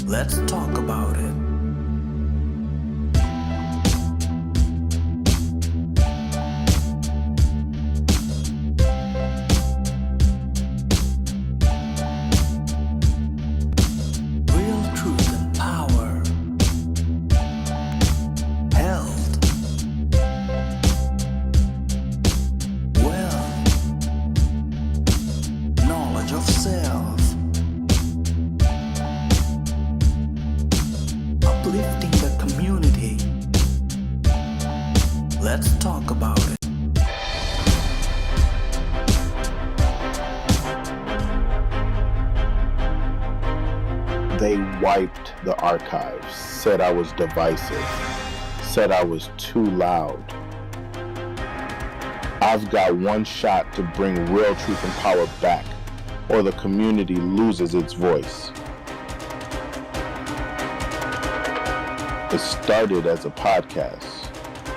Let's talk about it. Real truth and power. Health. Wealth. Knowledge of self. Uplifting the community. Let's talk about it. They wiped the archives, said I was divisive, said I was too loud. I've got one shot to bring real truth and power back, or the community loses its voice. It started as a podcast,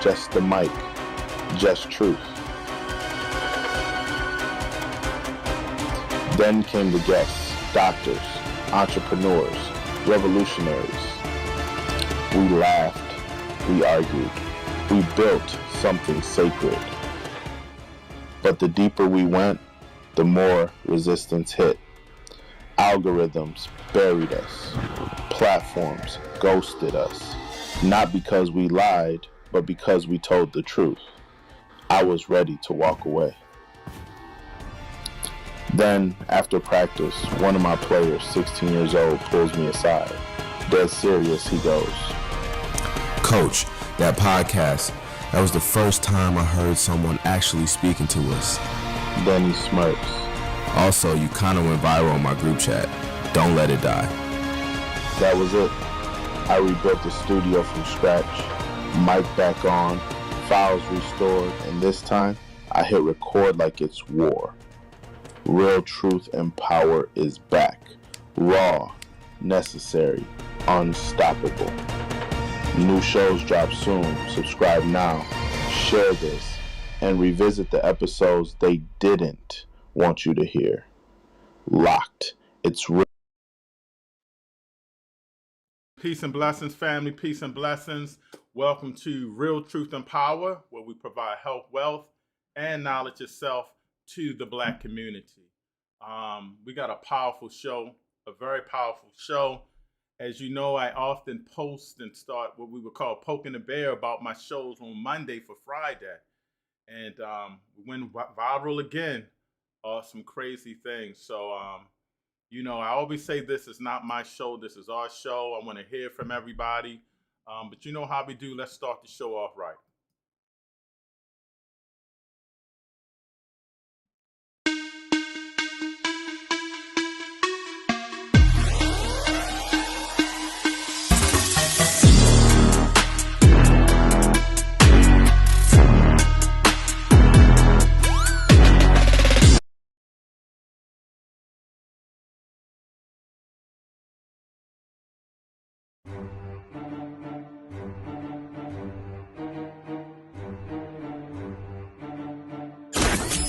just the mic, just truth. Then came the guests, doctors, entrepreneurs, revolutionaries. We laughed, we argued, we built something sacred. But the deeper we went, the more resistance hit. Algorithms buried us. Platforms ghosted us. Not because we lied, but because we told the truth. I was ready to walk away. Then, after practice, one of my players, 16 years old, pulls me aside. Dead serious, he goes, "Coach, that podcast, that was the first time I heard someone actually speaking to us." Then he smirks. "Also, you kind of went viral on my group chat. Don't let it die." That was it. I rebuilt the studio from scratch, mic back on, files restored, and this time, I hit record like it's war. Real truth and power is back. Raw, necessary, unstoppable. New shows drop soon. Subscribe now. Share this. And revisit the episodes they didn't want you to hear. Locked. It's real. Peace and blessings, family. Peace and blessings. Welcome to Real Truth and Power, where we provide health, wealth, and knowledge of self to the Black community. We got a powerful show, a very powerful show. As you know, I often post and start what we would call poking the bear about my shows on Monday for Friday. And we went viral again, some crazy things. So, I always say this is not my show. This is our show. I want to hear from everybody. But you know how we do. Let's start the show off right.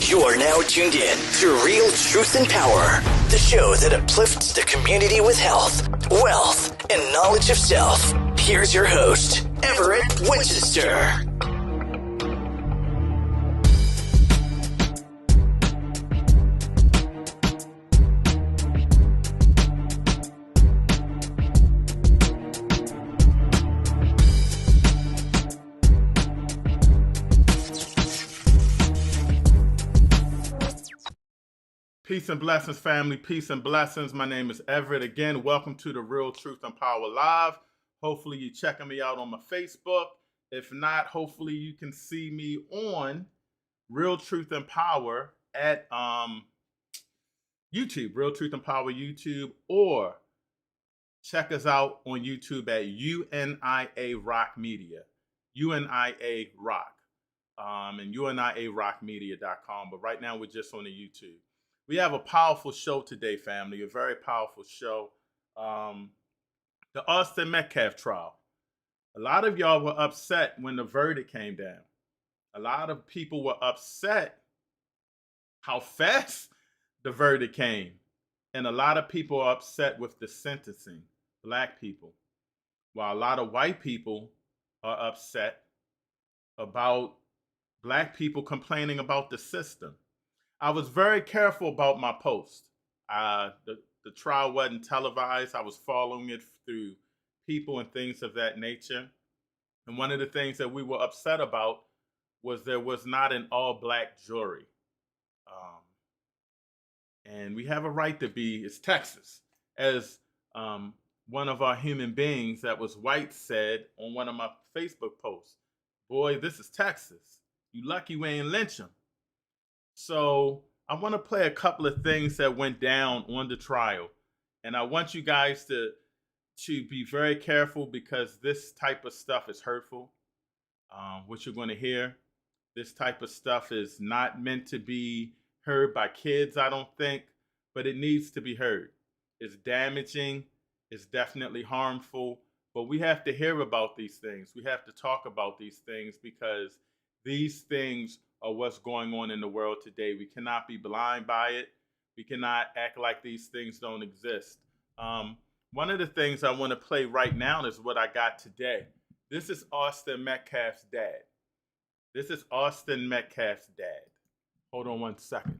You are now tuned in to Real Truth and Power, the show that uplifts the community with health, wealth, and knowledge of self. Here's your host, Everett Winchester. Peace and blessings, family. Peace and blessings. My name is Everett. Again, welcome to the Real Truth and Power Live. Hopefully you're checking me out on my Facebook. If not, hopefully you can see me on Real Truth and Power at YouTube, Real Truth and Power YouTube, or check us out on YouTube at UNIA Rock Media, UNIA Rock, and UNIARockMedia.com. But right now we're just on the YouTube. We have a powerful show today, family, a very powerful show. The Austin Metaf trial. A lot of y'all were upset when the verdict came down. A lot of people were upset how fast the verdict came. And a lot of people are upset with the sentencing. black people, while a lot of white people are upset about black people complaining about the system. I was very careful about my post. The trial wasn't televised. I was following it through people and things of that nature. And one of the things that we were upset about was there was not an all-black jury. And we have a right to be, it's Texas. As one of our human beings that was white said on one of my Facebook posts, boy, this is Texas. You lucky we ain't lynch them. So I want to play a couple of things that went down on the trial. And I want you guys to be very careful because this type of stuff is hurtful. What you're going to hear, this type of stuff is not meant to be heard by kids, I don't think, but it needs to be heard. It's damaging. It's definitely harmful, but we have to hear about these things. We have to talk about these things because these things are what's going on in the world today. We cannot be blind by it. We cannot act like these things don't exist. One of the things I want to play right now is what I got today. This is Austin Metaf's dad. This is Austin Metaf's dad. Hold on one second.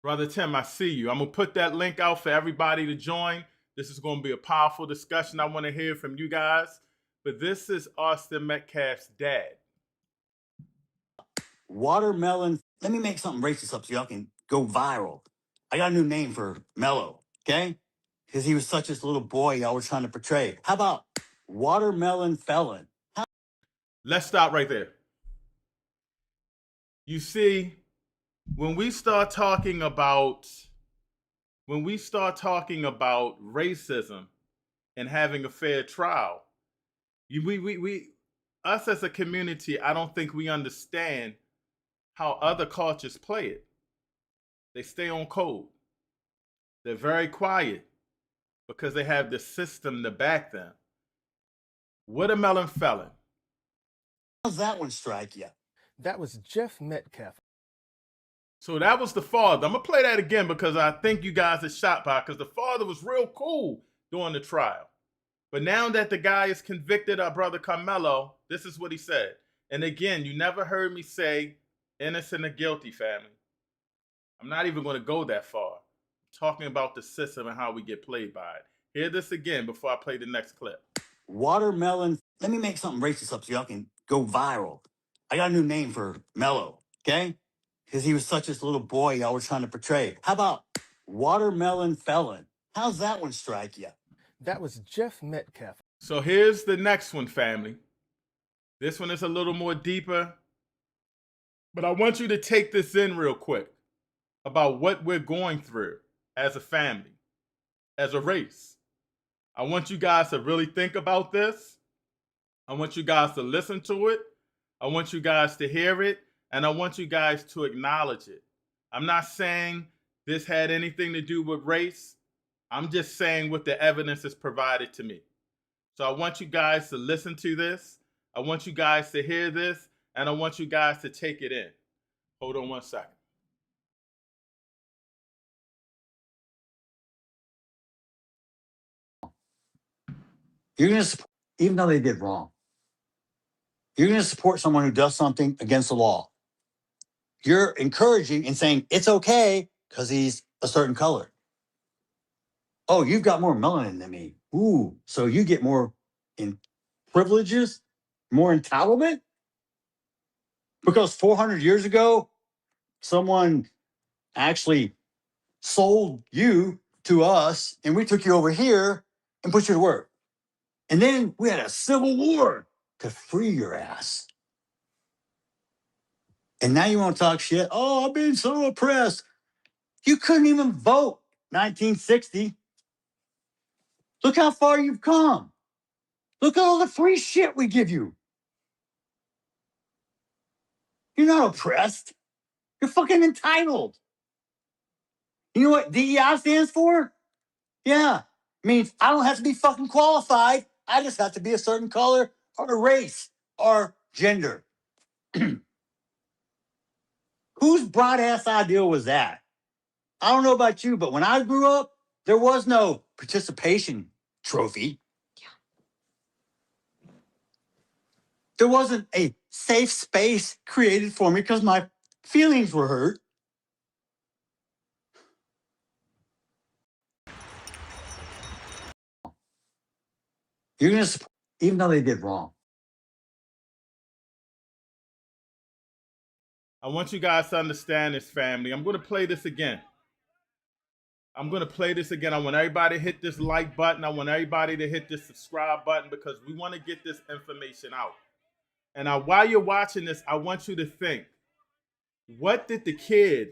Brother Tim, I see you. I'm going to put that link out for everybody to join. This is going to be a powerful discussion. I want to hear from you guys. But this is Austin Metaf's dad. Watermelon. Let me make something racist up so y'all can go viral. I got a new name for Mello, okay? Because he was such this little boy y'all were trying to portray. How about watermelon felon? Let's stop right there. You see, when we start talking about racism and having a fair trial, us as a community, I don't think we understand how other cultures play it. They stay on code. They're very quiet because they have the system to back them. Watermelon felon. How's that one strike you? That was Jeff Metcalf. So that was the father. I'm going to play that again because I think you guys are shocked by it because the father was real cool during the trial. But now that the guy is convicted, our brother Karmelo, this is what he said. And again, you never heard me say innocent or guilty, family. I'm not even going to go that far. I'm talking about the system and how we get played by it. Hear this again before I play the next clip. Watermelon. Let me make something racist up so y'all can go viral. I got a new name for Mello, okay? Because he was such this little boy y'all were trying to portray. How about watermelon felon? How's that one strike you? That was Jeff Metcalf. So here's the next one, family. This one is a little more deeper, but I want you to take this in real quick about what we're going through as a family, as a race. I want you guys to really think about this. I want you guys to listen to it. I want you guys to hear it, and I want you guys to acknowledge it. I'm not saying this had anything to do with race. I'm just saying what the evidence is provided to me. So I want you guys to listen to this. I want you guys to hear this, and I want you guys to take it in. Hold on one second. You're going to support, even though they did wrong, you're going to support someone who does something against the law. You're encouraging and saying it's okay because he's a certain color. Oh, you've got more melanin than me. Ooh, so you get more in privileges, more entitlement? Because 400 years ago, someone actually sold you to us and we took you over here and put you to work. And then we had a civil war to free your ass. And now you want to talk shit? Oh, I've been so oppressed. You couldn't even vote 1960. Look how far you've come. Look at all the free shit we give you. You're not oppressed. You're fucking entitled. You know what DEI stands for? Yeah. It means I don't have to be fucking qualified. I just have to be a certain color or race or gender. Whose broad ass idea was that? I don't know about you, but when I grew up, There was no participation trophy. There wasn't a safe space created for me because my feelings were hurt. You're going to support, even though they did wrong. I want you guys to understand this, family. I'm going to play this again. I want everybody to hit this like button. I want everybody to hit this subscribe button because we want to get this information out. And while you're watching this, I want you to think, what did the kid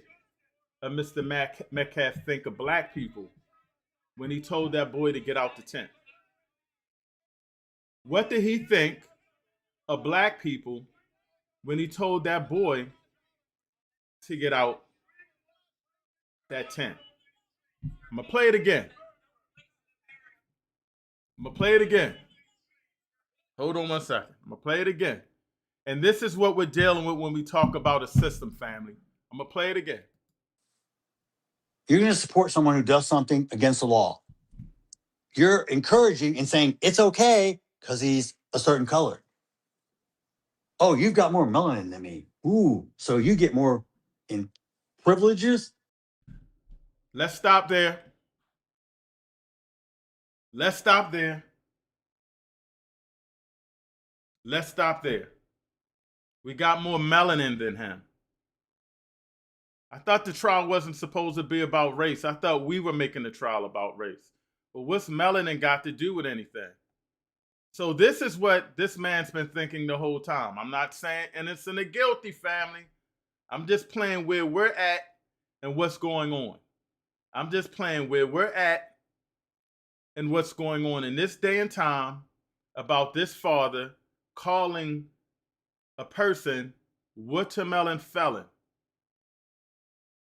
of Mr. Metcalf think of black people when he told that boy to get out the tent? What did he think of black people when he told that boy to get out that tent? I'm going to play it again. Hold on one second. I'm going to play it again. And this is what we're dealing with when we talk about a system, family. I'm going to play it again. You're going to support someone who does something against the law. You're encouraging and saying it's okay because he's a certain color. Oh, you've got more melanin than me. Ooh, so you get more in privileges? Let's stop there. We got more melanin than him. I thought the trial wasn't supposed to be about race. I thought we were making the trial about race. But what's melanin got to do with anything? So this is what this man's been thinking the whole time. I'm not saying innocent or guilty, family. I'm just playing where we're at and what's going on. I'm just playing where we're at and what's going on in this day and time about this father calling a person watermelon felon.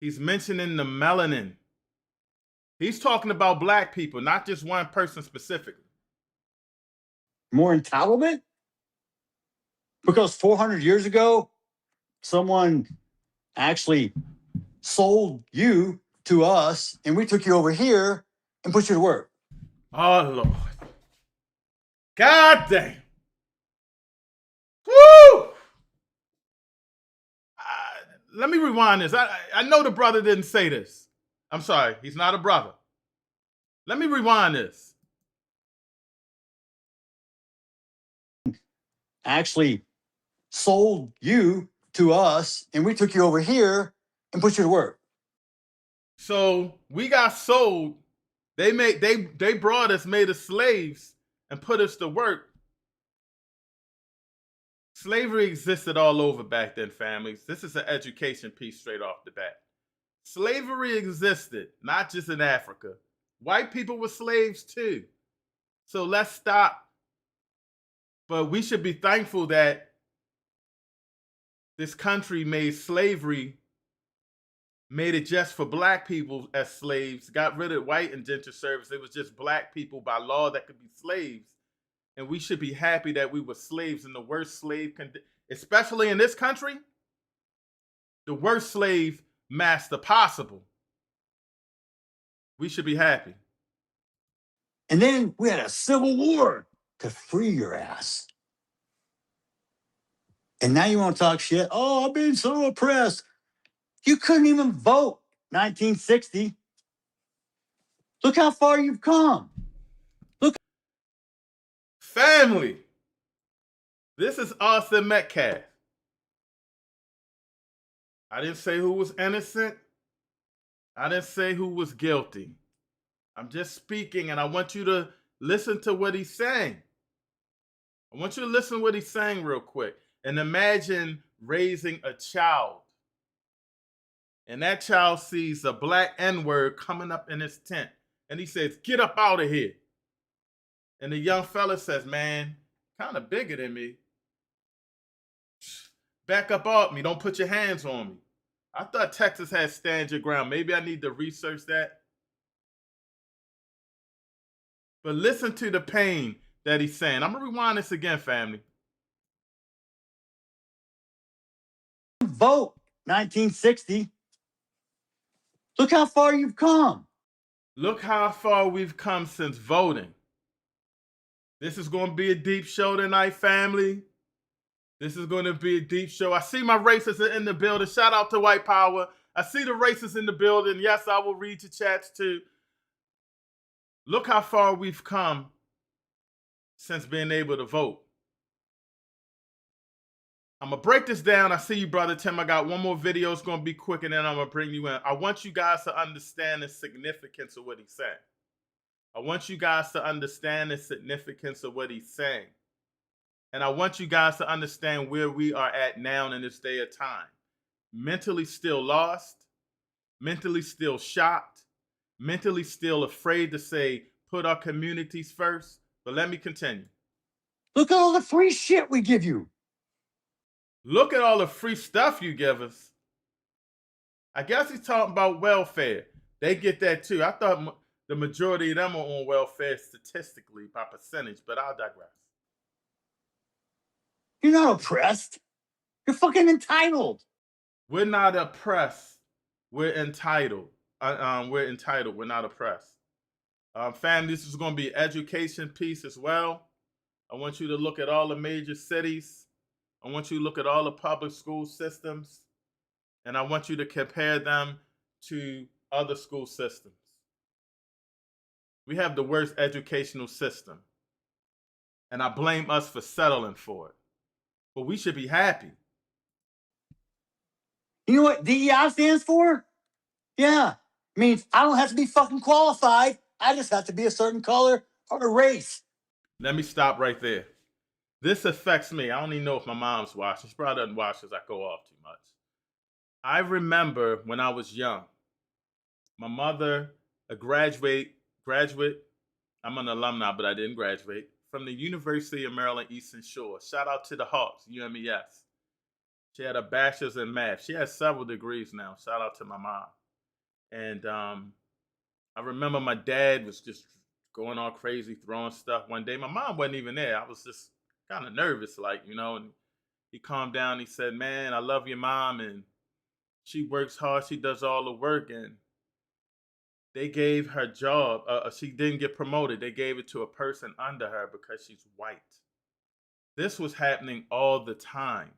He's mentioning the melanin. He's talking about black people, not just one person specifically. More entitlement? Because 400 years ago, someone actually sold you to us and we took you over here and put you to work. Oh, Lord. God damn. Woo! Let me rewind this. I know the brother didn't say this. I'm sorry. He's not a brother. Let me rewind this. Actually sold you to us and we took you over here and put you to work. So we got sold. They brought us, made us slaves, and put us to work. Slavery existed all over back then, families. This is an education piece straight off the bat. Slavery existed, not just in Africa. White people were slaves too. So let's stop. But we should be thankful that this country made slavery, made it just for black people as slaves, got rid of white indentured service. It was just black people by law that could be slaves. And we should be happy that we were slaves in the worst slave condition, especially in this country, the worst slave master possible. We should be happy. And then we had a civil war to free your ass. And now you want to talk shit? Oh, I've been so oppressed. You couldn't even vote 1960. Look how far you've come. Family. This is Austin Metcalf. I didn't say who was innocent. I didn't say who was guilty. I'm just speaking, and I want you to listen to what he's saying. I want you to listen to what he's saying real quick. And imagine raising a child. And that child sees a black N-word coming up in his tent. And he says, "Get up out of here." And the young fella says, "Man, kind of bigger than me. Back up off me. Don't put your hands on me." I thought Texas had stand your ground. Maybe I need to research that. But listen to the pain that he's saying. I'm going to rewind this again, family. Vote 1960. Look how far you've come. Look how far we've come since voting. This is going to be a deep show tonight, family. This is going to be a deep show. I see my racists in the building. Shout out to White Power. I see the racists in the building. Yes, I will read your chats too. Look how far we've come since being able to vote. I'm going to break this down. I see you, Brother Tim. I got one more video. It's going to be quick, and then I'm going to bring you in. I want you guys to understand the significance of what he's saying. I want you guys to understand the significance of what he's saying. And I want you guys to understand where we are at now in this day of time. Mentally still lost, mentally still shocked, mentally still afraid to say, put our communities first. But let me continue. Look at all the free shit we give you. Look at all the free stuff you give us. I guess he's talking about welfare. They get that too. I thought the majority of them are on welfare statistically by percentage, but I'll digress. You're not oppressed. You're fucking entitled. We're not oppressed. We're entitled. We're entitled. We're not oppressed. Family, this is going to be an education piece as well. I want you to look at all the major cities. I want you to look at all the public school systems. And I want you to compare them to other school systems. We have the worst educational system. And I blame us for settling for it. But we should be happy. You know what DEI stands for? Yeah. Means I don't have to be fucking qualified. I just have to be a certain color or a race. Let me stop right there. This affects me. I don't even know if my mom's watching. She probably doesn't watch because I go off too much. I remember when I was young, my mother, a graduate, I'm an alumni, but I didn't graduate, from the University of Maryland, Eastern Shore. Shout out to the Hawks, UNIA. She had a bachelor's in math. She has several degrees now. Shout out to my mom. And I remember my dad was just going all crazy, throwing stuff. One day, my mom wasn't even there. I was just kind of nervous, and he calmed down. He said, man, I love your mom, and she works hard. She does all the work, and they gave her job. She didn't get promoted. They gave it to a person under her because she's white. This was happening all the time.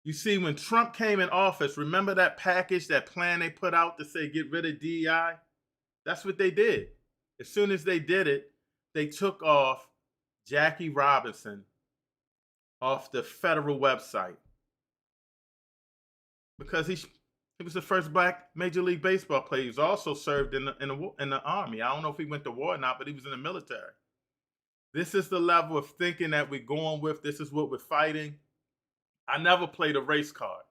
You see, when Trump came in office, remember that package, that plan they put out to say get rid of DEI? That's what they did. As soon as they did it, they took off Jackie Robinson off the federal website because he was the first black Major League Baseball player. He was also served in the Army. I don't know if he went to war or not, but he was in the military. This is the level of thinking that we're going with. This is what we're fighting. I never played a race card.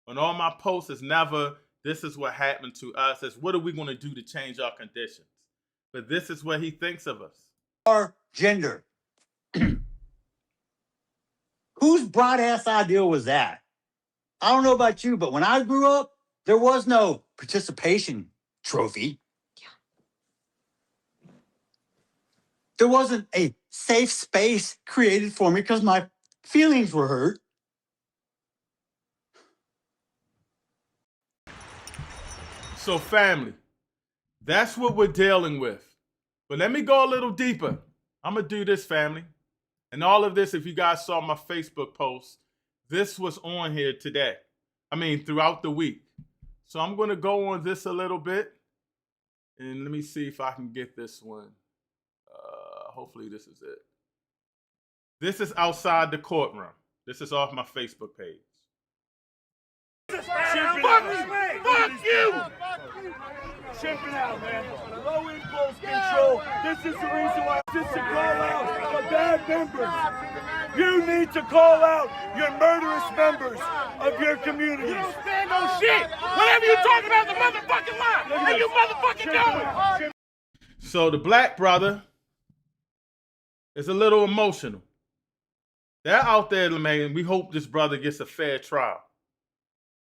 On all my posts, it's never, this is what happened to us. It's what are we going to do to change our conditions? But this is what he thinks of us. Our gender. Whose broad-ass idea was that? I don't know about you, but when I grew up, there was no participation trophy. Yeah. There wasn't a safe space created for me because my feelings were hurt. So family, that's what we're dealing with. But let me go a little deeper. I'm going to do this, family. And all of this, if you guys saw my Facebook post, this was on here today. Throughout the week. So I'm going to go on this a little bit. And let me see if I can get this one. Hopefully this is it. This is outside the courtroom. This is off my Facebook page. Fuck you! Check it out, man. Low impulse control. This is the reason why just to call out the bad members. You need to call out your murderous members of your community. You don't stand on shit. Whatever you talk about, the motherfucking lie. And you motherfucking know it. So the black brother is a little emotional. They're out there, man. We hope this brother gets a fair trial.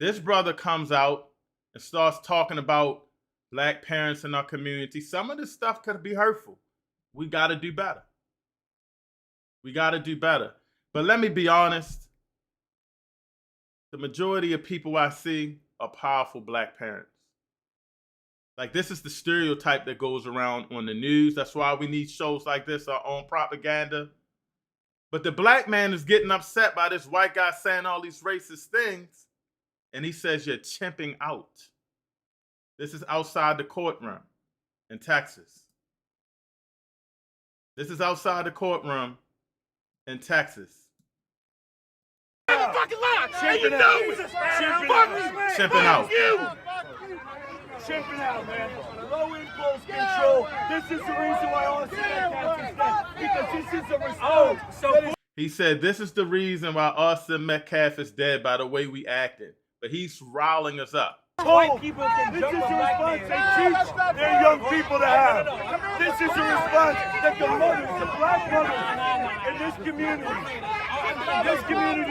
This brother comes out and starts talking about black parents in our community. Some of this stuff could be hurtful. We got to do better. We got to do better. But let me be honest. The majority of people I see are powerful black parents. Like, this is the stereotype that goes around on the news. That's why we need shows like this, our own propaganda. But the black man is getting upset by this white guy saying all these racist things, and he says you're chimping out. This is outside the courtroom in Texas. This is outside the courtroom in Texas. Fucking lie! And you know it! Chimping out. Chimping out, man. Low impulse control. This is the reason why Austin Metaf is dead. Because this is a response. He said this is the reason why Austin Metcalf is dead, by the way we acted. But he's riling us up. White people can jump a black man. They teach their young people to have. This is a response that the mothers, the black mothers in this community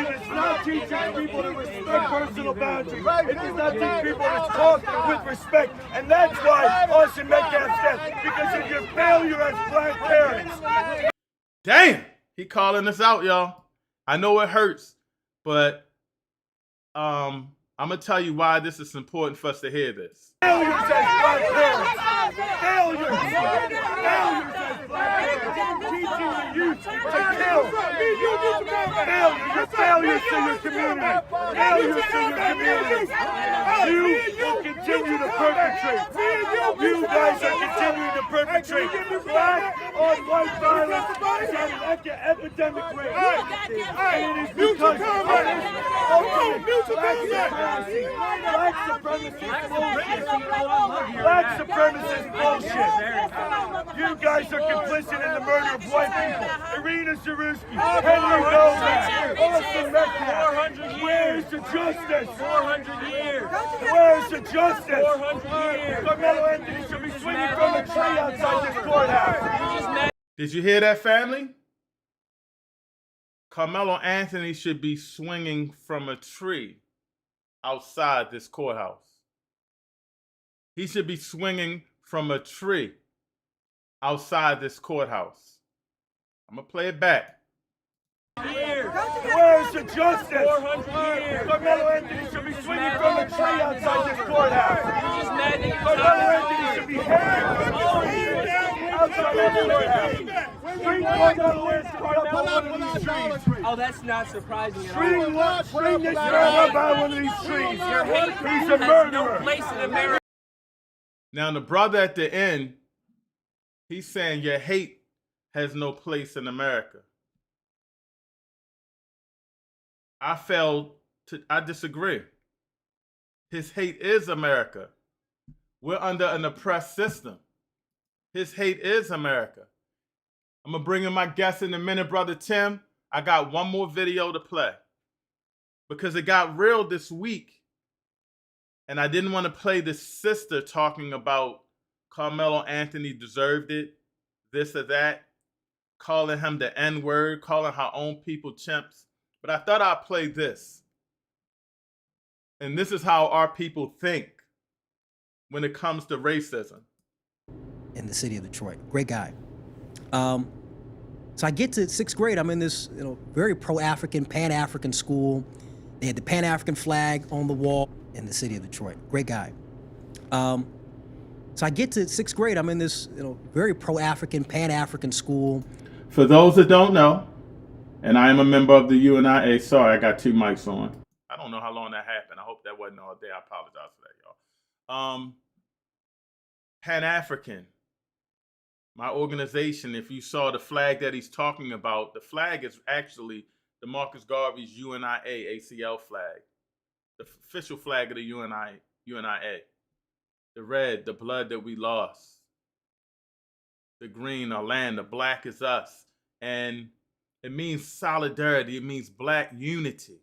does not teach its people to respect personal boundaries. It does not teach people to talk with respect. And that's why Austin Metcalf's dead, because of your failure as black parents. Damn! He calling us out, y'all. I know it hurts, but I'm going to tell you why this is important for us to hear this. Failures as black parents. Failures as black parents. Teaching the youth to kill. Failures to your community. Failures to your community. You will continue to perpetrate. You guys are continuing to perpetrate. Black on white violence is at an epidemic rate. And it is because of black supremacist bullshit. Black supremacist bullshit. You guys are complicit in the murder of white people. Irina Zarusky, Henry Goldman, Austin Metcalf. Where's the justice? 400 years. Where's the justice? 400 years. Karmelo Anthony should be swinging from a tree outside this courthouse. Did you hear that, family? Karmelo Anthony should be swinging from a tree outside this courthouse. He should be swinging from a tree outside this courthouse. I'm going to play it back. Where's the justice? 400 years. Karmelo Anthony should be swinging from a tree outside this courthouse. Karmelo Anthony should be hanging outside this courthouse. String Karmelo Anthony up on one of these trees. Oh, that's not surprising at all. String this man up on one of these trees. He's a murderer. Place in America. Now, the brother at the end, he's saying your hate has no place in America. I disagree. His hate is America. We're under an oppressed system. His hate is America. I'm going to bring in my guest in a minute, Brother Tim. I got one more video to play because it got real this week. And I didn't want to play this sister talking about Karmelo Anthony deserved it, this or that, calling him the N-word, calling her own people chimps. But I thought I'd play this. And this is how our people think when it comes to racism. In the city of Detroit. Great guy. So I get to 6th grade. I'm in this very pro-African, Pan-African school. They had the Pan-African flag on the wall in the city of Detroit. Great guy. So I get to 6th grade. I'm in this very pro-African, Pan-African school. For those that don't know, and I am a member of the UNIA. Sorry, I got two mics on. I don't know how long that happened. I hope that wasn't all day. I apologize for that, y'all. Pan-African. My organization, if you saw the flag that he's talking about, the flag is actually the Marcus Garvey's UNIA ACL flag. The official flag of the UNIA. The red, the blood that we lost. The green, our land. The black is us. And it means solidarity. It means black unity.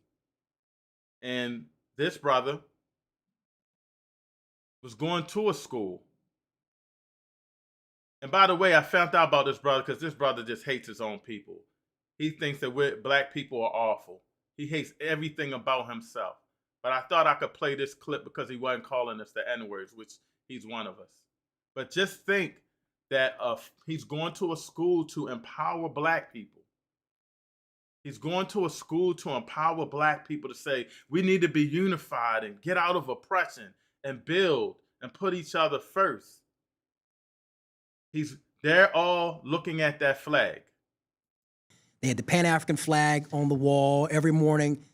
And this brother was going to a school. And by the way, I found out about this brother because this brother just hates his own people. He thinks that black people are awful. He hates everything about himself. But I thought I could play this clip because he wasn't calling us the N-words, which he's one of us. But just think that he's going to a school to empower black people. He's going to a school to empower black people to say, we need to be unified and get out of oppression and build. and put each other first. They're all looking at that flag. They had the Pan-African flag on the wall every morning.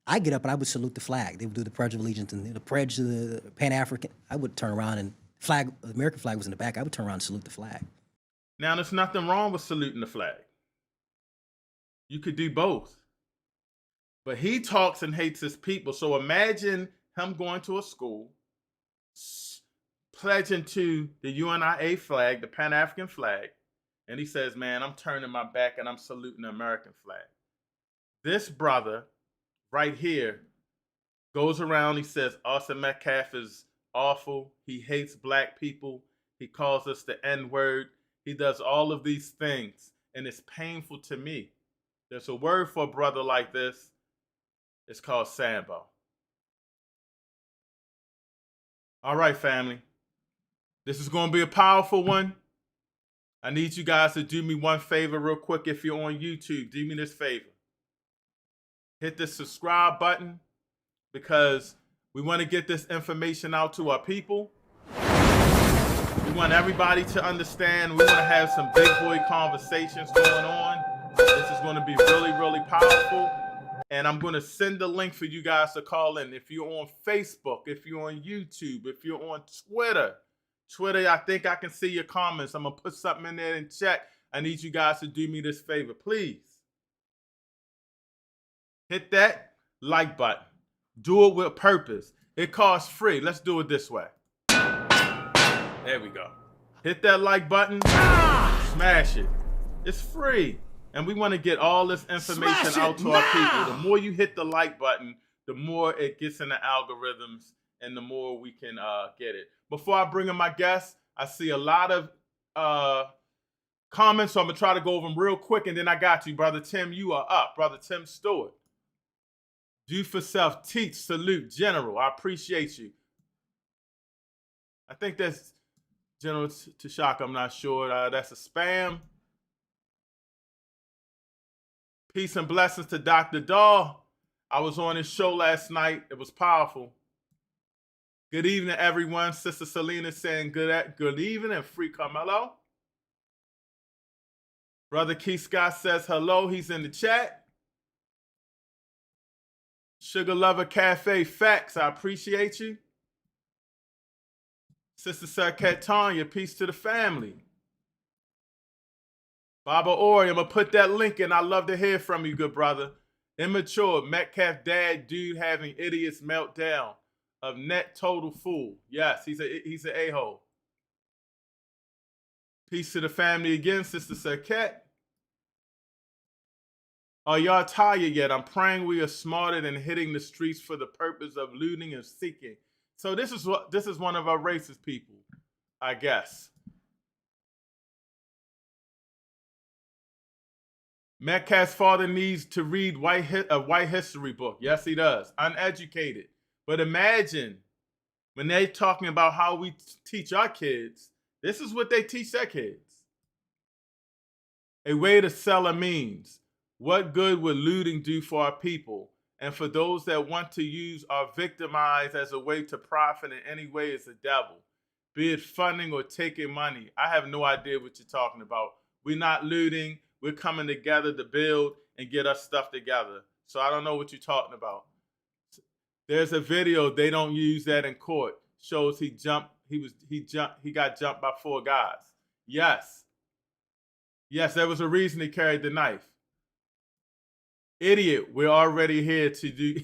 I get up and I would salute the flag. They would do the Pledge of Allegiance and the pledge to the Pan-African. I would turn around and the American flag was in the back. I would turn around and salute the flag. Now, there's nothing wrong with saluting the flag. You could do both. But he talks and hates his people. So imagine him going to a school, pledging to the UNIA flag, the Pan-African flag, and he says, man, I'm turning my back and I'm saluting the American flag. This brother right here goes around, he says, Austin Metaf is awful. He hates black people. He calls us the N-word. He does all of these things, and it's painful to me. There's a word for a brother like this. It's called Sambo. All right, family. This is going to be a powerful one. I need you guys to do me one favor real quick. If you're on YouTube, do me this favor. Hit the subscribe button because we want to get this information out to our people. We want everybody to understand. We want to have some big boy conversations going on. This is going to be really, really powerful. And I'm going to send the link for you guys to call in. If you're on Facebook, if you're on YouTube, if you're on Twitter, I think I can see your comments. I'm going to put something in there and check. I need you guys to do me this favor, please. Hit that like button. Do it with purpose. It costs free. Let's do it this way. There we go. Hit that like button. Smash it. It's free. And we want to get all this information out to our people. The more you hit the like button, the more it gets in the algorithms and the more we can get it. Before I bring in my guests, I see a lot of comments, so I'm going to try to go over them real quick, and then I got you. Brother Tim, you are up. Brother Tim Stewart. Do for self, teach, salute, General. I appreciate you. I think that's General Tashak, I'm not sure. That's a spam. Peace and blessings to Dr. Daw. I was on his show last night. It was powerful. Good evening, everyone. Sister Selena saying good evening and free Karmelo. Brother Keith Scott says hello. He's in the chat. Sugar Lover Cafe Facts. I appreciate you. Sister Sarkat Tanya, peace to the family. Baba Ori, I'm going to put that link in. I'd love to hear from you, good brother. Immature, Metcalf dad, dude having idiots meltdown of net total fool. Yes, he's an a-hole. Peace to the family again, Sister Sarkat. Are y'all tired yet? I'm praying we are smarter than hitting the streets for the purpose of looting and seeking. So this is one of our racist people, I guess. Metcalf's father needs to read a white history book. Yes, he does. Uneducated. But imagine when they're talking about how we teach our kids, this is what they teach their kids. A way to sell a means. What good would looting do for our people? And for those that want to use or victimize as a way to profit in any way is the devil. Be it funding or taking money. I have no idea what you're talking about. We're not looting. We're coming together to build and get our stuff together. So I don't know what you're talking about. There's a video, they don't use that in court. Shows he got jumped by 4 guys. Yes. Yes, there was a reason he carried the knife. Idiot, we're already here to do.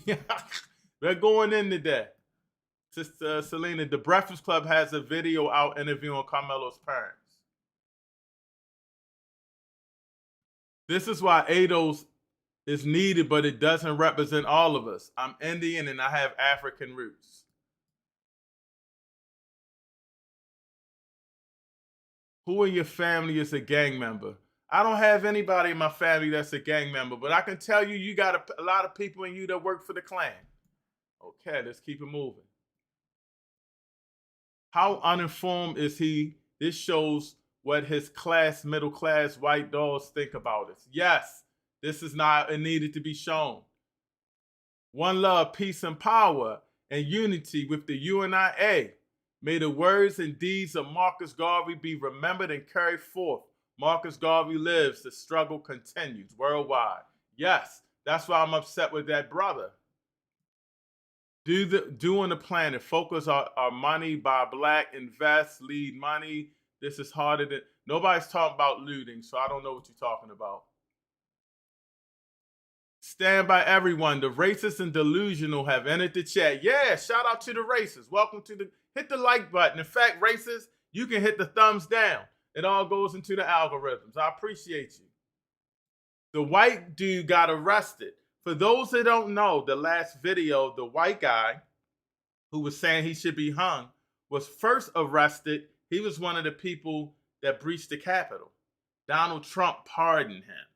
We're going in today. Sister Selena, the Breakfast Club has a video out interviewing Karmelo's parents. This is why ADOS is needed, but it doesn't represent all of us. I'm Indian and I have African roots. Who in your family is a gang member? I don't have anybody in my family that's a gang member, but I can tell you, you got a lot of people in you that work for the Klan. Okay, let's keep it moving. How uninformed is he? This shows what his middle class white dogs think about us. Yes, this is not needed to be shown. One love, peace, and power, and unity with the UNIA. May the words and deeds of Marcus Garvey be remembered and carried forth. Marcus Garvey lives, the struggle continues worldwide. Yes, that's why I'm upset with that brother. Doing the plan and focus our money, buy black, invest, lead money. This is harder than, nobody's talking about looting, so I don't know what you're talking about. Stand by everyone. The racist and delusional have entered the chat. Yeah, shout out to the racists. Welcome to hit the like button. In fact, racists, you can hit the thumbs down. It all goes into the algorithms. I appreciate you. The white dude got arrested. For those that don't know, the last video, the white guy who was saying he should be hung was first arrested. He was one of the people that breached the Capitol. Donald Trump pardoned him.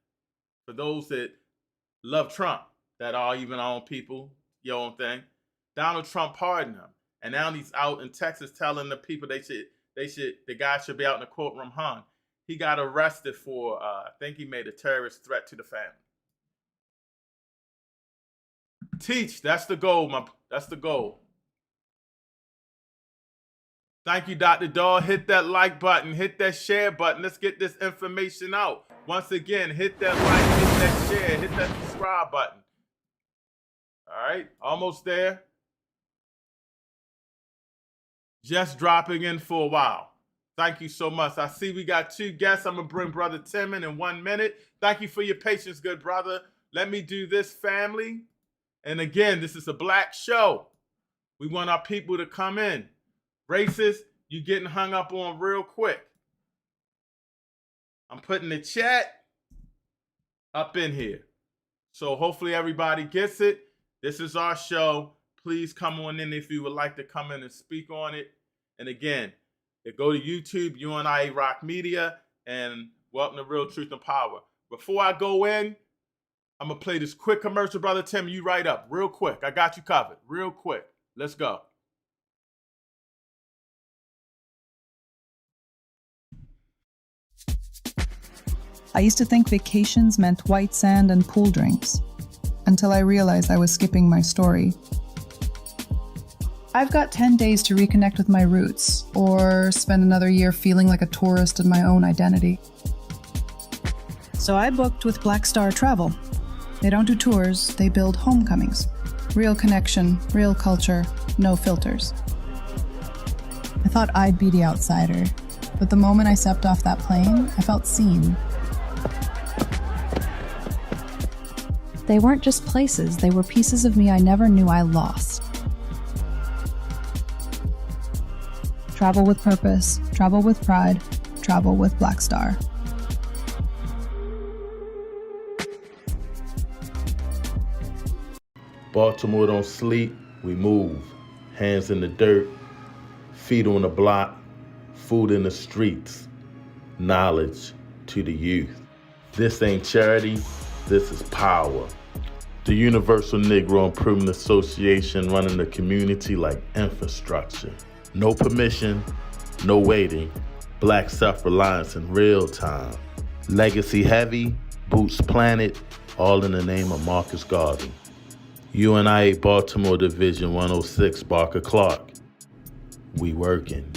For those that love Trump, that are even our own people, your own thing, Donald Trump pardoned him. And now he's out in Texas telling the people the guy should be out in the courtroom hung. He got arrested for, I think he made a terrorist threat to the family. Teach, that's the goal, that's the goal. Thank you, Dr. Dahl. Hit that like button, hit that share button. Let's get this information out. Once again, hit that like, hit that share, hit that subscribe button. All right, almost there. Just dropping in for a while. Thank you so much. I see we got 2 guests. I'm going to bring Brother Tim in 1 minute. Thank you for your patience, good brother. Let me do this, family. And again, this is a black show. We want our people to come in. Racist, you getting hung up on real quick. I'm putting the chat up in here. So hopefully everybody gets it. This is our show. Please come on in if you would like to come in and speak on it. And again, go to YouTube, UNIA Rock Media, and welcome to Real Truth and Power. Before I go in, I'm going to play this quick commercial, Brother Tim. You right up real quick. I got you covered real quick. Let's go. I used to think vacations meant white sand and pool drinks, until I realized I was skipping my story. I've got 10 days to reconnect with my roots, or spend another year feeling like a tourist in my own identity. So I booked with Black Star Travel. They don't do tours, they build homecomings. Real connection, real culture, no filters. I thought I'd be the outsider, but the moment I stepped off that plane, I felt seen. They weren't just places, they were pieces of me I never knew I lost. Travel with purpose, travel with pride, travel with Black Star. Baltimore don't sleep, we move. Hands in the dirt, feet on the block, food in the streets, knowledge to the youth. This ain't charity, this is power. The Universal Negro Improvement Association running the community like infrastructure. No permission, no waiting. Black self-reliance in real time. Legacy heavy, boots planted, all in the name of Marcus Garvey. UNIA Baltimore Division 106, Barker Clark. We working.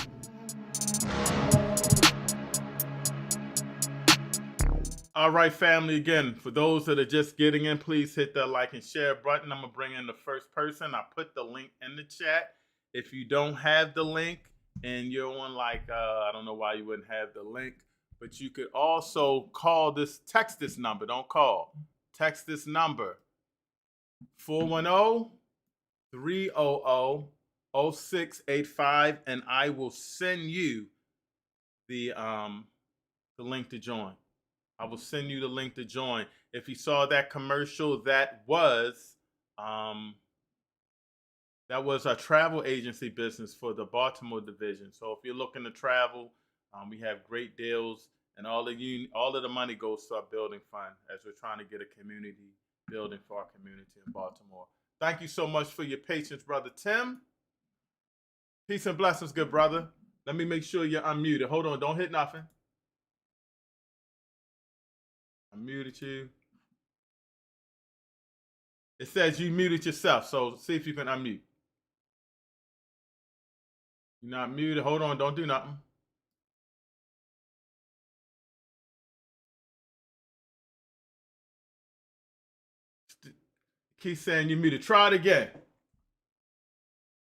All right, family, again, for those that are just getting in, please hit that like and share button. I'm going to bring in the first person. I put the link in the chat. If you don't have the link and you're on I don't know why you wouldn't have the link, but you could also text this number. Don't call. Text this number, 410-300-0685, and I will send you the link to join. I will send you the link to join. If you saw that commercial, that was a travel agency business for the Baltimore division. So if you're looking to travel, we have great deals, and all of the money goes to our building fund as we're trying to get a community building for our community in Baltimore. Thank you so much for your patience, Brother Tim. Peace and blessings, good brother. Let me make sure you're unmuted. Hold on, don't hit nothing. I muted you. It says you muted yourself, so see if you can unmute. You're not muted. Hold on. Don't do nothing. Keep saying you're muted. Try it again.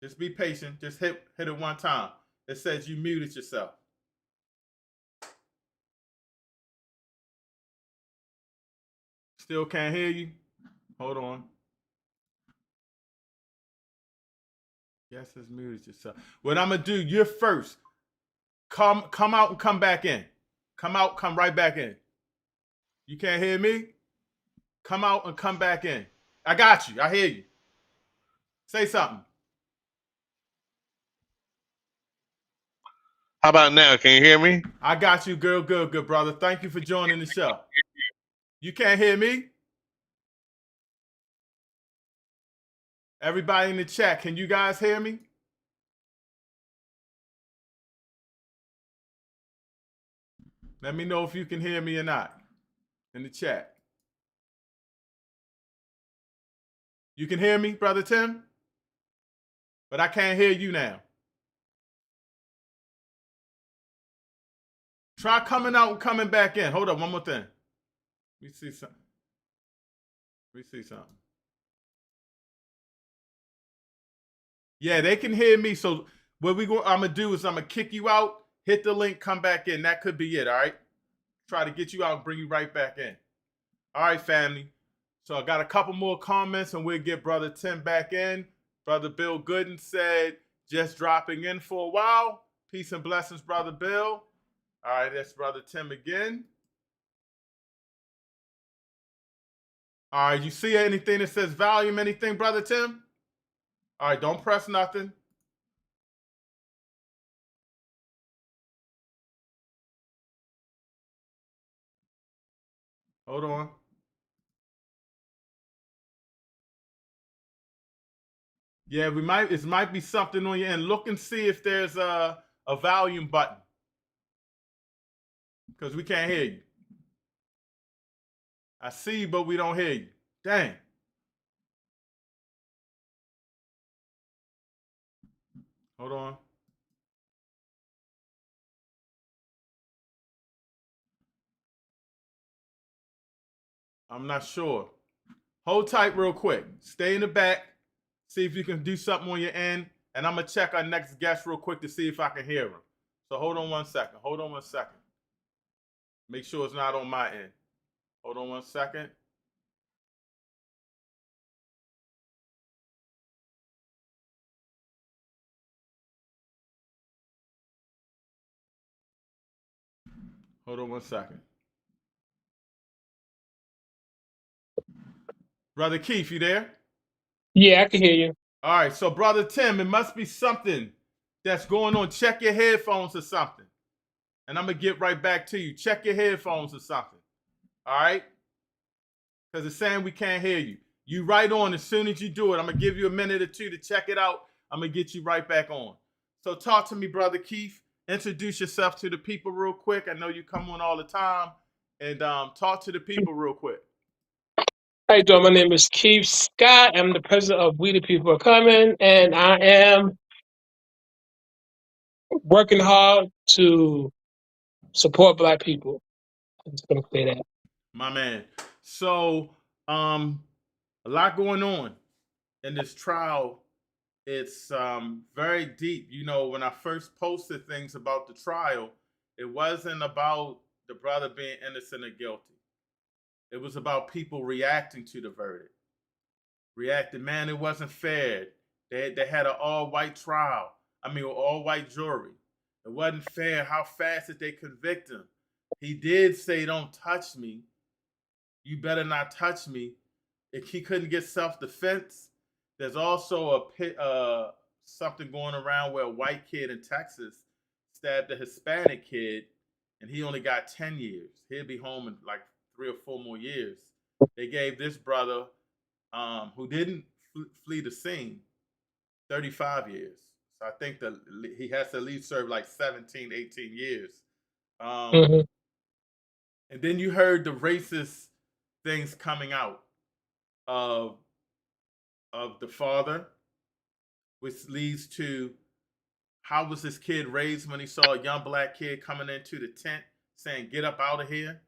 Just be patient. Just hit it one time. It says you muted yourself. Still can't hear you. Hold on. Yes, it's muted yourself. What I'm gonna do, you're first. Come out and come back in. Come out, come right back in. You can't hear me? Come out and come back in. I got you. I hear you. Say something. How about now? Can you hear me? I got you, girl. Good, brother. Thank you for joining the show. You can't hear me? Everybody in the chat, can you guys hear me? Let me know if you can hear me or not in the chat. You can hear me, Brother Tim? But I can't hear you now. Try coming out and coming back in. Hold up, one more thing. Let me see something. Yeah, they can hear me. So what I'm gonna do is I'm gonna kick you out, hit the link, come back in. That could be it, all right? Try to get you out and bring you right back in. All right, family. So I got a couple more comments and we'll get Brother Tim back in. Brother Bill Gooden said, just dropping in for a while. Peace and blessings, Brother Bill. All right, that's Brother Tim again. All right, you see anything that says volume, anything, Brother Tim? All right, don't press nothing. Hold on. Yeah, it might be something on your end. Look and see if there's a volume button. Because we can't hear you. I see you, but we don't hear you. Dang. Hold on. I'm not sure. Hold tight real quick. Stay in the back. See if you can do something on your end. And I'm going to check our next guest real quick to see if I can hear him. So hold on 1 second. Hold on 1 second. Make sure it's not on my end. Hold on 1 second. Hold on 1 second. Brother Keith, you there? Yeah, I can hear you. All right, so Brother Tim, it must be something that's going on. Check your headphones or something. And I'm going to get right back to you. Check your headphones or something. All right? Because it's saying we can't hear you. You right on as soon as you do it. I'm going to give you a minute or two to check it out. I'm going to get you right back on. So talk to me, Brother Keith. Introduce yourself to the people real quick. I know you come on all the time. And talk to the people real quick. How you doing? My name is Keith Scott. I'm the president of We the People Are Coming, and I am working hard to support Black people. I'm just going to say that. My man. So a lot going on in this trial. It's very deep. You know, when I first posted things about the trial, it wasn't about the brother being innocent or guilty. It was about people reacting to the verdict. Reacting, man, it wasn't fair. They had an all-white trial. All-white jury. It wasn't fair. How fast did they convict him? He did say, don't touch me. You better not touch me. If he couldn't get self-defense, there's also something going around where a white kid in Texas stabbed a Hispanic kid, and he only got 10 years. He'll be home in like 3 or 4 more years. They gave this brother, who didn't flee the scene, 35 years. So I think that he has to at least serve like 17, 18 years. And then you heard the racist things coming out of the father, which leads to how was this kid raised when he saw a young black kid coming into the tent saying, "Get up out of here"?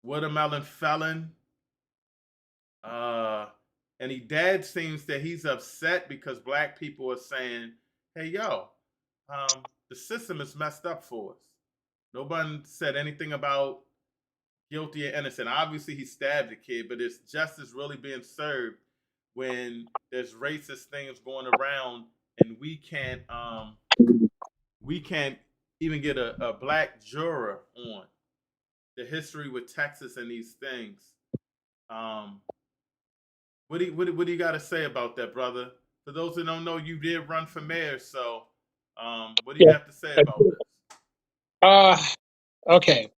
Watermelon felon. And dad seems that he's upset because black people are saying, "Hey, yo, the system is messed up for us." No one said anything about guilty or innocent. Obviously, he stabbed the kid, but is justice really being served when there's racist things going around and we can't even get a black juror on the history with Texas and these things? What do you got to say about that, brother? For those who don't know, you did run for mayor, so what do you have to say about this? Okay.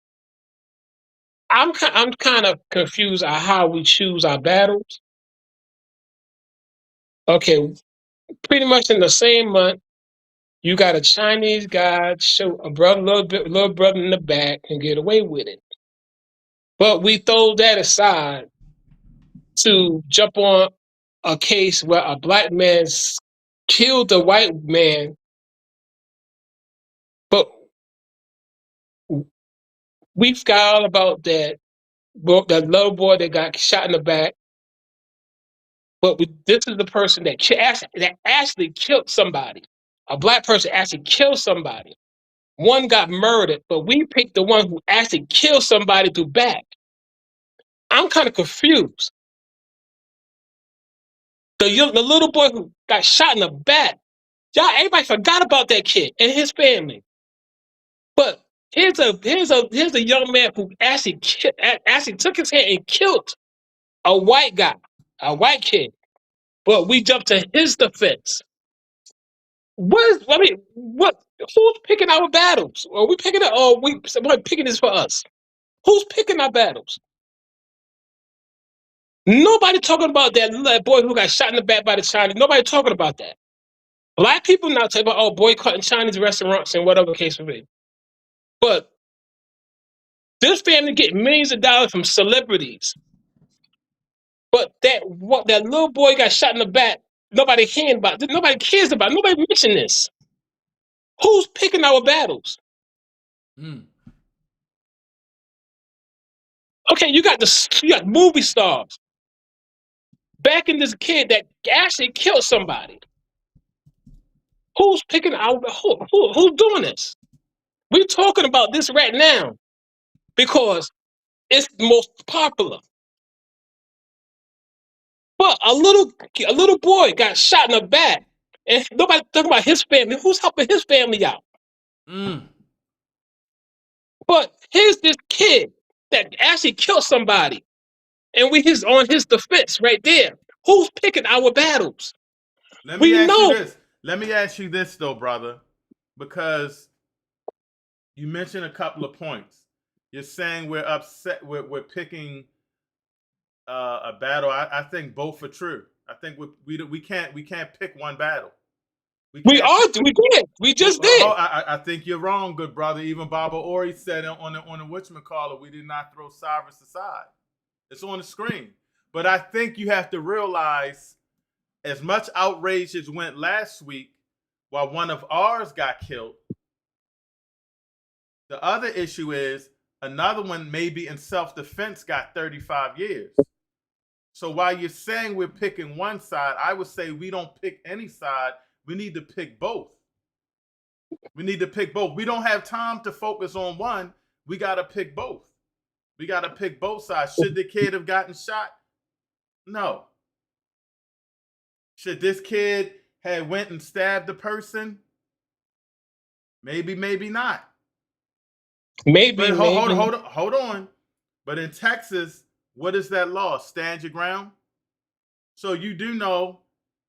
I'm kind of confused on how we choose our battles. Okay, pretty much in the same month, you got a Chinese guy show a brother, little brother in the back and get away with it. But we throw that aside to jump on a case where a black man killed a white man, but we forgot all about that little boy that got shot in the back. But this is the person that actually killed somebody. A black person actually killed somebody. One got murdered, but we picked the one who actually killed somebody through back. I'm kind of confused. The little boy who got shot in the back, everybody forgot about that kid and his family. But here's a young man who actually took his hand and killed a white guy, a white kid. But we jumped to his defense. Who's picking our battles? Are we picking it, or someone picking this for us? Who's picking our battles? Nobody talking about that boy who got shot in the back by the Chinese. Nobody talking about that. Black people now talk about boycotting Chinese restaurants and whatever the case may be. But this family get millions of dollars from celebrities. But that little boy got shot in the back, nobody cares about. Nobody cares about. Nobody mentioned this. Who's picking our battles? Okay, you got movie stars backing this kid that actually killed somebody. Who's picking our who's doing this? We're talking about this right now because it's the most popular. But a little boy got shot in the back, and nobody talking about his family. Who's helping his family out? But here's this kid that actually killed somebody, and he's on his defense right there. Who's picking our battles? Let me ask you this though, brother, because you mentioned a couple of points. You're saying we're upset. We're picking a battle. I think both are true. I think we can't pick one battle. We did. We just did. I think you're wrong, good brother. Even Baba Ori said on the whatchamacallit, we did not throw Cyrus aside. It's on the screen. But I think you have to realize, as much outrage as went last week while one of ours got killed, the other issue is another one maybe in self-defense got 35 years. So while you're saying we're picking one side, I would say we don't pick any side. We need to pick both. We need to pick both. We don't have time to focus on one. We got to pick both. We got to pick both sides. Should the kid have gotten shot? No. Should this kid have went and stabbed the person? Maybe, maybe not. Maybe. Hold on. But in Texas, what is that law? Stand your ground. So you do know,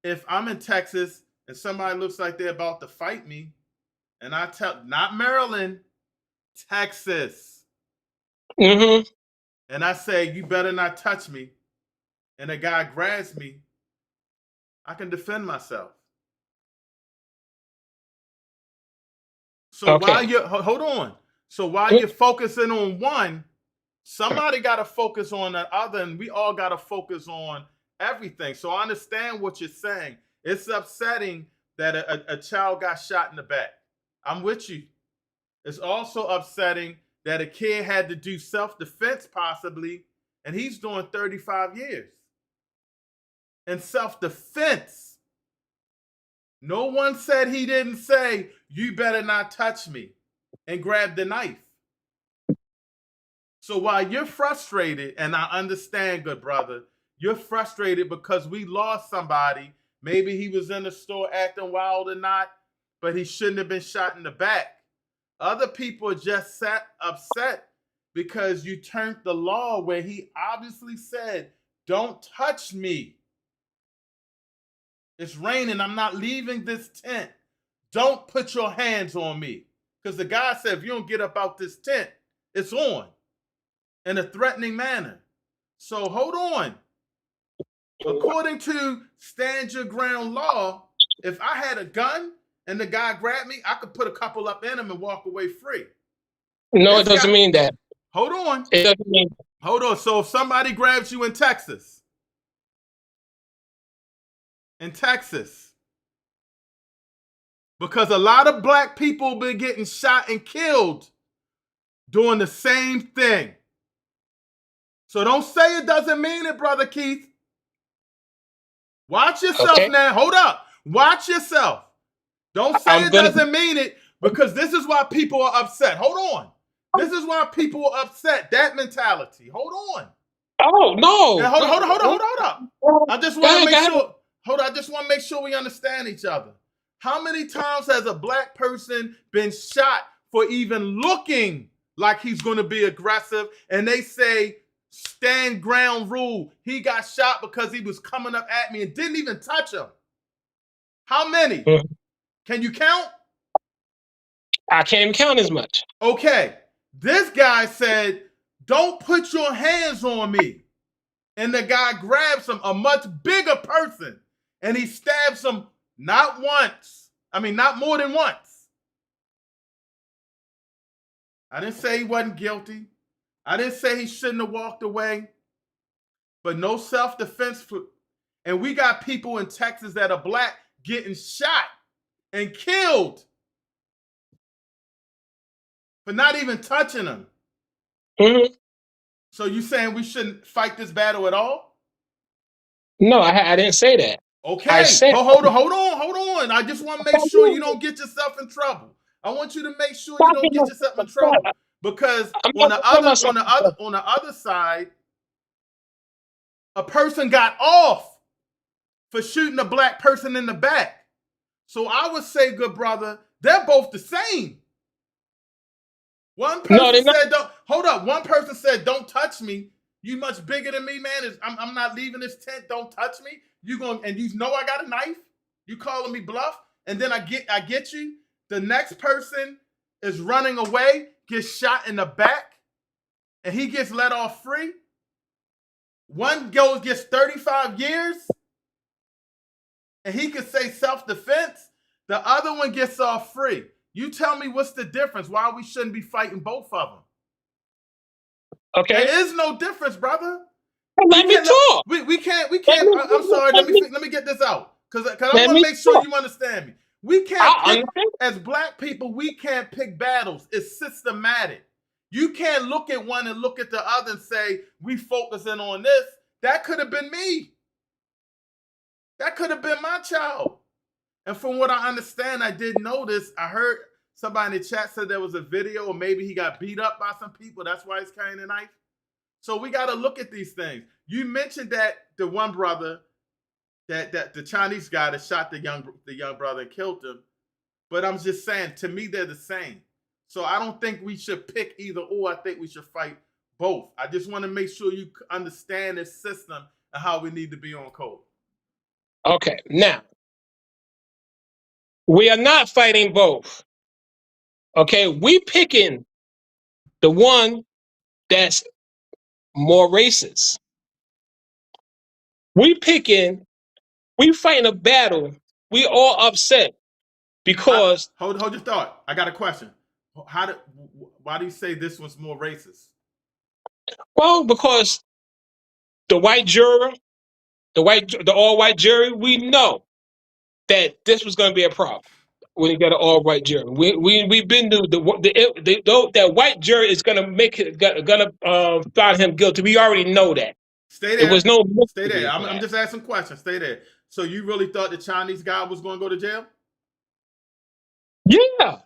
if I'm in Texas and somebody looks like they're about to fight me, and I tell, not Maryland, Texas. Mm-hmm. And I say, you better not touch me, and a guy grabs me, I can defend myself. So while you're, hold on. So while you're focusing on one, somebody got to focus on the other, and we all got to focus on everything. So I understand what you're saying. It's upsetting that a child got shot in the back. I'm with you. It's also upsetting that a kid had to do self-defense possibly, and he's doing 35 years. In self-defense. No one said he didn't say, you better not touch me, and grab the knife. So while you're frustrated, and I understand, good brother, you're frustrated because we lost somebody. Maybe he was in the store acting wild or not, but he shouldn't have been shot in the back. Other people are just upset because you turned the law where he obviously said, don't touch me. It's raining. I'm not leaving this tent. Don't put your hands on me. Because the guy said, if you don't get up out this tent, it's on. In a threatening manner. So hold on. According to stand your ground law, if I had a gun and the guy grabbed me, I could put a couple up in him and walk away free. No, it doesn't mean that. Hold on. It doesn't mean that. Hold on. So if somebody grabs you in Texas, because a lot of black people been getting shot and killed doing the same thing. So don't say it doesn't mean it, Brother Keith. Watch yourself now. Hold up. Watch yourself. Don't say it doesn't mean it, because this is why people are upset. Hold on. This is why people are upset. That mentality. Hold on. Oh, no. Now, hold up. I just want to make sure. Hold on. I just want to make sure we understand each other. How many times has a black person been shot for even looking like he's going to be aggressive? And they say, stand ground rule. He got shot because he was coming up at me and didn't even touch him. How many? Can you count? I can't even count as much. Okay. This guy said, don't put your hands on me. And the guy grabs him, a much bigger person, and he stabs him not more than once. I didn't say he wasn't guilty. I didn't say he shouldn't have walked away, but no self-defense. And we got people in Texas that are black getting shot and killed for not even touching them. Mm-hmm. So you saying we shouldn't fight this battle at all? No, I didn't say that. Okay, I said, hold on. I just want to make sure you don't get yourself in trouble. I want you to make sure you don't get yourself in trouble. Because on the other side, a person got off for shooting a black person in the back. So I would say, good brother, they're both the same. One person said, one person said, don't touch me. You much bigger than me, man. I'm not leaving this tent. Don't touch me. You know I got a knife. You calling me bluff, and then I get you. The next person is running away, gets shot in the back, and he gets let off free. One gets 35 years, and he could say self-defense. The other one gets off free. You tell me what's the difference, why we shouldn't be fighting both of them. Okay. There is no difference, brother. Let me talk. We can't. I'm sorry. Let me get this out, because I want to make sure you understand me. We can't as black people. We can't pick battles. It's systematic. You can't look at one and look at the other and say we focusing on this. That could have been me. That could have been my child. And from what I understand, I did notice. I heard somebody in the chat said there was a video, or maybe he got beat up by some people. That's why he's carrying a knife. So we got to look at these things. You mentioned that the one brother, that the Chinese guy that shot the young brother and killed him. But I'm just saying, to me, they're the same. So I don't think we should pick either or. I think we should fight both. I just want to make sure you understand this system and how we need to be on code. Okay, now, we are not fighting both. Okay, we picking the one that's more racist. We fighting a battle. We all upset because hold your thought. I got a question. Why do you say this one's more racist? Well, because the white juror, the all white jury, we know that this was going to be a problem when you got an all-white jury. We've been to that white jury is going to find him guilty. We already know that. Stay there. It was no. Stay there. I'm just asking questions. Stay there. So you really thought the Chinese guy was going to go to jail? Yeah.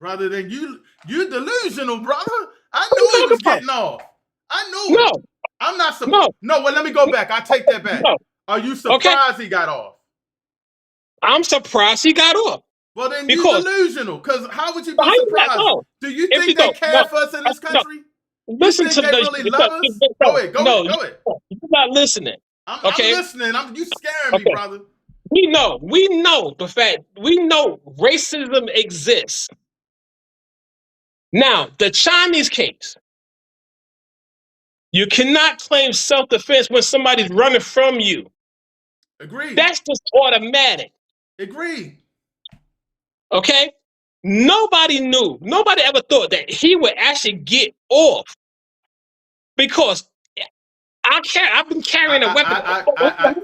Rather than you're delusional, brother. I knew he was getting off. I knew it. I'm not surprised. No, well, let me go back. I take that back. No. Are you surprised he got off? I'm surprised he got off. Well, then you're delusional. Because how would you be surprised? Do you think they care for us in this country? Listen to they really love us? Go ahead. You're not listening. I'm listening. You scaring me, brother. We know the fact. We know racism exists. Now, the Chinese case. You cannot claim self-defense when somebody's running from you. Agreed. That's just automatic. Agreed. Okay? Nobody ever thought that he would actually get off because I've been carrying a weapon. Go ahead.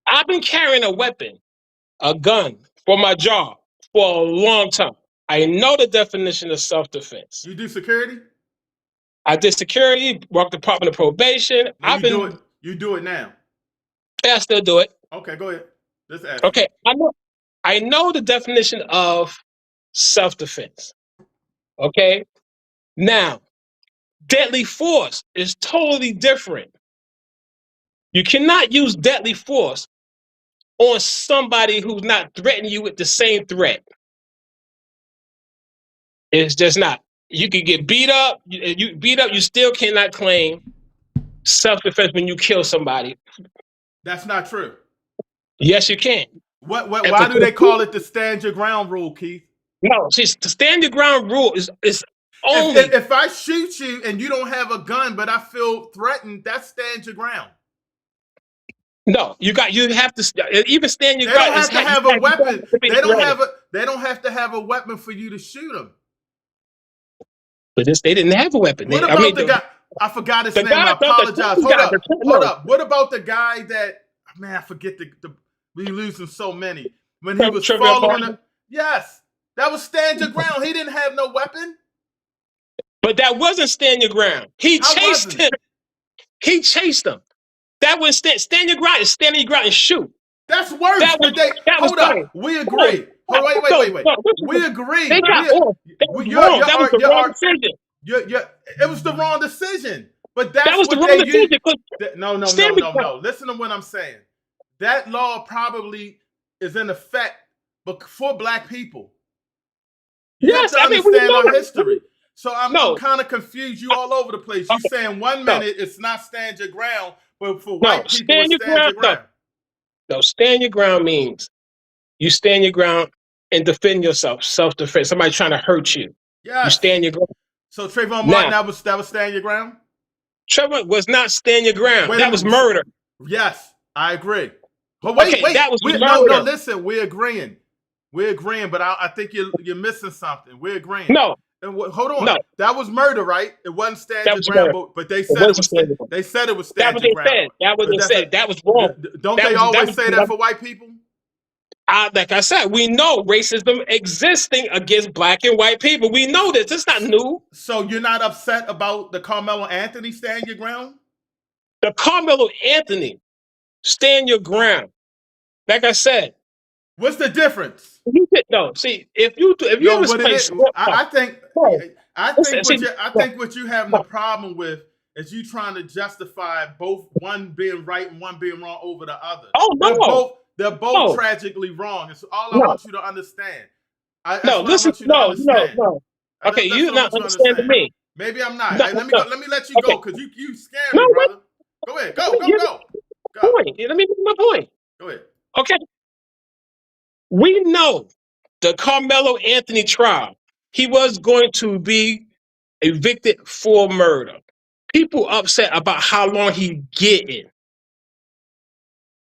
I've been carrying a weapon, a gun, for my job for a long time. I know the definition of self-defense. You do security? I did security, worked Department of Probation. You do it now? Yeah, I still do it. Okay, go ahead. Let's ask. Okay, I know the definition of self-defense. Okay? Now, deadly force is totally different. You cannot use deadly force on somebody who's not threatening you with the same threat. It's just not. You can get beat up. You still cannot claim self-defense when you kill somebody. That's not true. Yes, you can. Why do they call it the stand your ground rule, Keith? No, see, the stand your ground rule is only if I shoot you and you don't have a gun, but I feel threatened, that's stand your ground. No, you have to even stand your ground. They don't have to have a weapon. They don't have to have a weapon for you to shoot them. But they didn't have a weapon. What about the guy? I forgot his name. I apologize. Hold up. What about the guy that? Man, I forget we losing so many. When he was following. Yes, that was stand your ground. He didn't have no weapon. But that wasn't stand your ground. He chased him. He chased him. That was stand your ground. Is stand your ground and shoot. That's worse. Hold up. We agree. Wait. We agree. They got off. That was the wrong decision. It was the wrong decision. But that was the wrong decision. No. Listen to what I'm saying. That law probably is in effect, but for black people. You have to understand our history. So I'm kind of confused. You all over the place. You saying 1 minute it's not stand your ground, but for white people it's stand your ground. No, stand your ground means you stand your ground and defend yourself, self-defense. Somebody trying to hurt you. Yes. You stand your ground. So Trayvon Martin, that was stand your ground? Trayvon was not stand your ground. That was murder. Yes, I agree. But wait. That was murder. No, listen, we're agreeing. But I think you're missing something. We're agreeing. No. Hold on. No. That was murder, right? It wasn't stand your ground, but they said it was stand your ground. That was what they said. That was wrong. Don't they always say that for white people? Like I said, we know racism existing against black and white people. We know this. It's not new. So you're not upset about the Karmelo Anthony stand your ground? The Karmelo Anthony stand your ground. Like I said. What's the difference? No, see, if you ever play sport, I think what you having a problem with is you trying to justify both one being right and one being wrong over the other. Oh no. They're both tragically wrong. It's all I want you to understand. No. Okay, you're not understanding me. Maybe I'm not. Let me let you go because you scared me, brother. Go ahead. Go. Let me make my point. Go ahead. Okay. We know the Karmelo Anthony trial. He was going to be evicted for murder. People upset about how long he getting.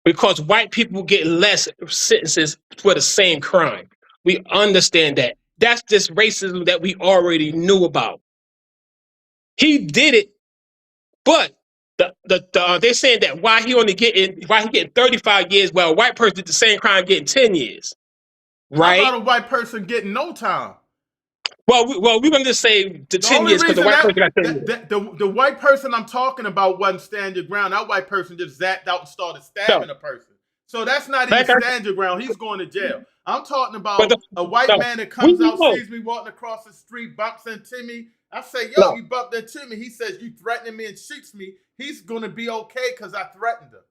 Because white people get less sentences for the same crime. We understand that. That's just racism that we already knew about. He did it, but They're saying that why he getting 35 years while a white person did the same crime getting 10 years, How right? about a white person getting no time? Well, we're gonna just say the The 10 only years because the reason white person got 10 years. the white person I'm talking about wasn't stand your ground. That white person just zapped out and started So, stabbing a person. So that's not even like I, stand your ground. He's going to jail. I'm talking but about a white no, man that we comes out, know. sees me walking across the street, bumps into me. I say, yo, No, you bumped into me. He says, you threatening me and shoots me. He's going to be okay because I threatened him.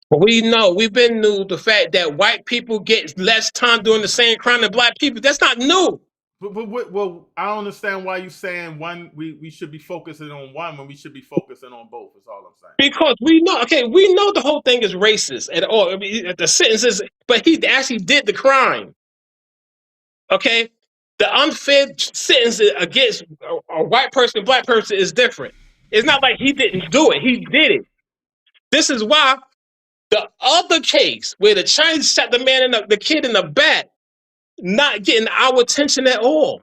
but we know. We've been knew the fact that white people get less time doing the same crime than black people. That's not new. Well, I don't understand why you saying one. We should be focusing on one when we should be focusing on both. Is all I'm saying. Because we know the whole thing is racist at all. I mean, the sentences, but he actually did the crime. Okay, the unfair sentence against a white person, black person is different. It's not like he didn't do it; he did it. This is why the other case where the Chinese shot the man in the kid in the back, not getting our attention at all.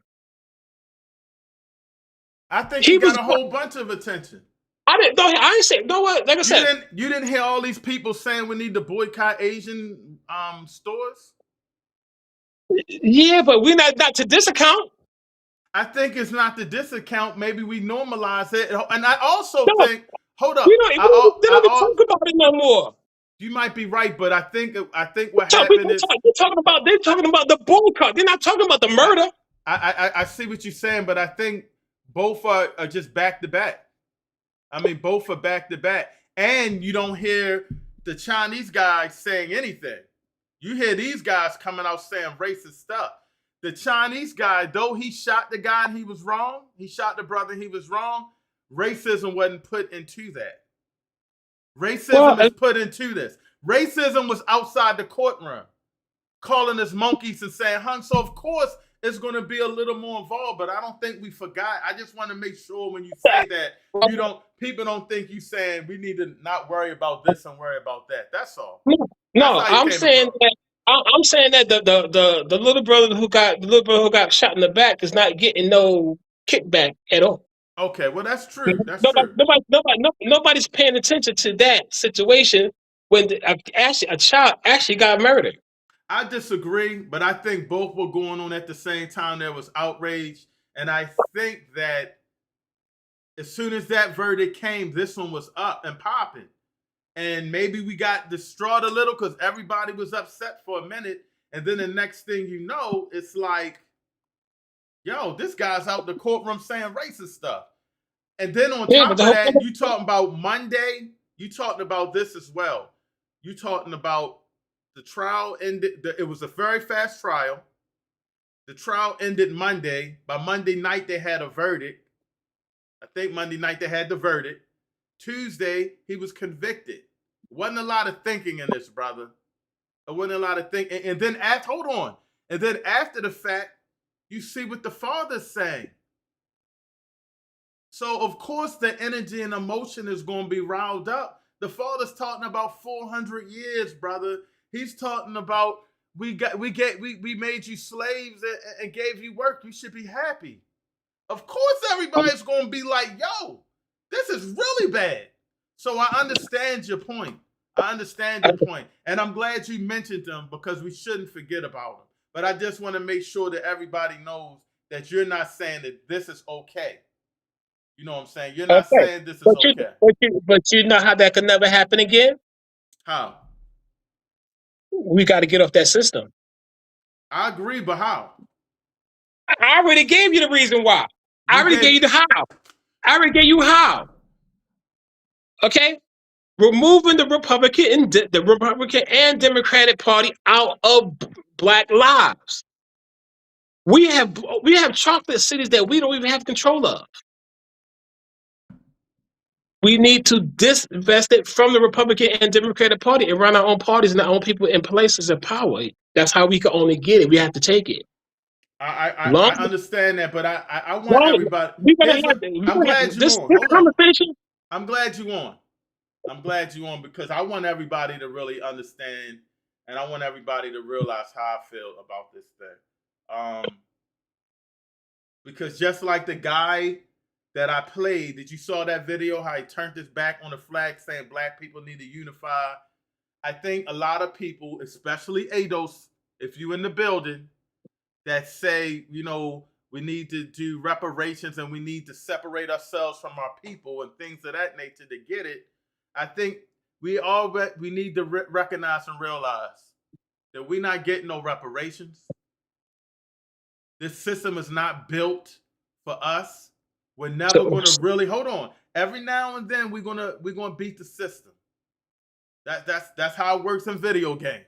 I think he He was. got a whole bunch of attention. I didn't. No, I didn't say. No, what? Like I said, You didn't hear all these people saying we need to boycott Asian stores. yeah, but we're not to this account. I think it's not the disaccount. Maybe we normalize it, and I also No, think. Hold up, we don't even talk about it no more. you might be right, but I think what happened is They're talking about the boycott. They're not talking about the murder. I see what you're saying, but I think both are just back to back. I mean, both are back to back, and you don't hear the Chinese guys saying anything. You hear these guys coming out saying racist stuff. The Chinese guy, though he shot the guy and he was wrong, he shot the brother and he was wrong, racism wasn't put into that. Racism is put into this. Racism was outside the courtroom, calling us monkeys and saying, so of course it's going to be a little more involved, but I don't think we forgot. I just want to make sure when you say that, people don't think you saying we need to not worry about this and worry about that. That's all. No, I'm saying that. I'm saying that the little brother who got shot in the back is not getting no kickback at all. Okay, well that's true. That's true. Nobody's paying attention to that situation when a child actually got murdered. I disagree, but I think both were going on at the same time. There was outrage, and I think that as soon as that verdict came, this one was up and popping. And maybe we got distraught a little because everybody was upset for a minute. And then the next thing you know, it's like, yo, this guy's out the courtroom saying racist stuff. And then on top of that, you talking about Monday, you talking about this as well. You talking about the trial ended, it was a very fast trial. The trial ended Monday. By Monday night, they had a verdict. I think Monday night they had the verdict. Tuesday, he was convicted. Wasn't a lot of thinking in this, brother. There wasn't a lot of thinking. And then And then after the fact, you see what the father's saying. So of course the energy and emotion is going to be riled up. The father's talking about 400 years, brother. He's talking about we made you slaves and gave you work. You should be happy. Of course everybody's going to be like, yo, this is really bad. So I understand your point. And I'm glad you mentioned them because we shouldn't forget about them. But I just want to make sure that everybody knows that you're not saying that this is okay. You know what I'm saying? You're not saying this is okay. But you know how that could never happen again? How? We got to get off that system. I agree, but how? I already gave you the reason why. I already gave you the how. I already gave you how. Okay? Removing the Republican and Democratic Party out of Black lives. We have chocolate cities that we don't even have control of. We need to disinvest it from the Republican and Democratic Party and run our own parties and our own people in places of power. That's how we can only get it. We have to take it. I understand that, but I want everybody. I'm glad you're on. This conversation. I'm glad you're on. I'm glad you're on because I want everybody to really understand, and I want everybody to realize how I feel about this thing. Because just like the guy that I played. Did you saw that video, how he turned his back on the flag saying black people need to unify? I think a lot of people, especially ADOS, if you in the building, that say, you know, we need to do reparations and we need to separate ourselves from our people and things of that nature to get it. I think we need to recognize and realize that we're not getting no reparations. This system is not built for us. We're never going to really, hold on. Every now and then we're gonna beat the system. That's how it works in video games.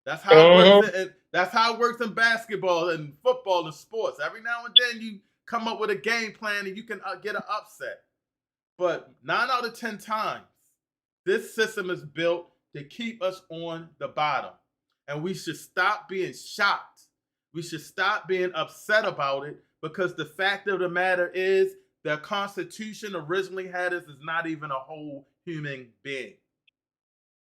That's how it works. That's how it works in basketball and football and sports. Every now and then you come up with a game plan and you can get an upset. But 9 out of 10 times, this system is built to keep us on the bottom. And we should stop being shocked. We should stop being upset about it, because the fact of the matter is the Constitution originally had us as not even a whole human being.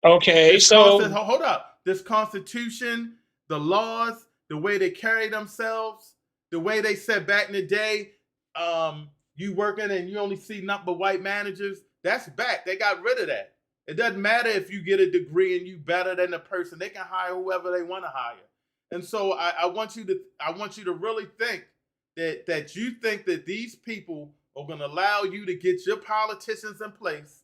Okay, hold up. This Constitution, the laws, the way they carry themselves, the way they said back in the day, you working and you only see nothing but white managers, that's back. They got rid of that. It doesn't matter if you get a degree and you better than the person. They can hire whoever they want to hire. And so I want you to really think that you think that these people are going to allow you to get your politicians in place.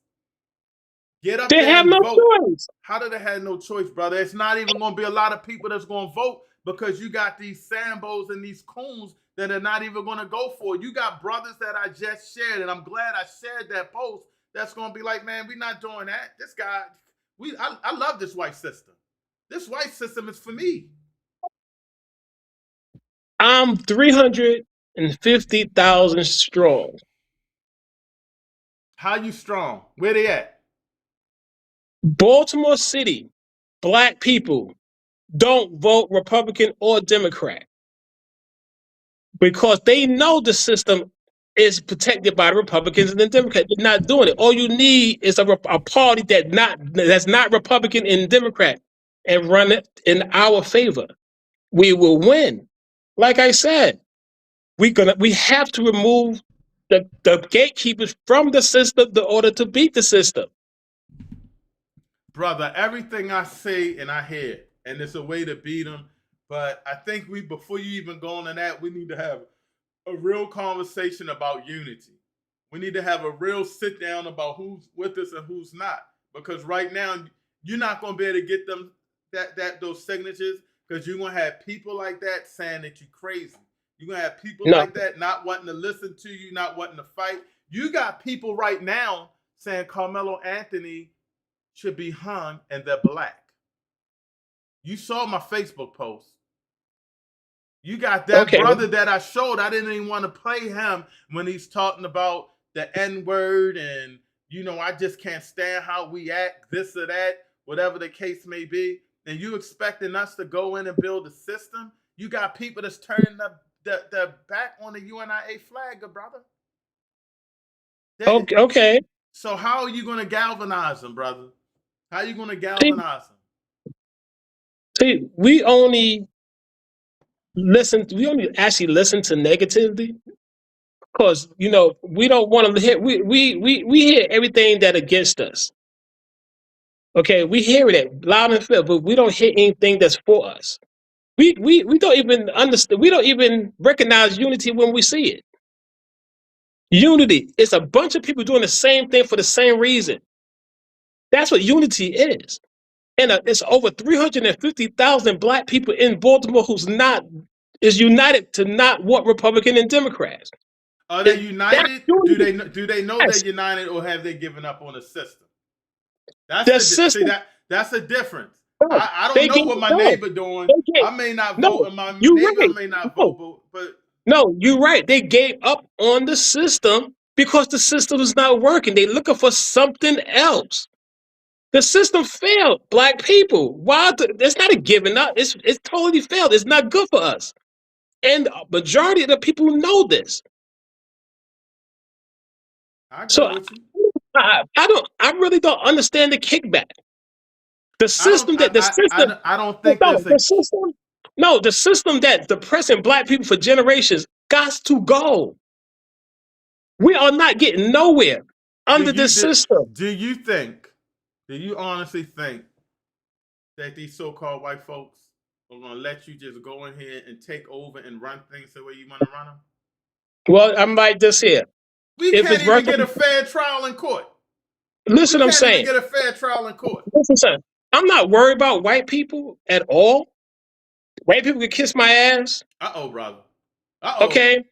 Get up there and vote. Choice. How do they have no choice, brother? It's not even going to be a lot of people that's going to vote, because you got these Sambos and these coons that are not even going to go for it. You got brothers that I just shared, and I'm glad I shared that post, that's going to be like, man, we're not doing that. This guy, I love this white system. This white system is for me. I'm 350,000 strong. How you strong? Where they at? Baltimore City, black people don't vote Republican or Democrat because they know the system is protected by the Republicans and the Democrats. They're not doing it. All you need is a party that's not Republican and Democrat, and run it in our favor. We will win. Like I said, we have to remove the gatekeepers from the system in order to beat the system. Brother, everything I say and I hear, and it's a way to beat them. But I think before you even go on to that, we need to have a real conversation about unity. We need to have a real sit down about who's with us and who's not. Because right now, you're not going to be able to get them those signatures, because you're going to have people like that saying that you're crazy. You're going to have people like that not wanting to listen to you, not wanting to fight. You got people right now saying Karmelo Anthony should be hung and they're black. You saw my Facebook post. You got that brother that I showed. I didn't even want to play him when he's talking about the N-word and, you know, I just can't stand how we act, this or that, whatever the case may be. And you expecting us to go in and build a system? You got people that's turning the back on the UNIA flag, brother. Okay. So how are you going to galvanize them, brother? How are you going to galvanize them? See, we only actually listen to negativity because, you know, we don't want to hear, we hear everything that against us. Okay, we hear it loud and clear, but we don't hear anything that's for us. We don't even understand, we don't even recognize unity when we see it. Unity is a bunch of people doing the same thing for the same reason. That's what unity is. And it's over 350,000 black people in Baltimore is united to not want Republican and Democrats. Are they united? Do they know they're united, or have they given up on the system? That's a difference. I don't know what my neighbor doing. I may not vote, and my neighbor may not vote, but no, you're right. They gave up on the system because the system is not working. They're looking for something else. The system failed black people. Why? It's not a giving up. It's totally failed. It's not good for us. And the majority of the people know this. I really don't understand the kickback. The system the system that depressing black people for generations got to go. We are not getting nowhere under this system. Do you honestly think that these so-called white folks are going to let you just go in here and take over and run things the way you want to run them? Well, I'm like this here. We If can't it's even working, get a fair trial in court. listen, We I'm can't even saying. get a fair trial in court. Listen, son, I'm not worried about white people at all. White people can kiss my ass. Uh-oh, brother. Uh-oh. Okay?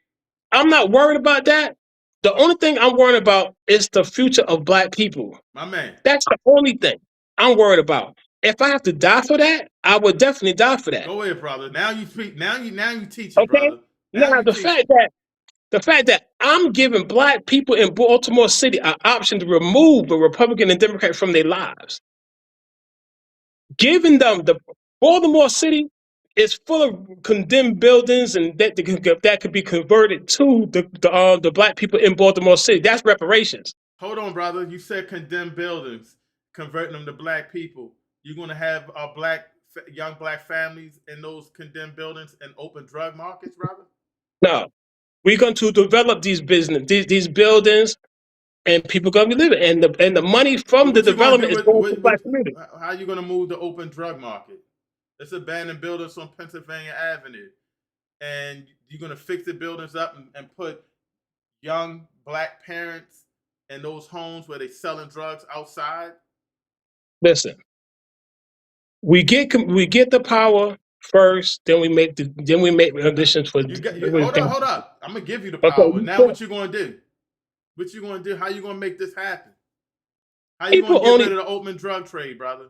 I'm not worried about that. The only thing I'm worried about is the future of black people. My man. That's the only thing I'm worried about. If I have to die for that, I would definitely die for that. Go ahead, brother. Now you speak. Now you teaching, Okay? brother. Now you the teaching. fact that I'm giving black people in Baltimore City an option to remove a Republican and Democrat from their lives, giving them the Baltimore City is full of condemned buildings and that could be converted to the black people in Baltimore City. That's reparations. Hold on, brother. You said condemned buildings, converting them to black people. You're gonna have young black families in those condemned buildings and open drug markets, brother? No, we're going to develop these buildings, and people going to be living, and the money from the What you gonna do development is going to the black community. how you gonna move the open drug market? It's abandoned buildings on Pennsylvania Avenue, and you're gonna fix the buildings up and put young black parents in those homes where they selling drugs outside. Listen, we get the power first, then we make conditions for. Hold up. I'm gonna give you the power. Okay. Now, what you gonna do? What you gonna do? How you gonna make this happen? How you People gonna get only- rid of the open drug trade, brother?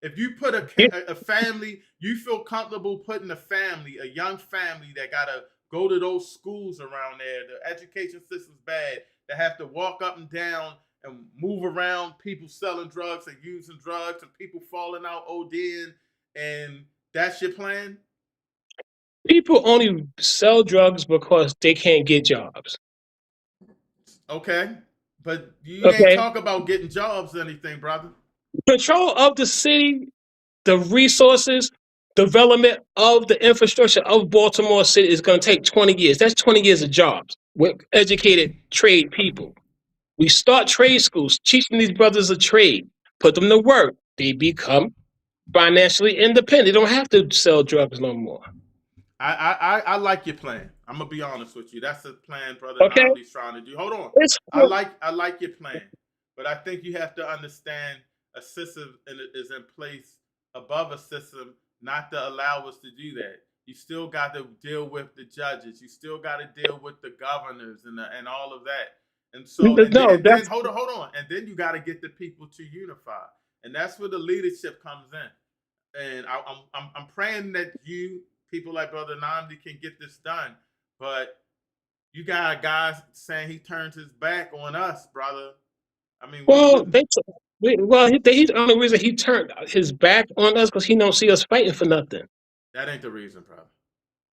If you put a family, you feel comfortable putting a young family that gotta go to those schools around there. The education system's bad. They have to walk up and down and move around people selling drugs and using drugs and people falling out ODing, and that's your plan? People only sell drugs because they can't get jobs. Okay. But you ain't talk about getting jobs or anything, brother. Control of the city, the resources, development of the infrastructure of Baltimore City is going to take 20 years. That's 20 years of jobs with educated trade people. We start trade schools, teaching these brothers a trade, put them to work. They become financially independent. They don't have to sell drugs no more. I like your plan. I'm gonna be honest with you. That's the plan, brother. Okay. Nobody's trying to do. Hold on. I like your plan, but I think you have to understand a system is in place above a system, not to allow us to do that. You still got to deal with the judges. You still got to deal with the governors and all of that. And so, then hold on, and then you got to get the people to unify, and that's where the leadership comes in. And I'm praying that people like Brother Namdi can get this done, but you got guys saying he turns his back on us, brother. I mean, he's the only reason he turned his back on us because he don't see us fighting for nothing. That ain't the reason, brother.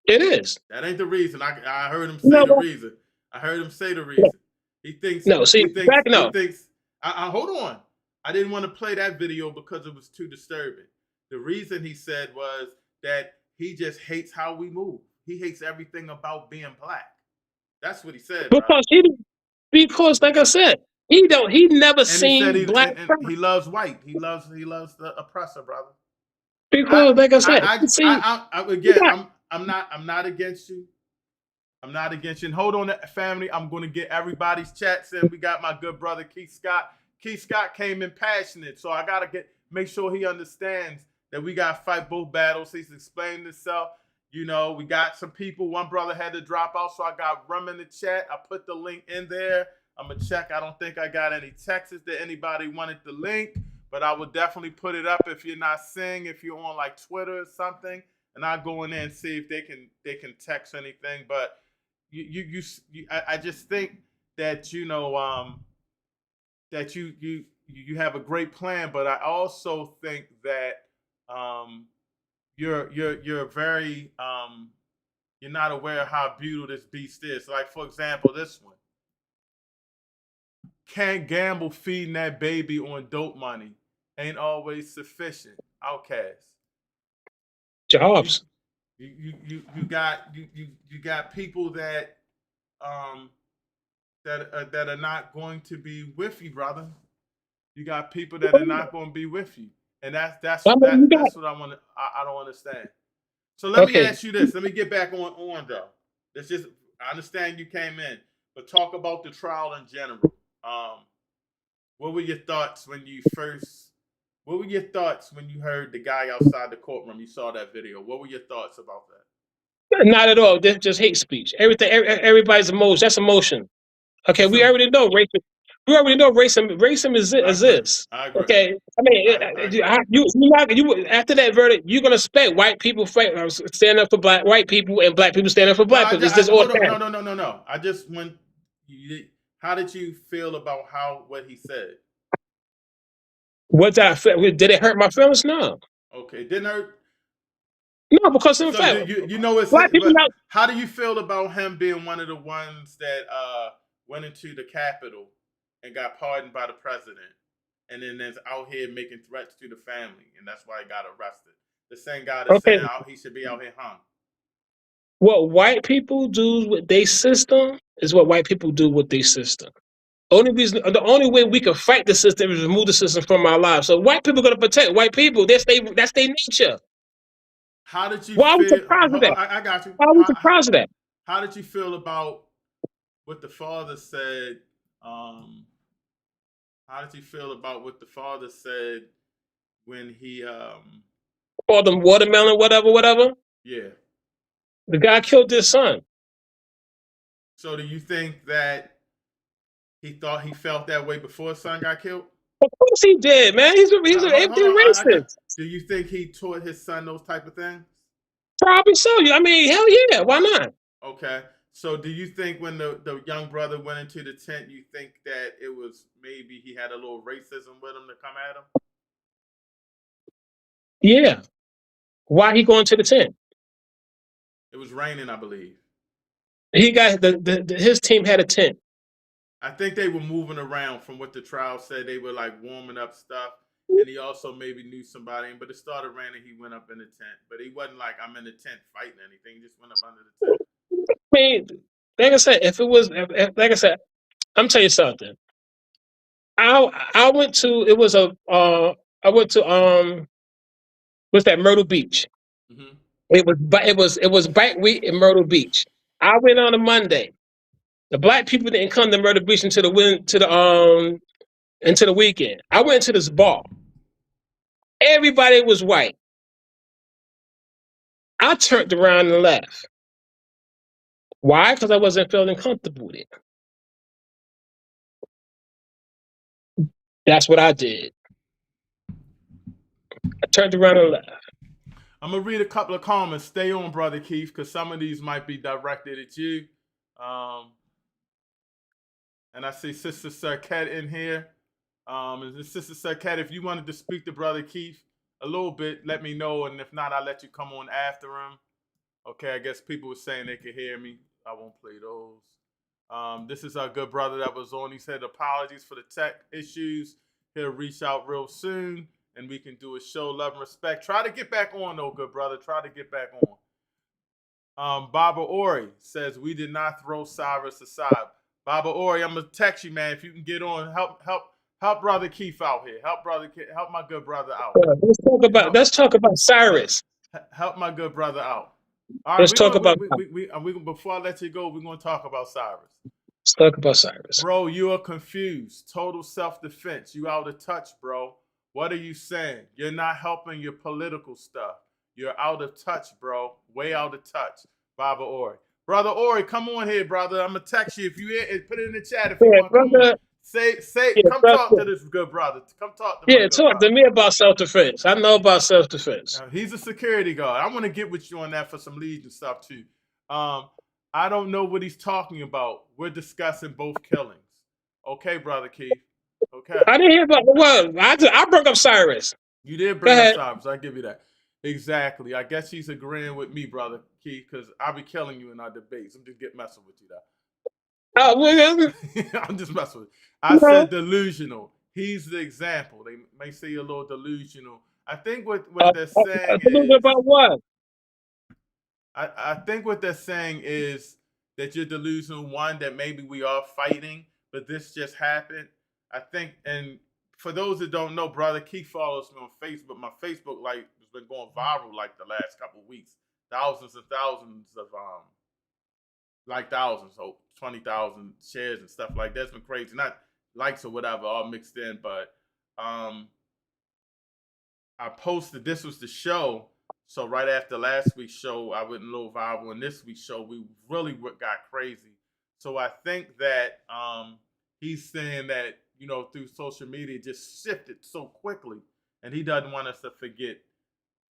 It is. That ain't the reason. I heard him say the reason. I heard him say the reason. He thinks. No, see, he thinks. Hold on. I didn't want to play that video because it was too disturbing. The reason he said was that he just hates how we move. He hates everything about being black. That's what he said. Because like I said, he never seen black. He loves white. He loves the oppressor, brother. Because like I said, I'm not against you. I'm not against you. And hold on, family. I'm going to get everybody's chats in. We got my good brother Keith Scott. Keith Scott came in passionate, so I gotta make sure he understands that we gotta fight both battles. He's explaining himself. You know, we got some people. One brother had to drop out, so I got Rum in the chat. I put the link in there. I'm gonna check. I don't think I got any texts that anybody wanted the link, but I would definitely put it up if you're not seeing. If you're on like Twitter or something, and I'll go in there and see if they can text anything. But I just think that that you have a great plan, but I also think that you're very you're not aware of how beautiful this beast is. Like, for example, this one. Can't gamble feeding that baby on dope money. Ain't always sufficient. Outcast. Jobs. You got people that that are not going to be with you, brother. You got people that are not going to be with you, and that's I mean, you got what I want to. I don't understand. So let me okay. ask you this. Let me get back on though. It's just I understand you came in, but talk about the trial in general. What were your thoughts when you first? What were your thoughts when you heard the guy outside the courtroom? You saw that video. What were your thoughts about that? Not at all. That's just hate speech. Everything. Everybody's emotion. That's emotion. Okay, we So already know racism. We already know racism I agree. exists. I agree. Okay, I mean, I agree. you after that verdict, you're gonna expect white people stand up for white people and black people stand up for No, black people. It's just all hold on. that. No. I just went. How did you feel about what he said? What did I feel? Did it hurt my feelings? No, Okay, didn't hurt. no, because in So fact, you know it's black people but now. how do you feel about him being one of the ones that went into the Capitol and got pardoned by the president, and then is out here making threats to the family, and that's why he got arrested? The same guy that's Okay, saying he should be out here hung. what white people do with their system is what white people do with their system. The only way we can fight the system is remove the system from our lives. So white people are going to protect white people. That's their nature. How did you Why are we feel? surprised of that? I got you. Why are we surprised of that? How did you feel about what the father said? How did you feel about what the father said when he Call them watermelon, whatever. yeah. The guy killed his son. So do you think that he felt that way before his son got killed? Of course he did, man. He's an empty racist. Do you think he taught his son those type of things? Probably so. I mean, hell yeah. Why not? Okay. So do you think when the young brother went into the tent, you think that it was maybe he had a little racism with him to come at him? Yeah. Why he going to the tent? It was raining, I believe. He got his team had a tent. I think they were moving around from what the trial said. They were like warming up stuff. And he also maybe knew somebody, but it started raining. He went up in the tent, but he wasn't like I'm in the tent fighting anything. He just went up under the tent. I mean, like I said, like I said, I'm telling you something. I went to what's that, Myrtle Beach. Mm-hmm. It was Bike Week in Myrtle Beach. I went on a Monday. The black people didn't come to Myrtle Beach into the weekend. I went to this bar. Everybody was white. I turned around and left. Why? Because I wasn't feeling comfortable with it. That's what I did. I turned around and left. I'm gonna read a couple of comments. Stay on, Brother Keith, because some of these might be directed at you. And I see Sister Sarkette in here. Sister Sarkette, if you wanted to speak to Brother Keith a little bit, let me know. And if not, I'll let you come on after him. Okay, I guess people were saying they could hear me. I won't play those. This is our good brother that was on. He said apologies for the tech issues. He'll reach out real soon, and we can do a show love and respect. Try to get back on, though, good brother. Try to get back on. Baba Ori says, we did not throw Cyrus aside. Baba Ori, I'm going to text you, man. If you can get on, help Brother Keith out here. Help my good brother out. Let's talk about Cyrus. Help my good brother out. All right, let's talk about before I let you go, we're going to talk about Cyrus. Let's talk about Cyrus. Bro, you are confused. Total self-defense. You out of touch, bro. What are you saying? You're not helping your political stuff. You're out of touch, bro. Way out of touch. Baba Ori. Brother Ori, come on here, brother. I'm going to text you. If you put it in the chat if you want to come on. Come talk to this good brother. Come talk to me. Talk to me about self-defense. I know about self-defense. He's a security guard. I want to get with you on that for some leads and stuff too. I don't know what he's talking about. We're discussing both killings. Okay, Brother Keith. Okay. I didn't hear about I brought up Cyrus. You did bring up Cyrus. I give you that. Exactly. I guess he's agreeing with me, Brother Keith, because I'll be killing you in our debates. I'm just messing with you, though. I'm just messing with you. I said delusional. He's the example. They may say you're a little delusional. I think what they're saying is... about what? I think what they're saying is that you're delusional. One, that maybe we are fighting, but this just happened. I think, and for those that don't know, Brother Keith follows me on Facebook. My Facebook has been going viral like the last couple of weeks. Thousands and thousands of thousands, so 20,000 shares and stuff like that. It's been crazy. Not likes or whatever, all mixed in, but I posted, this was the show. So right after last week's show, I went a little viral. And this week's show, we really got crazy. So I think that he's saying that, through social media, just shifted so quickly. And he doesn't want us to forget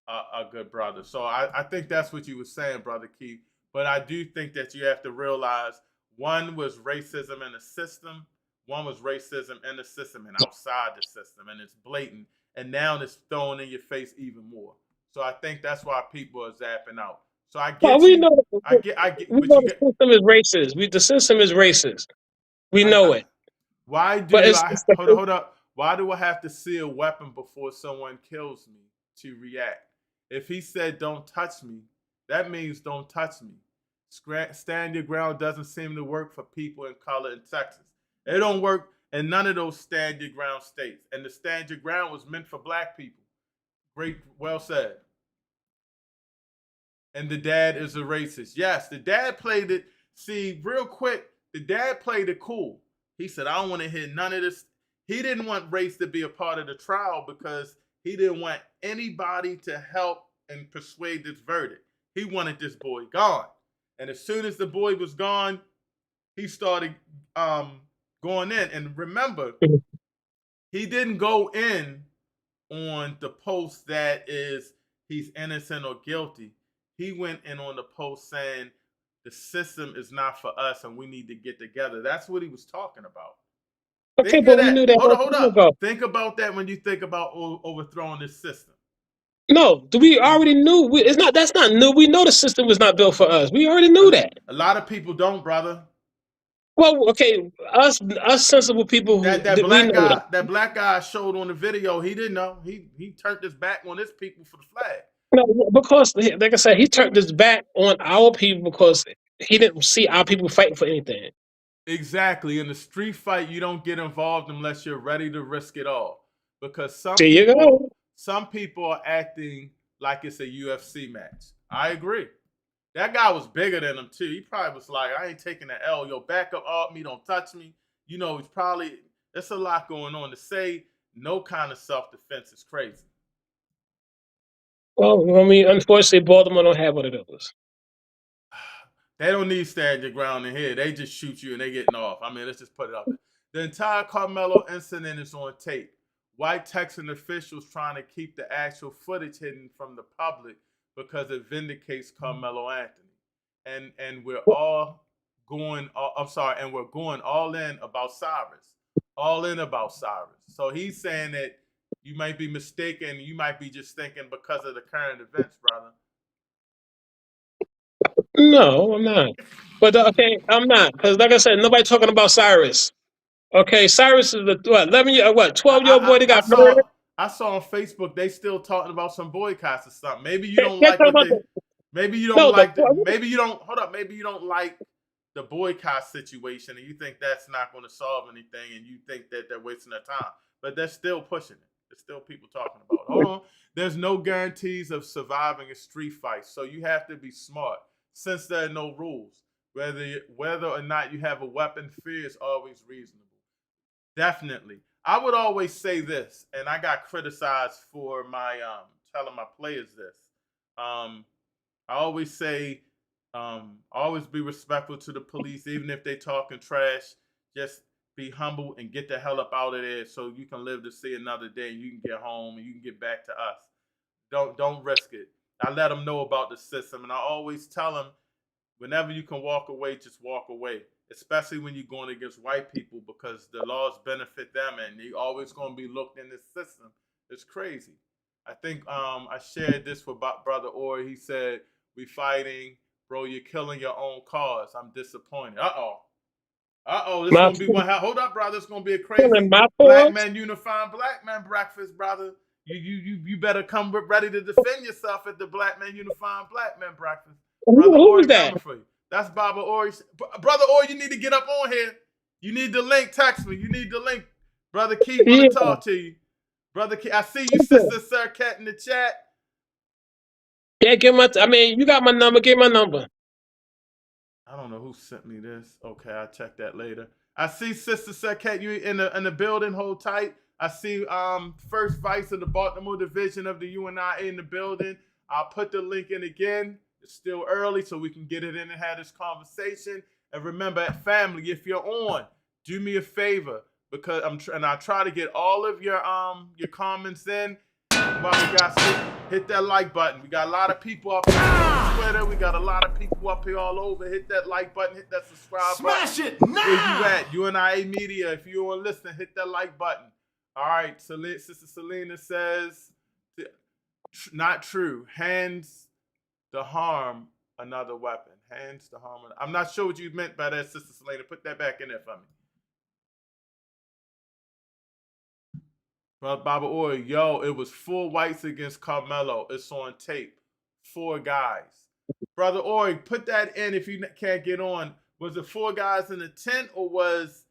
a good brother. So I think that's what you were saying, Brother Keith. But I do think that you have to realize one was racism in the system. One was racism in the system and outside the system. And it's blatant. And now it's thrown in your face even more. So I think that's why people are zapping out. So I get Well, we know the system is racist. The system is racist. We know it. Why do hold up? Why do I have to see a weapon before someone kills me to react? If he said don't touch me, that means don't touch me. Stand your ground doesn't seem to work for people in color in Texas. It don't work in none of those stand your ground states. And the stand your ground was meant for black people. Great, well said. And the dad is a racist. Yes, the dad played it. See, real quick, the dad played it cool. He said, I don't want to hear none of this. He didn't want race to be a part of the trial because he didn't want anybody to help and persuade this verdict. He wanted this boy gone. And as soon as the boy was gone, he started going in. And remember, he didn't go in on the post that is he's innocent or guilty. He went in on the post saying the system is not for us and we need to get together. That's what he was talking about. Okay, but we knew that. Hold up. Think about that when you think about overthrowing this system. No, we already knew. That's not new. We know the system was not built for us. We already knew that. A lot of people don't, brother. Well, okay, us sensible people who that black guy I showed on the video, he didn't know. He turned his back on his people for the flag. No, because like I said, he turned his back on our people because he didn't see our people fighting for anything. Exactly. In the street fight, you don't get involved unless you're ready to risk it all. Because some people are acting like it's a UFC match. I agree. That guy was bigger than him too. He probably was like, I ain't taking the L. Yo, back up off me, don't touch me. He's probably, there's a lot going on. To say no kind of self-defense is crazy. Well, I mean, unfortunately, Baltimore don't have one of those. They don't need stand your ground in here. They just shoot you and they getting off. I mean, let's just put it out there. The entire Karmelo incident is on tape. White Texan officials trying to keep the actual footage hidden from the public because it vindicates Karmelo Anthony. And we're all going, and we're going all in about Cyrus. All in about Cyrus. So he's saying that you might be mistaken. You might be just thinking because of the current events, brother. No, I'm not. But okay, I'm not. Because like I said, nobody talking about Cyrus. Okay, Cyrus is the 12-year-old boy that got murdered. I saw on Facebook they still talking about some boycotts or something. Maybe you don't like what they. Maybe you don't like. Maybe you don't. Hold up. Maybe you don't like the boycott situation, and you think that's not going to solve anything, and you think that they're wasting their time. But they're still pushing it. There's still people talking about it. Hold on. There's no guarantees of surviving a street fight, so you have to be smart. Since there are no rules, whether or not you have a weapon, fear is always reasonable. Definitely. I would always say this, and I got criticized for my telling my players this. I always say, always be respectful to the police, even if they talking trash. Just be humble and get the hell up out of there so you can live to see another day and you can get home and you can get back to us. Don't risk it. I let them know about the system, and I always tell them, whenever you can walk away, just walk away. Especially when you're going against white people, because the laws benefit them, and they're always going to be looked in this system. It's crazy. I think I shared this with Brother Ori. He said, "We fighting, bro. You're killing your own cause. I'm disappointed." This gonna be one. Hold up, brother. It's gonna be a crazy black man unifying black man breakfast, brother. You better come ready to defend yourself at the Black Man Unifying Black Man Breakfast. Who is that? That's Baba Ori. Brother Ori, you need to get up on here. You need the link. Text me. You need the link. Brother Keith want to talk to you. Brother Keith, I see you, Sister Sir Cat in the chat. Yeah, you got my number. Give my number. I don't know who sent me this. Okay, I'll check that later. I see Sister Sir Cat, you in the building. Hold tight. I see first vice of the Baltimore division of the UNIA in the building. I'll put the link in again. It's still early, so we can get it in and have this conversation. And remember, family, if you're on, do me a favor because I try to get all of your comments in. While we got hit that like button. We got a lot of people up here on Twitter. We got a lot of people up here all over. Hit that like button. Hit that subscribe button. Smash it now! Where you at? UNIA Media. If you want to listen, hit that like button. All right. Sister Selena says, not true. Hands to harm another weapon. Hands to harm. I'm not sure what you meant by that, Sister Selena. Put that back in there for me. Well, Baba Ori, yo, it was 4 whites against Karmelo. It's on tape. 4 guys. Brother Ori, put that in if you can't get on. Was it 4 guys in the tent or was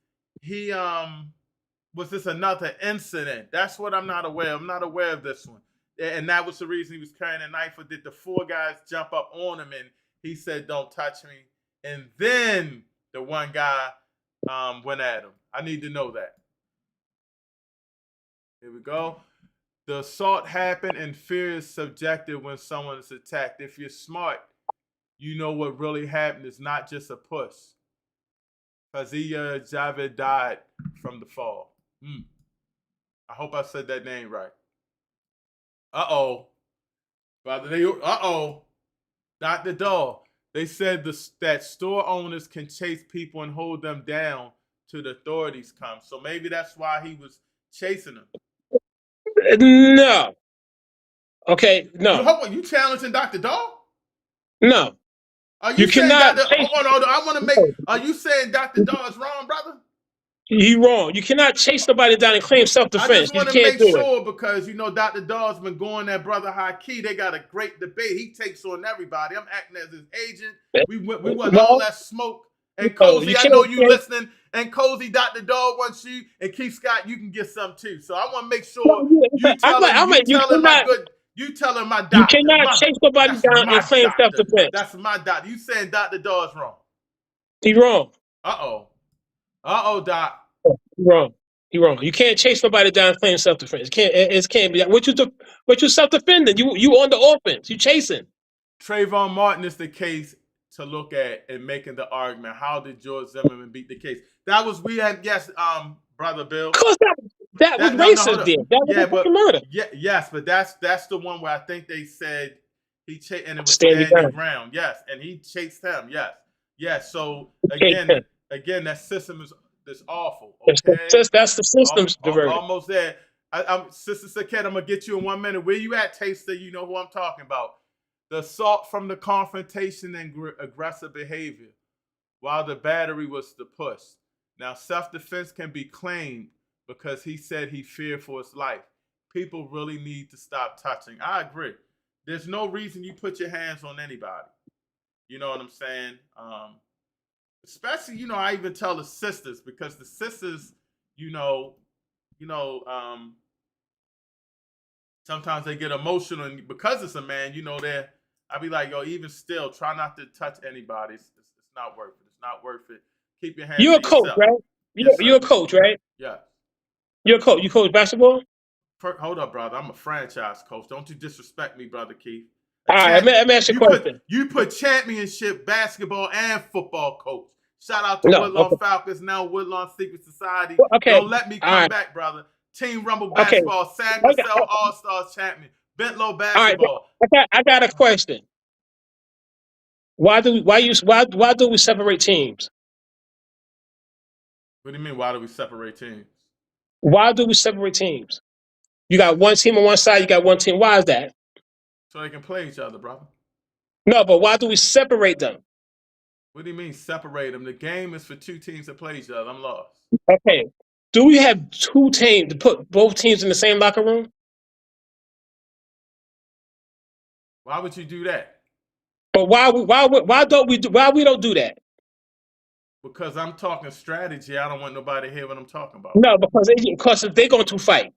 this another incident? That's what I'm not aware of. I'm not aware of this one. And that was the reason he was carrying a knife, or did the 4 guys jump up on him and he said, don't touch me? And then the one guy went at him. I need to know that. Here we go. The assault happened and fear is subjective when someone is attacked. If you're smart, you know what really happened is not just a push. Fazia Javed died from the fall. I hope I said that name right. Uh-oh. Dr. Dahl. They said that store owners can chase people and hold them down till the authorities come. So maybe that's why he was chasing them. No. Okay, no. You challenging Dr. Dahl? No. Are you saying Dr. Hold on. I want to make. Are you saying Dr. Dahl is wrong, brother? You're wrong. You cannot chase somebody down and claim self-defense. I just want to make sure because Dr. Dahl's been going at Brother High Key. They got a great debate. He takes on everybody. I'm acting as his agent. We want all that smoke. And Cozy, I know you listening. And Cozy, Dr. Dahl wants you. And Keith Scott, you can get some too. So I want to make sure you tell him my doctor. You cannot chase somebody down and claim self-defense. That's my doctor. You saying Dr. Dahl is wrong? He's wrong. Uh-oh, Doc. You're wrong. You can't chase somebody down and claim self-defense. It can't be that. What you self-defending? You on the offense. You chasing. Trayvon Martin is the case to look at and making the argument. How did George Zimmerman beat the case? That was Brother Bill. Of course that was racist. That was fucking murder. Yes, but that's the one where I think they said he chased and it was Stanley Brown. Yes, and he chased him. Yes. So again, that system is awful. Okay, that's the system's diverted. Almost there. Sister Saket, I'm gonna get you in 1 minute. Where you at, Taster? You know who I'm talking about. The assault from the confrontation and aggressive behavior, while the battery was the push. Now, self-defense can be claimed because he said he feared for his life. People really need to stop touching. I agree. There's no reason you put your hands on anybody. You know what I'm saying? Especially, I even tell the sisters because the sisters, sometimes they get emotional and because it's a man, I be like, yo, even still, try not to touch anybody. It's not worth it. It's not worth it. Keep your hands. You're a coach, right? You're a coach, right? Yeah. You're a coach. You coach basketball? Hold up, brother. I'm a franchise coach. Don't you disrespect me, Brother Keith. All right, let me ask you a question. You put championship basketball and football coach. Shout out to Woodlawn Falcons, now Woodlawn Secret Society. Don't let me come back, brother. Team Rumble basketball, San Marcel All-Stars champion, Bentlow basketball. I got a question. Why do we separate teams? What do you mean? Why do we separate teams? Why do we separate teams? You got one team on one side. You got one team. Why is that? So they can play each other, brother. No, but why do we separate them? What do you mean separate them? The game is for 2 teams to play each other. I'm lost. Okay. Do we have 2 teams to put both teams in the same locker room? Why would you do that? But why we don't do that? Because I'm talking strategy. I don't want nobody to hear what I'm talking about. No, because they're going to fight.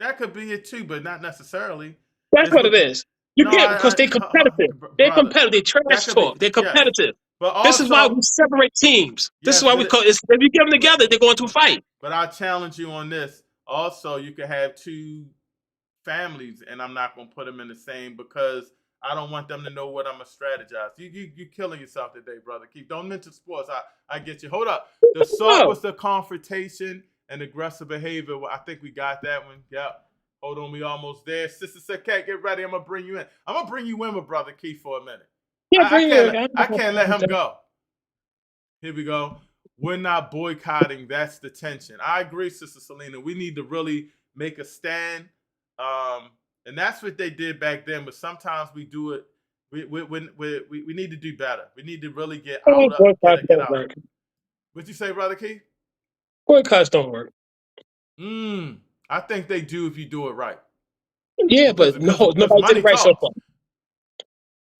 That could be it too, but not necessarily. That's what it is. You get because they're competitive. They're brother, competitive. They trash talk. They're competitive. But also, this is why we separate teams. This is why we call it. If you get them together, they're going to fight. But I challenge you on this. Also, you could have two families, and I'm not going to put them in the same because I don't want them to know what I'm going to strategize. You killing yourself today, brother. Don't mention sports. I get you. Hold up. The assault was the confrontation and aggressive behavior. Well, I think we got that one. Yep. Hold on, we almost there. Sister Saket, get ready. I'm going to bring you in. I'm going to bring you in with Brother Keith for a minute. Yeah, I can't let him go. Here we go. We're not boycotting. That's the tension. I agree, Sister Selena. We need to really make a stand. And that's what they did back then. But sometimes we do it. We need to do better. We need to really get out. Get out. What'd you say, Brother Keith? Boycotts don't work. I think they do if you do it right. Yeah, but nobody did it right so far.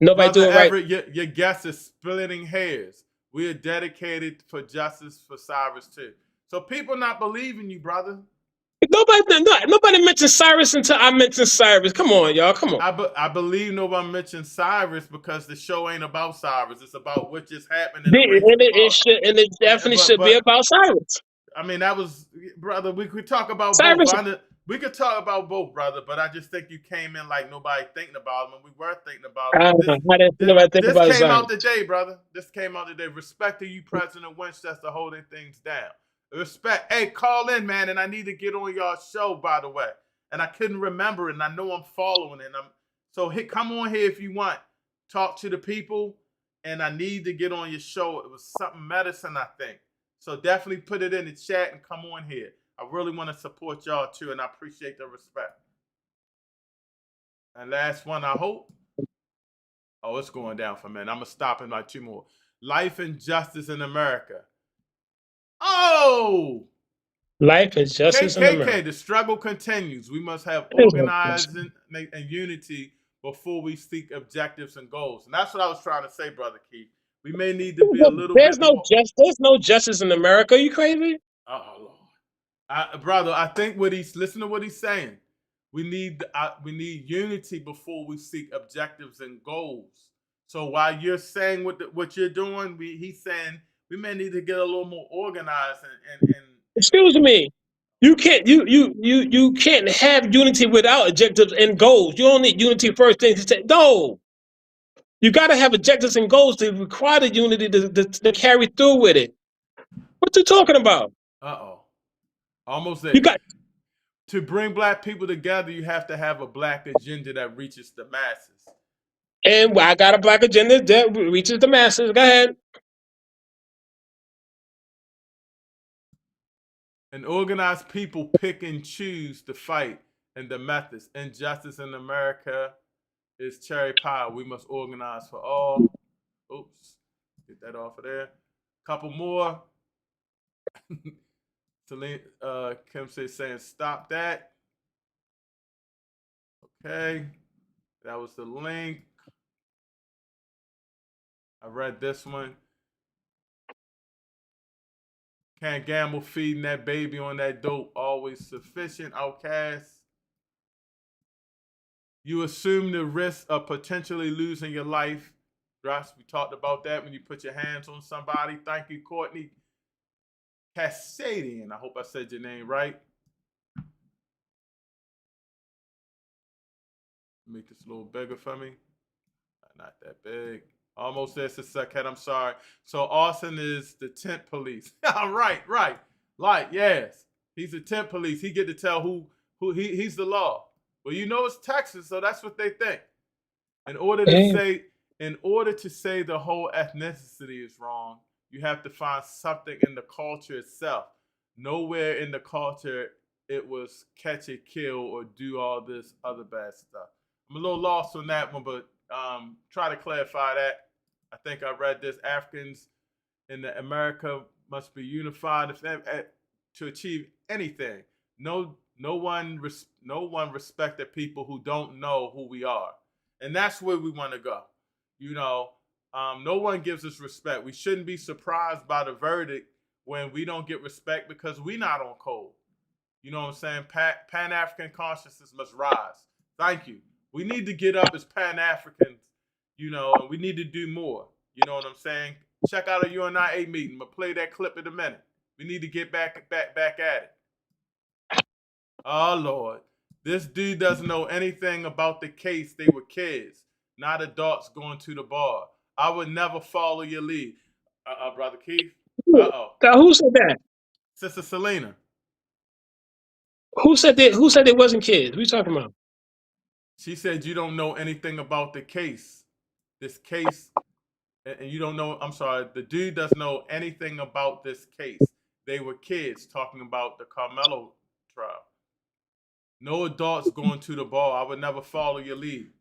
Nobody do it right. Everett, your guest is splitting hairs. We are dedicated for justice for Cyrus too. So people not believing you, brother. Nobody mentioned Cyrus until I mentioned Cyrus. Come on, y'all. Come on. I believe nobody mentioned Cyrus because the show ain't about Cyrus. It's about what just happened. It definitely should be about Cyrus. I mean, that was, brother, we could talk about Cyrus. both. We could talk about both, brother, but I just think you came in like nobody thinking about them, and we were thinking about it. This came out today, brother. This came out today. Respect to you, President Winchester, holding things down. Respect. Hey, call in, man, and I need to get on y'all show, by the way. And I couldn't remember it, and I know I'm following it. So come on here if you want. Talk to the people, and I need to get on your show. It was something medicine, I think. So definitely put it in the chat and come on here. I really want to support y'all too, and I appreciate the respect. And last one, I hope. Oh, it's going down for a minute. I'm going to stop in like 2 more. Life and justice in America. Oh! Life and justice in America. The struggle continues. We must have organizing and unity before we seek objectives and goals. And that's what I was trying to say, Brother Keith. We may need to be a little bit more. There's no justice in America. Are you crazy? Oh, Lord. Brother, I think listen to what he's saying. We need unity before we seek objectives and goals. So while you're saying what you're doing, he's saying we may need to get a little more organized and excuse me. You can't you can't have unity without objectives and goals. You don't need unity first thing to say. No. You gotta have objectives and goals to require the unity to carry through with it. What you talking about? Almost there. To bring black people together, you have to have a black agenda that reaches the masses. And I got a black agenda that reaches the masses. Go ahead. And organized people pick and choose to fight and the methods. Injustice in America is cherry pie. We must organize for all. Oops. Get that off of there. Couple more. Kim says saying stop that. Okay. That was the link. I read this one. Can't gamble feeding that baby on that dope. Always sufficient. Outcast. You assume the risk of potentially losing your life. Ross, we talked about that when you put your hands on somebody. Thank you, Courtney Cassadian. I hope I said your name right. Make this a little bigger for me. Not that big. Almost there, Sister Cat. I'm sorry. So Austin is the tent police. right. Like, yes. He's the tent police. He get to tell who he's the law. Well, you know it's Texas, so that's what they think. In order to say the whole ethnicity is wrong, you have to find something in the culture itself. Nowhere in the culture it was catch it, kill, or do all this other bad stuff. I'm a little lost on that one, but try to clarify that. I think I read this. Africans in America must be unified to achieve anything. No one respect the people who don't know who we are. And that's where we want to go. You know, no one gives us respect. We shouldn't be surprised by the verdict when we don't get respect because we not on code. You know what I'm saying? Pan-African consciousness must rise. Thank you. We need to get up as Pan-Africans, you know, and we need to do more. You know what I'm saying? Check out a UNIA meeting. I'm gonna play that clip in a minute. We need to get back at it. Oh Lord, this dude doesn't know anything about the case. They were kids, not adults going to the bar. I would never follow your lead. Brother Keith. Who said that? Sister Selena. Who said that? Who said it wasn't kids? What are you talking about? She said you don't know anything about the case. This case, and you don't know, I'm sorry, the dude doesn't know anything about this case. They were kids talking about the Karmelo trial. No adults going to the bar. I would never follow your lead.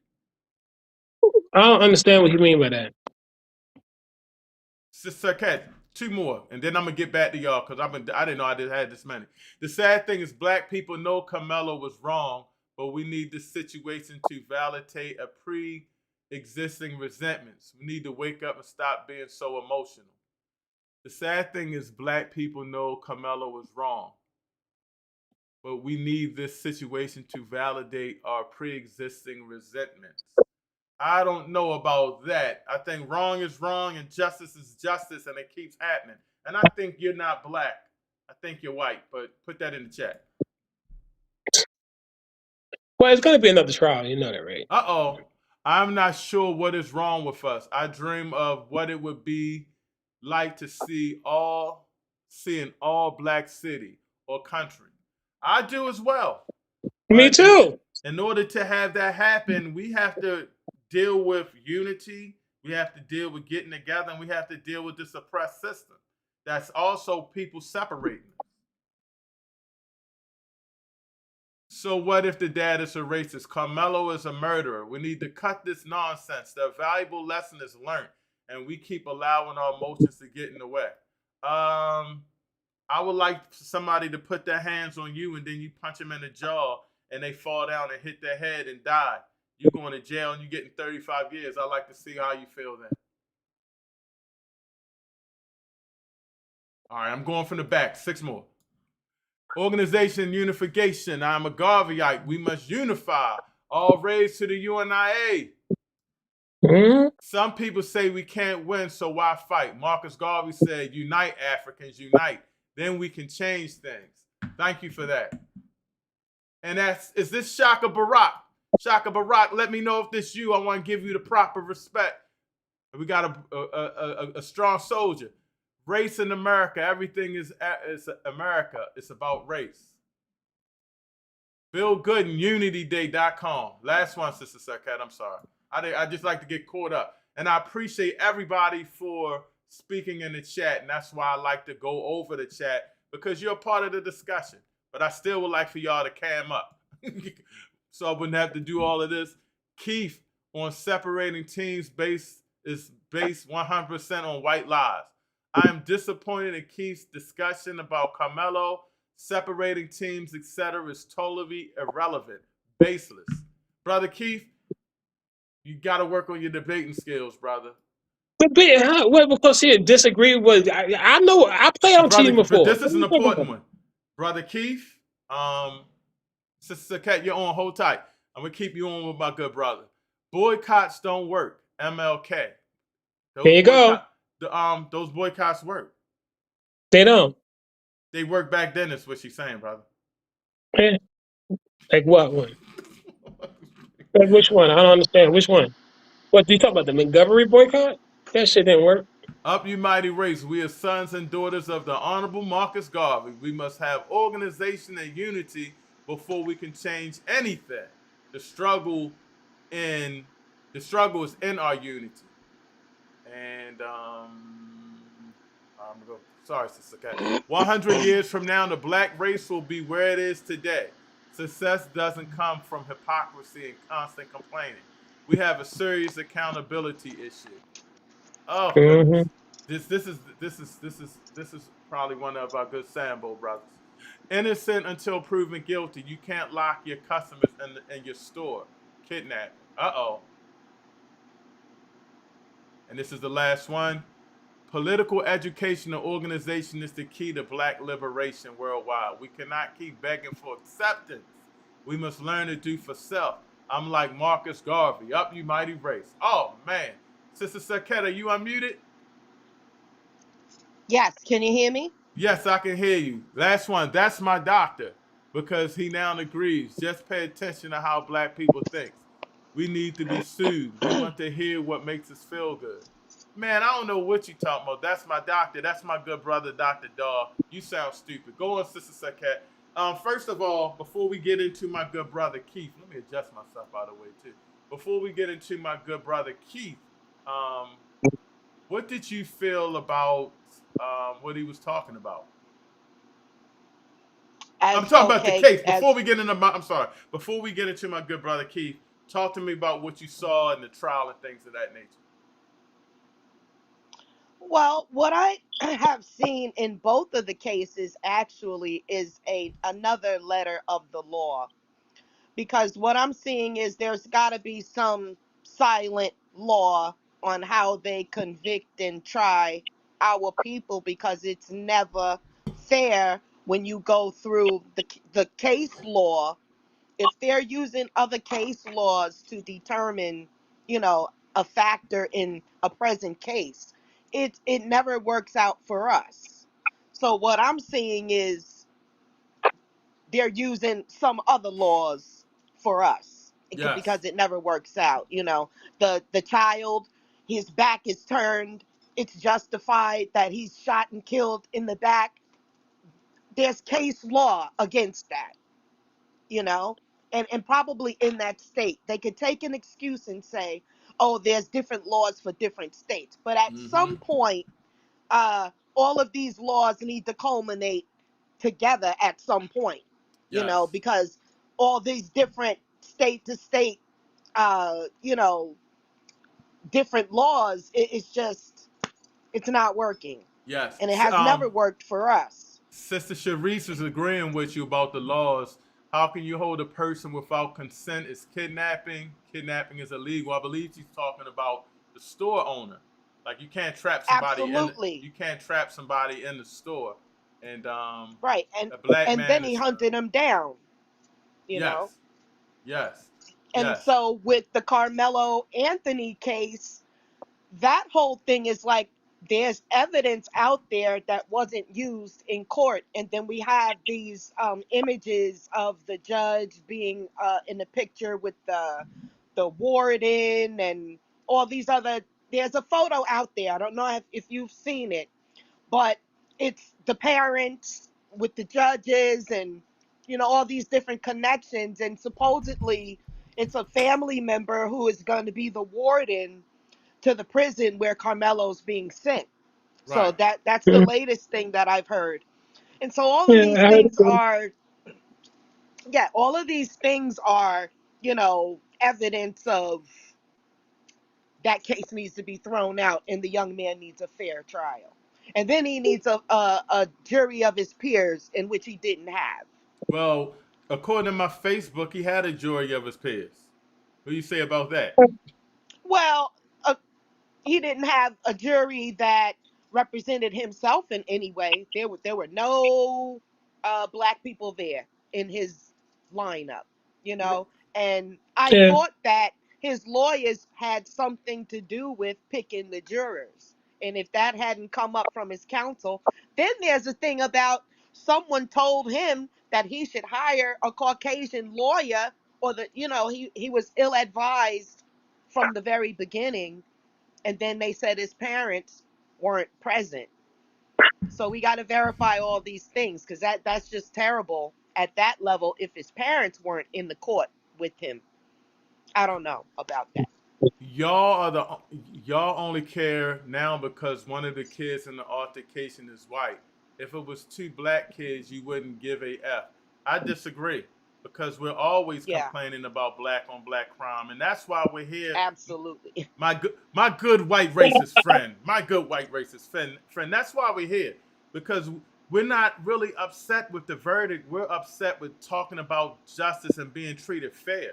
I don't understand what you mean by that. Sister Cat, 2 more, and then I'm gonna get back to y'all because I didn't know I had this many. The sad thing is, black people know Karmelo was wrong, but we need this situation to validate a pre-existing resentments. We need to wake up and stop being so emotional. The sad thing is, black people know Karmelo was wrong, but we need this situation to validate our pre-existing resentments. I don't know about that. I think wrong is wrong and justice is justice, and it keeps happening. And I think you're not black. I think you're white, but put that in the chat. Well, it's going to be another trial. You know that, right? I'm not sure what is wrong with us. I dream of what it would be like to see an all black city or country. I do as well. Me too. In order to have that happen, we have to deal with unity. We have to deal with getting together, and we have to deal with this oppressed system. That's also people separating us. So what if the dad is a racist? Karmelo is a murderer. We need to cut this nonsense. The valuable lesson is learned, and we keep allowing our emotions to get in the way. I would like somebody to put their hands on you, and then you punch them in the jaw, and they fall down and hit their head and die. You're going to jail, and you're getting 35 years. I'd like to see how you feel then. All right, I'm going from the back. 6 more. Organization unification. I'm a Garveyite. We must unify. All raised to the UNIA. Mm-hmm. Some people say we can't win, so why fight? Marcus Garvey said, unite Africans, unite. Then we can change things. Thank you for that. And is this Shaka Barack? Shaka Barack, let me know if this you. I want to give you the proper respect. We got a strong soldier. Race in America. Everything is America. It's about race. Feel good and unityday.com. Last one, Sister Sarkat. I'm sorry. I just like to get caught up. And I appreciate everybody for speaking in the chat. And that's why I like to go over the chat, because you're a part of the discussion. But I still would like for y'all to cam up. So I wouldn't have to do all of this. Keith on separating teams is based 100% on white lies. I am disappointed in Keith's discussion about Karmelo. Separating teams, etc. is totally irrelevant, baseless. Brother Keith, you got to work on your debating skills, brother. Debate? Huh? Well, because he disagreed with. I know. I played on team before. But this is an important one. Brother Keith, Sister Cat, you're on. Hold tight. I'm going to keep you on with my good brother. Boycotts don't work. MLK. There you go. Those boycotts work. They don't. They work back then, is what she's saying, brother. Yeah. Like what one? Like which one? I don't understand. Which one? What do you talk about? The Montgomery boycott? That shit didn't work. Up, you mighty race. We are sons and daughters of the Honorable Marcus Garvey. We must have organization and unity before we can change anything. The struggle is in our unity. And sorry, Sister Cat. 100 years from now, the black race will be where it is today. Success doesn't come from hypocrisy and constant complaining. We have a serious accountability issue. Oh, goodness. This is probably one of our good Sambo brothers. Innocent until proven guilty. You can't lock your customers in your store. Kidnapping. Uh-oh. and this is the last one. Political education and organization is the key to black liberation worldwide. We cannot keep begging for acceptance. We must learn to do for self. I'm like Marcus Garvey. Up, you mighty race. Oh, man. Sister Saketa, you unmuted? Yes, can you hear me? Yes, I can hear you. Last one. That's my doctor, because he now agrees. Just pay attention to how black people think. We need to be soothed. We want to hear what makes us feel good. Man, I don't know what you talking about. That's my doctor. That's my good brother, Dr. Daw. You sound stupid. Go on, Sister Saket. First of all, before we get into my good brother Keith, let me adjust myself out of the way too. Before we get into my good brother Keith, what did you feel about what he was talking about? I'm talking about the case. Before we get into before we get into my good brother Keith, talk to me about what you saw in the trial and things of that nature. Well, what I have seen in both of the cases actually is another letter of the law. Because what I'm seeing is there's got to be some silent law on how they convict and try our people, because it's never fair when you go through the case law. If they're using other case laws to determine, a factor in a present case, it never works out for us. So what I'm seeing is they're using some other laws for us, Yes. because it never works out. The child, his back is turned. It's justified that he's shot and killed in the back. There's case law against that, and probably in that state. They could take an excuse and say, oh, there's different laws for different states. But at some point, all of these laws need to culminate together at some point, because all these different state to state, different laws, it's not working. Yes. And it has never worked for us. Sister Sharice is agreeing with you about the laws. How can you hold a person without consent? Is kidnapping. Kidnapping is illegal. I believe she's talking about the store owner. Like, you can't trap somebody. Absolutely. You can't trap somebody in the store. And right, and a black man then he hunted him down. You know. Yes. And so with the Karmelo Anthony case, that whole thing is like, there's evidence out there that wasn't used in court. And then we have these images of the judge being in the picture with the warden and all these other, there's a photo out there. I don't know if you've seen it, but it's the parents with the judges and, all these different connections. And supposedly it's a family member who is going to be the warden to the prison where Karmelo's being sent. Right. So that's the latest thing that I've heard. And so all of these things are, all of these things are, evidence of that case needs to be thrown out and the young man needs a fair trial. And then he needs a jury of his peers, in which he didn't have. Well, according to my Facebook, he had a jury of his peers. What do you say about that? Well, he didn't have a jury that represented himself in any way. There were no black people there in his lineup, and I thought that his lawyers had something to do with picking the jurors. And if that hadn't come up from his counsel, then there's a thing about someone told him that he should hire a Caucasian lawyer, or that, he was ill-advised from the very beginning. And then they said his parents weren't present. So we got to verify all these things, because that's just terrible at that level if his parents weren't in the court with him. I don't know about that. Y'all only care now because one of the kids in the altercation is white. If it was two black kids, you wouldn't give a F. I disagree, because we're always complaining about black on black crime, and that's why we're here. Absolutely. My good white racist friend. My good white racist friend. That's why we're here, because we're not really upset with the verdict. We're upset with talking about justice and being treated fair.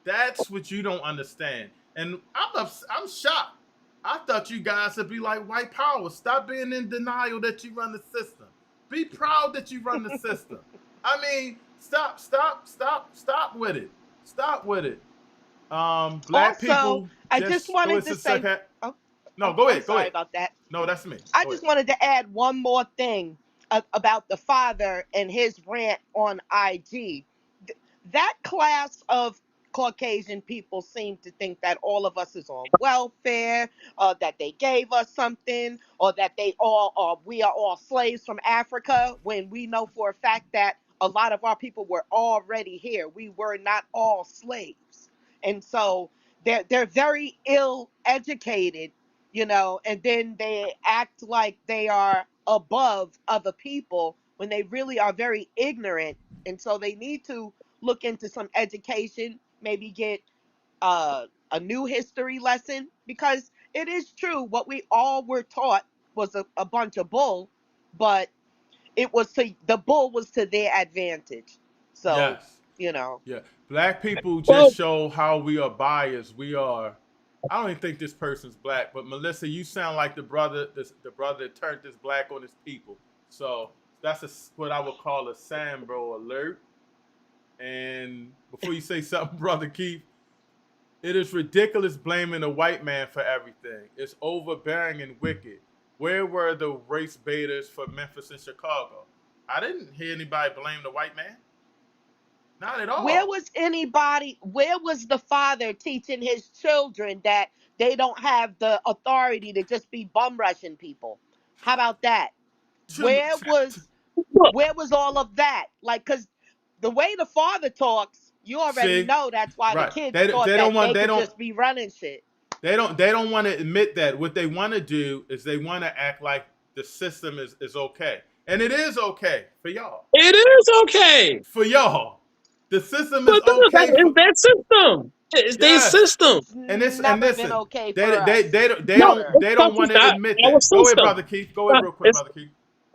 That's what you don't understand. And I'm shocked I thought you guys would be like white power. Stop being in denial that you run the system. Be proud that you run the system. I mean, stop with it. Stop with it. Black Also, people I just just go wanted ahead, to Sister say, Cat. oh, No, go I'm ahead. Go sorry ahead. about that. No, that's me. I Go just ahead. wanted to add one more thing about the father and his rant on IG. That class of Caucasian people seem to think that all of us is on welfare, that they gave us something, or that we are all slaves from Africa, when we know for a fact that a lot of our people were already here. We were not all slaves. And so they're very ill educated, and then they act like they are above other people when they really are very ignorant. And so they need to look into some education, maybe get a new history lesson, because it is true what we all were taught was a bunch of bull, but the bull was to their advantage. So, Yes. you know. Yeah. Black people Well, just show how we are biased. We are. I don't even think this person's black, but Melissa, you sound like the brother that turned this black on his people. So that's what I would call a Sambro alert. And before you say something, Brother Keith, it is ridiculous blaming a white man for everything. It's overbearing and wicked. Where were the race baiters for Memphis and Chicago? I didn't hear anybody blame the white man. Not at Where all. was the father teaching his children that they don't have the authority to just be bum rushing people? How about that? To, Where was look, where was all of that? Like, cause the way the father talks, you already see, know that's why the right? kids They thought they don't that want they could just be running shit. they don't want to admit that. What they want to do is they want to act like the system is okay, and it is okay for y'all. it is okay. For y'all, the system is But no, that okay is for their system. It's their yes. system. It's And never been listen, okay for us, No, ever. they it's don't want to not admit our that. Go ahead, system. Brother Keith. Go ahead real quick, It's Brother Keith.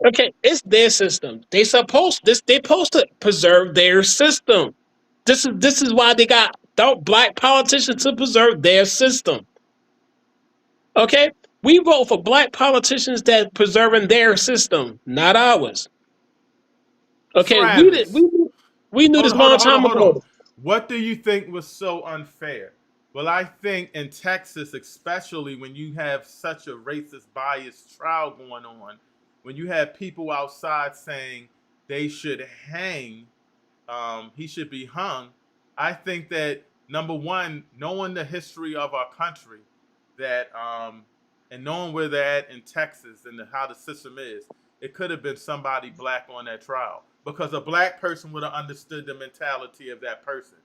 okay. It's their system. They supposed to preserve their system. This is why they got black politicians to preserve their system. Okay, we vote for black politicians that preserving their system, not ours. Okay, Travis. we knew this long time Hold on. ago. What do you think was so unfair? Well, I think in Texas, especially when you have such a racist bias trial going on, when you have people outside saying they should hang, he should be hung. I think that number one, knowing the history of our country, that and knowing where they're at in Texas and how the system is, it could have been somebody black on that trial because a black person would have understood the mentality of that person.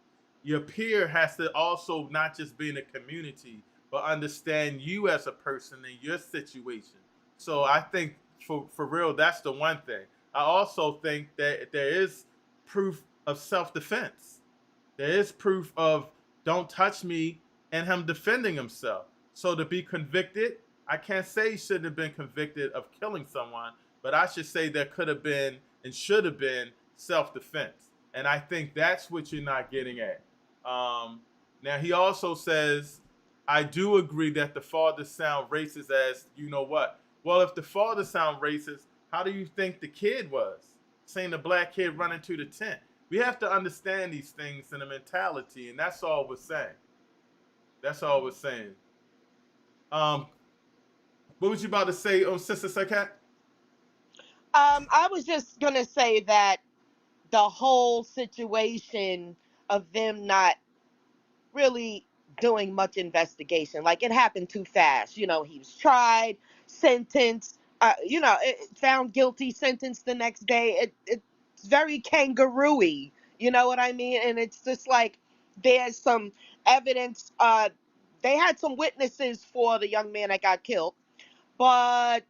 Your peer has to also not just be in a community, but understand you as a person and your situation. So I think for real, that's the one thing. I also think that there is proof of self-defense. There is proof of don't touch me and him defending himself. So to be convicted, I can't say he shouldn't have been convicted of killing someone, but I should say there could have been and should have been self-defense. And I think that's what you're not getting at. Now he also says, I do agree that the father sound racist as you know what. Well, if the father sound racist, how do you think the kid was? Seeing the black kid running to the tent. We have to understand these things in the mentality, and that's all we're saying. That's all we're saying. What was you about to say, Sister Sakat? I was just gonna say that the whole situation of them not really doing much investigation, like it happened too fast. He was tried, sentenced, found guilty, sentenced the next day. It's very kangaroo-y, you know what I mean? And it's just like there's some evidence. They had some witnesses for the young man that got killed, but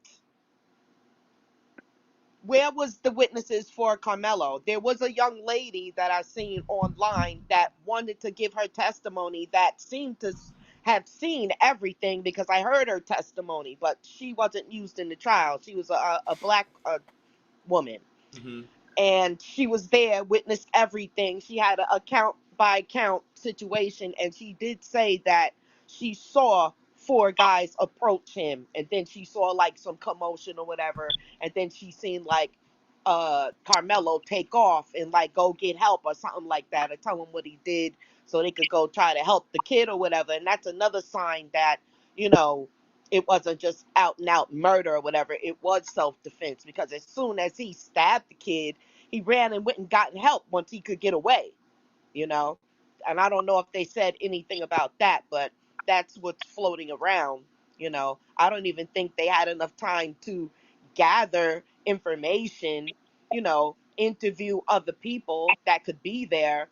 where was the witnesses for Karmelo? There was a young lady that I seen online that wanted to give her testimony that seemed to have seen everything, because I heard her testimony, but she wasn't used in the trial. She was a black woman, Mm-hmm. and she was there, witnessed everything. She had a count by count situation, and she did say that she saw 4 guys approach him, and then she saw like some commotion or whatever, and then she seen like Karmelo take off and like go get help or something like that, or tell him what he did so they could go try to help the kid or whatever. And that's another sign that, you know, it wasn't just out and out murder or whatever. It was self-defense, because as soon as he stabbed the kid, he ran and went and got help once he could get away, you know. And I don't know if they said anything about that, but that's what's floating around, you know. I don't even think they had enough time to gather information, you know, interview other people that could be there,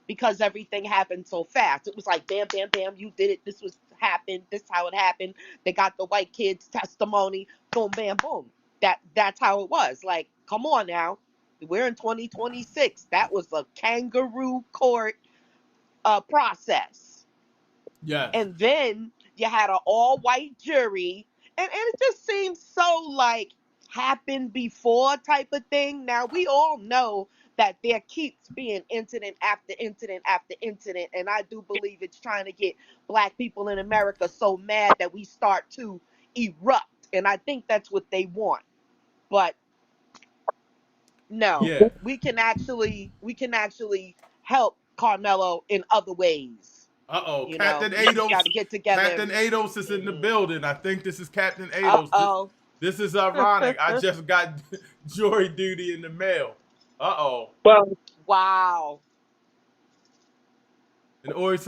because everything happened so fast. It was like bam, bam, bam, you did it. This was happened. This is how it happened. They got the white kid's testimony. Boom, bam, boom. That's how it was. Like, come on now. We're in 2026. That was a kangaroo court process. Yes. And then you had an all-white jury, and it just seems so like happened before type of thing. Now we all know that there keeps being incident after incident after incident, and I do believe it's trying to get black people in America so mad that we start to erupt, and I think that's what they want. But no, Yeah. we can actually help Carmelo in other ways. Uh-oh. You know, Captain we just got Ados. to get together. Captain Ados is in the building. I think this is Captain Ados. Uh-oh. This is ironic. I just got jury duty in the mail. Uh-oh. Well, Wow. And Ori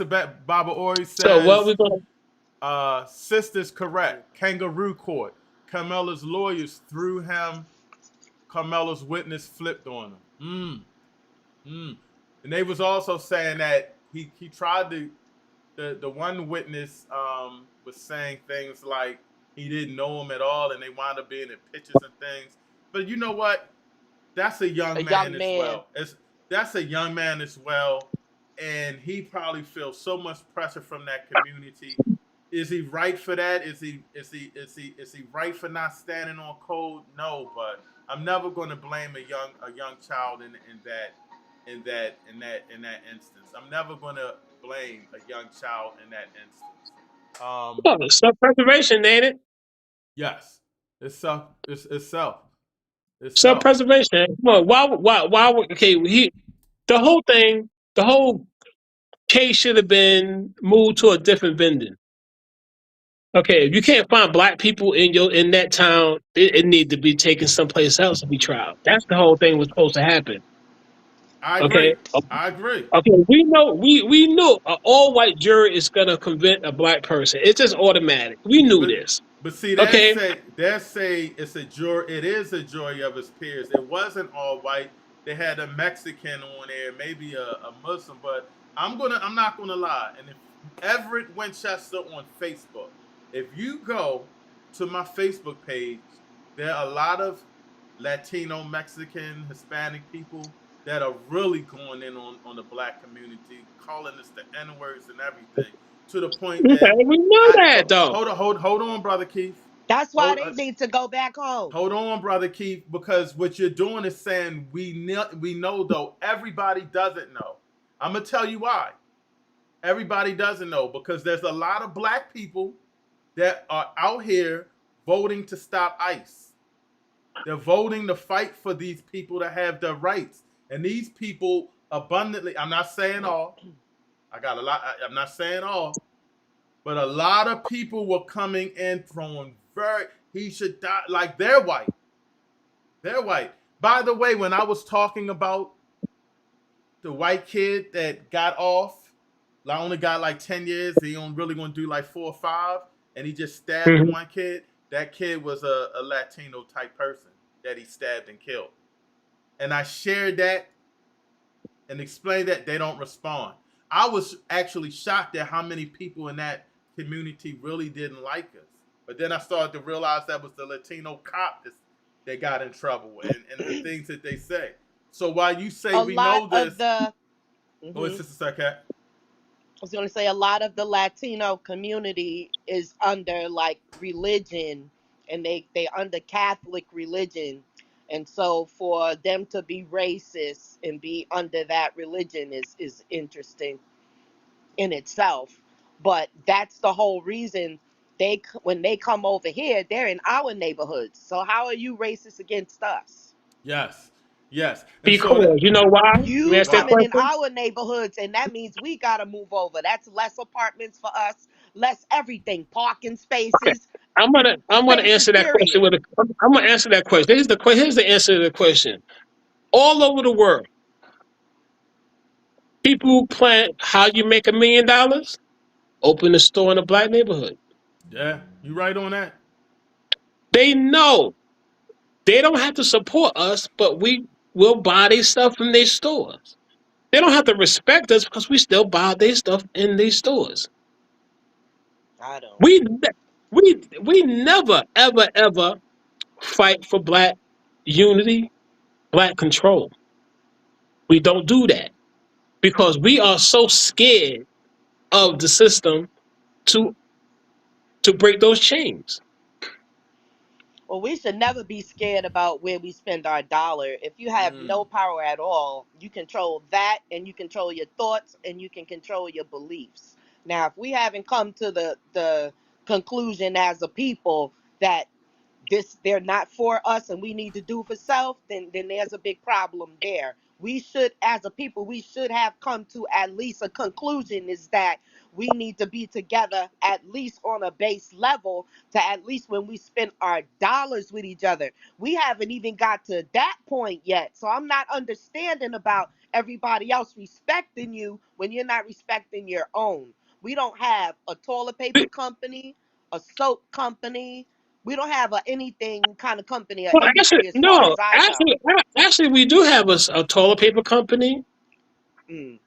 Baba Ori so what says, we gonna? sister's correct. Kangaroo court. Carmelo's lawyers threw him. Carmelo's witness flipped on him. And they was also saying that he tried to, the one witness was saying things like he didn't know him at all, and they wound up being in pictures and things. But you know what? That's a young man as well. That's a young man as well, and he probably feels so much pressure from that community. Is he right for that? Is he right for not standing on code? No, but I'm never going to blame a young child in that instance. I'm never going to blame a young child in that instance. Well, it's self-preservation, ain't it? Yes, it's self. It's self. It's self. Self-preservation. Well, why? Okay, the whole thing, the whole case should have been moved to a different vendor. Okay, if you can't find black people in that town, it need to be taken someplace else to be tried. That's the whole thing was supposed to happen. I Okay. agree. I agree. Okay, we know an all-white jury is gonna convict a black person. It's just automatic. We knew this. But see, Okay. they say it's a jury. It is a jury of his peers. It wasn't all white. They had a Mexican on there, maybe a Muslim. But I'm not gonna lie. And if Everett Winchester on Facebook, if you go to my Facebook page, there are a lot of Latino, Mexican, Hispanic people that are really going in on the black community, calling us the N-words and everything, to the point that We know that though. Hold on, brother Keith. That's why they need to go back home. Hold on, brother Keith, because what you're doing is saying we know though everybody doesn't know. I'm gonna tell you why. Everybody doesn't know because there's a lot of black people that are out here voting to stop ICE. They're voting to fight for these people to have their rights. And these people abundantly, I'm not saying all, I'm not saying all, but a lot of people were coming in throwing he should die, like they're white. They're white. By the way, when I was talking about the white kid that got off, I only got like 10 years, he only really gonna do like 4 or 5, and he just stabbed the one kid, that kid was a Latino type person that he stabbed and killed. And I shared that and explained that. They don't respond. I was actually shocked at how many people in that community really didn't like us. But then I started to realize that was the Latino cop that got in trouble and the things that they say. So while you say we know this, it's just a second. I was going to say a lot of the Latino community is under like religion, and they under Catholic religion. And so for them to be racist and be under that religion is interesting in itself. But that's the whole reason when they come over here, they're in our neighborhoods. So how are you racist against us? Yes. Yes. And so Because you know why? Let me You ask that why? coming in question. our neighborhoods, and that means we gotta move over. That's less apartments for us, less everything, parking Okay, spaces, I'm gonna spaces. answer that question Period. with a. I'm gonna answer that question. Here's the answer to the question. All over the world, people who plan how you make $1 million open a store in a black neighborhood. Yeah, you right on that. They know they don't have to support us, but we will buy their stuff from their stores. They don't have to respect us because we still buy their stuff in these stores. I don't. We never ever fight for black unity, black control. We don't do that because we are so scared of the system to break those chains. Well, we should never be scared about where we spend our dollar. If you have Mm. no power at all, you control that, and you control your thoughts, and you can control your beliefs. Now, if we haven't come to the conclusion as a people that they're not for us and we need to do for self, then there's a big problem there. We should, as a people, we should have come to at least a conclusion, is that we need to be together at least on a base level, to at least when we spend our dollars with each other. We haven't even got to that point yet. So I'm not understanding about everybody else respecting you when you're not respecting your own. We don't have a toilet paper company, a soap company. We don't have anything kind of company or Well, actually, industry as far no. as I know. Actually, we do have a toilet paper company. Mm.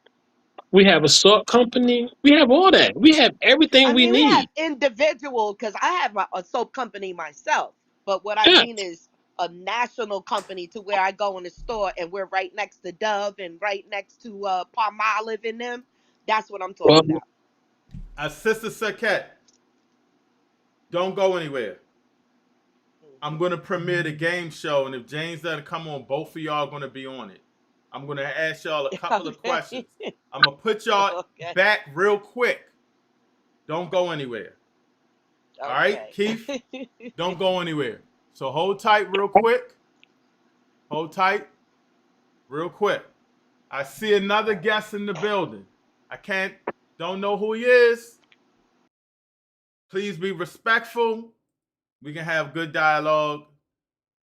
We have a salt company. We have all that. We have everything I we mean, we have need. individual, because I have a soap company myself. But what I Yes. mean is a national company, to where I go in the store and we're right next to Dove and right next to Palmolive in them. That's what I'm Well, talking about. Sister Saket, don't go anywhere. I'm going to premiere the game show, and if James doesn't come on, both of y'all are going to be on it. I'm going to ask y'all a couple of questions. I'm going to put y'all Okay. back real quick. Don't go anywhere. All right, Okay. Keith, don't go anywhere. So hold tight real quick. Hold tight real quick. I see another guest in the building. Don't know who he is. Please be respectful. We can have good dialogue.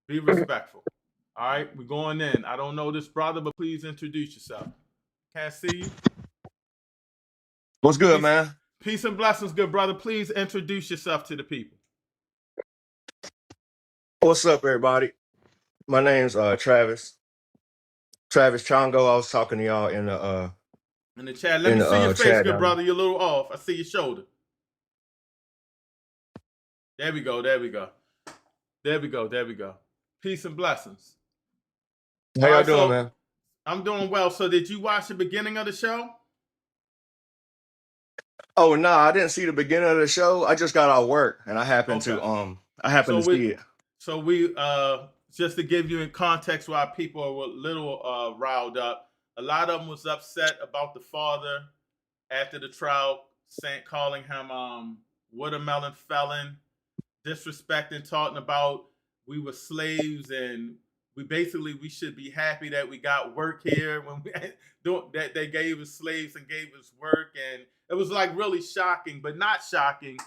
Be respectful. All right, we're going in. I don't know this brother, but please introduce yourself. Can't see you. What's good, Peace, man? peace and blessings, good brother. Please introduce yourself to the people. What's up, everybody? My name's Travis Chongo. I was talking to y'all in the chat. Let me see your face, chat good down brother. You're a little off. I see your shoulder. There we go. There we go. There we go. There we go. Peace and blessings. there. How All y'all right, doing, so man? I'm doing well. So did you watch the beginning of the show? Oh, nah, I didn't see the beginning of the show. I just got out of work and I happened Okay. to see it. So we just to give you in context why people are a little riled up. A lot of them was upset about the father after the trial, calling him watermelon felon, disrespecting, talking about we were slaves and we should be happy that we got work here when that they gave us slaves and gave us work. And it was like really shocking, but not shocking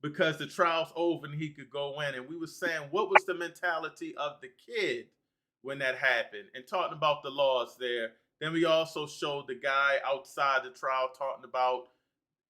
because the trial's over and he could go in. And we were saying, what was the mentality of the kid when that happened, and talking about the laws there. Then we also showed the guy outside the trial talking about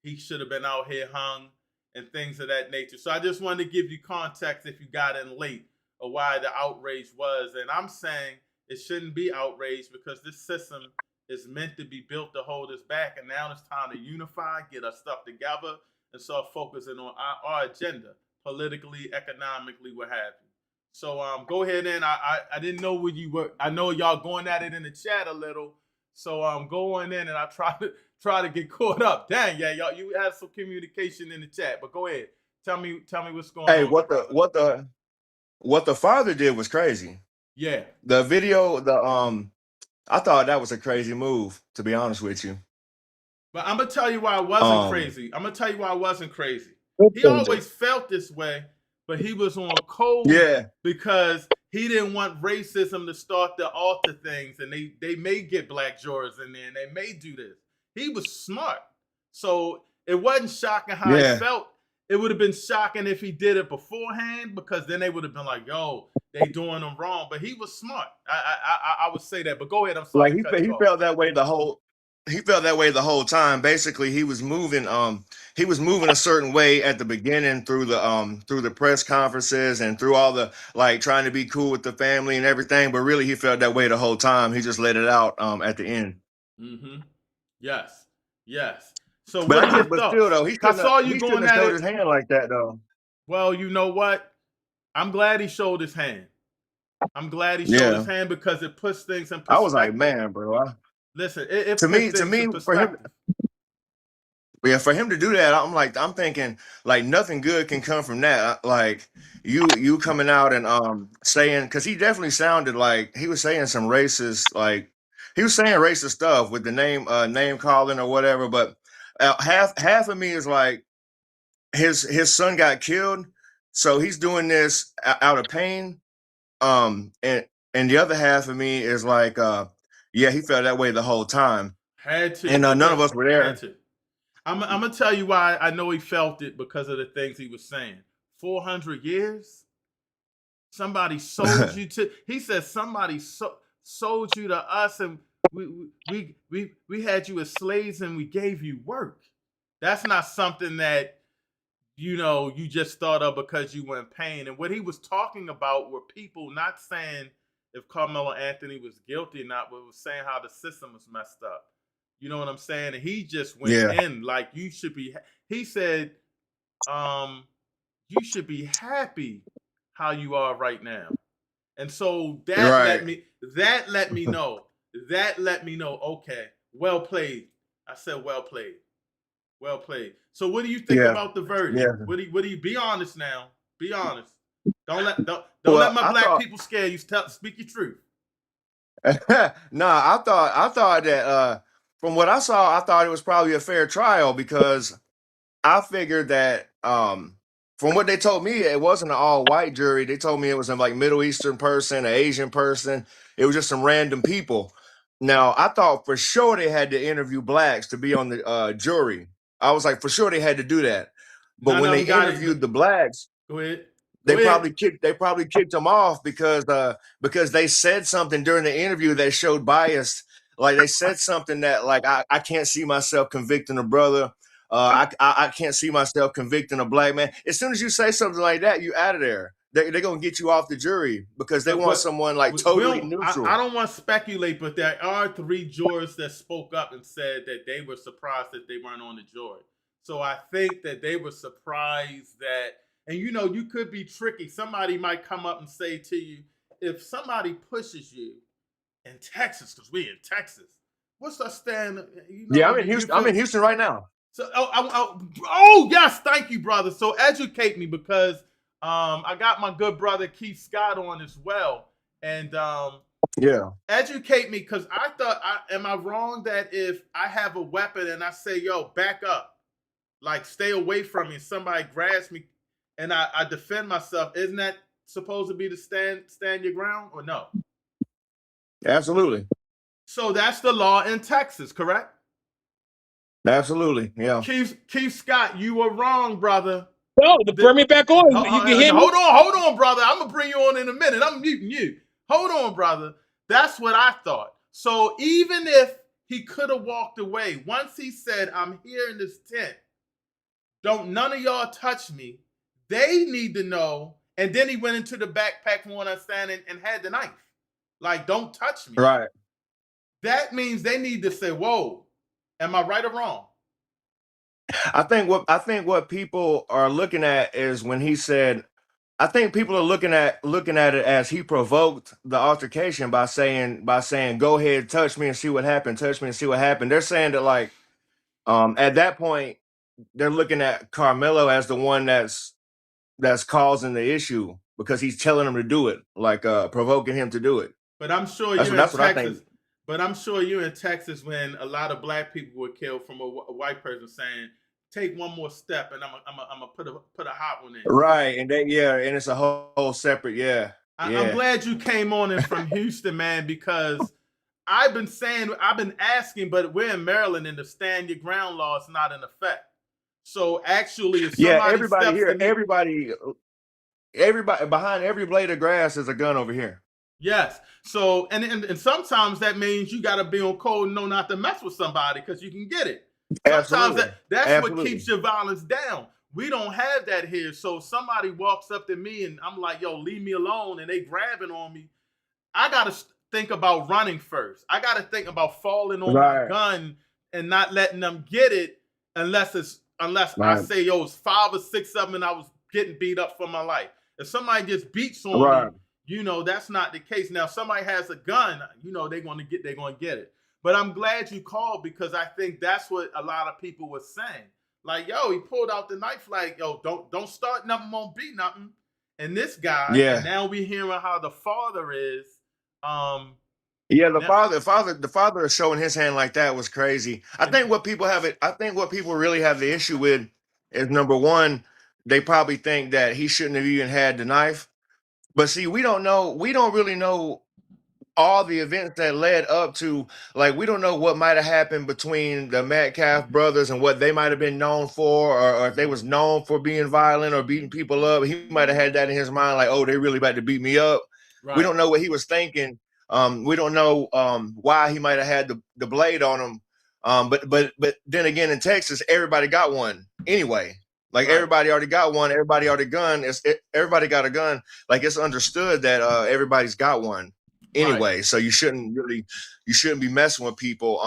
he should have been out here hung and things of that nature. So I just wanted to give you context if you got in late of why the outrage was. And I'm saying it shouldn't be outrage because this system is meant to be built to hold us back. And now it's time to unify, get our stuff together, and start focusing on our agenda, politically, economically, what have you. So go ahead and I didn't know where you were. I know y'all going at it in the chat a little. So I'm going in and I try to get caught up. Dang, yeah, y'all, you had some communication in the chat, but go ahead. Tell me what's going Hey, on. what the father did was crazy. Yeah. The video, I thought that was a crazy move, to be honest with you. But I'm gonna tell you why I wasn't crazy. I'm gonna tell you why I wasn't crazy. He always felt this way, but he was on code because he didn't want racism to start to alter things, and they may get black jurors in there, and they may do this. He was smart, so it wasn't shocking how he felt. It would have been shocking if he did it beforehand, because then they would have been like, "Yo, they doing him wrong." But he was smart. I would say that. But go ahead. I'm sorry. Like he felt that way the whole. He felt that way the whole time. Basically, he was moving a certain way at the beginning through the press conferences and through all the like trying to be cool with the family and everything. But really, he felt that way the whole time. He just let it out at the end. Mm-hmm. Yes. So But what are your thoughts? still though, he I saw you shouldn't going have at showed it. his hand like that though. Well, you know what? I'm glad he showed his hand. I'm glad he showed his hand because it puts things in perspective. I was like, man, bro. Listen, it to puts me, in perspective. For him to do that, I'm thinking like nothing good can come from that. Like you coming out and saying, because he definitely sounded like he was saying some racist, like he was saying racist stuff with the name calling or whatever. But half of me is like his son got killed, so he's doing this out of pain. And the other half of me is like, yeah, he felt that way the whole time. Had to, and none of us were there. Had to. I'm gonna tell you why I know he felt it, because of the things he was saying. 400 years, somebody sold you to. He said somebody sold you to us, and we had you as slaves, and we gave you work. That's not something that you just thought of because you were in pain. And what he was talking about were people not saying if Karmelo Anthony was guilty or not, but was saying how the system was messed up. You know what I'm saying? And he just went in like, you should be. He said, you should be happy how you are right now. And so that let me know. Okay, well played. I said, well played. Well played. So what do you think about the verdict? Yeah. What do you be honest now? Be honest. Don't let my black people scare you. Speak your truth. Nah, I thought that from what I saw, I thought it was probably a fair trial, because I figured that from what they told me, it wasn't an all white jury. They told me it was a like Middle Eastern person, an Asian person. It was just some random people. Now I thought for sure they had to interview blacks to be on the jury. I was like, for sure they had to do that. But when they interviewed the blacks, go ahead. They probably kicked them off because they said something during the interview that showed bias. Like they said something that like I can't see myself convicting a brother. I can't see myself convicting a black man. As soon as you say something like that, you out of there. They're gonna get you off the jury because they want someone like totally neutral. I don't want to speculate, but there are 3 jurors that spoke up and said that they were surprised that they weren't on the jury. So I think that they were surprised that. And you could be tricky. Somebody might come up and say to you, if somebody pushes you in Texas, because we're in Texas, what's our stand? I'm in Houston. I'm in Houston right now. So, yes, thank you, brother. So educate me, because I got my good brother Keith Scott on as well, and educate me, because I thought, am I wrong that if I have a weapon and I say, yo, back up, like stay away from me, and somebody grabs me, and I defend myself, isn't that supposed to be to stand your ground, or no? Absolutely. So that's the law in Texas, correct? Absolutely, yeah. Keith Scott, you were wrong, brother. No, bring me back on. You can hear me. Hold on, brother. I'm gonna bring you on in a minute. I'm muting you. Hold on, brother. That's what I thought. So even if he could have walked away, once he said, "I'm here in this tent, don't none of y'all touch me," they need to know. And then he went into the backpack from what I understand and had the knife. Like, don't touch me. Right. That means they need to say, whoa, am I right or wrong? I think what people are looking at is when he said, I think people are looking at it as he provoked the altercation by saying, go ahead, touch me and see what happened, touch me and see what happened. They're saying that like at that point, they're looking at Karmelo as the one that's causing the issue because he's telling him to do it, like provoking him to do it. But I'm sure that's what I think. But I'm sure you're in Texas when a lot of black people were killed from a white person saying, "Take one more step, and I'm gonna put a hot one in." Right, and then and it's a whole separate, I'm glad you came on in from Houston, man, because I've been asking, but we're in Maryland, and the stand your ground law is not in effect. So actually, if somebody everybody steps here, to me, everybody behind every blade of grass is a gun over here. yes. So and sometimes that means you got to be on code and know not to mess with somebody because you can get it. Sometimes that's what keeps your violence down. We don't have that here. So if somebody walks up to me and I'm like, "Yo, leave me alone," and they grabbing on me, I got to think about running first. I got to think about falling on my gun and not letting them get it unless I say, "Yo, it's 5 or 6 of them," and I was getting beat up for my life. If somebody just beats on me, that's not the case. Now, if somebody has a gun, they're going to get it. But I'm glad you called because I think that's what a lot of people were saying. Like, yo, he pulled out the knife. Like, yo, don't start nothing, won't be nothing. And this guy, and now we hearing how the father is. The father showing his hand like that was crazy. I think what people really have the issue with is, number one, they probably think that he shouldn't have even had the knife. But see, we don't really know all the events that led up to, like, we don't know what might have happened between the Metcalf brothers and what they might have been known for, or if they was known for being violent or beating people up. He might have had that in his mind, like, oh, they really about to beat me up. Right. We don't know what he was thinking. We don't know why he might have had the blade on him. But then again, in Texas, everybody got one anyway. Like, everybody already got one. Everybody already everybody got a gun. Like, it's understood that everybody's got one anyway. So you shouldn't be messing with people.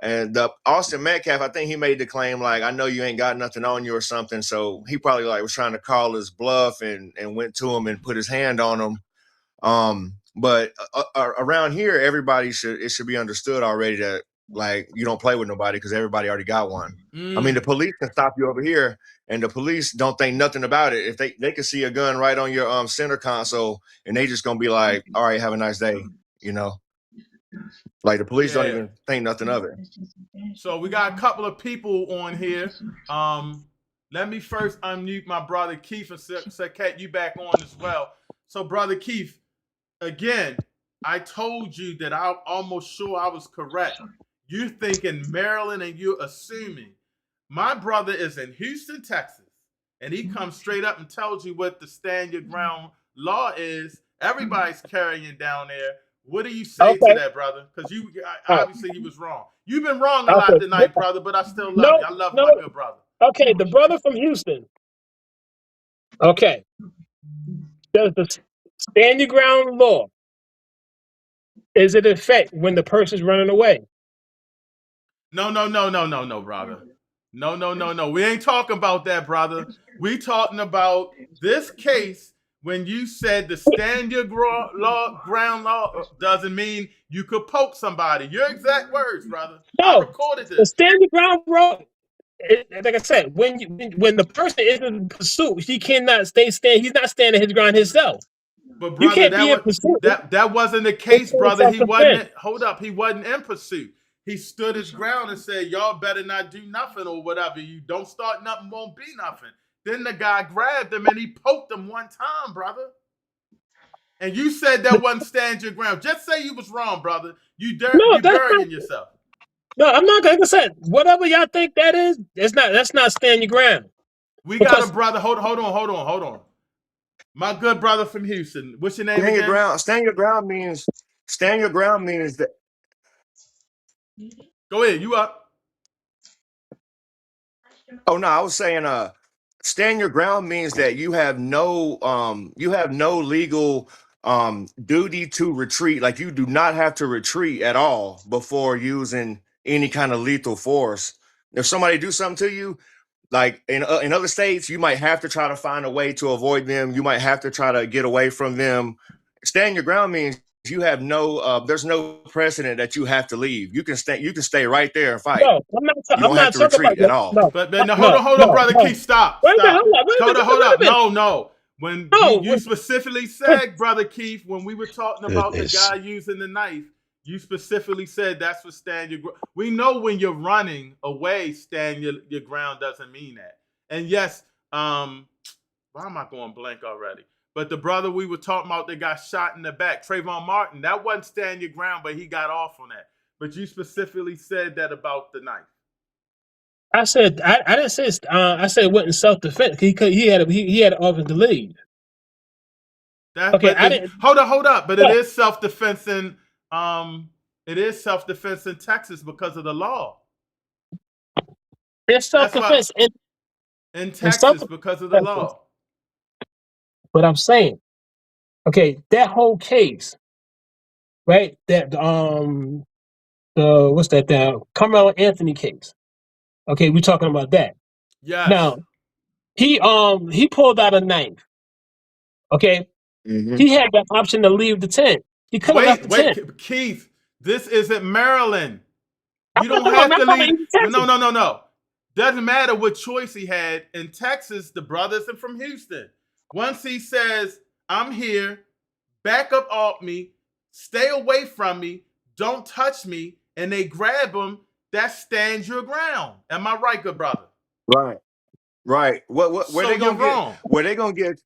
And Austin Metcalf, I think he made the claim, like, I know you ain't got nothing on you or something. So he probably was trying to call his bluff and went to him and put his hand on him. But around here, it should be understood already that, like, you don't play with nobody because everybody already got one. I mean, the police can stop you over here, and the police don't think nothing about it. If they can see a gun right on your center console, and they just gonna be like, "All right, have a nice day," Like, the police don't even think nothing of it. So we got a couple of people on here. Let me first unmute my brother Keith and say, Kat, you back on as well. So, brother Keith, again, I told you that I'm almost sure I was correct. You're thinking Maryland and you're assuming. My brother is in Houston, Texas, and he comes straight up and tells you what the stand your ground law is. Everybody's carrying down there. What do you say to that, brother? Because obviously he was wrong. You've been wrong a lot tonight, brother, but I still love you. I love my good brother. Okay, the brother from Houston. Okay. Does the stand your ground law, is it in effect when the person's running away? No, brother. No. We ain't talking about that, brother. We talking about this case when you said the stand your ground law doesn't mean you could poke somebody. Your exact words, brother. No, I recorded this. the stand your ground law, like I said, when the person is in pursuit, he cannot he's not standing his ground himself. But brother, you can't be in pursuit. That wasn't the case, brother. He wasn't. Hold up, he wasn't in pursuit. He stood his ground and said, "Y'all better not do nothing or whatever. You don't start nothing, won't be nothing." Then the guy grabbed him and he poked him one time, brother. And you said that wasn't stand your ground. Just say you was wrong, brother. You burying yourself. No, I'm not gonna say whatever y'all think that is. That's not stand your ground. We got a brother. Hold on. My good brother from Houston. What's your name again? Stand your ground means that. Go ahead. You up? Oh no, I was saying, stand your ground means that you have no legal duty to retreat. Like, you do not have to retreat at all before using any kind of lethal force. If somebody do something to you, like in other states, you might have to try to find a way to avoid them. You might have to try to get away from them. Stand your ground means you have there's no precedent that you have to leave. You can stay right there and fight. No, you don't have to retreat at all. No, but hold on, brother Keith, stop. Hold up. No. You specifically said, brother Keith, when we were talking about the guy using the knife, You specifically said that's what stand your ground. We know when you're running away, stand your ground doesn't mean that. And yes, why am I going blank already? But the brother we were talking about that got shot in the back, Trayvon Martin, that wasn't stand your ground, but he got off on that. But you specifically said that about the knife. I said I didn't say I said it wasn't self defense. He had an offer to leave. Okay, I didn't. Hold up. But What? it is self defense in Texas because of the law. It's self defense in Texas because of the law. But I'm saying, okay, that whole case, right? That the what's that? The Karmelo Anthony case. Okay, we're talking about that. Yes. Now, he pulled out a knife. Okay, he had the option to leave the tent. He could have left the tent. Keith, this isn't Maryland. You don't have to leave. No. Doesn't matter what choice he had. In Texas, the brothers are from Houston. Once he says, I'm here, back up off me, stay away from me, don't touch me, and they grab him, that stands your ground. Am I right, good brother? Right. Where So they gonna you're wrong. get? Where they gonna get?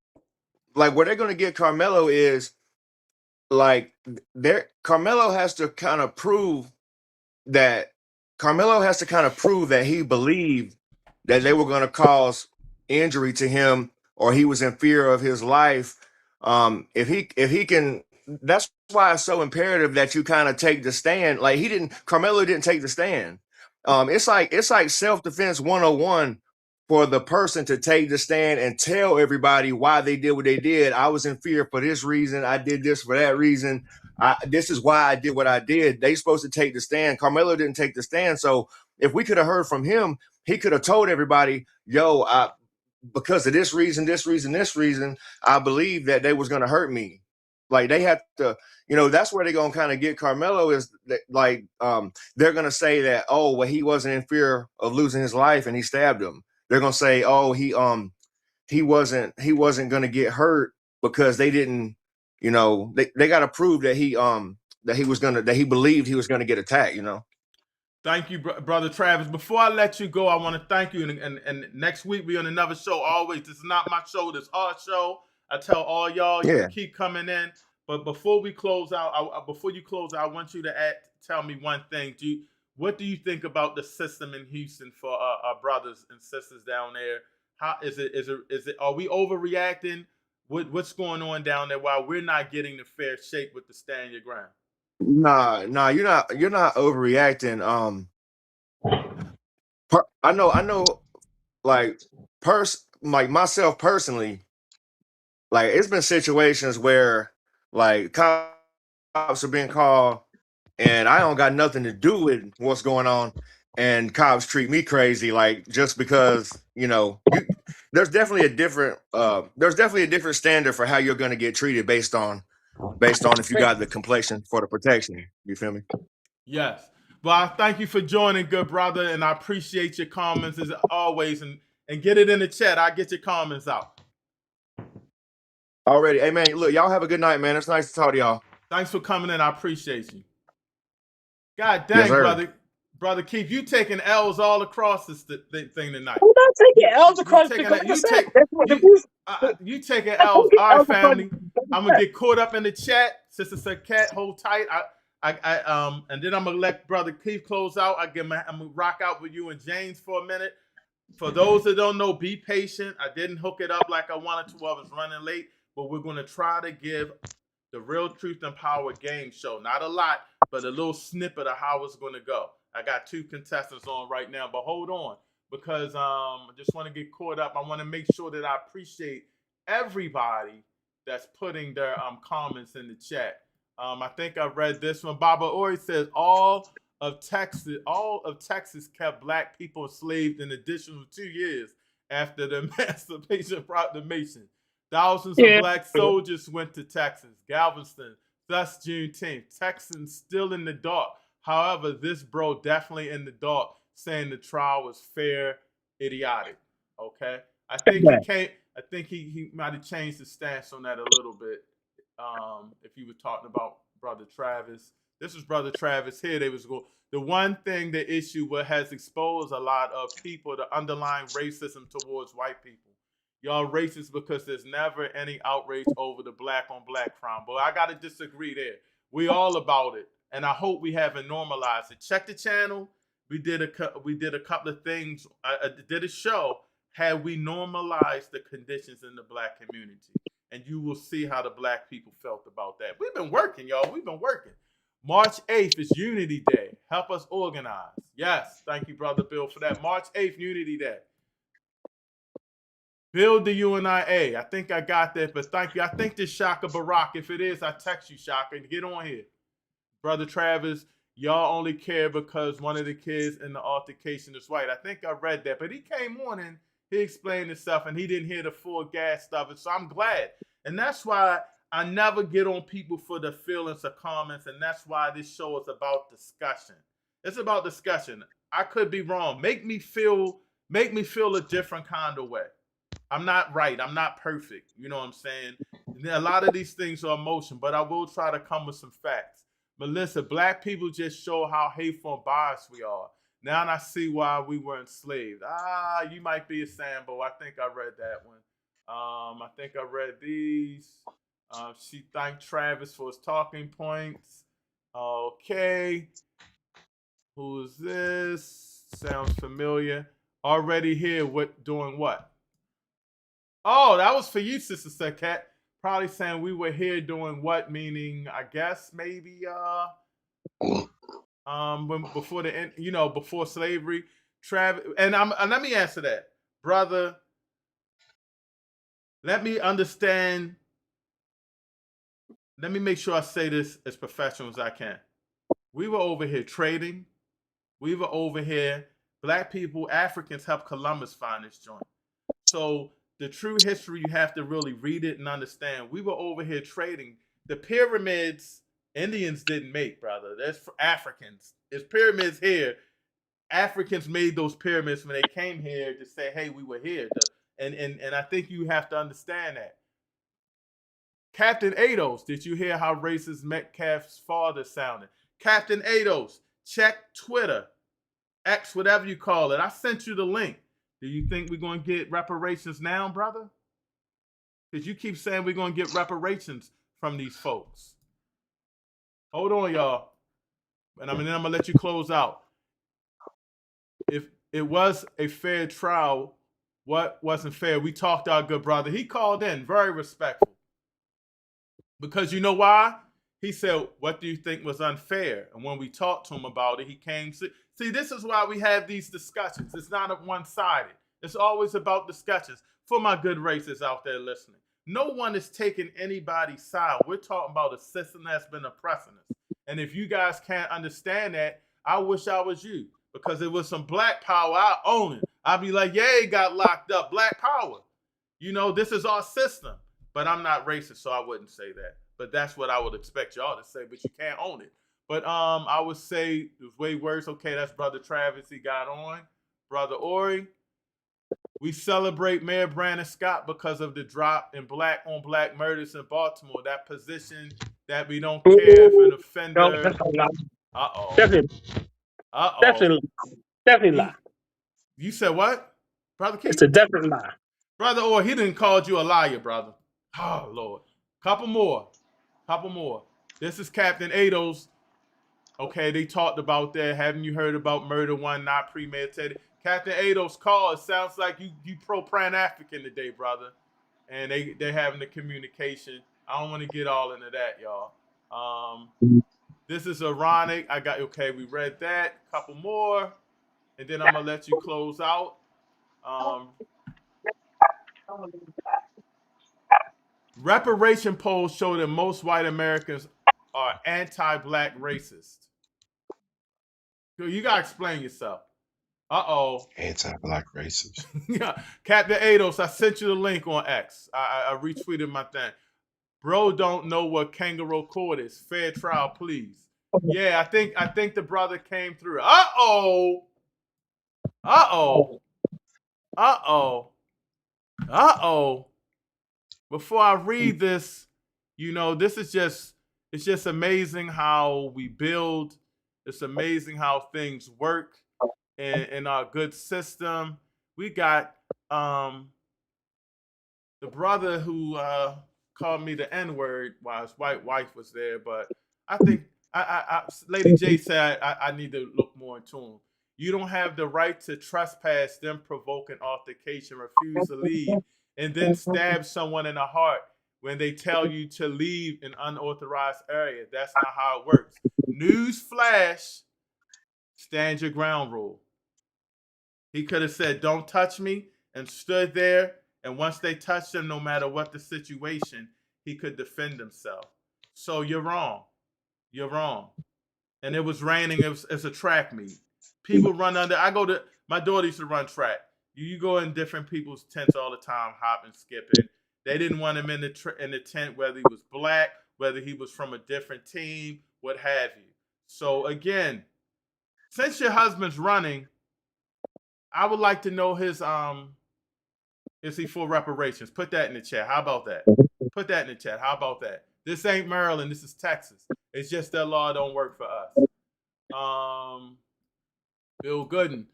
Like where they're gonna get Karmelo is like Karmelo has to kind of prove that he believed that they were going to cause injury to him or he was in fear of his life. If he can, that's why it's so imperative that you kind of take the stand. Like Karmelo didn't take the stand. It's like self-defense 101 for the person to take the stand and tell everybody why they did what they did. I was in fear for this reason. I did this for that reason. This is why I did what I did. They supposed to take the stand. Karmelo didn't take the stand. So if we could have heard from him, he could have told everybody, yo, because of this reason, I believe that they was going to hurt me. Like they have to, that's where they're going to kind of get Karmelo is that, like, they're going to say that, oh, well, he wasn't in fear of losing his life and he stabbed him. They're going to say, oh, he wasn't going to get hurt because they didn't, they got to prove that he believed he was going to get attacked, Thank you, Brother Travis. Before I let you go, I want to thank you. And next week, we're on another show. Always, this is not my show. This is our show. I tell all y'all, you can keep coming in. But before we close out, I want you to tell me one thing. What do you think about the system in Houston for our brothers and sisters down there? How is it? Are we overreacting? What's going on down there while we're not getting the fair shake with the stand your ground? Nah, you're not overreacting. I know, like myself personally, like it's been situations where like cops are being called and I don't got nothing to do with what's going on, and cops treat me crazy, like just because there's definitely a different standard for how you're going to get treated based on if you got the complexion for the protection. You feel me? Yes. Well, I thank you for joining, good brother, and I appreciate your comments as always. And get it in the chat. I'll get your comments out. Already. Hey, man, look, y'all have a good night, man. It's nice to talk to y'all. Thanks for coming in. I appreciate you. God dang, yes, Brother Keith, you taking L's all across this thing tonight. I'm not taking L's across the You taking L's. All right, family. I'm gonna get caught up in the chat. Sister Saket, hold tight. And then I'm gonna let Brother Keith close out. I'm gonna rock out with you and James for a minute. For those that don't know, be patient. I didn't hook it up like I wanted to. I was running late, but we're gonna try to give the Real Truth and Power game show. Not a lot, but a little snippet of how it's gonna go. I got 2 contestants on right now, but hold on, because I just want to get caught up. I want to make sure that I appreciate everybody that's putting their comments in the chat. I think I read this one. Baba Ori says all of Texas kept black people enslaved an additional 2 years after the Emancipation Proclamation. Thousands of black soldiers went to Texas, Galveston, thus Juneteenth. Texans still in the dark. However, this bro definitely in the dark, saying the trial was fair, idiotic. Okay, I think he might have changed his stance on that a little bit. If you were talking about Brother Travis, This was Brother Travis here. They was going. The one thing, the issue, what has exposed a lot of people, the underlying racism towards white people. Y'all racist because there's never any outrage over the black on black crime. But I gotta disagree there. We all about it, and I hope we haven't normalized it. Check the channel. We did a couple of things. I did a show. Had we normalized the conditions in the black community, and you will see how the black people felt about that. We've been working, y'all. We've been working. March 8th is Unity Day. Help us organize. Yes, thank you, Brother Bill, for that. March 8th, Unity Day. Build the UNIA. I think I got that, but thank you. I think this Shaka Barack. If it is, I text you, Shaka, and get on here. Brother Travis, y'all only care because one of the kids in the altercation is white. I think I read that, but he came on and he explained himself, and he didn't hear the full gas stuff, and so I'm glad. And that's why I never get on people for the feelings or comments, and that's why this show is about discussion. It's about discussion. I could be wrong. Make me feel a different kind of way. I'm not right. I'm not perfect. You know what I'm saying? A lot of these things are emotion, but I will try to come with some facts. Melissa, black people just show how hateful and biased we are. Now I see why we were enslaved. You might be a Sambo. I think I read that one. I think I read these. She thanked Travis for his talking points. Okay. Who is this? Sounds familiar. Already here. Doing what? Oh, that was for you, Sister Sakat. Probably saying we were here doing what, meaning I guess maybe before the end, before slavery. Travis, and let me answer that, brother. Let me understand. Let me make sure I say this as professional as I can. We were over here trading. We were over here. Black people, Africans helped Columbus find this joint. So the true history, you have to really read it and understand. We were over here trading. The pyramids, Indians didn't make, brother. That's for Africans. There's pyramids here. Africans made those pyramids when they came here to say, hey, we were here. And I think you have to understand that. Captain Ados, did you hear how racist Metcalf's father sounded? Captain Ados, check Twitter, X, whatever you call it. I sent you the link. Do you think we're going to get reparations now, brother? Because you keep saying we're going to get reparations from these folks. Hold on, y'all. And then I'm going to let you close out. If it was a fair trial, what wasn't fair? We talked to our good brother. He called in, very respectful. Because you know why? He said, what do you think was unfair? And when we talked to him about it, he came. See, this is why we have these discussions. It's not one-sided. It's always about discussions. For my good racists out there listening, no one is taking anybody's side. We're talking about a system that's been oppressing us. And if you guys can't understand that, I wish I was you. Because it was some black power, I own it. I'd be like, yeah, he got locked up. Black power. This is our system. But I'm not racist, so I wouldn't say that. But that's what I would expect y'all to say, but you can't own it. But I would say it was way worse. Okay, that's Brother Travis. He got on. Brother Ori. We celebrate Mayor Brandon Scott because of the drop in black on black murders in Baltimore. That position that we don't care if an offender. No, that's a lie. Uh-oh. Definitely lie. You said what? Brother Keith? It's a definite lie. Brother Ori, he didn't call you a liar, brother. Oh, Lord. Couple more. This is Captain Ados. Okay, they talked about that. Haven't you heard about murder one not premeditated? Captain Ados call. It sounds like you pro-Pan-African today, brother. And they're having the communication. I don't want to get all into that, y'all. This is ironic. We read that. Couple more. And then I'm going to let you close out. Reparation polls show that most white Americans are anti-black racist. You got to explain yourself. Uh-oh. Anti-black racist. Yeah. Captain Ados, I sent you the link on X. I retweeted my thing. Bro don't know what kangaroo court is. Fair trial, please. Yeah, I think the brother came through. Uh-oh. Before I read this, this is just, It's just amazing how we build. It's amazing how things work in our good system. We got the brother who called me the N-word while his white wife was there, but I think Lady J said I need to look more into him. You don't have the right to trespass, then provoke an altercation, refuse to leave, and then stab someone in the heart when they tell you to leave an unauthorized area. That's not how it works. News flash, stand your ground rule. He could have said, "Don't touch me," and stood there. And once they touched him, no matter what the situation, he could defend himself. So you're wrong. You're wrong. And it was raining. It's a track meet. People run under. My daughter used to run track. You go in different people's tents all the time, hopping, skipping. They didn't want him in the tent, whether he was black, whether he was from a different team, what have you. So again, since your husband's running, I would like to know his is he for reparations? Put that in the chat. How about that? Put that in the chat. How about that? This ain't Maryland. This is Texas. It's just that law don't work for us. Bill Gooden.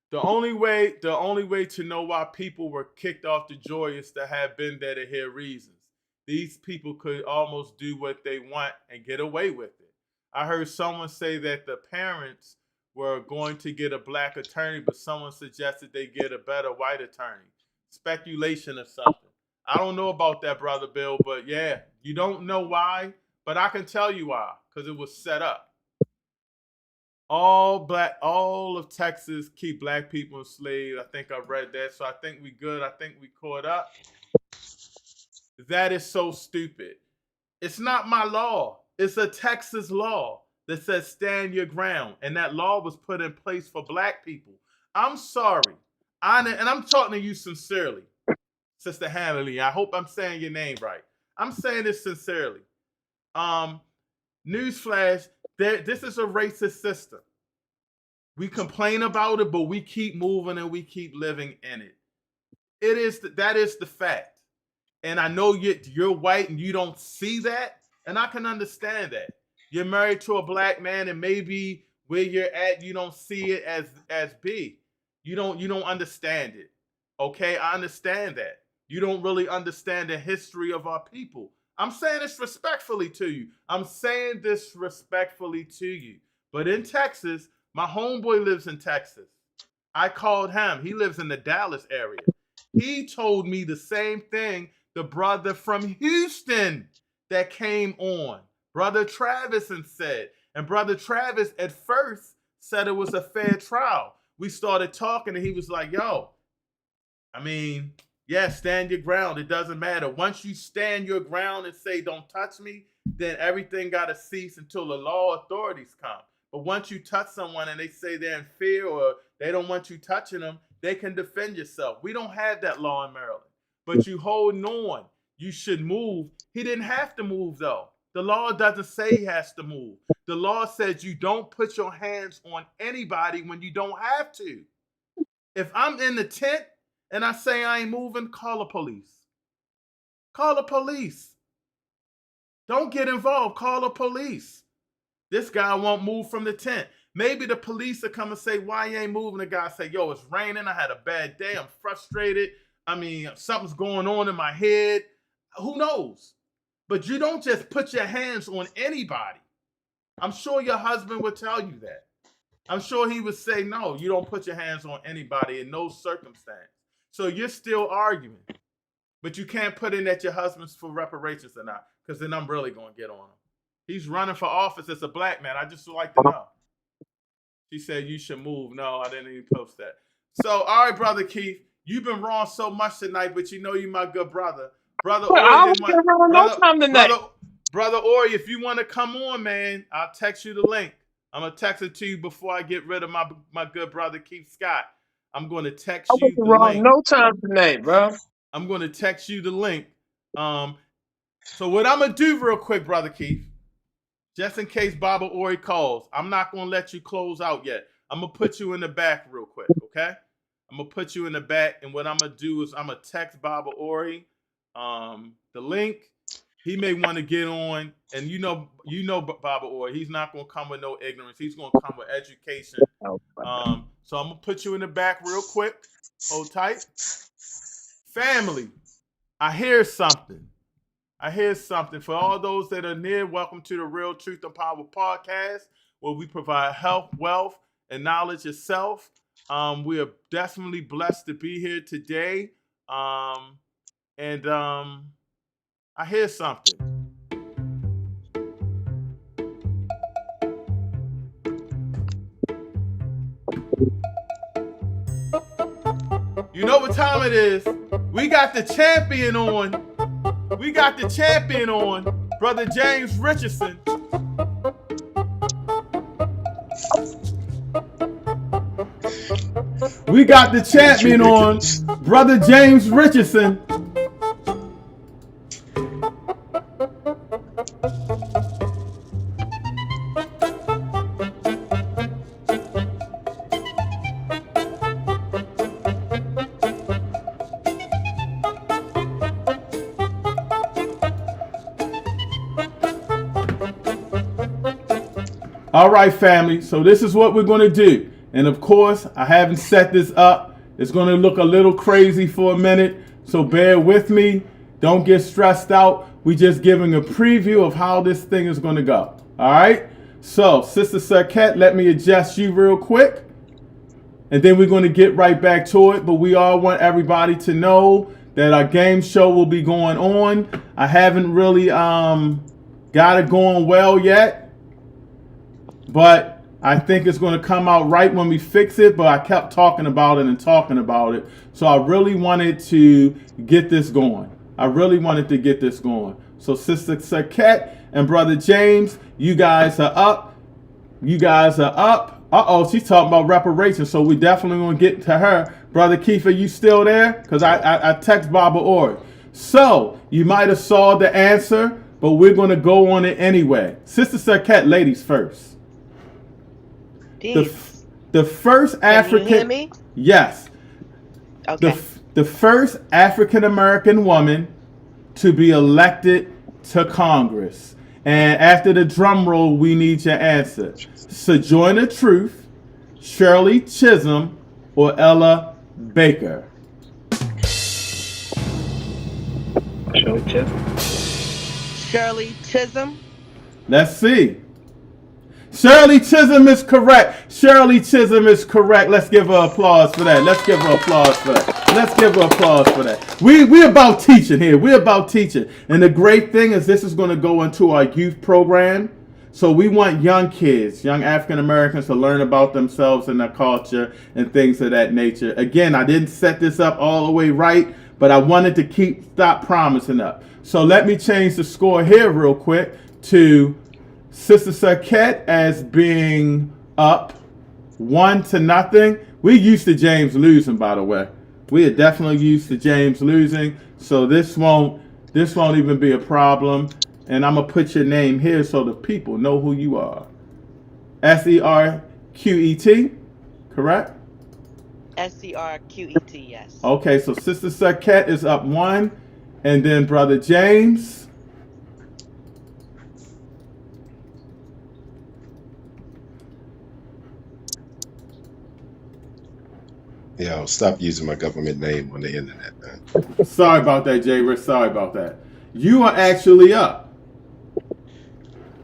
The only way to know why people were kicked off the joy is to have been there to hear reasons. These people could almost do what they want and get away with it. I heard someone say that the parents were going to get a black attorney, but someone suggested they get a better white attorney. Speculation or something. I don't know about that, Brother Bill, but yeah, you don't know why, but I can tell you why, because it was set up. All of Texas keep black people enslaved. I think I read that, so I think we good. I think we caught up. That is so stupid. It's not my law. It's a Texas law that says stand your ground, and that law was put in place for black people. I'm sorry. And I'm talking to you sincerely, Sister Hannah. I hope I'm saying your name right. I'm saying this sincerely. Newsflash, this is a racist system. We complain about it, but we keep moving and we keep living in it. That is the fact. And I know you're white and you don't see that, and I can understand that. You're married to a black man, and maybe where you're at, you don't see it as big. You don't understand it. Okay, I understand that. You don't really understand the history of our people. I'm saying this respectfully to you. But in Texas, my homeboy lives in Texas. I called him. He lives in the Dallas area. He told me the same thing the brother from Houston that came on, Brother Travis, and said. And Brother Travis at first said it was a fair trial. We started talking and he was like, yo, I mean, yeah, stand your ground. It doesn't matter. Once you stand your ground and say, don't touch me, then everything got to cease until the law authorities come. But once you touch someone and they say they're in fear or they don't want you touching them, they can defend yourself. We don't have that law in Maryland. But you holding on. You should move. He didn't have to move, though. The law doesn't say he has to move. The law says you don't put your hands on anybody when you don't have to. If I'm in the tent and I say I ain't moving, call the police. Call the police. Don't get involved. Call the police. This guy won't move from the tent. Maybe the police will come and say, why you ain't moving? The guy say, yo, it's raining. I had a bad day. I'm frustrated. I mean, something's going on in my head. Who knows? But you don't just put your hands on anybody. I'm sure your husband would tell you that. I'm sure he would say, no, you don't put your hands on anybody in no circumstance. So you're still arguing. But you can't put in that your husband's for reparations or not, because then I'm really going to get on him. He's running for office as a black man. I just would like to know. She said you should move. No, I didn't even post that. So, all right, Brother Keith, you've been wrong so much tonight, but you know you my good brother. Brother Ori, Brother Ori, if you want to come on, man, I'll text you the link. I'm going to text it to you before I get rid of my good brother Keith Scott. I'm going to text you the link. No time tonight, bro. I'm going to text you the link. So what I'm going to do real quick, Brother Keith, just in case Baba Ori calls, I'm not going to let you close out yet. I'm going to put you in the back real quick, okay? I'm going to put you in the back, and what I'm going to do is I'm going to text Baba Ori the link. he may want to get on, and Baba Orr, he's not going to come with no ignorance. He's going to come with education. So I'm going to put you in the back real quick. Hold tight. Family, I hear something. For all those that are near, welcome to the Real Truth and Power podcast, where we provide health, wealth, and knowledge itself. We are definitely blessed to be here today. I hear something. You know what time it is? We got the champion on. Brother James Richardson. We got the champion on, Brother James Richardson. All right, family. So this is what we're going to do. And of course, I haven't set this up. It's going to look a little crazy for a minute. So bear with me. Don't get stressed out. We're just giving a preview of how this thing is going to go. All right. So Sister Sarkette, let me adjust you real quick. And then we're going to get right back to it. But we all want everybody to know that our game show will be going on. I haven't really got it going well yet. But I think it's going to come out right when we fix it. But I kept talking about it. So I really wanted to get this going. So Sister Sarkette and Brother James, you guys are up. Uh-oh, she's talking about reparations. So we definitely going to get to her. Brother Kiefer, you still there? Because I text Baba Orr. So you might have saw the answer, but we're going to go on it anyway. Sister Sarkette, ladies first. The first African. Can you hear me? Yes. Okay. The first African American woman to be elected to Congress. And after the drum roll, we need your answer. Sojourner Truth, Shirley Chisholm, or Ella Baker? Shirley Chisholm. Let's see. Shirley Chisholm is correct. Let's give her applause for that. We about teaching here. And the great thing is this is going to go into our youth program. So we want young kids, young African Americans to learn about themselves and their culture and things of that nature. Again, I didn't set this up all the way right, but I wanted to stop promising up. So let me change the score here real quick to Sister Sarkette as being up 1-0. We're used to James losing, by the way. We are definitely used to James losing. So this won't even be a problem. And I'm going to put your name here so the people know who you are. Serquet, correct? Serquet, yes. Okay, so Sister Sarkette is up 1. And then Brother James. Yeah, stop using my government name on the internet, man. Sorry about that, Jay Rich. Sorry about that. You are actually up.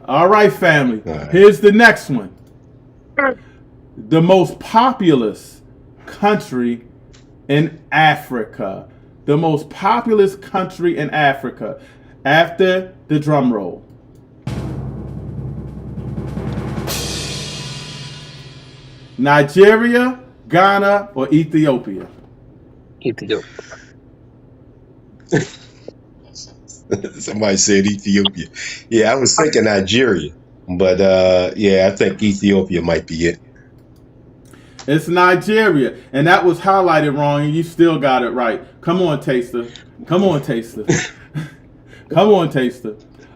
All right, family. All right. Here's the next one. The most populous country in Africa. After the drum roll. Nigeria, Ghana, or Ethiopia? Ethiopia. Somebody said Ethiopia. Yeah, I was thinking Nigeria, but I think Ethiopia might be it. It's Nigeria, and that was highlighted wrong, and you still got it right. Come on, Taster.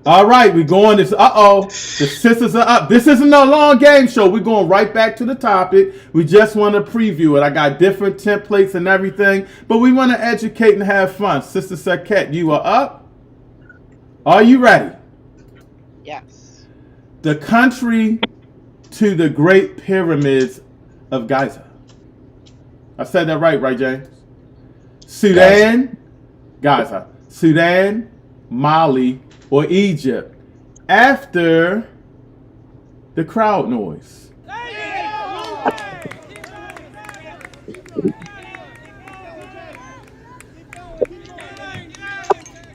All right, we're going this. The sisters are up. This isn't a long game show. We're going right back to the topic. We just want to preview it. I got different templates and everything, but we want to educate and have fun. Sister Sarkette, you are up. Are you ready? Yes. The country to the Great Pyramids of Giza. I said that right, James? Sudan, Giza. Sudan, Mali, or Egypt. After the crowd noise.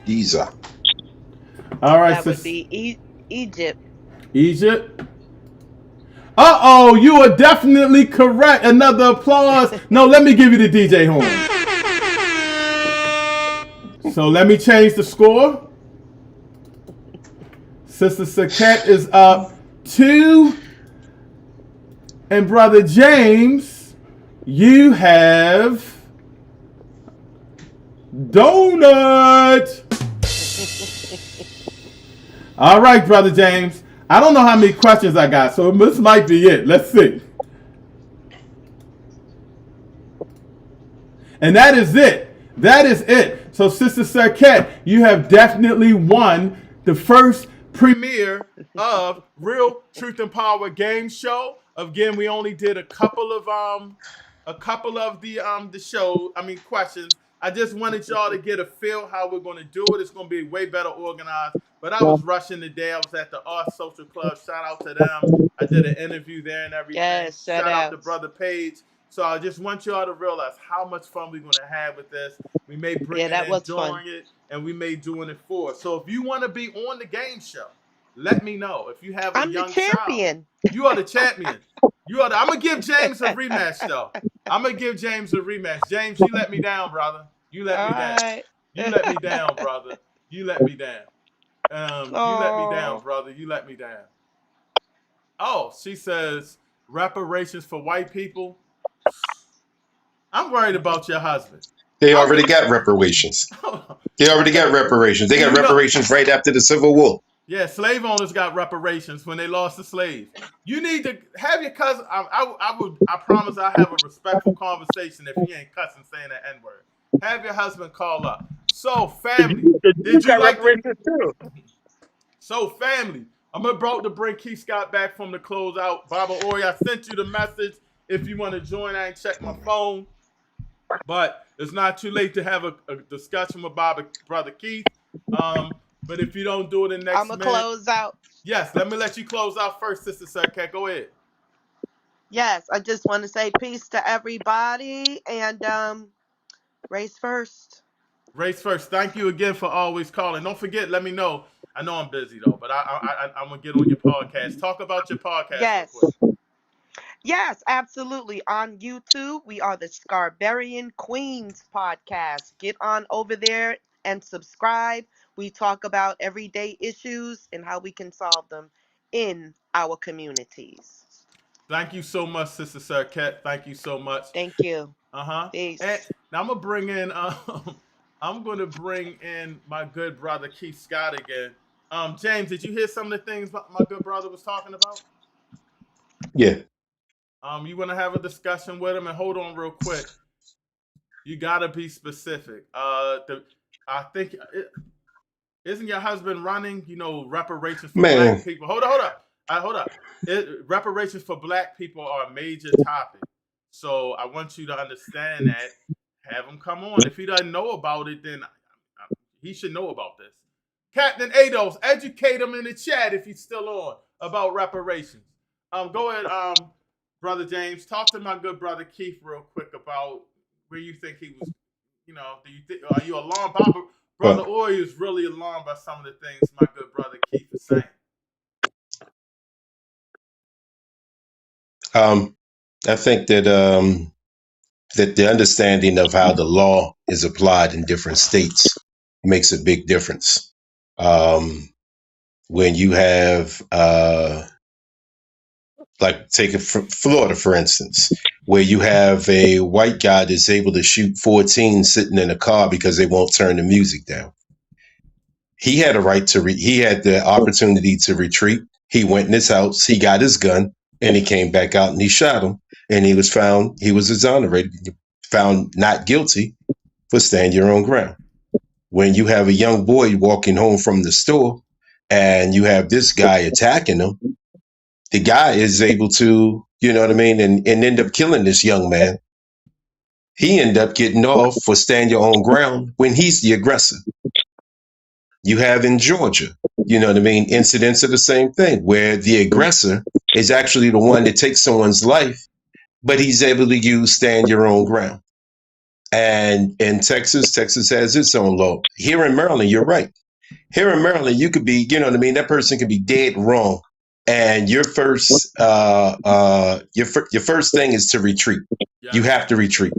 Giza. All right, That would be Egypt. Egypt. Uh-oh, you are definitely correct. Another applause. No, let me give you the DJ horn. So let me change the score. Sister Saket is up 2. And Brother James, you have donut. All right, Brother James. I don't know how many questions I got, so this might be it. Let's see. And that is it. That is it. So, Sister Saket, you have definitely won the first premiere of Real Truth and Power game show. Again, we only did a couple of the show. Questions. I just wanted y'all to get a feel how we're going to do it. It's going to be way better organized. But I was rushing today. I was at the Art Social Club. Shout out to them. I did an interview there and everything. Yes, shout out to Brother Page. So I just want y'all to realize how much fun we're going to have with this. We may bring it in during it, and we may doing it for. So if you want to be on the game show, let me know. If you have a young child, you are the champion. I'm gonna give James a rematch though. I'm gonna give James a rematch. James, you let me down, brother. You let me down. You let me down, brother. You let me down. You let me down, brother. You let me down. Oh, she says reparations for white people. I'm worried about your husband. They already got reparations. They already got reparations. They got reparations right after the Civil War. Yeah, slave owners got reparations when they lost the slaves. You need to have your cousin. I promise I'll have a respectful conversation if he ain't cussing saying the N-word. Have your husband call up. So, family, did you like reparations too? So, family, I'm about to bring Keith Scott back from the closeout. Baba Ori, I sent you the message. If you want to join, I ain't checked my phone. But it's not too late to have a discussion with Brother Keith. But if you don't do it in the next minute. I'm going to close out. Yes, let me let you close out first, Sister Saket. Go ahead. Yes, I just want to say peace to everybody and race first. Race first. Thank you again for always calling. Don't forget, let me know. I know I'm busy though, but I'm going to get on your podcast. Talk about your podcast. Yes. Yes, absolutely. On YouTube, we are the Scarbarian Queens podcast. Get on over there and subscribe. We talk about everyday issues and how we can solve them in our communities. Thank you so much, Sister Saket. Thank you so much. Thank you. Peace. And now I'm gonna bring in my good brother Keith Scott again. James, did you hear some of the things my good brother was talking about? Yeah. You want to have a discussion with him, and hold on real quick. You gotta be specific. I think isn't your husband running? Reparations for black people. Hold up. Reparations for black people are a major topic. So I want you to understand that. Have him come on. If he doesn't know about it, then he should know about this. Captain Ados, educate him in the chat if he's still on about reparations. Go ahead, Brother James. Talk to my good brother Keith real quick about where you think he was. Are you alarmed? Brother Ori is really alarmed by some of the things my good brother Keith is saying. I think that that the understanding of how the law is applied in different states makes a big difference. When you have, like, take Florida, for instance, where you have a white guy that's able to shoot 14 sitting in a car because they won't turn the music down. He had a right to, he had the opportunity to retreat. He went in his house, he got his gun, and he came back out and he shot him. And he was exonerated, found not guilty for stand your own ground. when you have a young boy walking home from the store and you have this guy attacking him, the guy is able to, you know what I mean, and end up killing this young man. He ended up getting off for stand your own ground when he's the aggressor. You have in Georgia, you know what I mean, incidents of the same thing where the aggressor is actually the one that takes someone's life, but he's able to use stand your own ground. And in Texas has its own law. Here in Maryland, you're right. Here in Maryland, you could be, you know what I mean, that person could be dead wrong. And your first thing is to retreat. You have to retreat.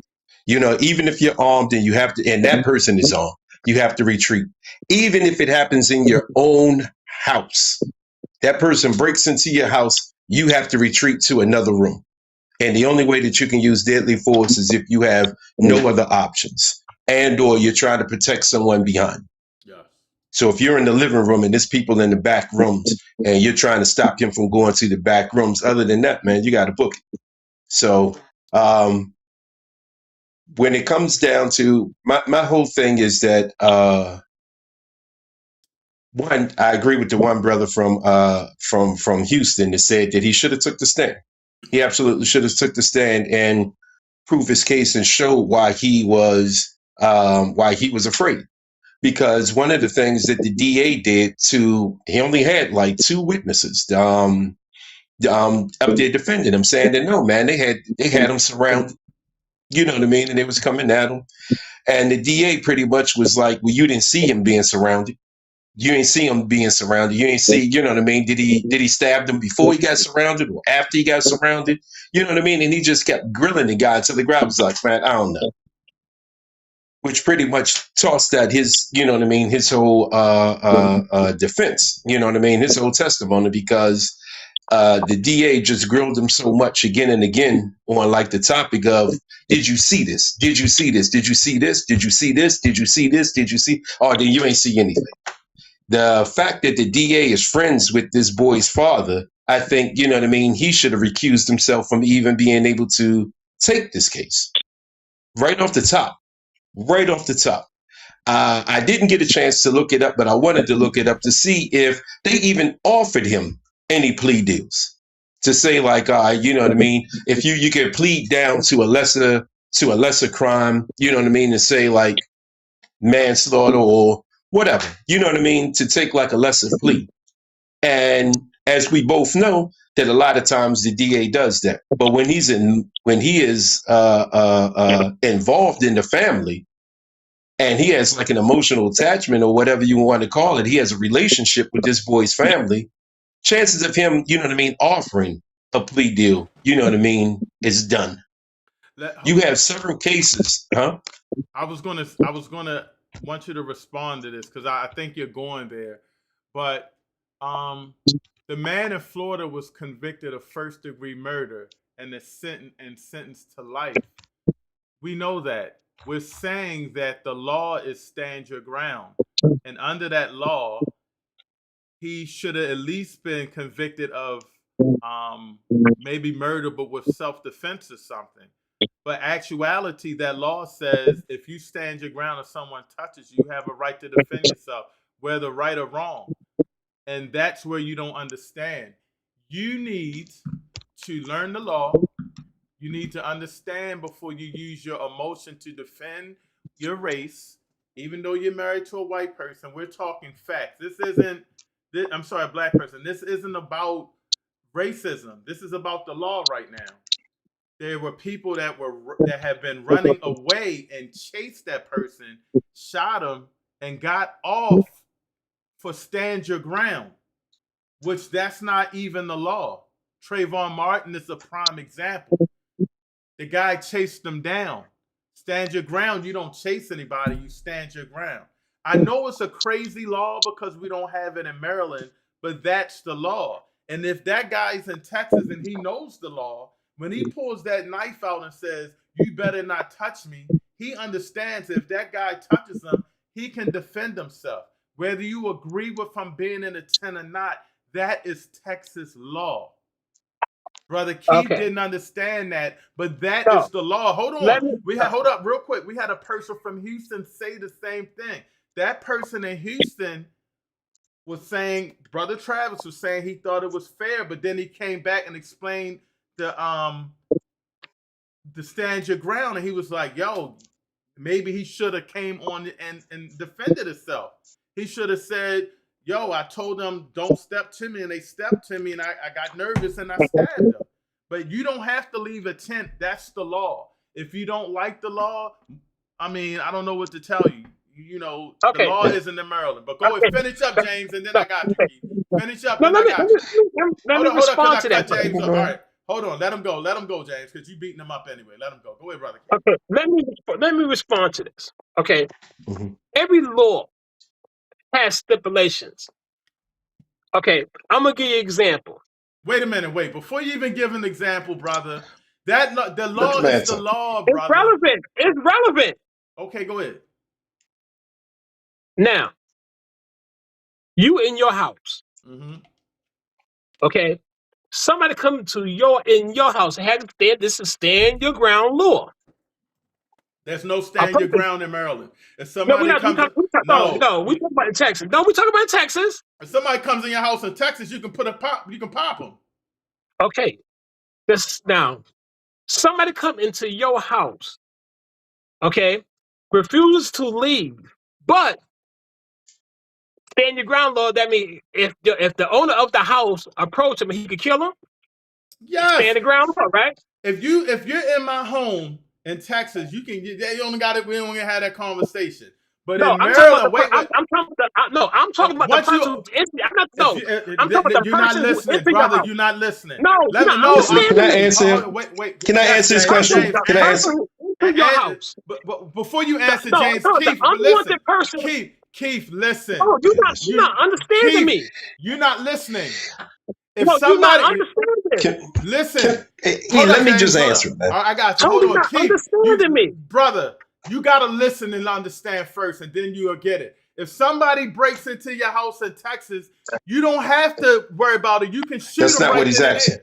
You know, even if you're armed and you have to, and that person is armed, you have to retreat. Even if it happens in your own house, that person breaks into your house, you have to retreat to another room. And the only way that you can use deadly force is if you have no other options and or you're trying to protect someone behind. Yes. So if you're in the living room and there's people in the back rooms and you're trying to stop him from going to the back rooms, other than that, man, you got to book it. So when it comes down to my whole thing is that one, I agree with the one brother from Houston that said that he should have took the stand. He absolutely should have took the stand and prove his case and show why he was afraid. Because one of the things that the DA did he only had like 2 witnesses up there defending him, saying that no, man, they had him surrounded. You know what I mean? And they was coming at him. And the DA pretty much was like, well, you didn't see him being surrounded. You ain't see him being surrounded. You ain't see, you know what I mean? Did he stab them before he got surrounded or after he got surrounded? You know what I mean? And he just kept grilling the guy until the guy was like, man, I don't know. Which pretty much tossed out his, you know what I mean, his whole defense, you know what I mean, his whole testimony, because the DA just grilled him so much again and again on like the topic of, did you see this? Did you see this? Did you see this? Did you see this? Did you see this? Did you see? Oh, then you ain't see anything. The fact that the DA is friends with this boy's father, I think, you know what I mean, he should have recused himself from even being able to take this case. Right off the top. Right off the top. I didn't get a chance to look it up, but I wanted to look it up to see if they even offered him any plea deals. To say like, you know what I mean, if you could plead down to a lesser crime, you know what I mean, to say like manslaughter or whatever, you know what I mean, to take like a lesser plea. And as we both know, that a lot of times the DA does that. But when he is involved in the family and he has like an emotional attachment or whatever you want to call it, he has a relationship with this boy's family, chances of him, you know what I mean, offering a plea deal, you know what I mean, is done. You have several cases, huh? I was gonna want you to respond to this because I think you're going there. But the man in Florida was convicted of first-degree murder and sentenced to life. We know that. We're saying that the law is stand your ground. And under that law, he should have at least been convicted of maybe murder, but with self-defense or something. But actuality, that law says if you stand your ground and someone touches you, you have a right to defend yourself, whether right or wrong. And that's where you don't understand. You need to learn the law. You need to understand before you use your emotion to defend your race. Even though you're married to a white person, we're talking facts. I'm sorry, a black person. This isn't about racism. This is about the law right now. There were people that have been running away and chased that person, shot him, and got off for stand your ground, which that's not even the law. Trayvon Martin is a prime example. The guy chased them down. Stand your ground. You don't chase anybody. You stand your ground. I know it's a crazy law because we don't have it in Maryland, but that's the law. And if that guy's in Texas and he knows the law, when he pulls that knife out and says, you better not touch me, he understands if that guy touches him, he can defend himself. Whether you agree with him being in a tent or not, that is Texas law. Brother Keith didn't understand that, but that is the law. Hold on. Hold up real quick. We had a person from Houston say the same thing. that person in Houston was saying, Brother Travis was saying he thought it was fair, but then he came back and explained the stand your ground, and he was like, yo, maybe he should have came on and defended himself. He should have said, yo, I told them don't step to me, and they stepped to me, and I got nervous and I stabbed them. But you don't have to leave a tent. That's the law. If you don't like the law, I mean, I don't know what to tell you. You know, the law isn't in Maryland. But go and finish up, James, and then I got you, Keith. Finish up, and I got you. Let me respond to that. James up. All right, hold on. Let him go. Let him go, James, because you beating him up anyway. Let him go. Go ahead, brother. Okay, let me respond to this. Okay, every law has stipulations. Okay, I'm gonna give you an example. Wait a minute. Wait, before you even give an example, brother, the law is the law, brother. It's relevant. Okay, go ahead. Now, you in your house. Okay, somebody come to in your house and have this is stand your ground law. There's no stand your ground in Maryland. If somebody we talking about in Texas. No, we talking about Texas. If somebody comes in your house in Texas, you can pop them. Okay, now somebody come into your house. Okay, refuses to leave, but stand your ground law. That means if the owner of the house approach him, he could kill him. Yes. Stand the ground law, right? If you're in my home in Texas, you can. They only got it. We don't have that conversation. But in Maryland, I'm talking about the person. I'm talking about the you're not listening, brother. You're not listening. No, Can I answer? Wait. Can I answer this question? Can I answer? Your house. But before you answer, James, Keith, listen. Keith, listen. Oh, you're not understanding Keith, me. You're not listening. If you're somebody not understanding. Listen. Let me just answer, man. I got you. Hold on, Keith. Understanding me, brother. You gotta listen and understand first, and then you'll get it. If somebody breaks into your house in Texas, you don't have to worry about it. You can shoot That's them not right what he's asking.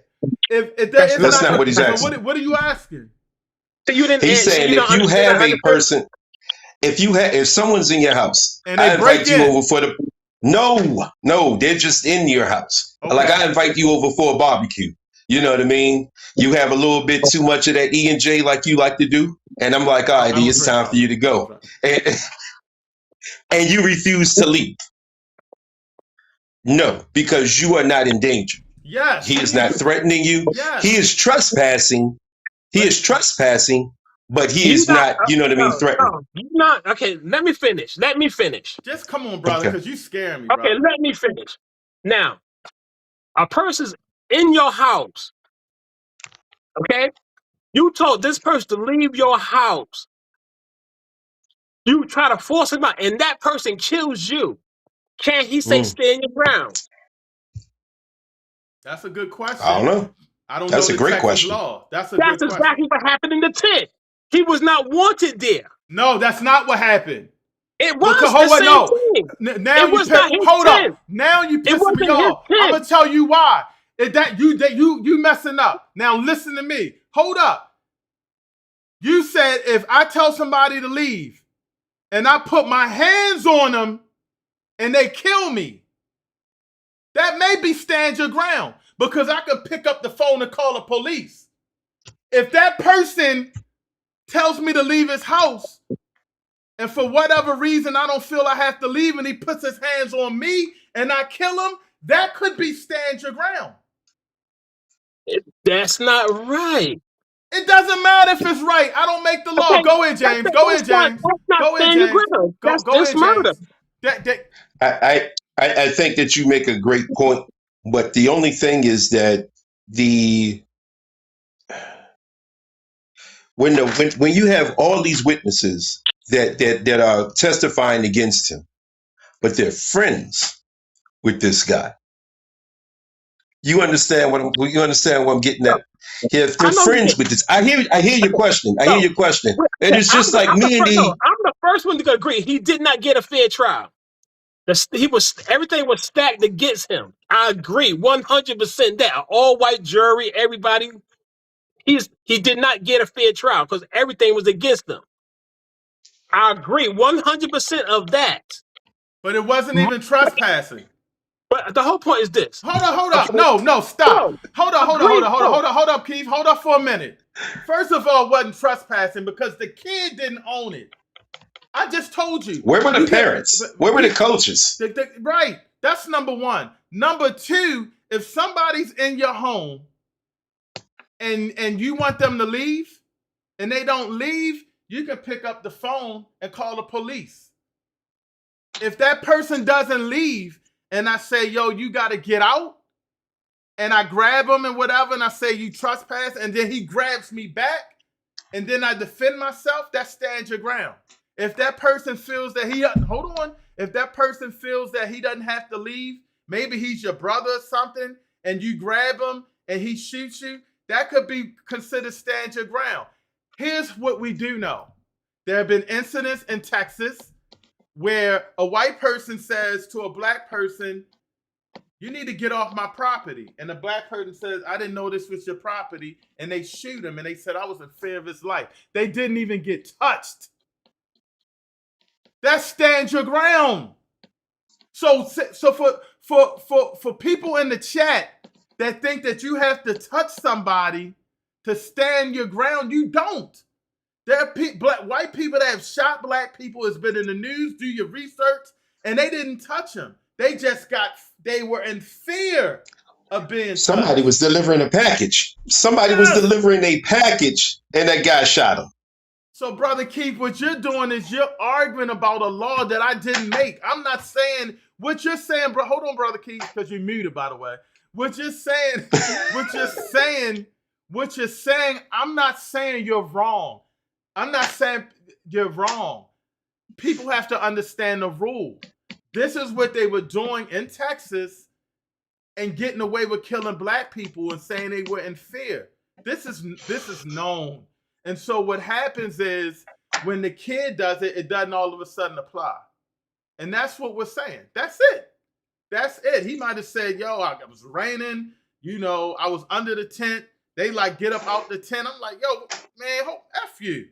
That's not what he's asking. What are you asking? So you didn't. He's saying if you have a person, if someone's in your house, and I invite you over for the. No, they're just in your house. Okay. Like I invite you over for a barbecue. You know what I mean? You have a little bit too much of that E&J like you like to do. And I'm like, all right, it's time for you to go. And you refuse to leave. No, because you are not in danger. Yes. He is not threatening you. Yes. He is trespassing. But he is not, you know what I mean, threatening. No, you're not. Okay, let me finish. Just come on, brother, because you scaring me, brother. Okay, let me finish. Now, a person's in your house. Okay? You told this person to leave your house. You try to force him out, and that person kills you. Can he say stand your ground? That's a good question. I don't know. I don't That's know a great Texas question. Law. That's exactly what happened in the tent. He was not wanted there. No, that's not what happened. It was the same thing. Now hold up. Now you pissing me off. I'm gonna tell you why. You messing up. Now listen to me. Hold up. You said if I tell somebody to leave and I put my hands on them and they kill me, that may be stand your ground because I could pick up the phone and call the police. If that person tells me to leave his house and for whatever reason I don't feel I have to leave and he puts his hands on me and I kill him, that could be stand your ground. That's not right. It doesn't matter if it's right. I don't make the law. Okay. Go ahead, James. Go ahead, James. Go ahead, James. That's murder. I think that you make a great point, but the only thing is that when you have all these witnesses that are testifying against him, but they're friends with this guy. You understand what I'm getting at? If they're friends with this, I hear your question. I hear your question. And it's just like me and I'm the first one to agree. He did not get a fair trial. Everything was stacked against him. I agree 100% that. All white jury, everybody. He did not get a fair trial because everything was against him. I agree 100% of that. But it wasn't even trespassing. But the whole point is this. Hold up. No, stop. Hold up, Keith. Hold up for a minute. First of all, it wasn't trespassing because the kid didn't own it. I just told you. Where were the parents? Where were the coaches? Right. That's number one. Number two, if somebody's in your home and you want them to leave and they don't leave, you can pick up the phone and call the police. If that person doesn't leave and I say, yo, you got to get out, and I grab him and whatever, and I say, you trespass, and then he grabs me back, and then I defend myself, that stands your ground. If that person feels that if that person feels that he doesn't have to leave, maybe he's your brother or something, and you grab him and he shoots you, that could be considered stand your ground. Here's what we do know. There have been incidents in Texas where a white person says to a black person, you need to get off my property. And the black person says, I didn't know this was your property. And they shoot him and they said, I was in fear of his life. They didn't even get touched. That stands your ground. So for people in the chat that think that you have to touch somebody to stand your ground, you don't. There are white people that have shot black people. It's been in the news. Do your research, and they didn't touch them. They were in fear of being touched. Somebody was delivering a package. Somebody was delivering a package, and that guy shot him. So, Brother Keith, what you're doing is you're arguing about a law that I didn't make. I'm not saying what you're saying, bro. Hold on, Brother Keith, because you're muted, by the way. What you're saying, I'm not saying you're wrong. I'm not saying you're wrong. People have to understand the rule. This is what they were doing in Texas and getting away with killing black people and saying they were in fear. This is known. And so what happens is when the kid does it, it doesn't all of a sudden apply. And that's what we're saying. That's it. He might have said, yo, it was raining. I was under the tent. They get up out the tent. I'm like, yo, man, F you.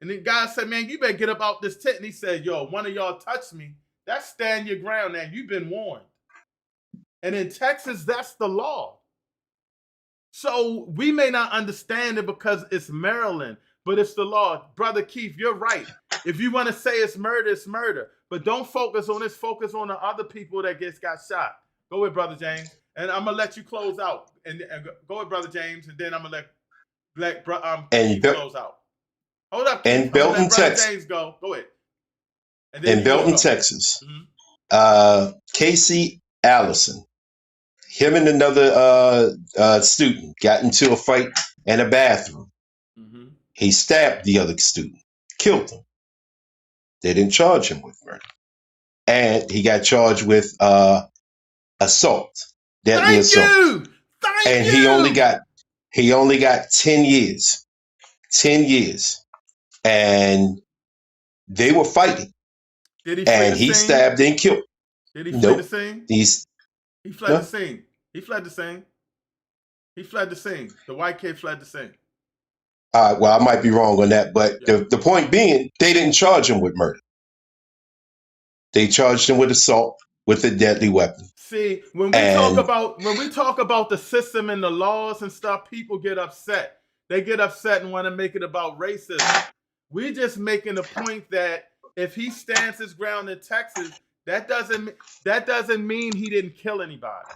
And the guy said, man, you better get up out this tent. And he said, yo, one of y'all touched me. That's stand your ground now. You've been warned. And in Texas, that's the law. So we may not understand it because it's Maryland, but it's the law. Brother Keith, you're right. If you want to say it's murder, it's murder. But don't focus on this. Focus on the other people that got shot. Go with Brother James. And I'm going to let you close out. And go with Brother James, and then I'm going to let Keith close out. Hold up, Keith. And Belton, Texas. James go ahead. In Belton, Texas, Casey Allison, him and another student got into a fight in a bathroom. Mm-hmm. He stabbed the other student, killed him. They didn't charge him with murder. And he got charged with assault, deadly assault. Thank you. He only got 10 years. 10 years. And they were fighting. Did he flee the scene? Stabbed and killed. Did he flee the scene? He fled No. the scene. He fled the scene. He fled the scene. The white kid fled the scene. Well, I might be wrong on that, but the point being, they didn't charge him with murder. They charged him with assault with a deadly weapon. See, when we talk about the system and the laws and stuff, people get upset. They get upset and want to make it about racism. We're just making the point that if he stands his ground in Texas, that doesn't mean he didn't kill anybody.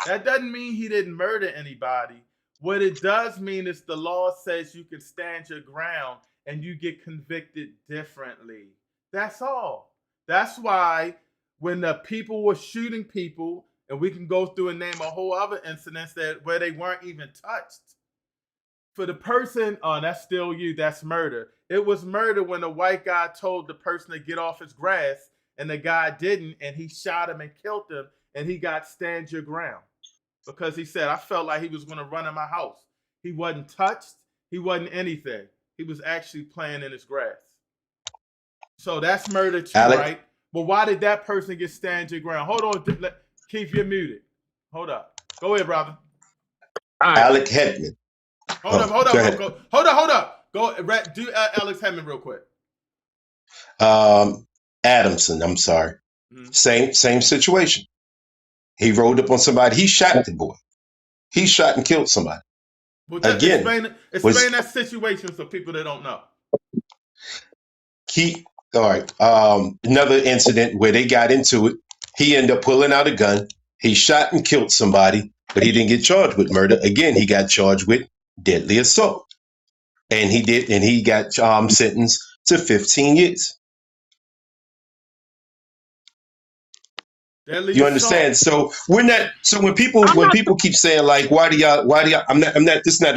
That doesn't mean he didn't murder anybody. What it does mean is the law says you can stand your ground and you get convicted differently. That's all. That's why when the people were shooting people, and we can go through and name a whole other incidents where they weren't even touched. For the person, that's still you, that's murder. It was murder when a white guy told the person to get off his grass and the guy didn't, and he shot him and killed him, and he got stand your ground. Because he said, I felt like he was going to run in my house. He wasn't touched. He wasn't anything. He was actually playing in his grass. So that's murder too, right? But why did that person get stand your ground? Hold on, Keith, you're muted. Hold up. Go ahead, brother. Alec Hedman. Hold up. Go, do Alex Hedman real quick. Adamson, I'm sorry. Mhm. Same situation. He rolled up on somebody. He shot the boy. He shot and killed somebody. But Again, explain that situation for people that don't know. all right. Another incident where they got into it. He ended up pulling out a gun. He shot and killed somebody, but he didn't get charged with murder. Again, he got charged with deadly assault, and he got sentenced to 15 years. You understand? So we're not. So when people keep saying like, why do y'all? I'm not. It's not.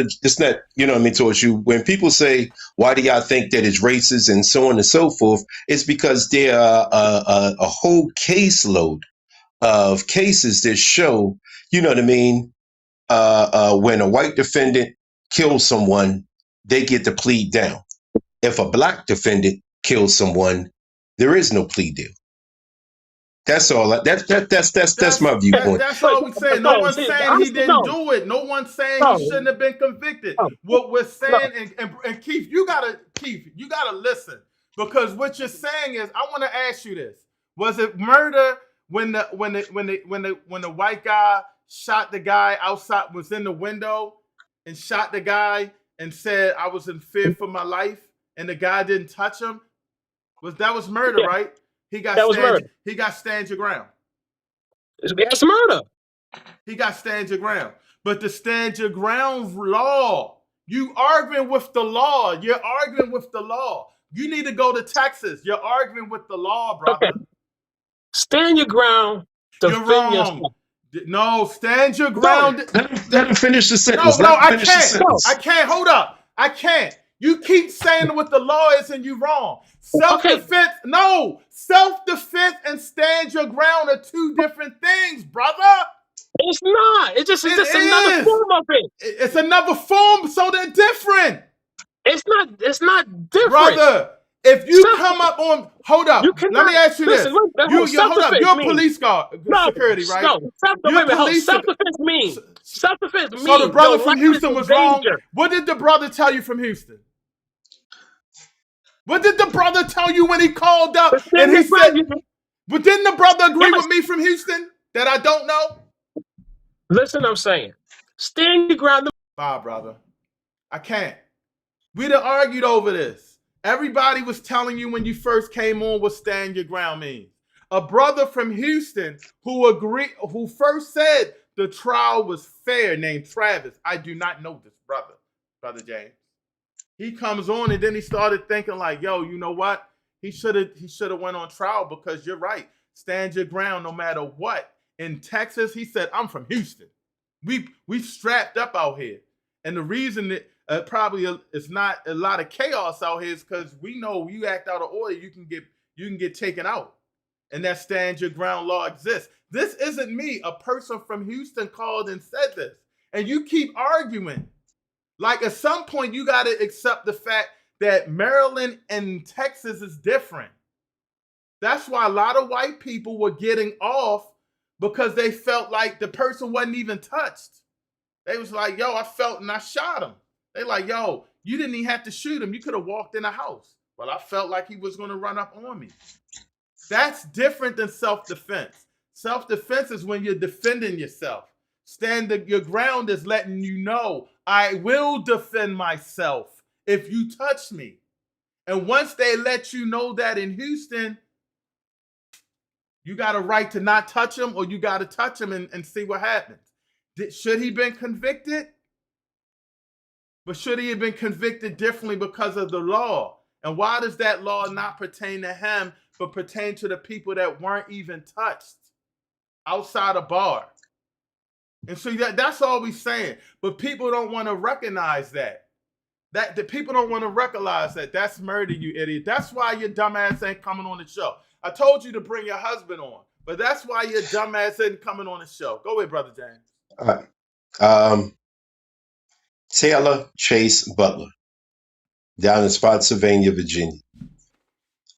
You know what I mean towards you. When people say, why do y'all think that it's racist and so on and so forth? It's because there are a whole caseload of cases that show. You know what I mean? When a white defendant kills someone, they get to plead down. If a black defendant kills someone, there is no plea deal. That's all. That's my viewpoint. That's all we're saying. No one's saying he didn't do it. No one's saying he shouldn't have been convicted. What we're saying, and Keith, you gotta listen, because what you're saying is, I want to ask you this: was it murder when the white guy shot the guy outside, was in the window, and shot the guy and said, "I was in fear for my life," and the guy didn't touch him? That was murder, right? He got stand your ground. That's murder. He got stand your ground. But the stand your ground law, you arguing with the law. You're arguing with the law. You need to go to Texas. You're arguing with the law, brother. Okay. Stand your ground. You're wrong. Yourself. No, stand your ground. Let him finish the sentence. No, I can't. I can't. Hold up. I can't. You keep saying what the law is and you're wrong. Self-defense, no. Self-defense and stand your ground are two different things, brother. It's not. It's just another form of it. It's another form, so they're different. It's not different. Brother, if you come up on, hold up. Let me ask you this. Hold up. You're a police guard, security, right? No, self-defense means. Self-defense means. So the brother from Houston was wrong. What did the brother tell you from Houston? What did the brother tell you when he called up and he said, but didn't the brother agree with me from Houston that I don't know? Listen, I'm saying, stand your ground. Bye, brother. I can't. We done argued over this. Everybody was telling you when you first came on what stand your ground means. A brother from Houston who first said the trial was fair, named Travis. I do not know this brother James. He comes on and then he started thinking like, yo, you know what? He should have went on trial because you're right. Stand your ground no matter what. In Texas, he said, I'm from Houston. We strapped up out here. And the reason that probably it's not a lot of chaos out here is because we know you act out of order, you can get taken out. And that stand your ground law exists. This isn't me. A person from Houston called and said this. And you keep arguing. Like at some point, you got to accept the fact that Maryland and Texas is different. That's why a lot of white people were getting off because they felt like the person wasn't even touched. They was like, yo, I felt and I shot him. They like, yo, you didn't even have to shoot him. You could have walked in the house. Well, I felt like he was going to run up on me. That's different than self-defense. Self-defense is when you're defending yourself. Your ground is letting you know, I will defend myself if you touch me. And once they let you know that in Houston, you got a right to not touch him or you got to touch him and see what happens. Should he been convicted? But should he have been convicted differently because of the law? And why does that law not pertain to him, but pertain to the people that weren't even touched outside a bar? And so that's all we're saying. But people don't want to recognize that. The people don't want to recognize that. That's murder, you idiot. That's why your dumbass ain't coming on the show. I told you to bring your husband on, but that's why your dumbass ain't coming on the show. Go ahead, Brother James. All right. Taylor Chase Butler, down in Spotsylvania, Virginia,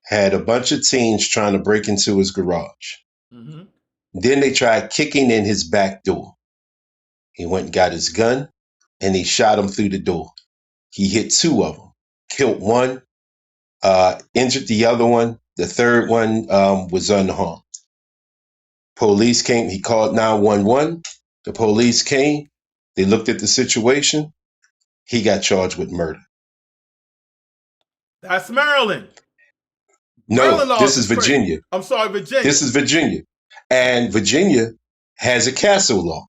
had a bunch of teens trying to break into his garage. Mm-hmm. Then they tried kicking in his back door. He went and got his gun, and he shot him through the door. He hit two of them, killed one, injured the other one. The third one was unharmed. Police came. He called 911. The police came. They looked at the situation. He got charged with murder. That's Maryland. No, Maryland laws this is Virginia. crazy. I'm sorry, Virginia. This is Virginia. And Virginia has a castle law.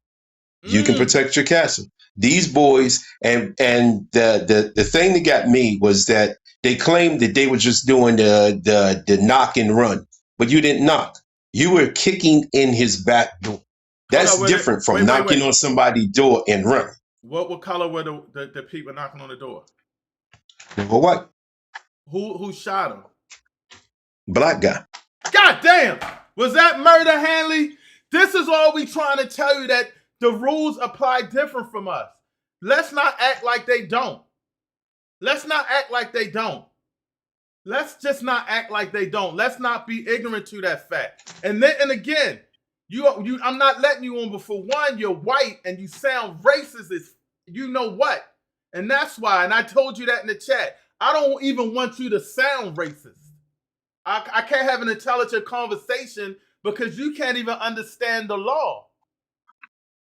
You can protect your castle. These boys, and the thing that got me was that they claimed that they were just doing the knock and run, but you didn't knock. You were kicking in his back door. That's different from knocking on somebody's door and running. What color were the people knocking on the door? Number what? Who shot him? Black guy. God damn! Was that murder, Hanley? This is all we trying to tell you, that the rules apply different from us. Let's not act like they don't. Let's not act like they don't. Let's just not act like they don't. Let's not be ignorant to that fact. And again, I'm not letting you on, but for one, you're white and you sound racist as you know what. And that's why, and I told you that in the chat, I don't even want you to sound racist. I can't have an intelligent conversation because you can't even understand the law.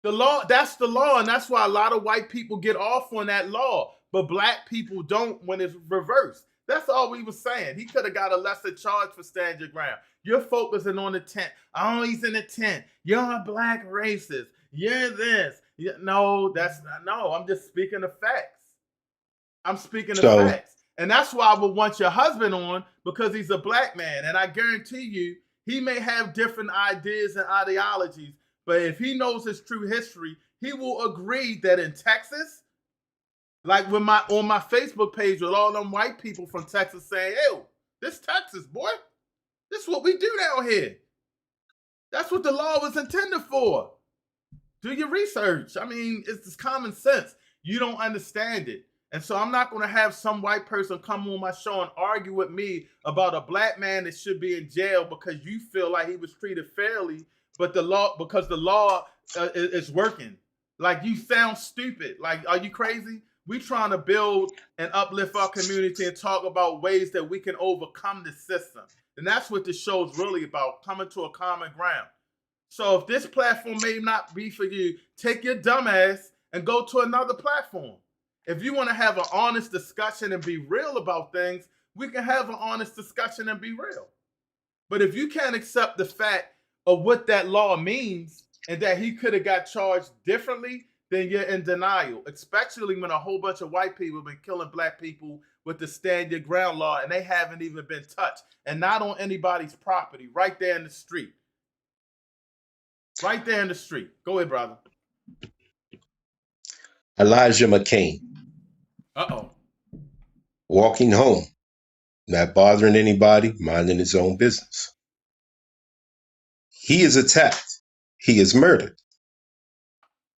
The law, that's the law, and that's why a lot of white people get off on that law, but black people don't when it's reversed. That's all we were saying. He could have got a lesser charge for stand your ground. You're focusing on the tent. Oh, he's in the tent. You're a black racist. You're this. No, that's not. No, I'm just speaking of facts. I'm speaking of facts. And that's why I would want your husband on, because he's a black man. And I guarantee you, he may have different ideas and ideologies, but if he knows his true history, he will agree that in Texas, like on my Facebook page with all them white people from Texas saying, ew, this Texas, boy. This is what we do down here. That's what the law was intended for. Do your research. I mean, it's common sense. You don't understand it. And so I'm not going to have some white person come on my show and argue with me about a black man that should be in jail because you feel like he was treated fairly, but because the law is working. Like, you sound stupid. Like, are you crazy? We trying to build and uplift our community and talk about ways that we can overcome this system. And that's what this show is really about, coming to a common ground. So if this platform may not be for you, take your dumb ass and go to another platform. If you want to have an honest discussion and be real about things, we can have an honest discussion and be real. But if you can't accept the fact of what that law means and that he could have got charged differently, then you're in denial, especially when a whole bunch of white people have been killing black people with the stand your ground law and they haven't even been touched, and not on anybody's property, right there in the street. Right there in the street. Go ahead, brother. Elijah McCain. Uh-oh. Walking home, not bothering anybody, minding his own business. He is attacked. He is murdered.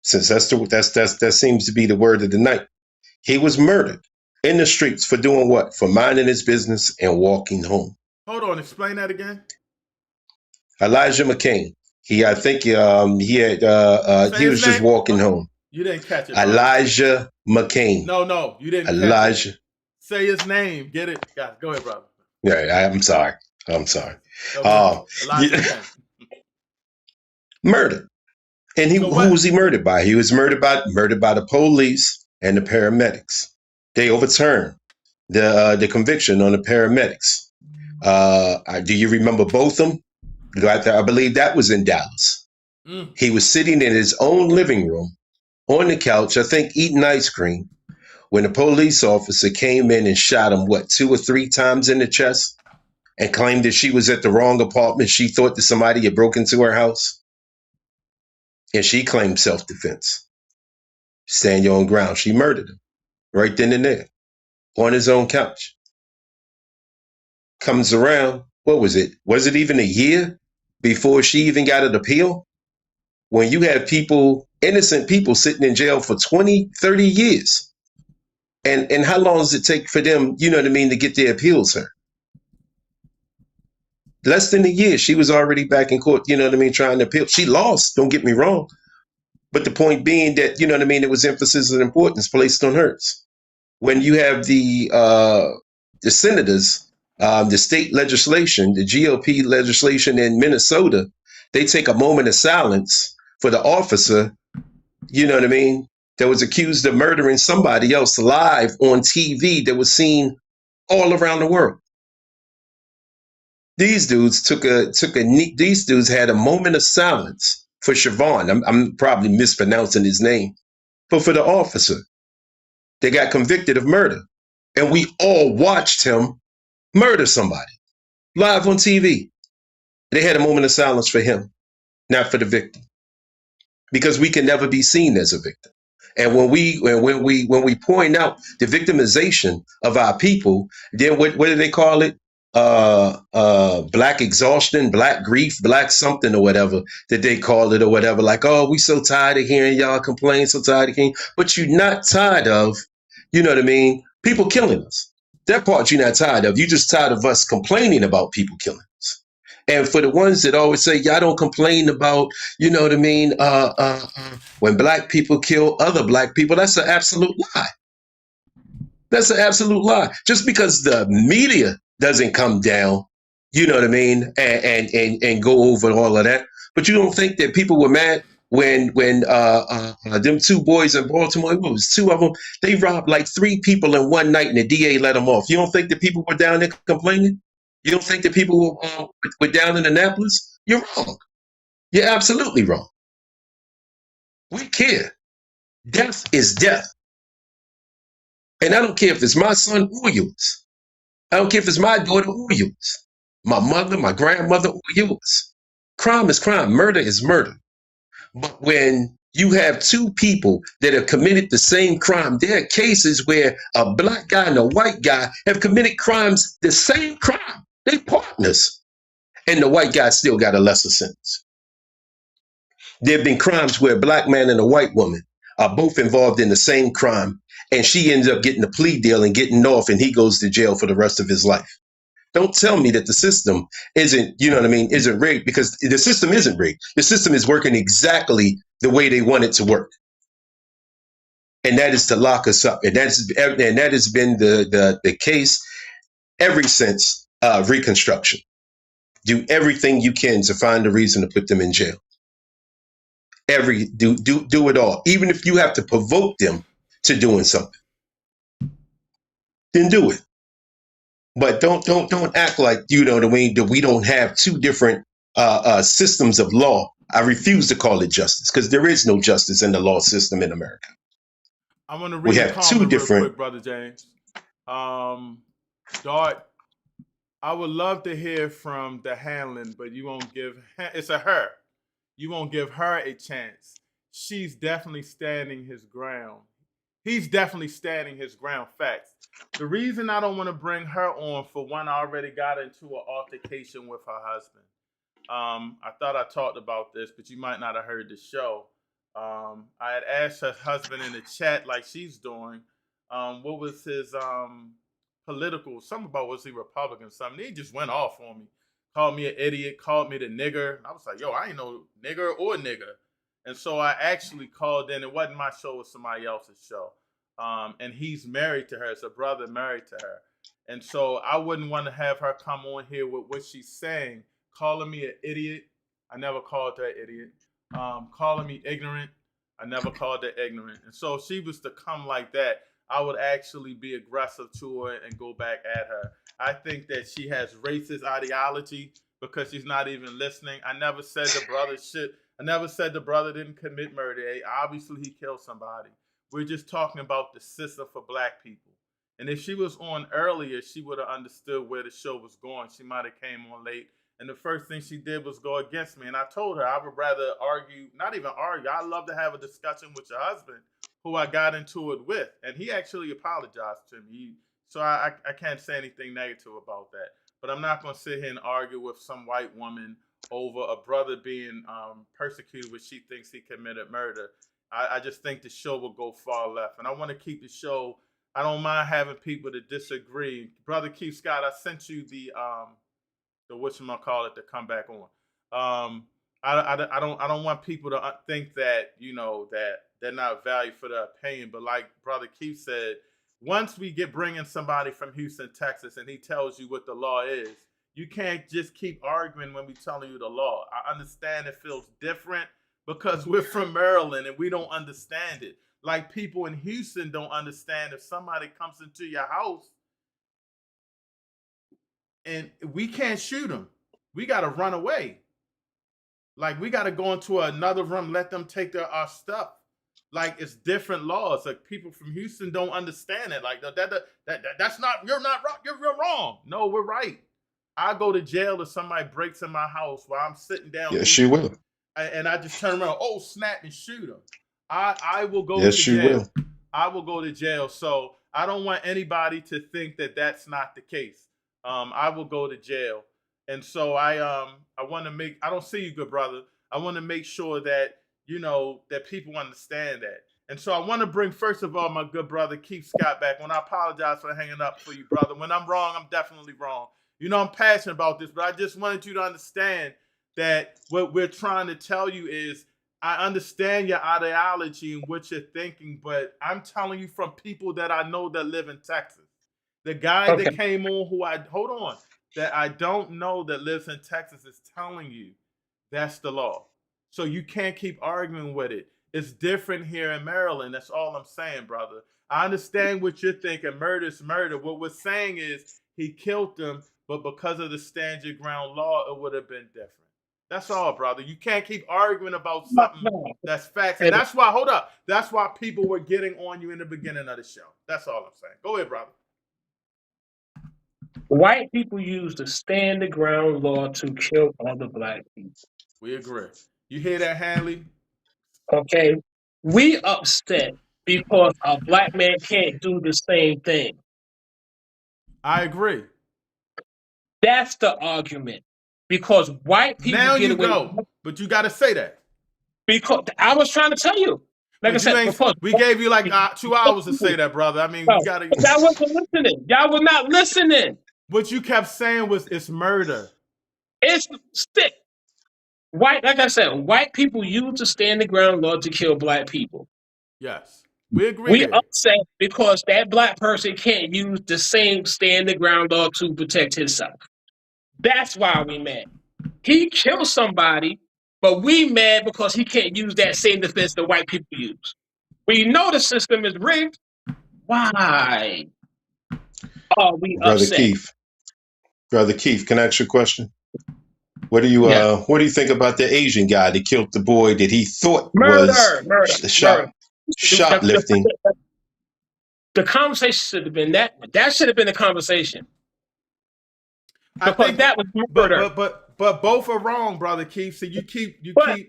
Since that seems to be the word of the night. He was murdered in the streets for doing what? For minding his business and walking home. Hold on, explain that again. Elijah McCain. He was just walking home. You didn't catch it. Bro. Elijah McCain. No, you didn't. Elijah. Catch it. Say his name. Get it? Go ahead, brother. Yeah, I'm sorry. Murdered. And who was he murdered by? He was murdered by the police and the paramedics. They overturned the conviction on the paramedics. Do you remember Botham? I believe that was in Dallas. He was sitting in his own living room on the couch, I think eating ice cream, when a police officer came in and shot him, 2 or 3 times in the chest, and claimed that she was at the wrong apartment. She thought that somebody had broken into her house. And she claimed self-defense. Stand your own ground. She murdered him right then and there on his own couch. Comes around, what was it? Was it even a year before she even got an appeal? When you have people, innocent people, sitting in jail for 20, 30 years. And how long does it take for them, to get their appeals heard? Less than a year, she was already back in court, trying to appeal. She lost, don't get me wrong. But the point being that, it was emphasis and importance placed on hers. When you have the senators The state legislation, the GOP legislation in Minnesota, they take a moment of silence for the officer, you know what I mean, that was accused of murdering somebody else live on TV that was seen all around the world. These dudes these dudes had a moment of silence for Siobhan. I'm probably mispronouncing his name, but for the officer, they got convicted of murder. And we all watched him murder somebody live on TV. They had a moment of silence for him, not for the victim, because we can never be seen as a victim. And when we point out the victimization of our people, then what do they call it? Black exhaustion, black grief, black something or whatever that they call it or whatever. Like, oh, we so tired of hearing y'all complain, so tired of hearing. But you're not tired of, you know what I mean, people killing us. That part you're not tired of. You're just tired of us complaining about people killing us. And for the ones that always say, y'all don't complain about, you know what I mean, when black people kill other black people, that's an absolute lie. That's an absolute lie. Just because the media doesn't come down, you know what I mean, and go over all of that. But you don't think that people were mad when them two boys in Baltimore, it was two of them, they robbed like 3 people in one night and the DA let them off. You don't think that people were down there complaining? You don't think that people were down in Annapolis? You're wrong. You're absolutely wrong. We care. Death is death. And I don't care if it's my son or yours. I don't care if it's my daughter or yours. My mother, my grandmother or yours. Crime is crime. Murder is murder. But when you have 2 people that have committed the same crime, there are cases where a black guy and a white guy have committed crimes, the same crime. They partners. And the white guy still got a lesser sentence. There have been crimes where a black man and a white woman are both involved in the same crime, and she ends up getting a plea deal and getting off, and he goes to jail for the rest of his life. Don't tell me that the system isn't, you know what I mean, isn't rigged, because the system isn't rigged. The system is working exactly the way they want it to work. And that is to lock us up. And that has been the case ever since Reconstruction. Do everything you can to find a reason to put them in jail. Do it all. Even if you have to provoke them to doing something, then do it. But don't act like, you know what I mean, that we don't have 2 different systems of law. I refuse to call it justice, because there is no justice in the law system in America. I'm going to we read have 2 different. Real quick, Brother James. Dart, I would love to hear from the Hanlon, but you won't give. It's a her. You won't give her a chance. She's definitely standing his ground. He's definitely standing his ground. Facts. The reason I don't want to bring her on, for one, I already got into an altercation with her husband. I thought I talked about this, but you might not have heard the show. I had asked her husband in the chat, like she's doing, what was his political, something about, was he Republican, something. He just went off on me. Called me an idiot, called me the nigger. I was like, yo, I ain't no nigger or nigger. And so I actually called in. It wasn't my show, it was somebody else's show. And he's married to her. It's a brother married to her. And so I wouldn't want to have her come on here with what she's saying, calling me an idiot. I never called her an idiot. Calling me ignorant. I never called her ignorant. And so if she was to come like that, I would actually be aggressive to her and go back at her. I think that she has racist ideology because she's not even listening. I never said the brother shit. I never said the brother didn't commit murder. Obviously, he killed somebody. We're just talking about the system for black people. And if she was on earlier, she would have understood where the show was going. She might have came on late. And the first thing she did was go against me. And I told her I would rather argue, not even argue. I love to have a discussion with your husband, who I got into it with. And he actually apologized to me. So I can't say anything negative about that. But I'm not going to sit here and argue with some white woman over a brother being persecuted, which she thinks he committed murder. I just think the show will go far left. And I want to keep the show. I don't mind having people to disagree. Brother Keith Scott, I sent you the whatchamacallit to come back on. I don't want people to think that, you know, that they're not valued for their opinion. But like Brother Keith said, once we get bringing somebody from Houston, Texas, and he tells you what the law is, you can't just keep arguing when we telling you the law. I understand it feels different because we're from Maryland and we don't understand it. Like people in Houston don't understand if somebody comes into your house and we can't shoot them. We got to run away. Like we got to go into another room, let them take our stuff. Like it's different laws. Like people from Houston don't understand it. Like that's not, you're not wrong. You're wrong. No, we're right. I go to jail if somebody breaks in my house while I'm sitting down. Yes, you will. And I just turn around, oh snap, and shoot them. I will go Yes, to jail. you will. I will go to jail. So I don't want anybody to think that that's not the case. I will go to jail. And so I want to make, I don't see you, good brother. I want to make sure that, you know, that people understand that. And so I want to bring, first of all, my good brother, Keith Scott back. When I apologize for hanging up for you, brother. When I'm wrong, I'm definitely wrong. You know, I'm passionate about this, but I just wanted you to understand that what we're trying to tell you is, I understand your ideology and what you're thinking, but I'm telling you from people that I know that live in Texas. The guy that came on that I don't know that lives in Texas is telling you that's the law. So you can't keep arguing with it. It's different here in Maryland. That's all I'm saying, brother. I understand what you're thinking. Murder is murder. What we're saying is he killed them, but because of the stand your ground law, it would have been different. That's all, brother. You can't keep arguing about something that's facts. And that's why, hold up, that's why people were getting on you in the beginning of the show. That's all I'm saying. Go ahead, brother. White people use the stand the ground law to kill other black people. We agree. You hear that, Hanley? Okay. We upset because a black man can't do the same thing. I agree. That's the argument. Because white people now get you away. Go, but you got to say that. Because I was trying to tell you. Like I said, we gave you like 2 hours to say that, brother. I mean, you got to. Y'all wasn't listening. Y'all were not listening. What you kept saying was it's murder. It's stick. White, like I said, white people use the stand the ground law to kill black people. Yes, we agree. We upset because that black person can't use the same stand the ground law to protect himself. That's why we mad. He killed somebody, but we mad because he can't use that same defense that white people use. We know the system is rigged. Why are we upset? Brother Keith, can I ask you a question? What do you think about the Asian guy that killed the boy that he thought was shoplifting? The conversation should have been that. That should have been the conversation. Because that was murder. But both are wrong, brother Keith. So you keep. But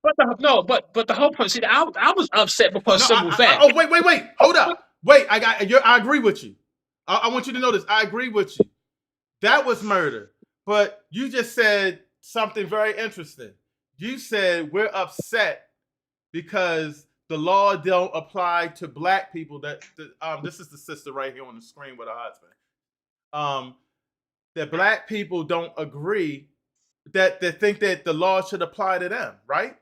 the whole point. See, I was upset because simple fact. Wait. Hold up. Wait, I agree with you. I want you to know this. I agree with you. That was murder. But you just said something very interesting. You said we're upset because the law don't apply to black people. This is the sister right here on the screen with her husband. That black people don't agree that they think that the law should apply to them, right?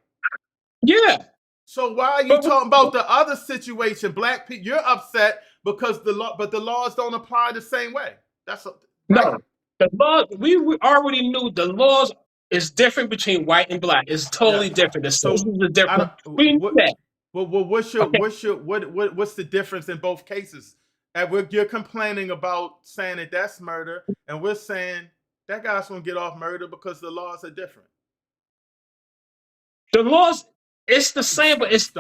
Yeah. So why are you talking about the other situation? Black people, you're upset because the laws don't apply the same way. No. The law, we already knew the laws is different between white and black. It's totally different. The systems are different. We knew that. Well, what's the difference in both cases? You're complaining about saying that that's murder, and we're saying that guy's gonna get off murder because the laws are different. The laws, it's the same, but it's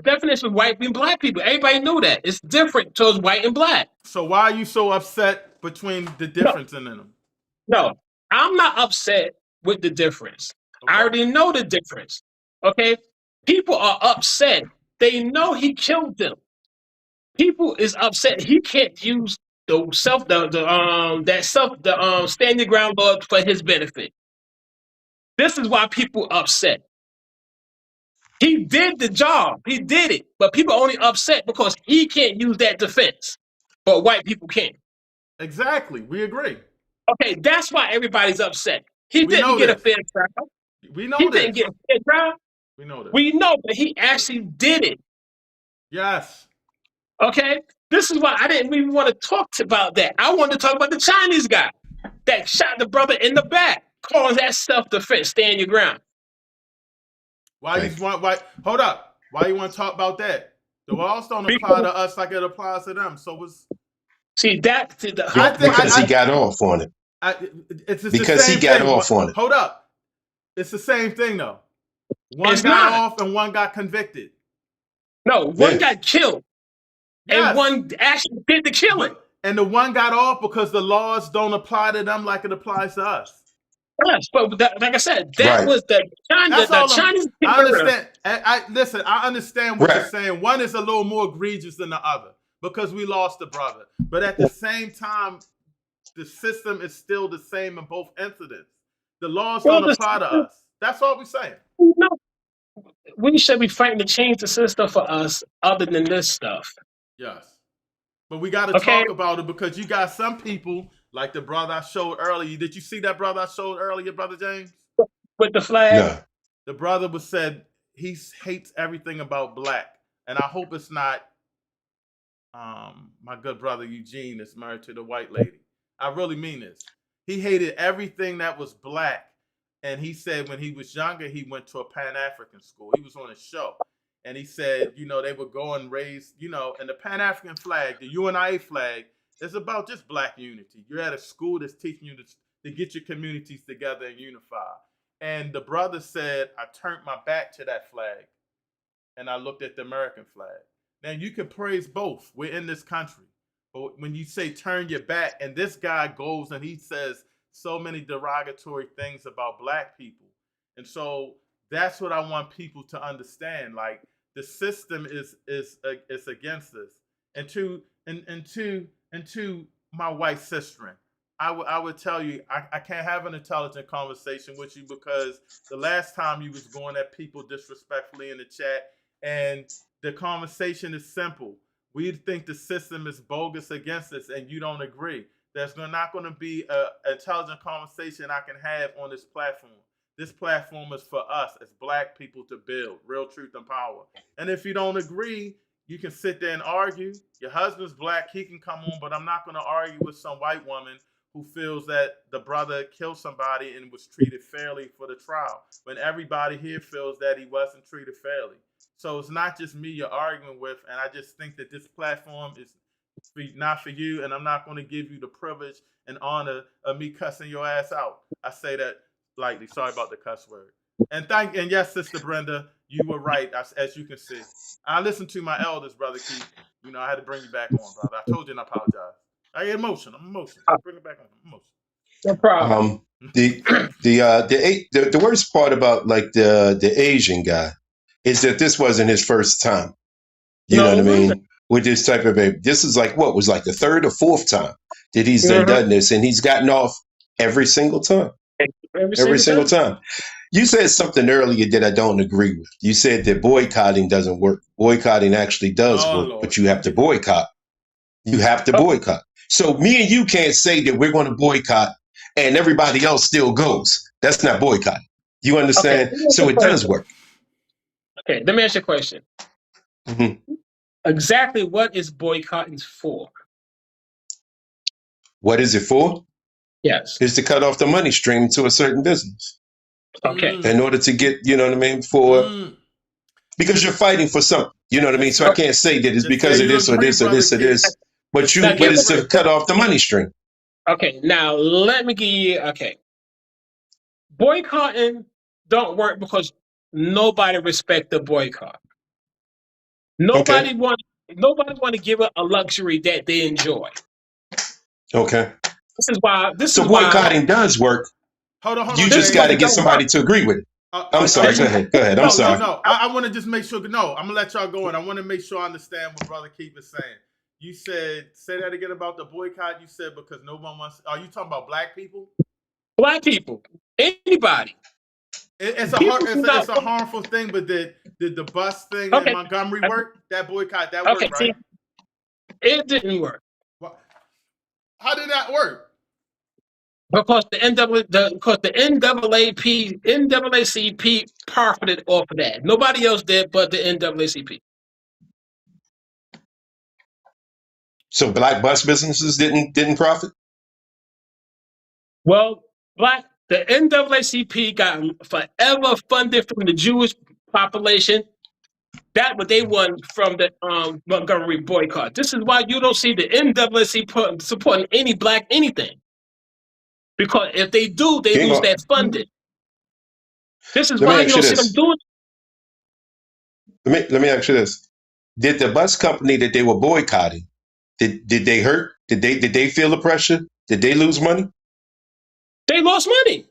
definition of white and black people. Everybody knew that. It's different towards white and black. So why are you so upset between the difference in them? No, I'm not upset with the difference. Okay. I already know the difference. Okay? People are upset. They know he killed them. People is upset. He can't use the standing ground law for his benefit. This is why people upset. He did the job. He did it. But people only upset because he can't use that defense. But white people can. Exactly. We agree. Okay, that's why everybody's upset. He didn't get a fair trial. We know he didn't get a fair trial. We know that. We know that he actually did it. Yes. Okay, this is why I didn't even want to talk about that. I wanted to talk about the Chinese guy that shot the brother in the back, calling that self-defense. Stand your ground. Why hold up? Why you want to talk about that? The laws don't apply to us like it applies to them. So it's because he got off on it. It's because the same he got thing. off on it. Hold up. It's the same thing though. One got off and one got convicted. No, one got killed. Yes. And one actually did the killing. And the one got off because the laws don't apply to them like it applies to us. Yes, but like I said, that was the Chinese. I understand. Listen. I understand what you're saying. One is a little more egregious than the other because we lost a brother. But at the same time, the system is still the same in both incidents. The laws don't apply to us. That's all we're saying. No, we should be fighting to change the system for us. Other than this stuff. Yes, but we got to talk about it because you got some people. Like the brother I showed earlier. Did you see that brother I showed earlier, Brother James? With the flag? No. The brother said he hates everything about black. And I hope it's not my good brother Eugene that's married to the white lady. I really mean this. He hated everything that was black. And he said when he was younger, he went to a Pan-African school. He was on a show. And he said, they would go and raise, and the Pan-African flag, the UNIA flag, it's about just black unity. You're at a school that's teaching you to get your communities together and unify. And the brother said, I turned my back to that flag and I looked at the American flag. Now, you can praise both. We're in this country. But when you say turn your back, and this guy goes and he says so many derogatory things about black people. And so that's what I want people to understand. Like, the system is against us. And to my white sister, I would tell you, I can't have an intelligent conversation with you because the last time you was going at people disrespectfully in the chat, and the conversation is simple. We think the system is bogus against us, and you don't agree. There's not going to be an intelligent conversation I can have on this platform. This platform is for us as black people to build real truth and power. And if you don't agree, you can sit there and argue. Your husband's black, he can come on, but I'm not going to argue with some white woman who feels that the brother killed somebody and was treated fairly for the trial, when everybody here feels that he wasn't treated fairly. So it's not just me you're arguing with, and I just think that this platform is not for you, and I'm not going to give you the privilege and honor of me cussing your ass out. I say that lightly. Sorry about the cuss word. And yes, Sister Brenda, you were right, as you can see. I listened to my elders, Brother Keith. I had to bring you back on, brother. I told you and I apologize. I get emotional. I'm emotional. Bring it back on. I'm emotional. No problem. The worst part about like the Asian guy is that this wasn't his first time. You know what I mean? With this type of baby. This is like what was like the third or fourth time that he's done this, and he's gotten off every single time. Every single time. You said something earlier that I don't agree with. You said that boycotting doesn't work. Boycotting actually does work, Lord. But you have to boycott. You have to boycott. So me and you can't say that we're going to boycott and everybody else still goes. That's not boycotting. You understand? Okay. So it does work. Okay, let me ask you a question. Mm-hmm. Exactly what is boycotting for? What is it for? Yes. It's to cut off the money stream to a certain business. Okay. In order to get, you know what I mean, because you're fighting for something. You know what I mean? So I can't say that it's because of this or this or this or this. But it's to cut off the money stream. Okay, now let me give you boycotting don't work because nobody respects the boycott. Nobody want to give it a luxury that they enjoy. Okay. This is why boycotting does work. Hold on. You just got to get somebody to agree with it. I'm sorry. Go ahead. I'm sorry. No. I want to just make sure. No, I'm gonna let y'all go in. I want to make sure I understand what Brother Keith is saying. You said, say that again about the boycott. You said because no one wants. Are you talking about black people? Black people, anybody. It's a harmful thing. But did the bus thing in Montgomery work? That boycott that worked, right? See, it didn't work. How did that work? Because the NAACP profited off of that. Nobody else did but the NAACP. So black bus businesses didn't profit. Well, the NAACP got forever funded from the Jewish population. That what they won from the Montgomery boycott. This is why you don't see the NAACP supporting any black anything. Because if they do, they lose that funding. This is Let me why ask you you don't see them this. doing. Let me ask you this: did the bus company that they were boycotting, did they hurt? Did they feel the pressure? Did they lose money? They lost money.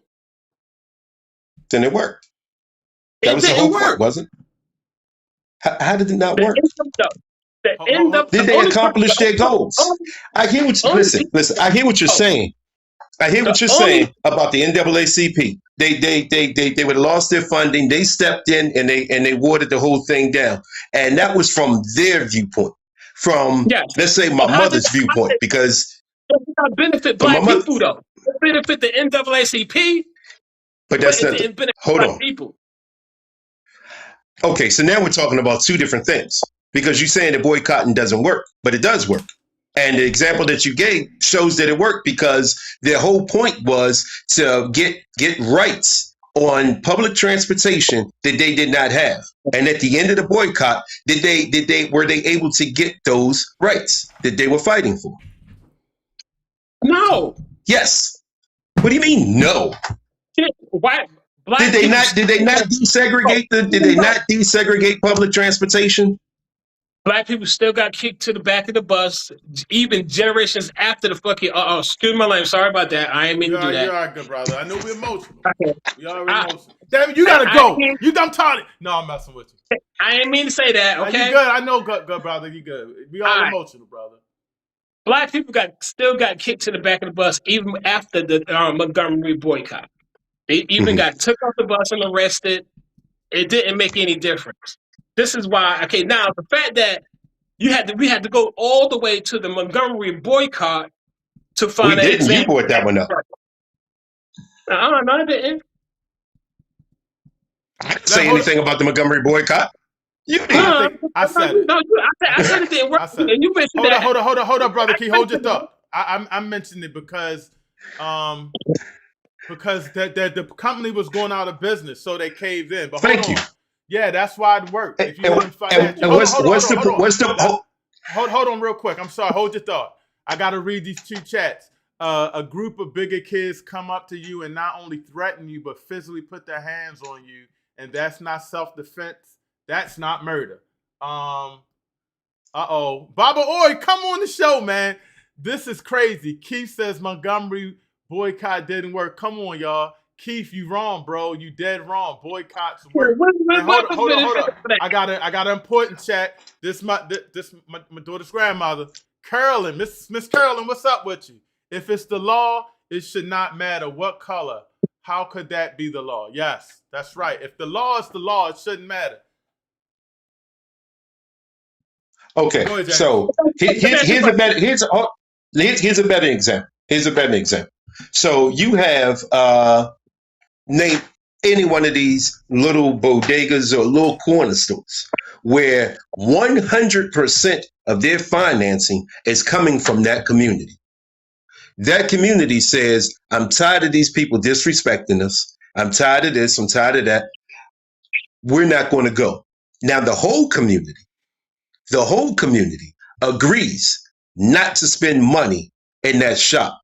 Then it worked. That was the whole point, wasn't it? How did it not work? Did they accomplish their goals? I hear what you listen. I hear what you're saying. I hear what you're saying about the NAACP. They would have lost their funding. They stepped in and they watered the whole thing down. And that was from their viewpoint. From let's say my mother's viewpoint, because it benefit black people though. It benefit the NAACP, but that's not. it benefit Hold black on. people. Okay, so now we're talking about two different things, because you're saying that boycotting doesn't work, but it does work. And the example that you gave shows that it worked, because their whole point was to get rights on public transportation that they did not have. And at the end of the boycott, were they able to get those rights that they were fighting for? No. Yes. What do you mean no? Did they not desegregate public transportation? Black people still got kicked to the back of the bus, even generations after the fucking. Excuse my language. Sorry about that. I ain't mean to do that. You're all right, good brother. I know we're emotional. We already emotional. Damn it, you gotta go. I'm tired. No, I'm messing with you. I ain't mean to say that. Okay, you good. I know, good brother. You good. We all emotional, brother. Black people still got kicked to the back of the bus even after the Montgomery boycott. They even got took off the bus and arrested. It didn't make any difference. This is why. Okay, now the fact that we had to go all the way to the Montgomery boycott to find an example. You brought that one up. No, I didn't. I didn't say anything about the Montgomery boycott. You did. I said it. No, I said it didn't work. You mentioned that. Hold up, brother Key. Hold your thought. I mentioned it because the company was going out of business, so they caved in. But Thank you. Yeah, that's why it worked. If you hold on real quick. I'm sorry. Hold your thought. I got to read these two chats. A group of bigger kids come up to you and not only threaten you, but physically put their hands on you. And that's not self-defense. That's not murder. Baba Oi, come on the show, man. This is crazy. Keith says Montgomery boycott didn't work. Come on, y'all. Keith, you wrong, bro. You dead wrong. Boycotts work. Hold on. I got an important chat. This my daughter's grandmother, Carolyn. Miss Carolyn, what's up with you? If it's the law, it should not matter what color. How could that be the law? Yes, that's right. If the law is the law, it shouldn't matter. Okay, so here's a better example. Here's a better example. So you have name any one of these little bodegas or little corner stores where 100% of their financing is coming from that community. That community says, I'm tired of these people disrespecting us. I'm tired of this. I'm tired of that. We're not going to go. Now, the whole community agrees not to spend money in that shop.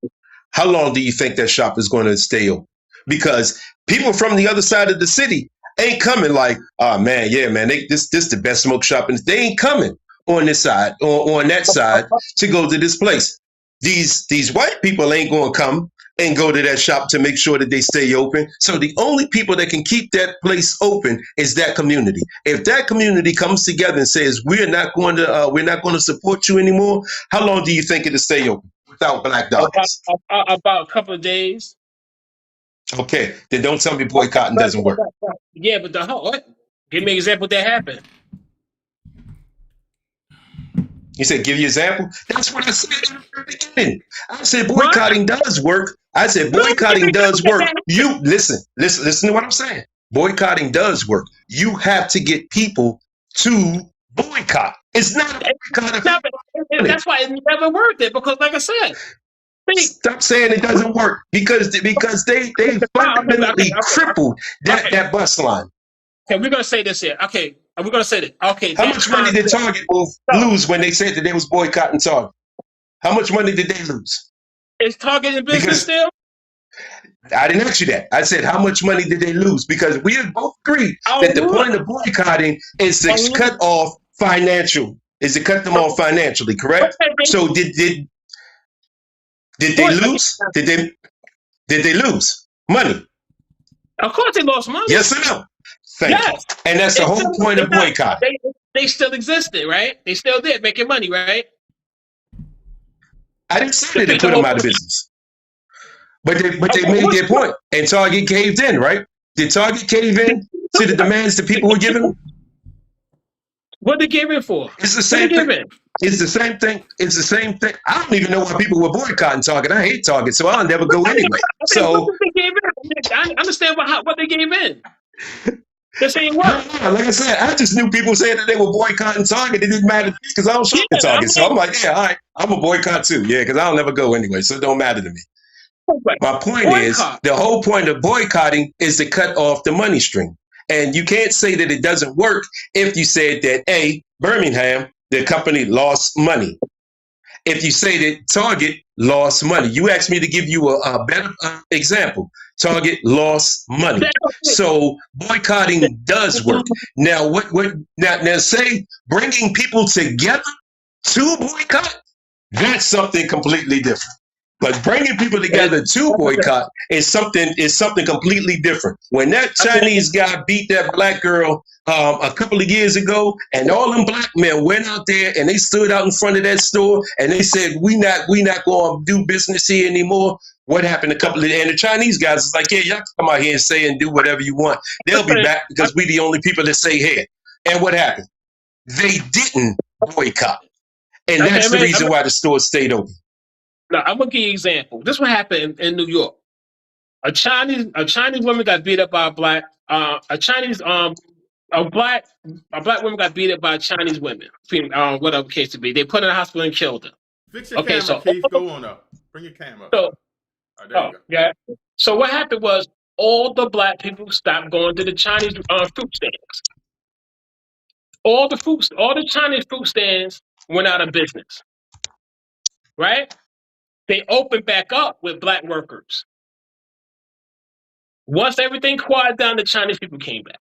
How long do you think that shop is going to stay open? Because people from the other side of the city ain't coming like, oh man, yeah, man, this the best smoke shop. And they ain't coming on this side or on that side to go to this place. These white people ain't going to come and go to that shop to make sure that they stay open. So the only people that can keep that place open is that community. If that community comes together and says, we're not going to support you anymore, how long do you think it'll stay open without black dollars? About a couple of days. Okay, then don't tell me boycotting doesn't work. Yeah, but give me an example that happened. You said, give you an example? That's what I said in the beginning. I said boycotting does work. I said boycotting does work. You listen to what I'm saying. Boycotting does work. You have to get people to boycott. boycott. It's not a boycott. That's why it never worked it, because like I said, stop saying it doesn't work, because they fundamentally crippled that bus line. Okay, we're gonna say this here. Okay, we're gonna say this. Okay, how much money did Target lose when they said that they was boycotting Target? How much money did they lose? Is Target in business still? I didn't ask you that. I said, how much money did they lose? Because we have both agreed that the point of boycotting is to cut off financial, is to cut them off financially, correct? So did they lose? Did they lose money? Of course they lost money. Yes or no? Thank you. And that's the whole point of boycott. They still existed, right? They still did making money, right? I didn't say that they put them out of business. But they made their point. And Target caved in, right? Did Target cave in to the demands that people were giving? What they gave in for? It's the same thing. It's the same thing. It's the same thing. I don't even know why people were boycotting Target. I hate Target, so I'll never go anyway. So I understand what they gave in. They're saying what? No, like I said, I just knew people saying that they were boycotting Target. It didn't matter to me because I don't shop at Target. So I'm like, yeah, all right, I'm a boycott too. Yeah, because I'll never go anyway, so it don't matter to me. My point is, the whole point of boycotting is to cut off the money stream. And you can't say that it doesn't work if you said that, Birmingham, the company lost money. If you say that Target lost money. You asked me to give you a better example. Target lost money. So boycotting does work. Now, now say bringing people together to boycott, that's something completely different. But bringing people together to boycott is something completely different. When that Chinese guy beat that black girl a couple of years ago, and all them black men went out there and they stood out in front of that store and they said, we not going to do business here anymore. What happened? And the Chinese guys was like, yeah, y'all can come out here and say and do whatever you want. They'll be back because we the only people that say here. And what happened? They didn't boycott. And that's the reason why the store stayed open. Now, I'm gonna give you an example. This what happened in New York. A Chinese woman got beat up by a black woman got beat up by Chinese women. Whatever case to be, they put her in the hospital and killed her. Fix your camera, Keith. Go on up. Bring your camera up. Yeah. So what happened was all the black people stopped going to the Chinese fruit stands. All the Chinese fruit stands went out of business. Right? They opened back up with black workers. Once everything quieted down, the Chinese people came back.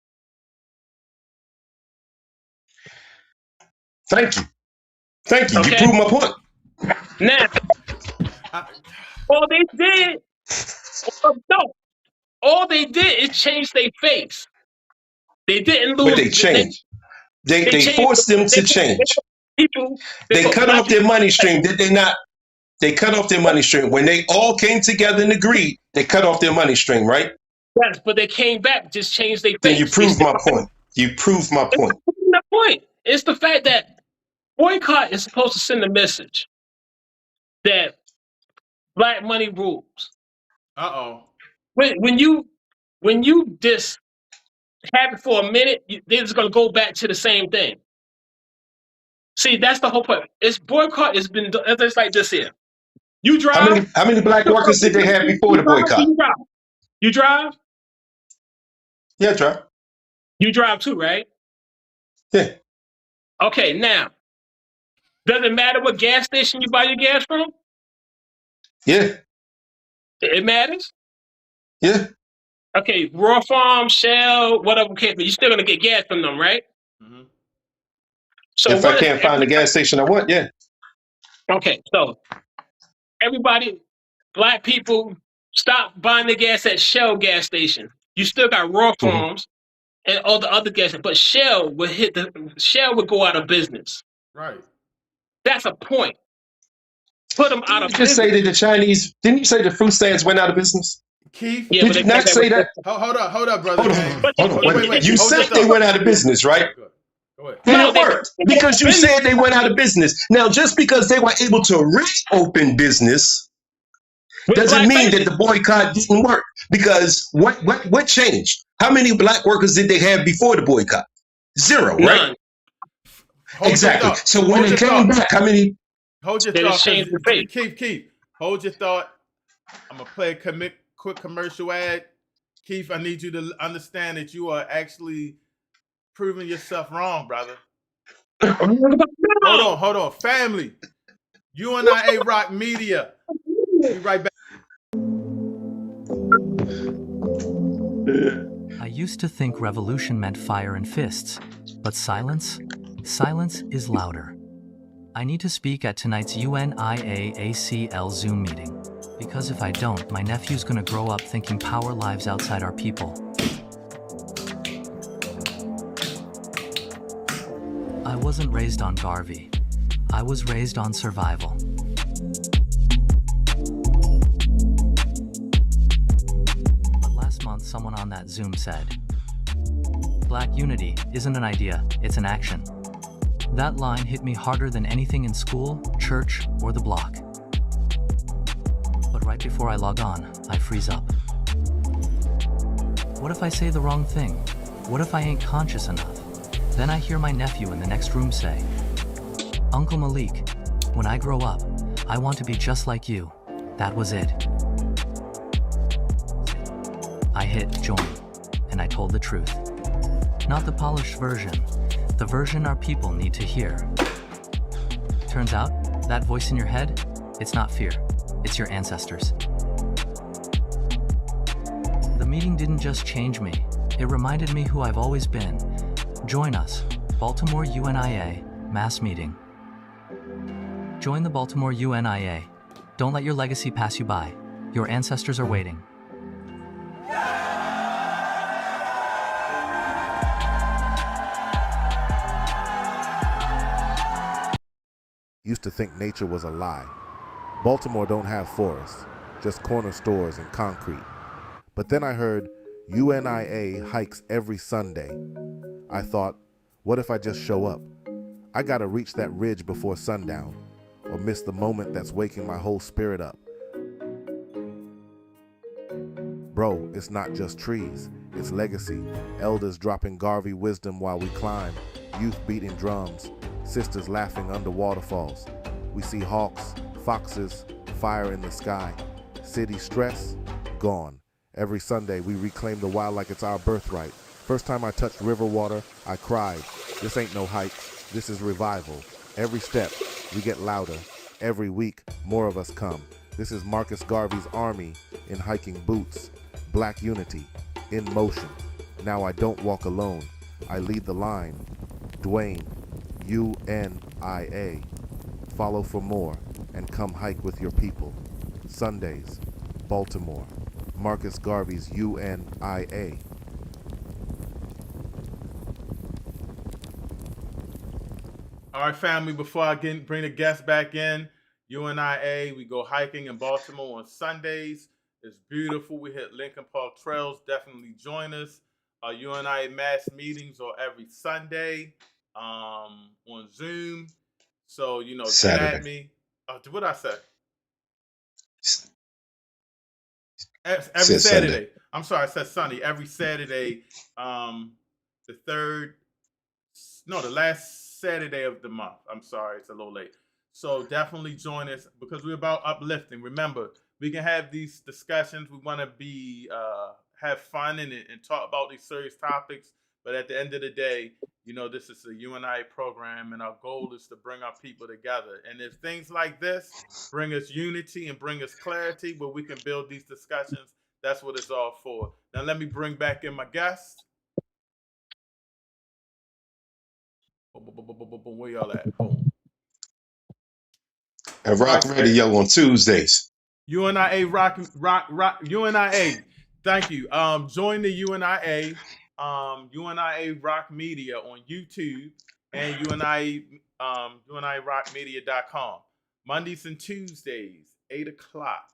Thank you. Okay. You proved my point. Now, all they did is change their face. They didn't lose. But they changed. They forced them to change. They cut off their money stream, did they not? They cut off their money stream. When they all came together and agreed, they cut off their money stream, right? Yes, but they came back, just changed their face. Then you proved my point. You proved my point. The point. It's the fact that boycott is supposed to send a message that black money rules. When you just have it for a minute, they're just gonna go back to the same thing. See, that's the whole point. Boycott has been done. It's like this here. You drive. How many black workers did they have before the boycott? You drive? Yeah, I drive. You drive too, right? Yeah. Okay, now, does it matter what gas station you buy your gas from? Yeah. It matters? Yeah. Okay, Raw Farm, Shell, whatever case, but you're still gonna get gas from them, right? Mm-hmm. So if I can't find the gas station I want, yeah. Okay, so everybody, black people, stop buying the gas at Shell gas station. You still got Raw Farms and all the other gas, but Shell would go out of business. Right. That's a point. Put them out of business. Say that the Chinese, didn't you say the fruit stands went out of business? Keith, did you not say that? Hold up, brother. Hold on. Wait. You said they went out of business, right? Go ahead. And it worked because you said they went out of business. Now, just because they were able to reopen business doesn't mean that the boycott didn't work. Because what changed? How many black workers did they have before the boycott? Zero, right? Exactly. thought. So when it came back, how many? Hold your They thought. just changed the face. Keith, hold your thought. I'm gonna play a quick commercial ad. Keith, I need you to understand that you are actually proving yourself wrong, brother. Hold on. Family. UNIA Rock Media. Be right back. I used to think revolution meant fire and fists, but silence is louder. I need to speak at tonight's UNIA ACL Zoom meeting, because if I don't, my nephew's gonna grow up thinking power lives outside our people. I wasn't raised on Garvey. I was raised on survival. But last month, someone on that Zoom said, "Black unity isn't an idea, it's an action." That line hit me harder than anything in school, church, or the block. But right before I log on, I freeze up. What if I say the wrong thing? What if I ain't conscious enough? Then I hear my nephew in the next room say, "Uncle Malik, when I grow up, I want to be just like you." That was it. I hit join, and I told the truth. Not the polished version, the version our people need to hear. Turns out, that voice in your head, it's not fear, it's your ancestors. The meeting didn't just change me, it reminded me who I've always been. Join us, Baltimore UNIA, mass meeting. Join the Baltimore UNIA. Don't let your legacy pass you by. Your ancestors are waiting. Used to think nature was a lie. Baltimore don't have forests, just corner stores and concrete. But then I heard UNIA hikes every Sunday. I thought, what if I just show up? I gotta reach that ridge before sundown, or miss the moment that's waking my whole spirit up. Bro, it's not just trees, it's legacy. Elders dropping Garvey wisdom while we climb. Youth beating drums, sisters laughing under waterfalls. We see hawks, foxes, fire in the sky. City stress, gone. Every Sunday we reclaim the wild like it's our birthright. First time I touched river water, I cried. This ain't no hike, this is revival. Every step, we get louder. Every week, more of us come. This is Marcus Garvey's army in hiking boots. Black unity, in motion. Now I don't walk alone, I lead the line. Dwayne, UNIA. Follow for more and come hike with your people. Sundays, Baltimore. Marcus Garvey's UNIA. All right, family, before I bring the guests back in, UNIA, we go hiking in Baltimore on Sundays. It's beautiful. We hit Lincoln Park trails. Definitely join us. UNIA mass meetings are every Sunday on Zoom. So, get at me. What did I say? Every Saturday. Sunday. I'm sorry, I said Sunday. Every Saturday, the last Saturday of the month. I'm sorry, it's a little late. So definitely join us because we're about uplifting. Remember, we can have these discussions. We want to have fun and talk about these serious topics. But at the end of the day, this is a UNI program, and our goal is to bring our people together. And if things like this bring us unity and bring us clarity where we can build these discussions, that's what it's all for. Now, let me bring back in my guests. Where y'all at? Boom. And Rock Radio on Tuesdays. UNIA UNIA. Thank you. Join the UNIA Rock Media on YouTube and UNIRockmedia.com. Mondays and Tuesdays, 8 o'clock.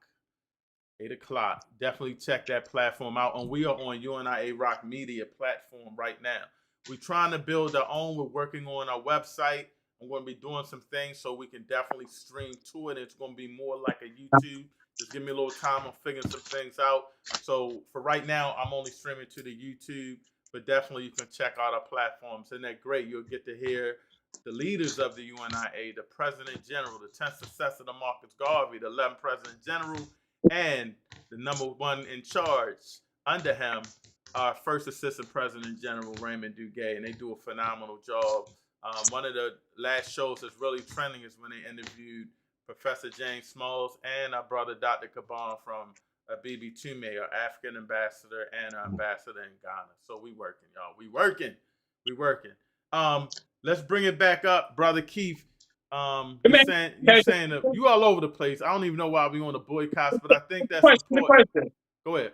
8 o'clock. Definitely check that platform out. And we are on UNIA Rock Media platform right now. We're trying to build our own. We're working on our website. I'm going to be doing some things so we can definitely stream to it. It's going to be more like a YouTube. Just give me a little time. I'm figuring some things out. So for right now, I'm only streaming to the YouTube, but definitely you can check out our platforms. And they're great. You'll get to hear the leaders of the UNIA, the President General, the 10th successor to Marcus Garvey, the 11th President General, and the number one in charge under him, our first Assistant President General, Raymond Duguay, and they do a phenomenal job. One of the last shows that's really trending is when they interviewed Professor James Smalls and our brother Dr. Caban from Bibi Tume, our African ambassador and our ambassador in Ghana. So we working, y'all. We working. Let's bring it back up, Brother Keith. You saying you all over the place. I don't even know why we on the boycotts, but I think that's important. Go ahead.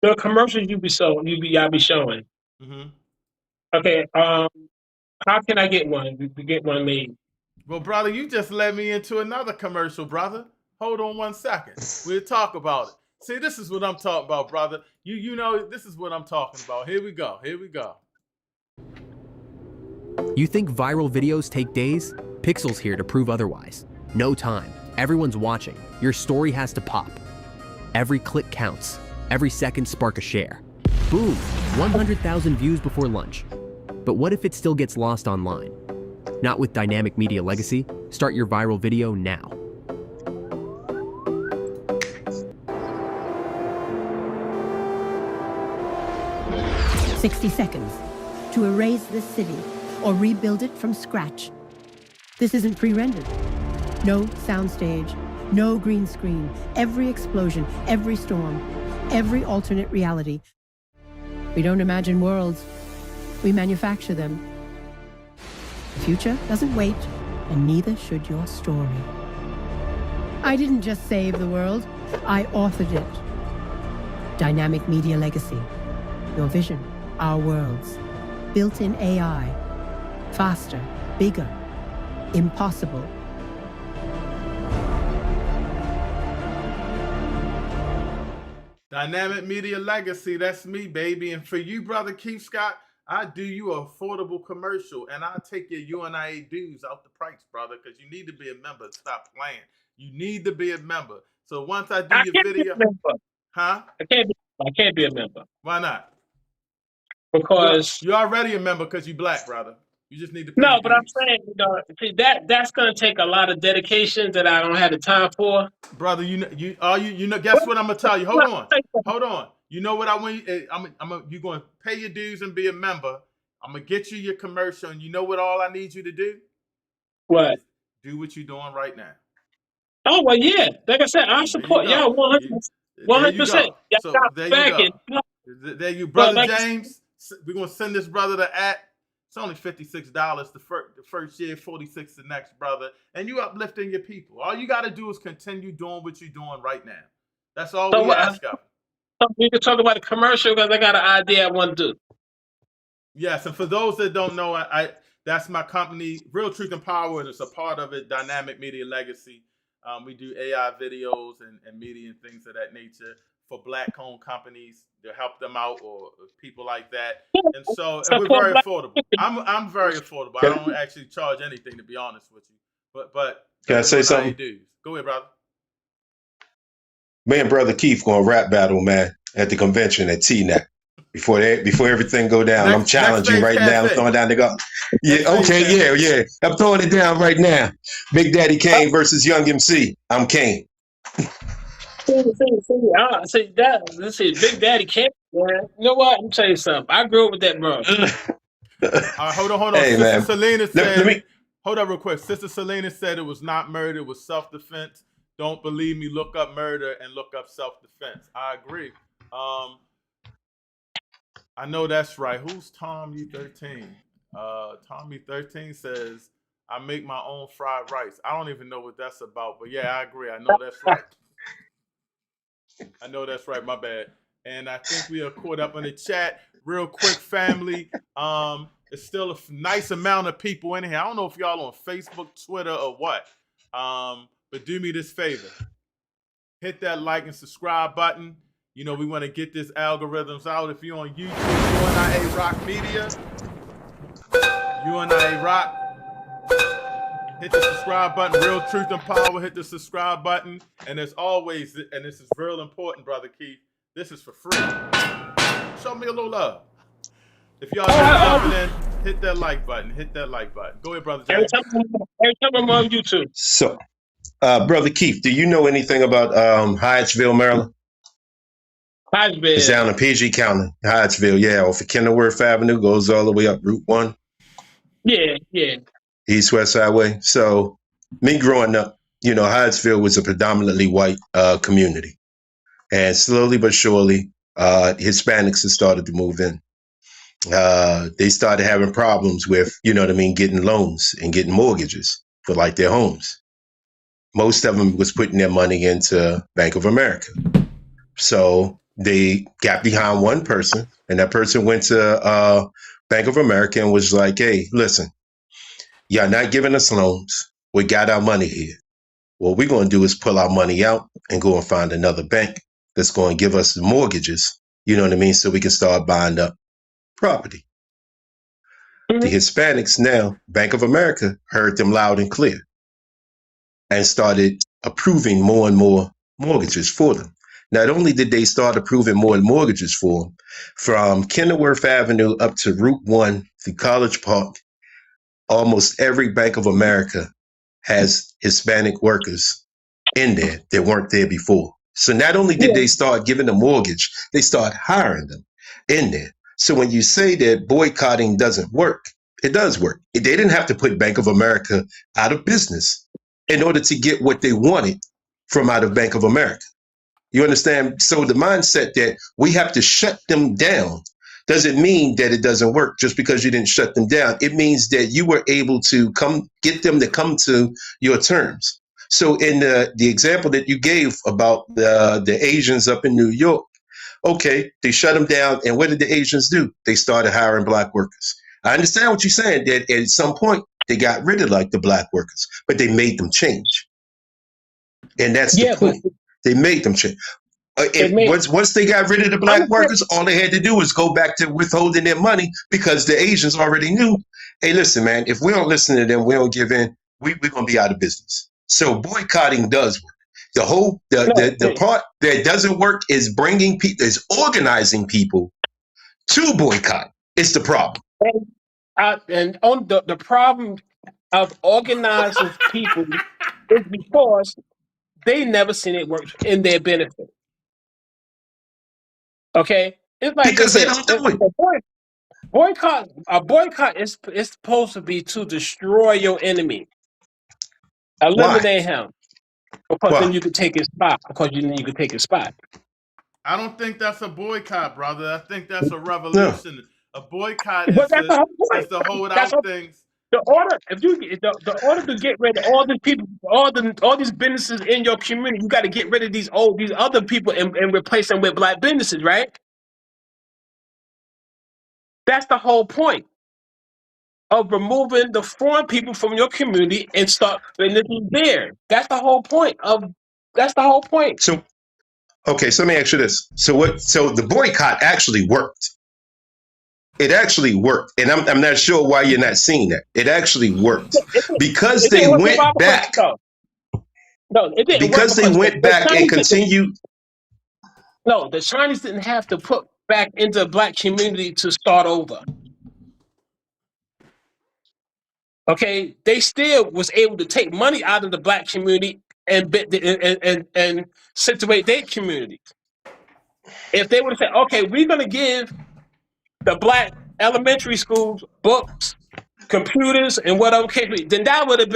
The commercials y'all be showing. Mm-hmm. Okay. How can I get one? We get one made. Well, brother, you just led me into another commercial, brother. Hold on 1 second. We'll talk about it. See, this is what I'm talking about, brother. You know, this is what I'm talking about. Here we go. You think viral videos take days? Pixel's here to prove otherwise. No time. Everyone's watching. Your story has to pop. Every click counts. Every second spark a share. Boom! 100,000 views before lunch. But what if it still gets lost online? Not with Dynamic Media Legacy. Start your viral video now. $60 to erase this city or rebuild it from scratch. This isn't pre-rendered. No soundstage, no green screen. Every explosion, every storm, every alternate reality. We don't imagine worlds. We manufacture them. The future doesn't wait, and neither should your story. I didn't just save the world, I authored it. Dynamic Media Legacy. Your vision, our worlds. Built-in AI. Faster, bigger, impossible. Dynamic Media Legacy, that's me, baby. And for you, Brother Keith Scott, I do you an affordable commercial, and I'll take your UNIA dues out the price, brother, because you need to be a member. Stop playing. You need to be a member. So once I do your video, huh? I can't be a member. Why not? Because you're already a member because you're black, brother. You just need to pay no, your but dues. I'm saying, see, that's gonna take a lot of dedication that I don't have the time for. Brother, guess what I'm gonna tell you? Hold on. You know what I want? You're gonna pay your dues and be a member. I'm gonna get you your commercial, and you know what? All I need you to do? What? Do what you're doing right now. Oh well, yeah. Like I said, I support y'all 100%. So there you go. There you, brother James. We're gonna send this brother the app. It's only $56 the first year, $46 the next, brother. And you uplifting your people. All you got to do is continue doing what you're doing right now. That's all we ask of you. We can talk about the commercial because I got an idea I want to do. Yes, and for those that don't know, that's my company, Real Truth and Power, and it's a part of it, Dynamic Media Legacy. We do AI videos and media and things of that nature for black-owned companies to help them out or people like that. And so we're very affordable. I'm very affordable. I don't actually charge anything, to be honest with you. But can I say something? Go ahead, brother. Me and Brother Keith going rap battle, man, at the convention at TNAC. Before everything go down, I'm challenging right now. I'm throwing down the gun. Yeah, okay, yeah. I'm throwing it down right now. Big Daddy Kane versus Young MC. I'm Kane. See, Big Daddy Kane, man. You know what? I'm tell you something. I grew up with that, bro. Hold on. Hey, Sister Selena said, hold up real quick. Sister Selena said it was not murder, it was self-defense. Don't believe me, look up murder and look up self-defense. I agree. I know that's right. Who's Tommy 13? Tommy 13 says, I make my own fried rice. I don't even know what that's about, but yeah, I agree. I know that's right. My bad. And I think we are caught up in the chat. Real quick, family. It's still a nice amount of people in here. I don't know if y'all on Facebook, Twitter, or what. But do me this favor. Hit that like and subscribe button. You know, we want to get this algorithms out. If you're on YouTube, UNIA Rock Media, UNIA Rock, hit the subscribe button. Real Truth and Power, hit the subscribe button. And as always, and this is real important, Brother Keith, this is for free. Show me a little love. If y'all just jumping in, Hit that like button. Hit that like button. Go ahead, brother Every James. time I'm on YouTube. So, Brother Keith, do you know anything about Hyattsville, Maryland? It's down in PG County, Hyattsville, yeah, off of Kenilworth Avenue, goes all the way up Route 1. Yeah. East West Highway. So, me growing up, Hyattsville was a predominantly white community. And slowly but surely, Hispanics have started to move in. They started having problems with, getting loans and getting mortgages for like their homes. Most of them was putting their money into Bank of America. So they got behind one person, and that person went to Bank of America and was like, hey, listen, y'all not giving us loans. We got our money here. What we're going to do is pull our money out and go and find another bank that's going to give us the mortgages, so we can start buying up property. The Hispanics now, Bank of America, heard them loud and clear and started approving more and more mortgages for them. Not only did they start approving more mortgages for them, from Kenilworth Avenue up to Route 1 through College Park, almost every Bank of America has Hispanic workers in there that weren't there before. So not only did they start giving a mortgage, they start hiring them in there. So when you say that boycotting doesn't work, it does work. They didn't have to put Bank of America out of business in order to get what they wanted from out of Bank of America. You understand? So the mindset that we have to shut them down doesn't mean that it doesn't work just because you didn't shut them down. It means that you were able to get them to come to your terms. So in the example that you gave about the Asians up in New York, okay, they shut them down. And what did the Asians do? They started hiring black workers. I understand what you're saying, that at some point they got rid of the black workers, but they made them change. And that's the point. They made them change. Once they got rid of the black workers, all they had to do was go back to withholding their money because the Asians already knew, hey, listen, man, if we don't listen to them, we don't give in, we're going to be out of business. So boycotting does work. The part that doesn't work is bringing people, is organizing people to boycott. It's the problem. And on the problem of organizing people is because they never seen it work in their benefit. Okay, it's like because they don't do it. A boycott is supposed to be to destroy your enemy, eliminate him, because then you could take his spot. Because you could take his spot. I don't think that's a boycott, brother. I think that's a revolution. No. A boycott is to hold out things. The order, the order to get rid of all these people, all these businesses in your community, you got to get rid of these other people and replace them with black businesses, right? That's the whole point of removing the foreign people from your community and start businesses there. That's the whole point So, okay, so let me ask you this. So the boycott actually worked. It actually worked. And I'm not sure why you're not seeing that. It actually worked. Because they went back. No, it didn't. Because they went back and continued. No, the Chinese didn't have to put back into the black community to start over. Okay, they still was able to take money out of the black community and situate their communities. If they would have said, okay, we're going to give the black elementary schools books, computers, and whatever, then that would have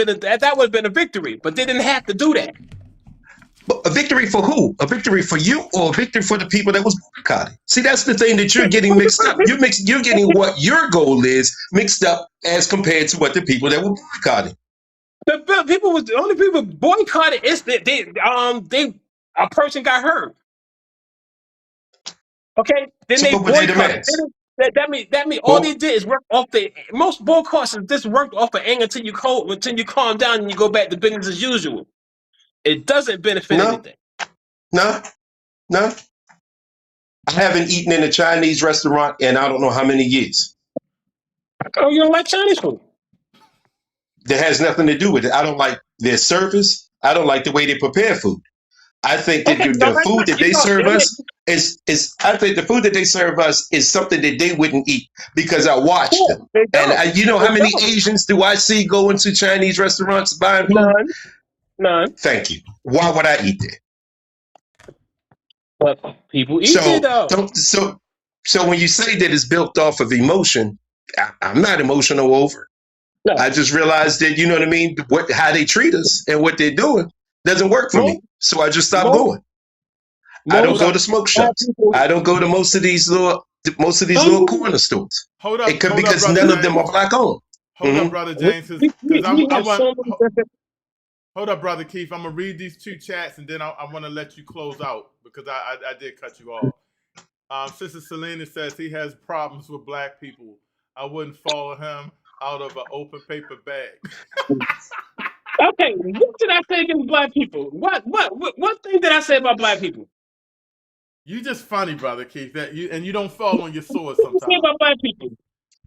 been a victory. But they didn't have to do that. But a victory for who? A victory for you, or a victory for the people that was boycotting? See, that's the thing that you're getting mixed up. You're getting what your goal is mixed up as compared to what the people that were boycotting. The only people boycotted is a person got hurt. Okay, then they boycotted. That mean all they did is work off most boycotts is just worked off of anger until you calm down and you go back to business as usual. It doesn't benefit anything. No. I haven't eaten in a Chinese restaurant in I don't know how many years. Oh, you don't like Chinese food? That has nothing to do with it. I don't like their service. I don't like the way they prepare food. I think that Okay, so the let's food not that keep they on. serve us is I think the food that they serve us is something that they wouldn't eat because I watch them. They And don't. you know They how many don't. Asians do I see go into Chinese restaurants buying food? None. Thank you. Why would I eat there? But people eat it So though. don't so when you say that it's built off of emotion, I'm not emotional over it. No. I just realized that, you know what I mean, how they treat us and what they're doing doesn't work for me. So I just stopped going. I don't go to smoke shops. I don't go to most of these little corner stores. Hold up, Because brother none of them James. are black owned. Hold up, brother James, because I want. Hold up, brother Keith. I'm gonna read these two chats and then I want to let you close out because I did cut you off. Sister Selena says he has problems with black people. I wouldn't follow him out of an open paper bag. Okay, what did I say against black people? What thing did I say about black people? You just funny, brother Keith. That you don't fall on your sword What did I say sometimes. about black people?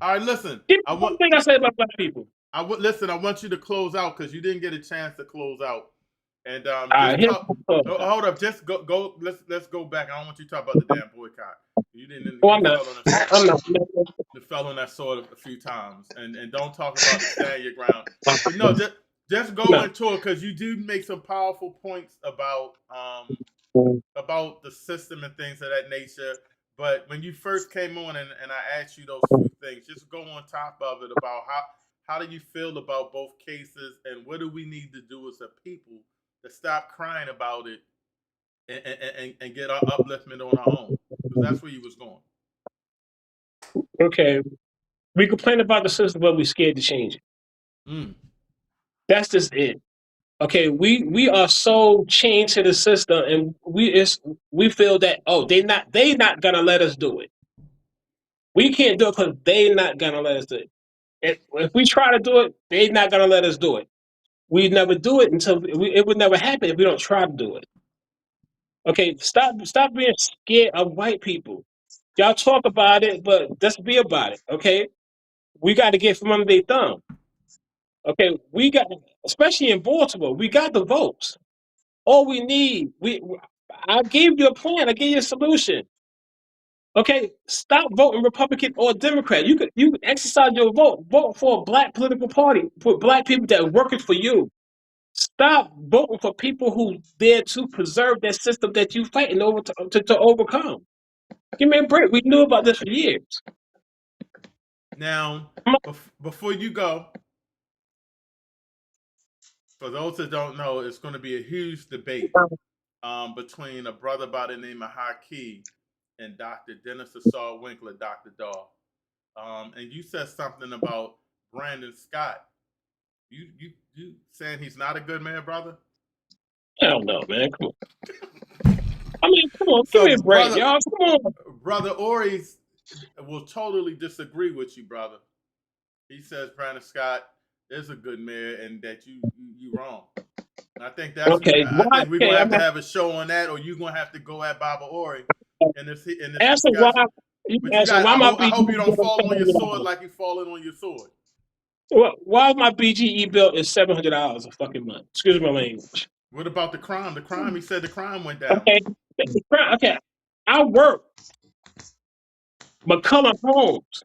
All right, listen. One thing I said about black people. Listen. I want you to close out because you didn't get a chance to close out. And hold up. Just go. Let's go back. I don't want you to talk about the damn boycott. You didn't. Oh, I'm not. You fell on that sword a few times, and don't talk about the stand your ground. But no, just go into it because you do make some powerful points about the system and things of that nature. But when you first came on and I asked you those few things, just go on top of it about how do you feel about both cases and what do we need to do as a people to stop crying about it and get our upliftment on our own, because that's where you was going. Okay, we complain about the system, but we're scared to change it. That's just it. Okay, we are so chained to the system, and we feel that they not gonna let us do it. We can't do it because they not gonna let us do it. If we try to do it, they not gonna let us do it. We never do it until it would never happen if we don't try to do it. Okay, stop being scared of white people. Y'all talk about it, but let's be about it. Okay, we got to get from under their thumb. Okay, we got, especially in Baltimore, we got the votes. All we need, I gave you a plan. I gave you a solution. Okay, stop voting Republican or Democrat. You could exercise your vote. Vote for a black political party, for black people that are working for you. Stop voting for people who there to preserve that system that you fighting over to overcome. Give me a break. We knew about this for years. Now, before you go, for those that don't know, it's going to be a huge debate between a brother by the name of Haki and Dr. Dennis Assault Winkler, Dr. Daw. And you said something about Brandon Scott. You saying he's not a good man, brother? Hell no, man. Come on. I mean, come on. Give me a break, y'all. Come on. Brother Ori will totally disagree with you, brother. He says Brandon Scott is a good mayor and that you wrong. And I think that's okay. I think we're gonna have to have a show on that, or you're gonna have to go at Baba Ori in this answer discussion. why I hope you don't fall on your sword like you're falling on your sword. Why my BGE bill is $700 a fucking month? Excuse my language. What about the crime? The crime, he said the crime went down. Okay. I work McCullough Homes,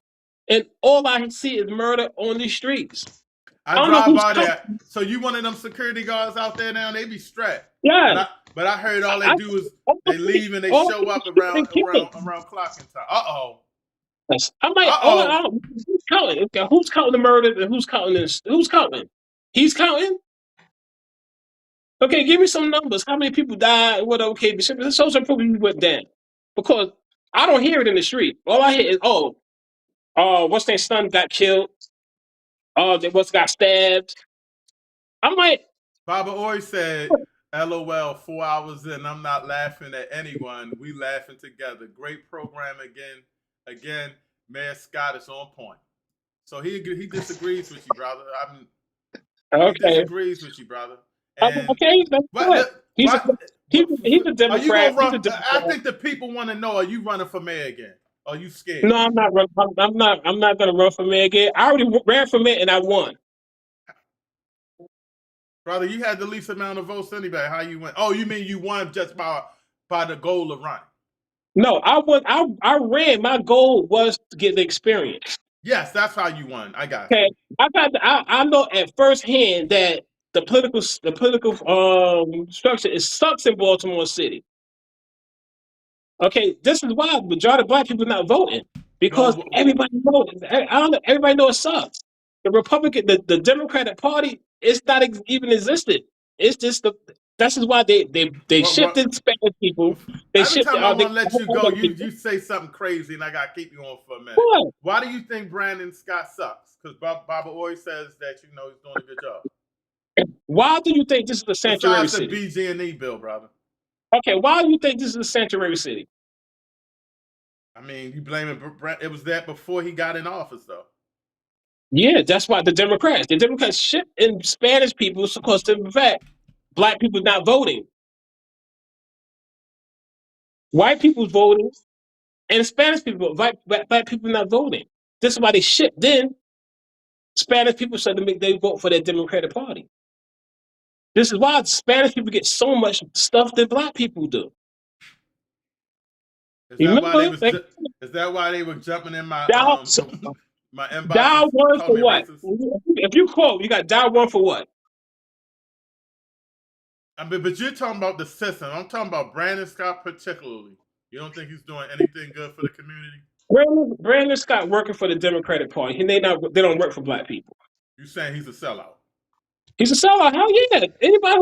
and all I see is murder on these streets. I drive by that. So you one of them security guards out there now? They be strapped. Yeah. But I heard all they do is they leave and they show up around clocking time. I'm like, who's counting? Okay, who's counting the murders and who's counting this? Who's counting? He's counting? Okay, give me some numbers. How many people died? What? Okay, so some people went down. Because I don't hear it in the street. All I hear is, what's their son got killed? What's got stabbed? I'm like, Baba Ori said, LOL, 4 hours in, I'm not laughing at anyone. We laughing together. Great program again. Mayor Scott is on point. So he disagrees with you, brother. He disagrees with you, brother. And okay, he's a Democrat. I think the people want to know: are you running for mayor again? Are you scared? No, I'm not running. I'm not going to run for mayor again. I already ran for mayor and I won. Brother, you had the least amount of votes anyway. How you win? Oh, you mean you won just by the goal of running? No, I ran. My goal was to get the experience. Yes, that's how you won. I got Okay, you. I know at first hand that the political structure sucks in Baltimore City. Okay, this is why the majority of black people are not voting because everybody knows. Everybody knows it sucks. The Republican, the Democratic Party, it's not even existed. It's just This is why they shifted Spanish people. They Every shifted. time I want to let you go, you say something crazy, and I got to keep you on for a minute. What? Why do you think Brandon Scott sucks? Because Baba always says that he's doing a good job. Why do you think this is a sanctuary city? Besides the BG&E bill, brother. Okay, why do you think this is a sanctuary city? I mean, you blaming it was that before he got in office, though. Yeah, that's why the Democrats shift in Spanish people because of the fact black people not voting. White people voting and Spanish people, black people not voting. This is why they shift. Then Spanish people said they vote for the Democratic Party. This is why Spanish people get so much stuff that black people do. Is that why they were jumping in my my inbox? Dial one for what? If you quote, you got dial one for what? I mean, but you're talking about the system. I'm talking about Brandon Scott particularly. You don't think he's doing anything good for the community? Brandon Scott working for the Democratic Party. They don't work for black people. You saying he's a sellout? He's a sellout. Hell yeah! Anybody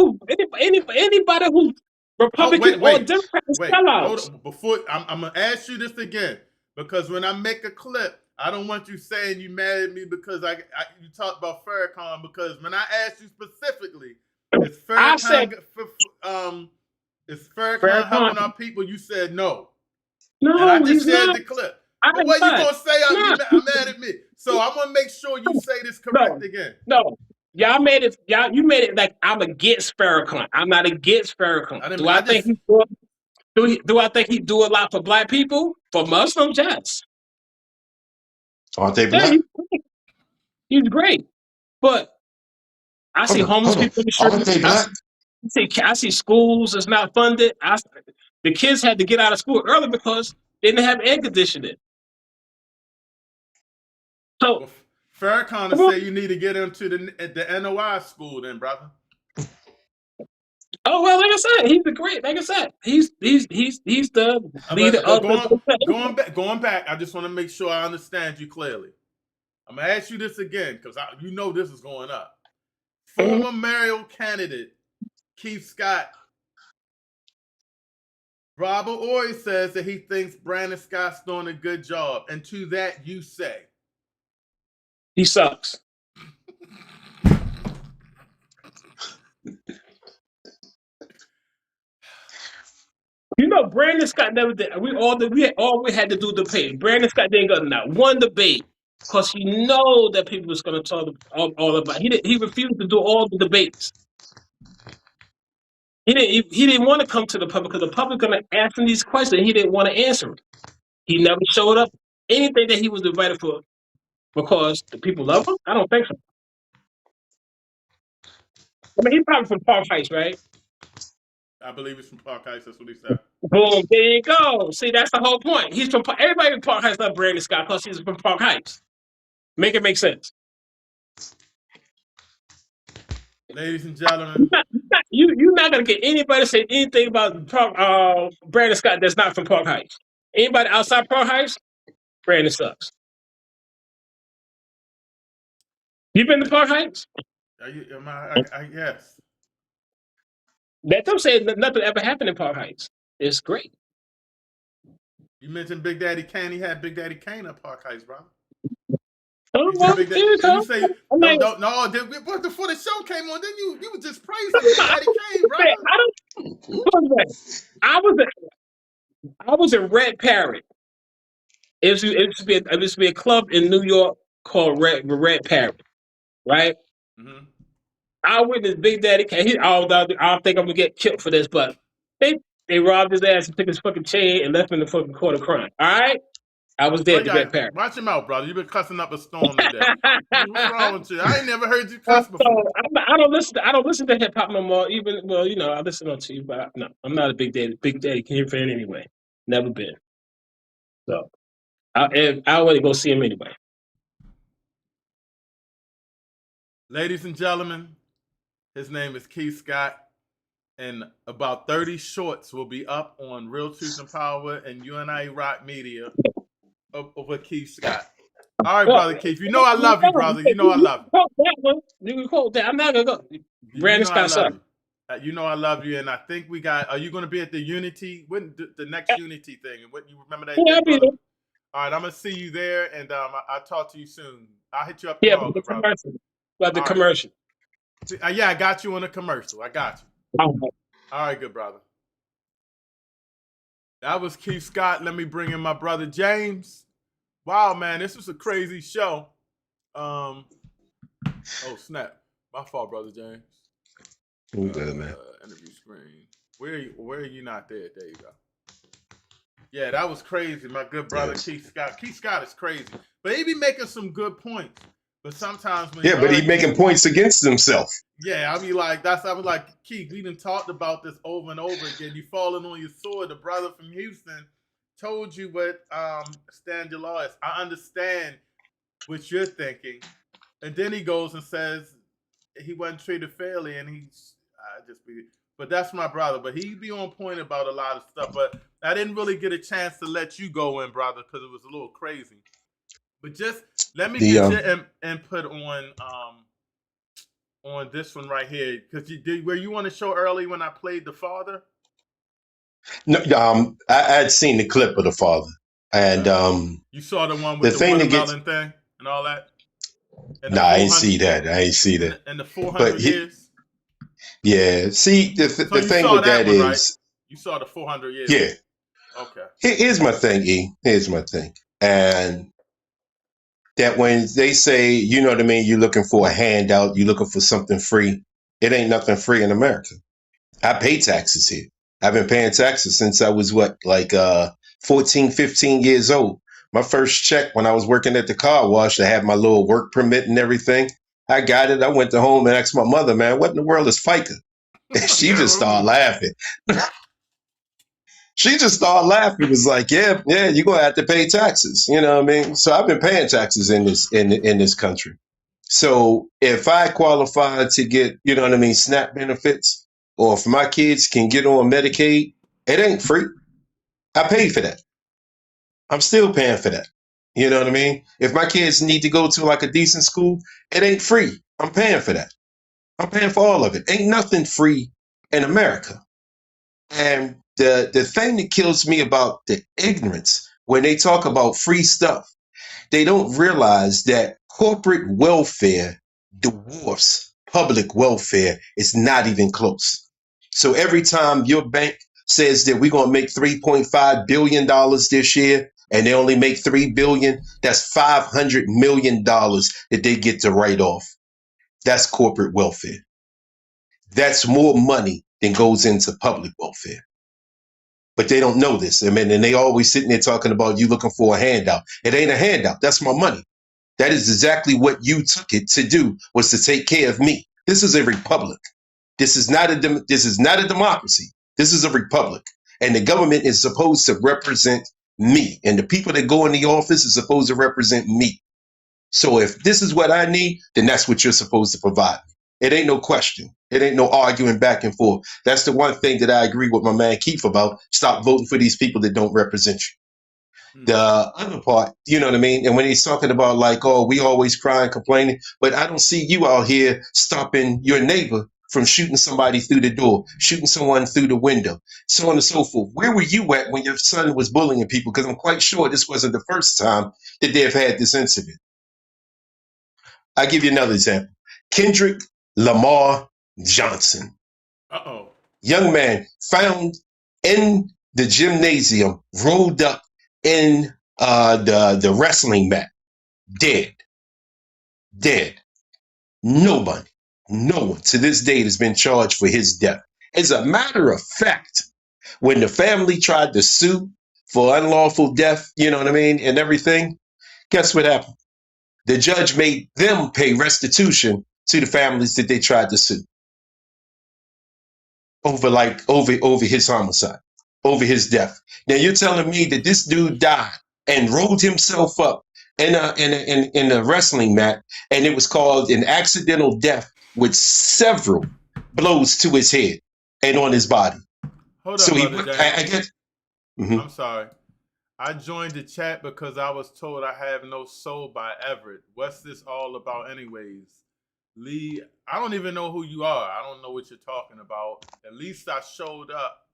who's Republican or Democrat is sellouts. Before I'm gonna ask you this again because when I make a clip, I don't want you saying you mad at me because you talked about Farrakhan because when I asked you specifically, is Farrakhan helping our people? You said no. No, and I just he's shared not. the clip. But what you gonna say? I'm mad at me. So I'm gonna make sure you say this correct again. No. You made it like I'm against Farrakhan. I'm not against Farrakhan. Do I think he do a lot for black people? For Muslims, yes. Aren't they black? He's great. But I see homeless people in the street. Aren't they black? I see schools that's not funded. The kids had to get out of school early because they didn't have air conditioning. So Farrakhan say you need to get into the NOI school, then, brother. Oh well, like I said, he's the great. Like I said, he's the leader of going back. I just want to make sure I understand you clearly. I'm gonna ask you this again because you know this is going up. Former mayoral candidate Keith Scott. Robert Ory says that he thinks Brandon Scott's doing a good job, and to that you say he sucks. You know, Brandon Scott never did. We had to do debate. Brandon Scott didn't go to not one debate because he know that people was going to talk all about. He refused to do all the debates. He didn't want to come to the public because the public going to ask him these questions. And he didn't want to answer them. He never showed up. Anything that he was invited for because the people love him. I don't think so. I mean, he's probably from Park Heights, right? I believe it's from Park Heights. That's what he said. Boom, there you go. See, that's the whole point. He's from everybody in Park Heights love Brandon Scott because he's from Park Heights. Make it make sense. Ladies and gentlemen, you're not gonna get anybody to say anything about Brandon Scott that's not from Park Heights. Anybody outside Park Heights, Brandon sucks. You been to Park Heights? Yes. Let them say nothing ever happened in Park Heights. It's great. You mentioned Big Daddy Kane. He had Big Daddy Kane at Park Heights, bro. Oh, well, Before the show came on, then you were just praising Big Daddy Kane, bro. I was in Red Parrot. It used to be a club in New York called Red Parrot, right? Mm-hmm. I witnessed Big Daddy Kane. I don't think I'm gonna get killed for this, but they robbed his ass and took his fucking chain and left him in the fucking court of crime. All right. I was there at the Red Parrot. Watch him out, brother. You've been cussing up a storm today. What's wrong with you? I ain't never heard you So cuss before. I don't listen to hip hop no more. Even I listen on to you, but no, I'm not a Big Daddy Kane fan anyway. Never been. So I want to go see him anyway. Ladies and gentlemen, his name is Keith Scott, and about 30 shorts will be up on Real Truth and Power and UNIA Rock Media over Keith Scott. All right, brother Keith. You know I love you, brother. You know I love you. You can quote that. I'm not gonna go. Brandon Scott, son. You know I love you, and I think we got. Are you going to be at the Unity? When the next Unity thing? And what you remember that? Yeah, I'll be there. All right, I'm gonna see you there, and I'll talk to you soon. I'll hit you up. Yeah, the commercial. About the commercial. Yeah, I got you on the commercial. I got you. All right, good brother. That was Keith Scott. Let me bring in my brother James. Wow, man, this was a crazy show. Oh snap! My fault, brother James. Good, man. Interview screen. Where are you not there? There you go. Yeah, that was crazy. My good brother Keith Scott. Keith Scott is crazy, but he be making some good points. But sometimes when but he making points against himself. Yeah, I mean, I was like, Keith, we done talked about this over and over again. You falling on your sword. The brother from Houston told you what stand your law is. I understand what you're thinking. And then he goes and says he wasn't treated fairly, and but that's my brother. But he be on point about a lot of stuff. But I didn't really get a chance to let you go in, brother, because it was a little crazy. But just let me get your input on this one right here, because were you on the show early when I played the father? No, I had seen the clip of the father, and you saw the one with the watermelon thing and all that. No, I ain't see that. And the 400 years. Yeah, see the thing with that is, right? You saw the 400 years. Yeah. Okay. Here's my thing, E. Here's my thing, and that when they say, you know what I mean, you're looking for a handout, you're looking for something free, it ain't nothing free in America. I pay taxes here. I've been paying taxes since I was 14, 15 years old. My first check when I was working at the car wash, I had my little work permit and everything. I got it. I went to home and asked my mother, man, what in the world is FICA? And she just started laughing. She just started laughing. It was like, yeah, you're going to have to pay taxes. You know what I mean? So I've been paying taxes in this country. So if I qualify to get, you know what I mean, SNAP benefits, or if my kids can get on Medicaid, it ain't free. I paid for that. I'm still paying for that. You know what I mean? If my kids need to go to like a decent school, it ain't free. I'm paying for that. I'm paying for all of it. Ain't nothing free in America. And the thing that kills me about the ignorance, when they talk about free stuff, they don't realize that corporate welfare dwarfs public welfare. Is not even close. So every time your bank says that we're going to make $3.5 billion this year, and they only make $3 billion, that's $500 million that they get to write off. That's corporate welfare. That's more money than goes into public welfare. But they don't know this. I mean, and they always sitting there talking about you looking for a handout. It ain't a handout. That's my money. That is exactly what you took it to do, was to take care of me. This is a republic. This is not a democracy. This is a republic. And the government is supposed to represent me. And the people that go in the office is supposed to represent me. So if this is what I need, then that's what you're supposed to provide me. It ain't no question. It ain't no arguing back and forth. That's the one thing that I agree with my man Keith about. Stop voting for these people that don't represent you. The other part, you know what I mean? And when he's talking about like, oh, we always crying, complaining, but I don't see you out here stopping your neighbor from shooting somebody through the door, shooting someone through the window, so on and so forth. Where were you at when your son was bullying people? Because I'm quite sure this wasn't the first time that they've had this incident. I'll give you another example. Kendrick Lamar Johnson. Young man found in the gymnasium, rolled up in the wrestling mat, dead. No one to this date has been charged for his death. As a matter of fact, when the family tried to sue for unlawful death, you know what I mean, and everything. Guess what happened? The judge made them pay restitution to the families that they tried to sue over his homicide, over his death. Now you're telling me that this dude died and rolled himself up in a wrestling mat, and it was called an accidental death with several blows to his head and on his body. Hold So up, Brother James. I guess. I'm sorry. I joined the chat because I was told I have no soul by Everett. What's this all about anyways? Lee, I don't even know who you are. I don't know what you're talking about. At least I showed up.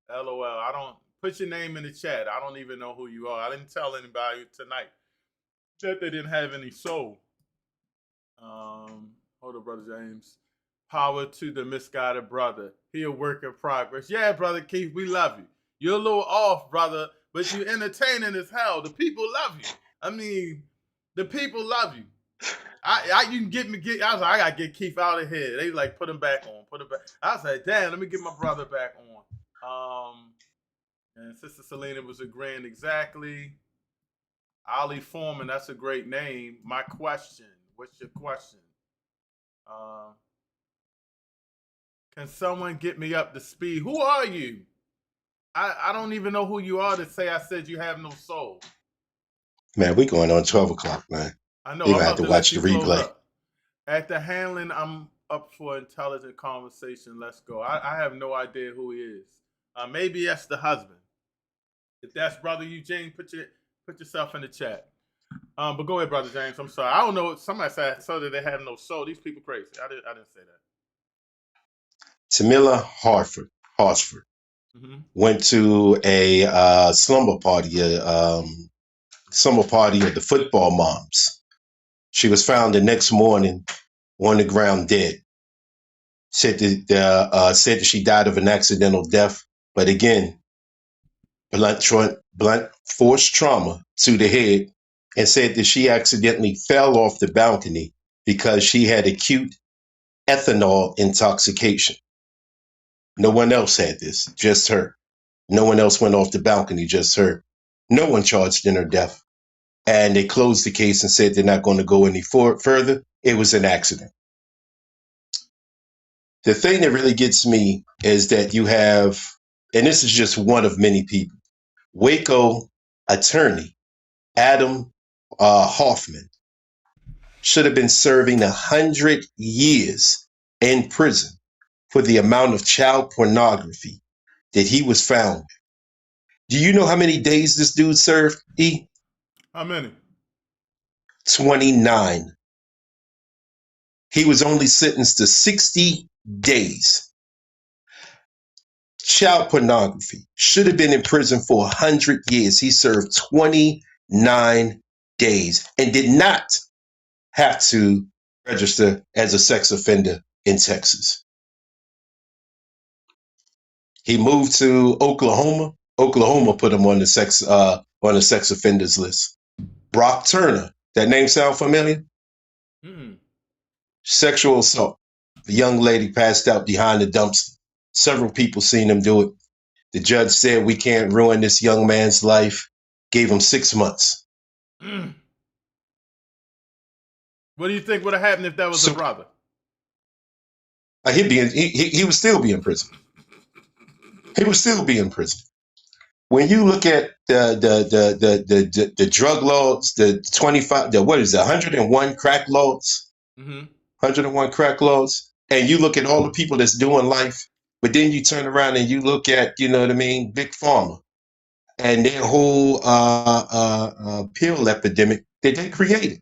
LOL. I don't put your name in the chat. I don't even know who you are. I didn't tell anybody tonight that they didn't have any soul. Hold up, Brother James. Power to the misguided brother. He a work in progress. Yeah, Brother Keith, we love you. You're a little off, brother, but you entertaining as hell. The people love you. I mean, the people love you. You can I was like, I gotta get Keith out of here. They like put him back on. I was like, damn, let me get my brother back on. And Sister Selena was agreeing exactly. Ali Foreman, that's a great name. My question. What's your question? Can someone get me up to speed? Who are you? I don't even know who you are to say I said you have no soul. Man, we going on 12 o'clock, man. I know. You're I'm gonna have about to to watch let the you close replay. up. At the Hanlon, I'm up for intelligent conversation. Let's go. I have no idea who he is. Maybe that's the husband. If that's Brother Eugene, put yourself in the chat. But go ahead, Brother James. I'm sorry. I don't know. Somebody said so that they have no soul. These people crazy. I didn't say that. Tamila Hartford went to a slumber party of the football moms. She was found the next morning on the ground dead. Said that she died of an accidental death, but again, blunt force trauma to the head, and said that she accidentally fell off the balcony because she had acute ethanol intoxication. No one else had this, just her. No one else went off the balcony, just her. No one charged in her death. And they closed the case and said they're not going to go any further. It was an accident. The thing that really gets me is that you have, and this is just one of many people, Waco attorney Adam Hoffman should have been serving 100 years in prison for the amount of child pornography that he was found. Do you know how many days this dude served, E? How many? 29. He was only sentenced to 60 days. Child pornography. Should have been in prison for 100 years. He served 29 days and did not have to register as a sex offender in Texas. He moved to Oklahoma. Oklahoma put him on the sex offenders list. Brock Turner. That name sound familiar? Sexual assault. The young lady passed out behind the dumpster. Several people seen him do it. The judge said, we can't ruin this young man's life. Gave him 6 months. What do you think would have happened if that was a brother? He would still be in prison. He would still be in prison. When you look at the drug laws, the 101 crack laws, 101 crack laws, and you look at all the people that's doing life, but then you turn around and you look at, you know what I mean, Big Pharma and their whole pill epidemic that they created.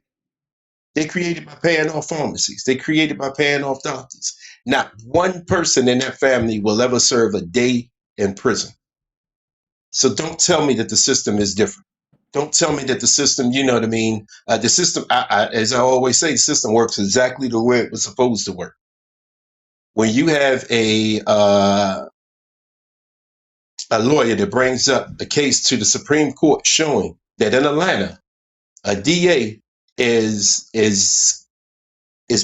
They created by paying off pharmacies. They created by paying off doctors. Not one person in that family will ever serve a day in prison. So don't tell me that the system is different. Don't tell me that the system, you know what I mean? The system, as I always say, the system works exactly the way it was supposed to work. When you have a lawyer that brings up a case to the Supreme Court showing that in Atlanta, a DA is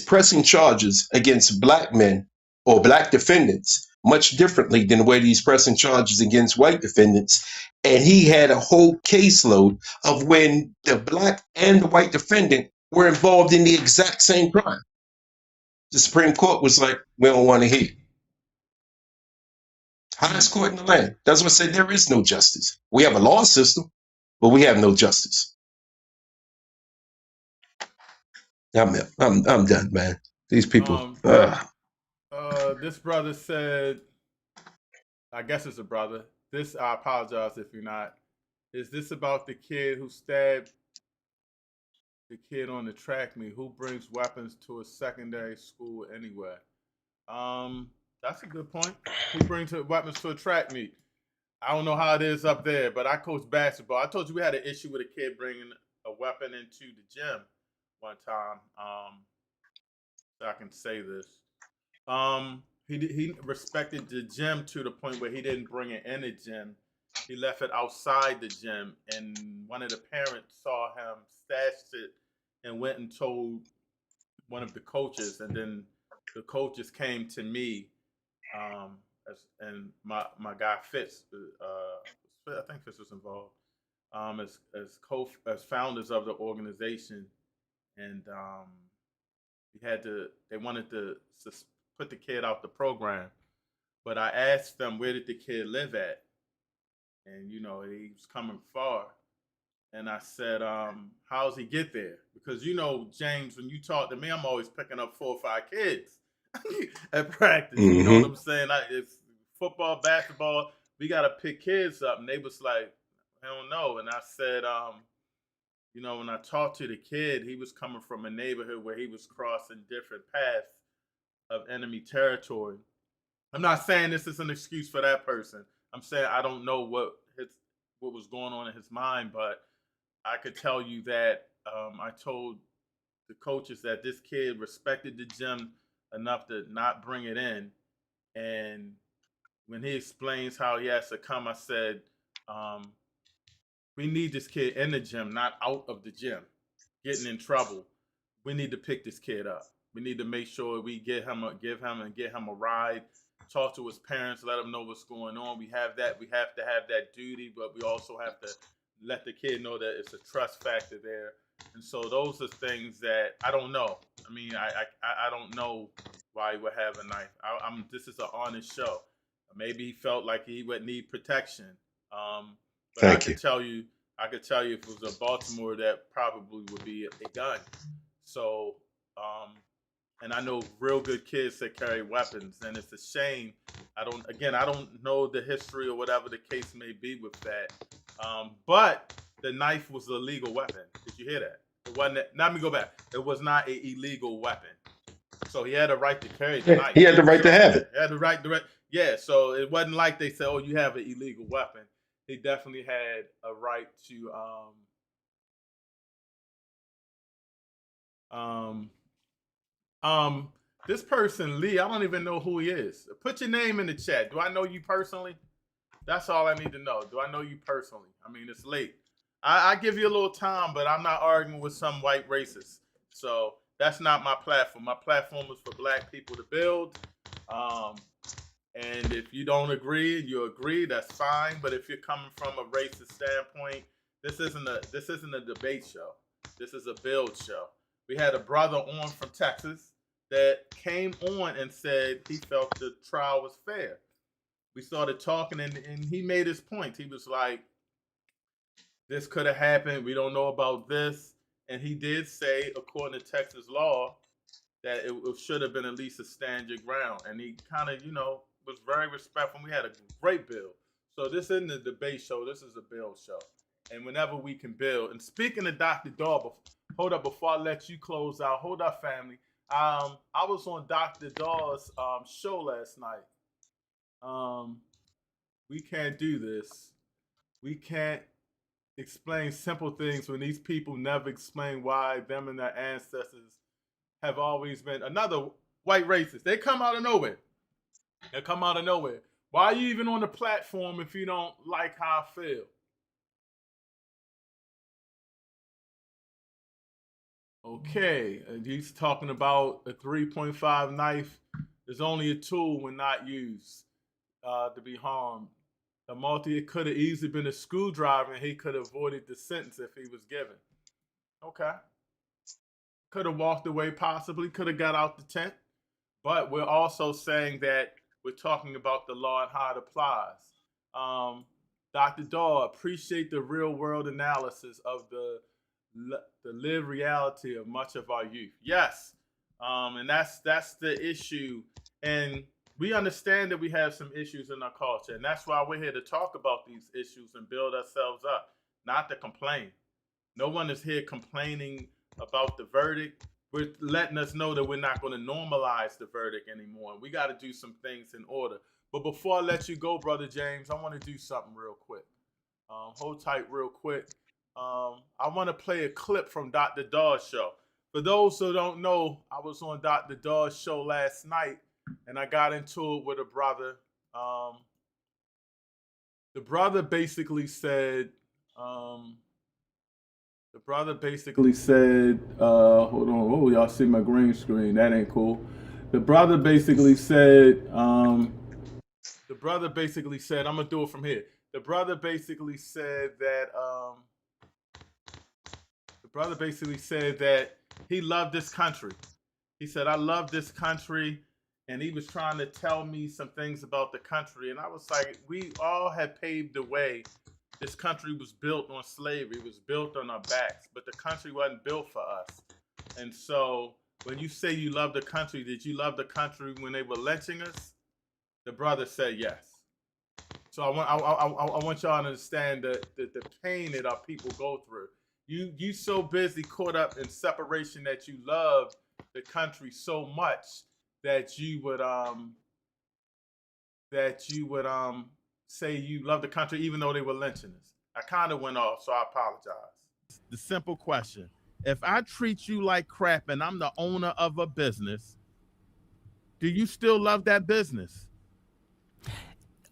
pressing charges against black men or black defendants much differently than the way he's pressing charges against white defendants. And he had a whole caseload of when the black and the white defendant were involved in the exact same crime. The Supreme Court was like, we don't want to hear. Highest court in the land. That's what I said. There is no justice. We have a law system, but we have no justice. I'm done, man. These people. This brother said, I guess it's a brother. This, I apologize if you're not. Is this about the kid who stabbed the kid on the track meet? Who brings weapons to a secondary school anyway? That's a good point. Who brings weapons to a track meet? I don't know how it is up there, but I coach basketball. I told you we had an issue with a kid bringing a weapon into the gym one time. So I can say this. He respected the gym to the point where he didn't bring it in the gym. He left it outside the gym, and one of the parents saw him, stashed it, and went and told one of the coaches. And then the coaches came to me, and my guy Fitz, I think Fitz was involved, as founders of the organization, and they wanted to put the kid out the program. But I asked them, where did the kid live at? And, he was coming far. And I said, how does he get there? Because, James, when you talk to me, I'm always picking up 4 or 5 kids at practice. Mm-hmm. You know what I'm saying? It's football, basketball, we got to pick kids up. And they was like, I don't know. And I said, when I talked to the kid, he was coming from a neighborhood where he was crossing different paths of enemy territory. I'm not saying this is an excuse for that person. I'm saying I don't know what was going on in his mind, but I could tell you that I told the coaches that this kid respected the gym enough to not bring it in. And when he explains how he has to come, I said, we need this kid in the gym, not out of the gym, getting in trouble. We need to pick this kid up. We need to make sure we give him a ride, talk to his parents, let him know what's going on. We have to have that duty, but we also have to let the kid know that it's a trust factor there. And so those are things that I don't know. I mean, I don't know why he would have a knife. This is an honest show. Maybe he felt like he would need protection. But I could tell you if it was a Baltimore, that probably would be a gun. So, and I know real good kids that carry weapons, and it's a shame. I don't know the history or whatever the case may be with that. But the knife was a legal weapon. Did you hear that? It wasn't. Let me go back. It was not an illegal weapon. So he had a right to carry the knife. He had the right to have it. He had the right. Yeah. So it wasn't like they said, "Oh, you have an illegal weapon." He definitely had a right to. This person, Lee, I don't even know who he is. Put your name in the chat. Do I know you personally? That's all I need to know. Do I know you personally? I mean, it's late. I give you a little time, but I'm not arguing with some white racist. So that's not my platform. My platform is for black people to build. And if you don't agree and you agree, that's fine. But if you're coming from a racist standpoint, this isn't a debate show. This is a build show. We had a brother on from Texas that came on and said he felt the trial was fair. We started talking, and he made his point. He was like, this could have happened. We don't know about this. And he did say, according to Texas law, that it should have been at least a stand your ground. And he kind of, was very respectful. We had a great build. So this isn't a debate show. This is a build show. And whenever we can build. And speaking of Dr. Daw, hold up, before I let you close out. Hold up, family. I was on Dr. Daw's show last night. We can't do this. We can't explain simple things when these people never explain why them and their ancestors have always been another white racist. They come out of nowhere. Why are you even on the platform if you don't like how I feel? Okay, he's talking about a 3.5 knife is only a tool when not used. to be harmed. It could have easily been a screwdriver, and he could have avoided the sentence if he was given. Okay. Could have walked away, possibly. Could have got out the tent. But we're also saying that we're talking about the law and how it applies. Dr. Daw, appreciate the real world analysis of the lived reality of much of our youth. Yes. And that's the issue. And we understand that we have some issues in our culture. And that's why we're here to talk about these issues and build ourselves up, not to complain. No one is here complaining about the verdict. We're letting us know that we're not going to normalize the verdict anymore. And we got to do some things in order. But before I let you go, Brother James, I want to do something real quick. Hold tight real quick. I want to play a clip from Dr. Daw's show. For those who don't know, I was on Dr. Daw's show last night, and I got into it with a brother. The brother basically said, hold on, oh, y'all see my green screen. That ain't cool. The brother basically said, I'm going to do it from here. The brother basically said that he loved this country. He said, I love this country. And he was trying to tell me some things about the country. And I was like, we all had paved the way. This country was built on slavery. It was built on our backs. But the country wasn't built for us. And so when you say you love the country, did you love the country when they were lynching us? The brother said yes. So I want y'all to understand the pain that our people go through. You so busy caught up in separation that you love the country so much that you would say you love the country even though they were lynching us. I kind of went off, so I apologize. The simple question: if I treat you like crap and I'm the owner of a business, do you still love that business?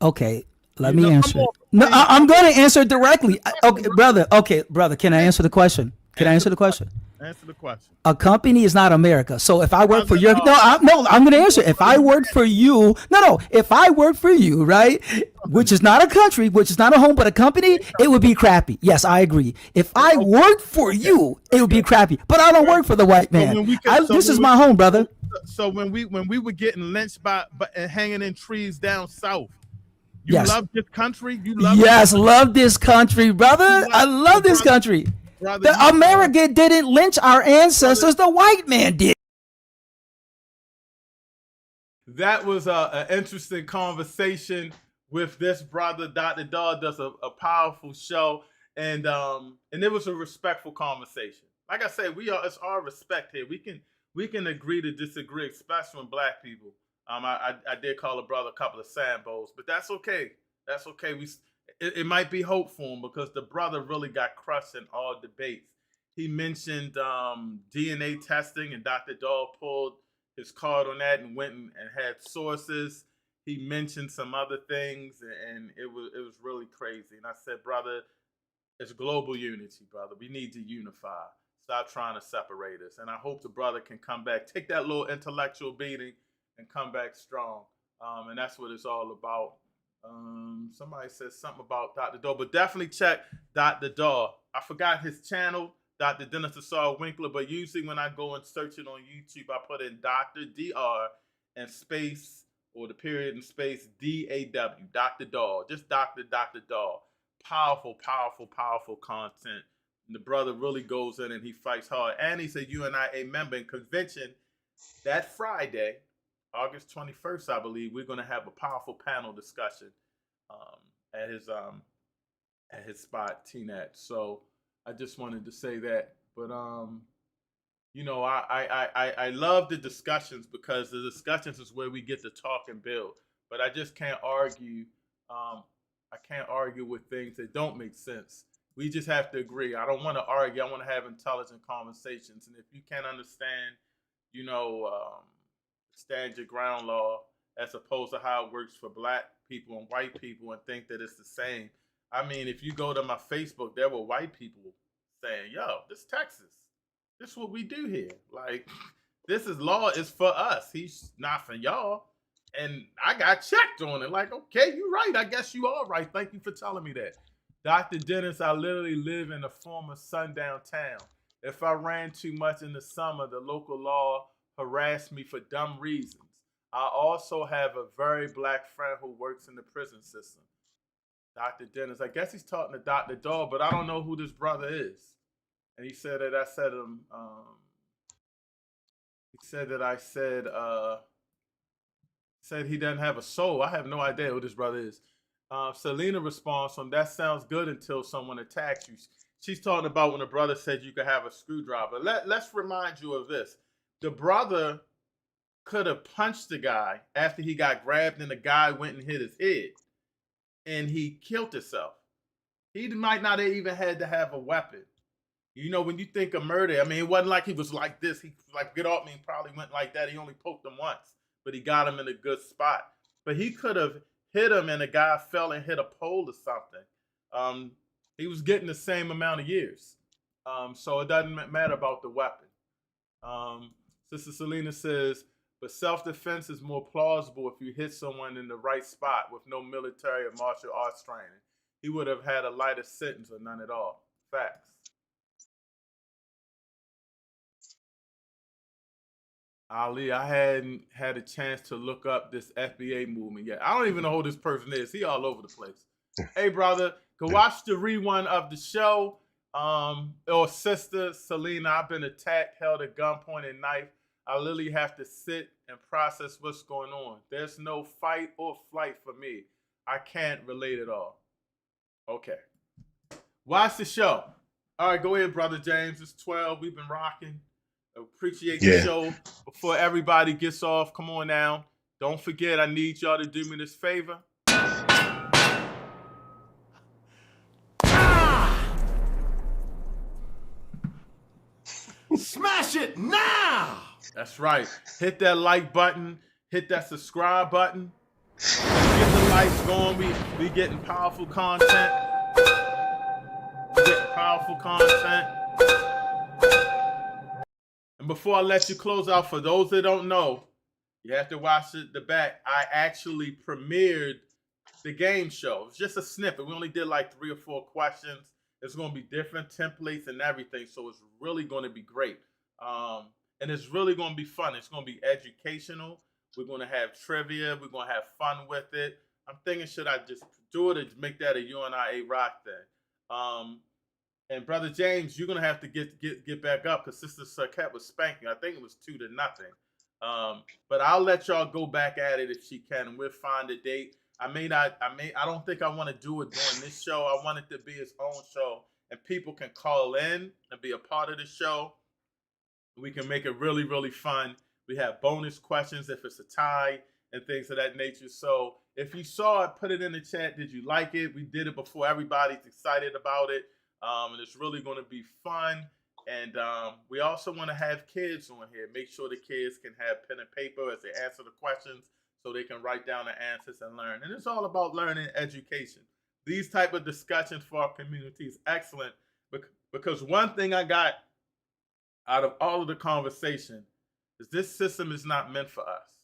Okay, let me answer it. No, I'm going to answer it directly. Okay, brother. Okay, brother. Can I answer the question? Answer the question. A company is not America. So if I work for your, I'm going to answer. If I work for you, if I work for you, right, which is not a country, which is not a home, but a company, it would be crappy. Yes, I agree. If I work for you, it would be crappy. But I don't work for the white man. This is my home, brother. So when we were getting lynched and hanging in trees down south, you love this country? Love this country, brother. I love this country. Brother, America didn't lynch our ancestors. The white man did. That was an interesting conversation with this brother. Dr. Daw does a powerful show, and it was a respectful conversation. Like I said, it's our respect here. We can agree to disagree, especially when black people. I did call a brother a couple of sambos, but that's okay. That's okay. It might be hope for him because the brother really got crushed in all debates. He mentioned DNA testing, and Dr. Daw pulled his card on that and went and had sources. He mentioned some other things, and it was really crazy. And I said, brother, it's global unity, brother. We need to unify. Stop trying to separate us. And I hope the brother can come back, take that little intellectual beating, and come back strong. And that's what it's all about. Somebody said something about Dr. Daw, but definitely check Dr. Daw. I forgot his channel, Dr. Dennis Asar Winkler, but usually when I go and search it on YouTube, I put in Dr. DR and space, or the period and space, D-A-W, Dr. Daw, just Dr. Daw. Powerful, powerful, powerful content. And the brother really goes in and he fights hard. And he's a UNIA member in convention that Friday, August 21st, I believe. We're going to have a powerful panel discussion at his spot, TNAT. So I just wanted to say that. But I love the discussions because the discussions is where we get to talk and build. But I just can't argue. I can't argue with things that don't make sense. We just have to agree. I don't want to argue. I want to have intelligent conversations. And if you can't understand, stand your ground law as opposed to how it works for black people and white people and think that it's the same. I mean, if you go to my Facebook, there were white people saying, yo, this is Texas. This is what we do here. Like, this is law is for us. He's not for y'all. And I got checked on it. Like, okay, you're right. I guess you are right. Thank you for telling me that. Dr. Dennis, I literally live in a former sundown town. If I ran too much in the summer, the local law harassed me for dumb reasons. I also have a very black friend who works in the prison system. Dr. Dennis, I guess he's talking to Dr. Dog, but I don't know who this brother is. And he said that I said said he doesn't have a soul. I have no idea who this brother is. Selena responds from, that sounds good until someone attacks you. She's talking about when the brother said you could have a screwdriver. Let's remind you of this. The brother could have punched the guy after he got grabbed and the guy went and hit his head. And he killed himself. He might not have even had to have a weapon. You know, when you think of murder, I mean, it wasn't like he was like this. He like, get off me, and probably went like that. He only poked him once, but he got him in a good spot. But he could have hit him and the guy fell and hit a pole or something. He was getting the same amount of years. So it doesn't matter about the weapon. Sister Selena says, but self-defense is more plausible if you hit someone in the right spot with no military or martial arts training. He would have had a lighter sentence or none at all. Facts. Ali, I hadn't had a chance to look up this FBA movement yet. I don't even know who this person is. He all over the place. Hey, brother, go watch the rerun of the show. Or sister Selena, I've been attacked, held at gunpoint and knife. I literally have to sit and process what's going on. There's no fight or flight for me. I can't relate at all. Okay. Watch the show. All right, go ahead, Brother James. It's 12. We've been rocking. Appreciate the show. Before everybody gets off, come on now. Don't forget, I need y'all to do me this favor. Smash it now! That's right. Hit that like button. Hit that subscribe button. Get the lights going. We getting powerful content. And before I let you close out, for those that don't know, you have to watch the back. I actually premiered the game show. It's just a snippet. We only did like 3 or 4 questions. It's going to be different templates and everything, so it's really going to be great. And it's really going to be fun. It's going to be educational. We're going to have trivia. We're going to have fun with it. I'm thinking, should I just do it or make that a UNIA rock thing? And Brother James, you're going to have to get back up because Sister Saket was spanking. I think it was 2-0. But I'll let y'all go back at it if she can, and we'll find a date. I don't think I want to do it during this show. I want it to be its own show, and people can call in and be a part of the show. We can make it really, really fun. We have bonus questions if it's a tie and things of that nature. So if you saw it, put it in the chat. Did you like it? We did it before. Everybody's excited about it. And it's really going to be fun. And we also want to have kids on here. Make sure the kids can have pen and paper as they answer the questions so they can write down the answers and learn. And it's all about learning education. These type of discussions for our community is excellent because one thing I got out of all of the conversation is this system is not meant for us.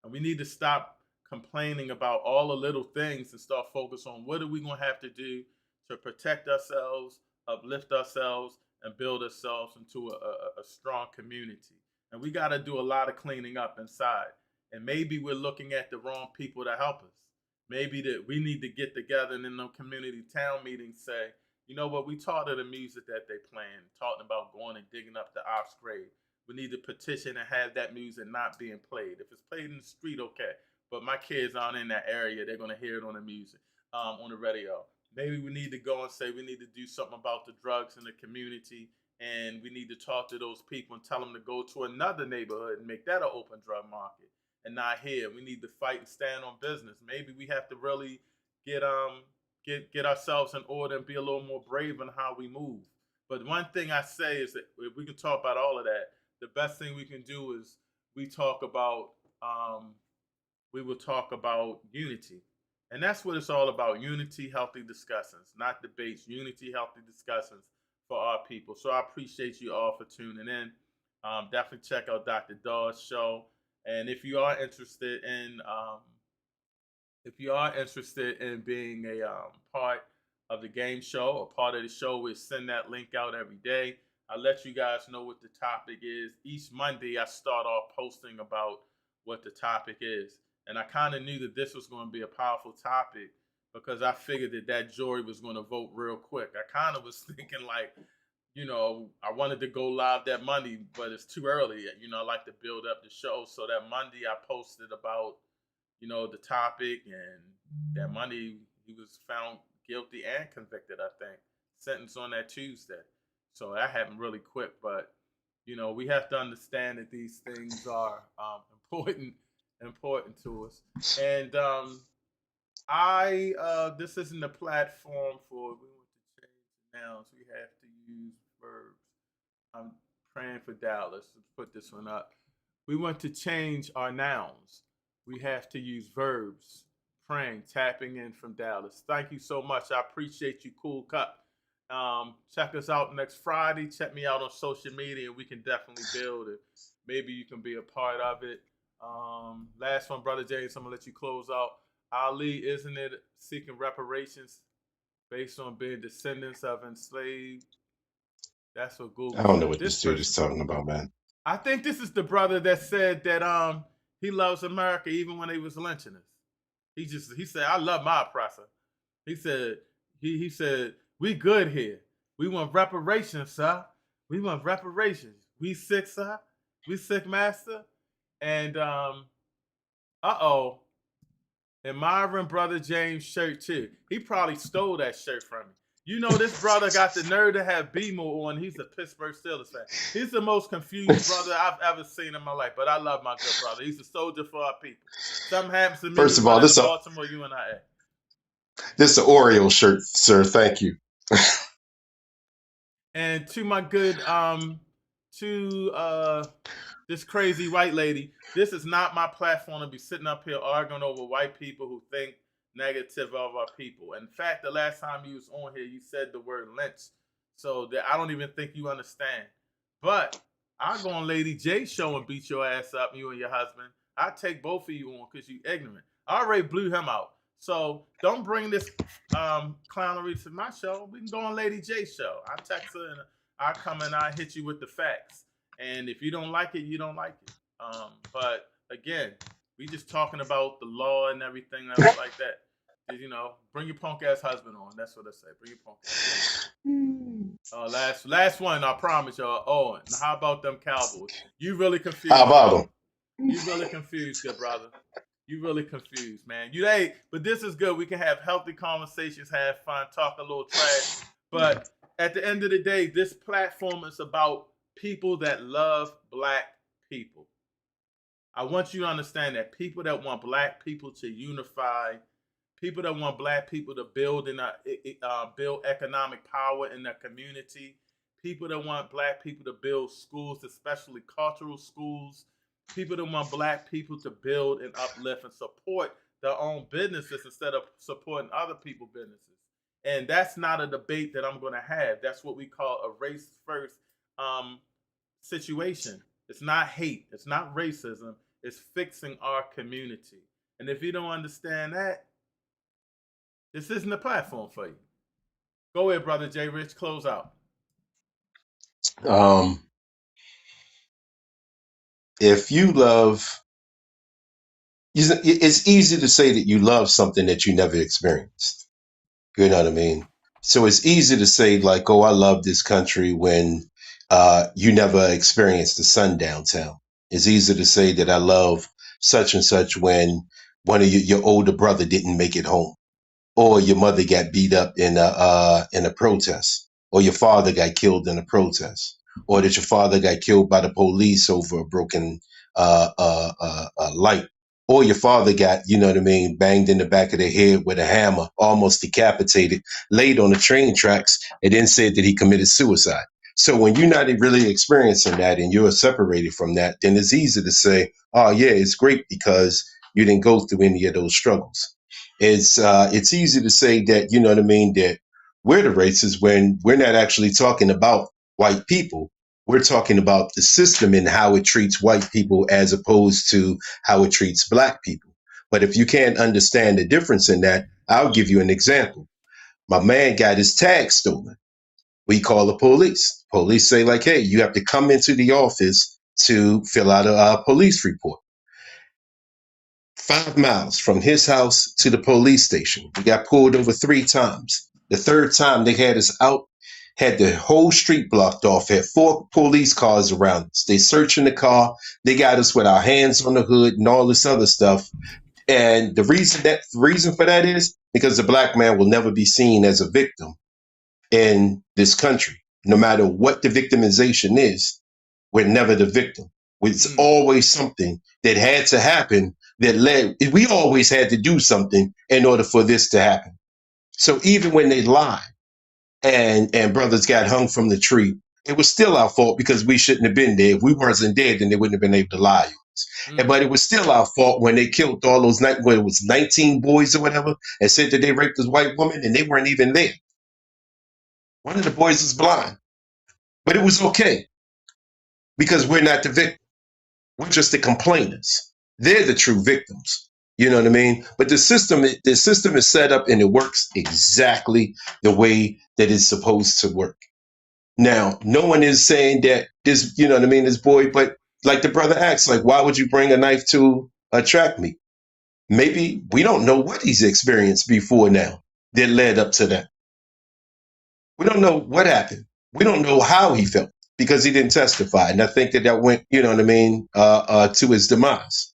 And we need to stop complaining about all the little things and start focus on what are we going to have to do to protect ourselves, uplift ourselves, and build ourselves into a strong community. And we got to do a lot of cleaning up inside. And maybe we're looking at the wrong people to help us. Maybe that we need to get together and in the community town meetings say, you know what, we taught her the music that they playing, talking about going and digging up the ops grave. We need to petition and have that music not being played. If it's played in the street, okay. But my kids aren't in that area. They're going to hear it on the music, on the radio. Maybe we need to go and say we need to do something about the drugs in the community, and we need to talk to those people and tell them to go to another neighborhood and make that an open drug market and not here. We need to fight and stand on business. Maybe we have to really get ourselves in order and be a little more brave in how we move. But one thing I say is that if we can talk about all of that, the best thing we can do is we will talk about unity. And that's what it's all about, unity, healthy discussions, not debates, unity, healthy discussions for our people. So I appreciate you all for tuning in. Definitely check out Dr. Dawes' show. And if you are interested in being a part of the game show or part of the show, we send that link out every day. I let you guys know what the topic is. Each Monday, I start off posting about what the topic is. And I kind of knew that this was going to be a powerful topic because I figured that jury was going to vote real quick. I kind of was thinking like, I wanted to go live that Monday, but it's too early. I like to build up the show. So that Monday I posted about, the topic, and that Monday he was found guilty and convicted, I think. Sentenced on that Tuesday. So that happened really quick, but we have to understand that these things are important to us. And this isn't a platform for, we want to change the nouns. We have to use verbs. I'm praying for Dallas. Let's put this one up. We want to change our nouns. We have to use verbs. Praying, tapping in from Dallas. Thank you so much. I appreciate you, Cool Cup. Check us out next Friday. Check me out on social media, and we can definitely build it. Maybe you can be a part of it. Last one, Brother James, I'm going to let you close out. Ali, isn't it seeking reparations based on being descendants of enslaved? That's what Google I don't know said. what this dude is talking about, man. I think this is the brother that said that he loves America even when they was lynching us. He said, I love my oppressor. He said, he said, we good here. We want reparations, sir. We want reparations. We sick, sir. We sick, master. And admiring Brother James' shirt too. He probably stole that shirt from me. This brother got the nerve to have BMO on. He's a Pittsburgh Steelers fan. He's the most confused brother I've ever seen in my life. But I love my good brother. He's a soldier for our people. Something happens to me. First of all, this Baltimore, UNIA. This is an Oreo shirt, sir. Thank you. And to my good, this crazy white lady, this is not my platform to be sitting up here arguing over white people who think negative of our people. In fact, the last time you was on here, you said the word lynch. So that I don't even think you understand. But I'll go on Lady J's show and beat your ass up, you and your husband. I take both of you on because you ignorant. I already blew him out. So don't bring this clownery to my show. We can go on Lady J's show. I text her and I come and I hit you with the facts. And if you don't like it, you don't like it. But again, we just talking about the law and everything else like that. Bring your punk ass husband on. That's what I say. Bring your punk ass. Last one, I promise y'all. Owen, how about them Cowboys? You really confused. How about them? You really confused, good brother. You really confused, man. But this is good. We can have healthy conversations, have fun, talk a little trash. But at the end of the day, this platform is about people that love black people. I want you to understand that people that want black people to unify, people that want black people to build build economic power in their community, people that want black people to build schools, especially cultural schools, people that want black people to build and uplift and support their own businesses instead of supporting other people's businesses. And that's not a debate that I'm going to have. That's what we call a race first situation. It's not hate. It's not racism. It's fixing our community. And if you don't understand that, this isn't a platform for you. Go ahead, Brother J. Rich, close out. If you love, it's easy to say that you love something that you never experienced. You know what I mean? So it's easy to say like, oh, I love this country when you never experienced the sun downtown. It's easy to say that I love such and such when one of your older brother didn't make it home, or your mother got beat up in a protest, or your father got killed in a protest, or that your father got killed by the police over a broken light, or your father got, banged in the back of the head with a hammer, almost decapitated, laid on the train tracks, and then said that he committed suicide. So when you're not really experiencing that and you're separated from that, then it's easy to say, oh yeah, it's great because you didn't go through any of those struggles. It's easy to say that, that we're the racists when we're not actually talking about white people. We're talking about the system and how it treats white people as opposed to how it treats black people. But if you can't understand the difference in that, I'll give you an example. My man got his tag stolen. We call the police. Police say like, hey, you have to come into the office to fill out a police report. 5 miles from his house to the police station. We got pulled over 3 times. The third time they had us out, had the whole street blocked off, had 4 police cars around us. They searching the car. They got us with our hands on the hood and all this other stuff. And the reason for that is because the black man will never be seen as a victim in this country. No matter what the victimization is, we're never the victim. It's always something that had to happen that led, we always had to do something in order for this to happen. So even when they lied and brothers got hung from the tree, it was still our fault because we shouldn't have been there. If we wasn't dead, then they wouldn't have been able to lie on us. But it was still our fault when they killed all those, when it was 19 boys or whatever, and said that they raped this white woman and they weren't even there. One of the boys was blind, but it was okay because we're not the victim. We're just the complainants. They're the true victims. You know what I mean? But the system is set up and it works exactly the way that it's supposed to work. Now, no one is saying that this, you know what I mean, this boy, but like the brother asked, like, why would you bring a knife to a track meet? Maybe we don't know what he's experienced before now that led up to that. We don't know what happened. We don't know how he felt because he didn't testify. And I think that went, you know what I mean, to his demise.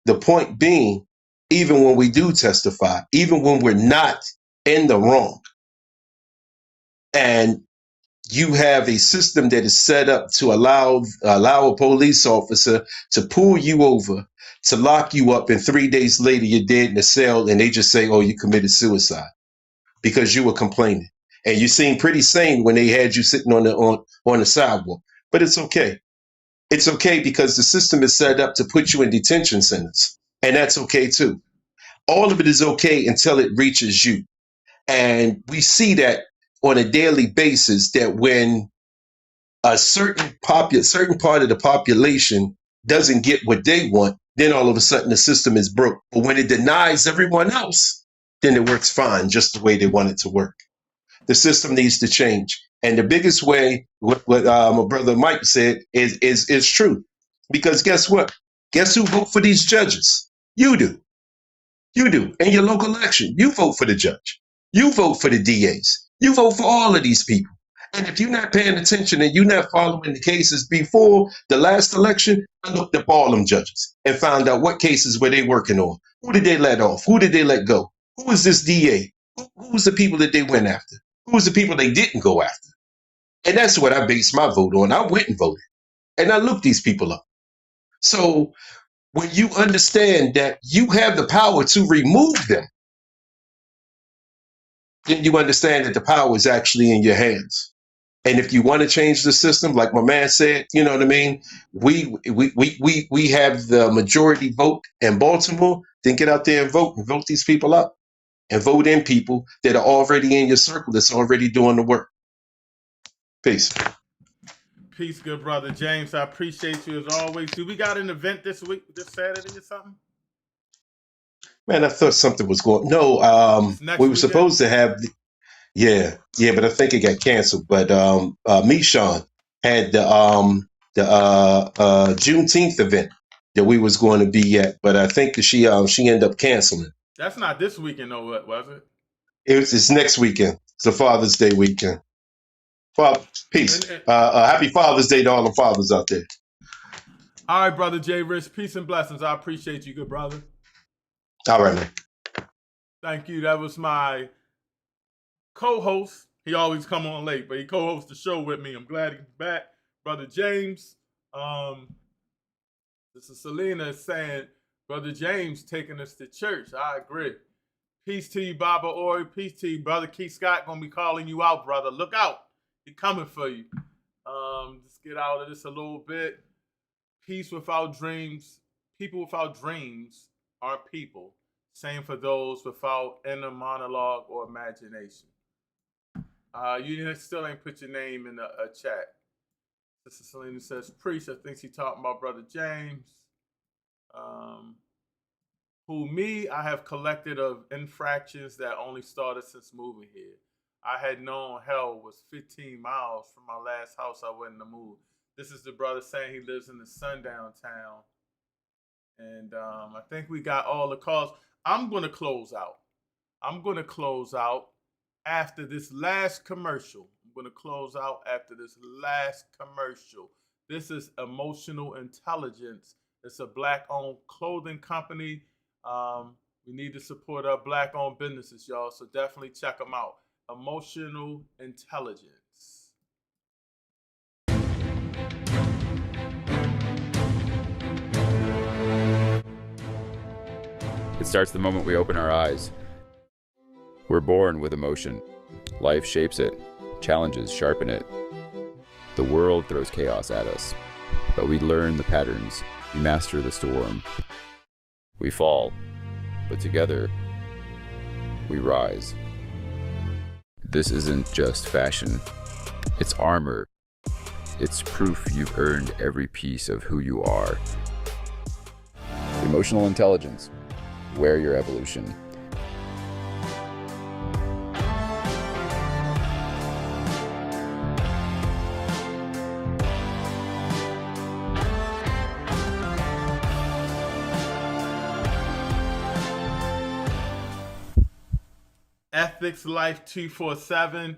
The point being, even when we do testify, even when we're not in the wrong, and you have a system that is set up to allow a police officer to pull you over, to lock you up, and 3 days later you're dead in a cell, and they just say, oh, you committed suicide because you were complaining. And you seemed pretty sane when they had you sitting on the sidewalk. But it's okay. It's okay because the system is set up to put you in detention centers. And that's okay too. All of it is okay until it reaches you. And we see that on a daily basis, that when a certain part of the population doesn't get what they want, then all of a sudden the system is broke. But when it denies everyone else, then it works fine, just the way they want it to work. The system needs to change. And the biggest way, what my brother Mike said, is true. Because guess what? Guess who vote for these judges? You do. You do. In your local election, you vote for the judge. You vote for the DAs. You vote for all of these people. And if you're not paying attention and you're not following the cases before the last election, I looked up all them judges and found out what cases were they working on. Who did they let off? Who did they let go? Who was this DA? Who was the people that they went after? Who was the people they didn't go after? And that's what I based my vote on. I went and voted. And I looked these people up. So when you understand that you have the power to remove them, then you understand that the power is actually in your hands. And if you want to change the system, like my man said, you know what I mean? We have the majority vote in Baltimore, then get out there and vote these people out. And vote in people that are already in your circle, that's already doing the work. Peace. Peace, good brother James. I appreciate you as always. Do we got an event this week, this Saturday or something? Man, I thought something was going. No, we were supposed to have. Yeah, but I think it got canceled. But Mishan had the Juneteenth event that we was going to be at, but I think that she ended up canceling. That's not this weekend, though, was it? It's next weekend. It's a Father's Day weekend. Peace. Happy Father's Day to all the fathers out there. All right, brother Jay Rich. Peace and blessings. I appreciate you, good brother. All right, man. Thank you. That was my co-host. He always come on late, but he co-hosts the show with me. I'm glad he's back. Brother James. This is Selena saying, Brother James taking us to church. I agree. Peace to you, Baba Ori. Peace to you, brother Keith Scott. Gonna be calling you out, brother. Look out. He coming for you. Let's get out of this a little bit. Peace without dreams. People without dreams are people. Same for those without inner monologue or imagination. You still ain't put your name in the chat. Sister Selena says, priest, I think she talking about Brother James. I have collected of infractions that only started since moving here. I had known hell was 15 miles from my last house I wouldn't have moved. This is the brother saying he lives in the sundown town. And I think we got all the calls. I'm going to close out after this last commercial. This is Emotional Intelligence. It's a Black-owned clothing company. We need to support our Black-owned businesses, y'all. So definitely check them out. Emotional Intelligence. It starts the moment we open our eyes. We're born with emotion. Life shapes it. Challenges sharpen it. The world throws chaos at us. But we learn the patterns. We master the storm. We fall. But together, we rise. This isn't just fashion. It's armor. It's proof you've earned every piece of who you are. Emotional intelligence. Wear your evolution. Ethics Life 247.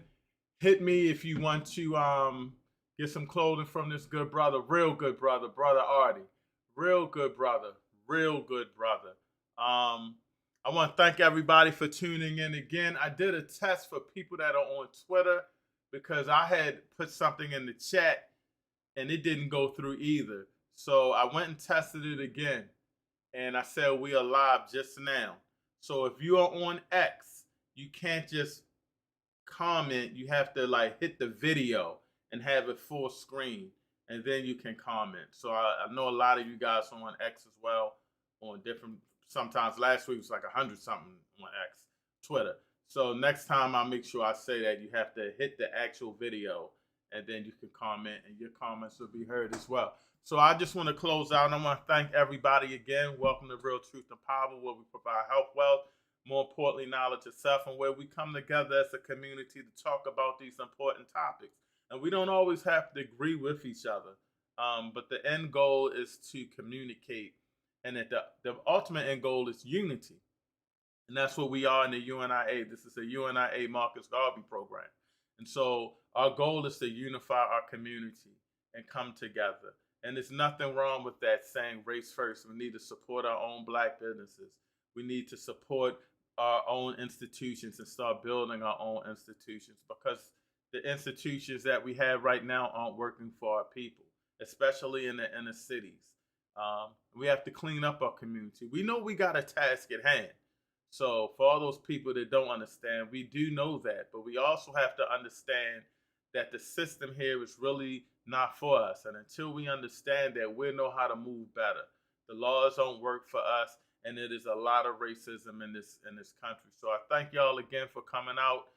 Hit me if you want to get some clothing from this good brother, real good brother, Brother Artie. Real good brother. I want to thank everybody for tuning in again. I did a test for people that are on Twitter because I had put something in the chat and it didn't go through either. So I went and tested it again and I said we are live just now. So if you are on X, you can't just comment. You have to like hit the video and have it full screen and then you can comment. So I know a lot of you guys are on X as well, on different, sometimes last week was like 100 something on X, Twitter. So next time I'll make sure I say that you have to hit the actual video and then you can comment and your comments will be heard as well. So I just want to close out and I want to thank everybody again. Welcome to Real Truth and Power, where we provide health, wealth, more importantly, knowledge of self, and where we come together as a community to talk about these important topics. And we don't always have to agree with each other, but the end goal is to communicate. And that the ultimate end goal is unity. And that's what we are in the UNIA. This is a UNIA Marcus Garvey program. And so our goal is to unify our community and come together. And there's nothing wrong with that, saying race first. We need to support our own Black businesses. We need to support our own institutions and start building our own institutions, because the institutions that we have right now aren't working for our people, especially in the inner cities. We have to clean up our community. We know we got a task at hand. So for all those people that don't understand, we do know that, but we also have to understand that the system here is really not for us. And until we understand that, we'll know how to move better. The laws don't work for us, and it is a lot of racism in this country. So I thank y'all again for coming out.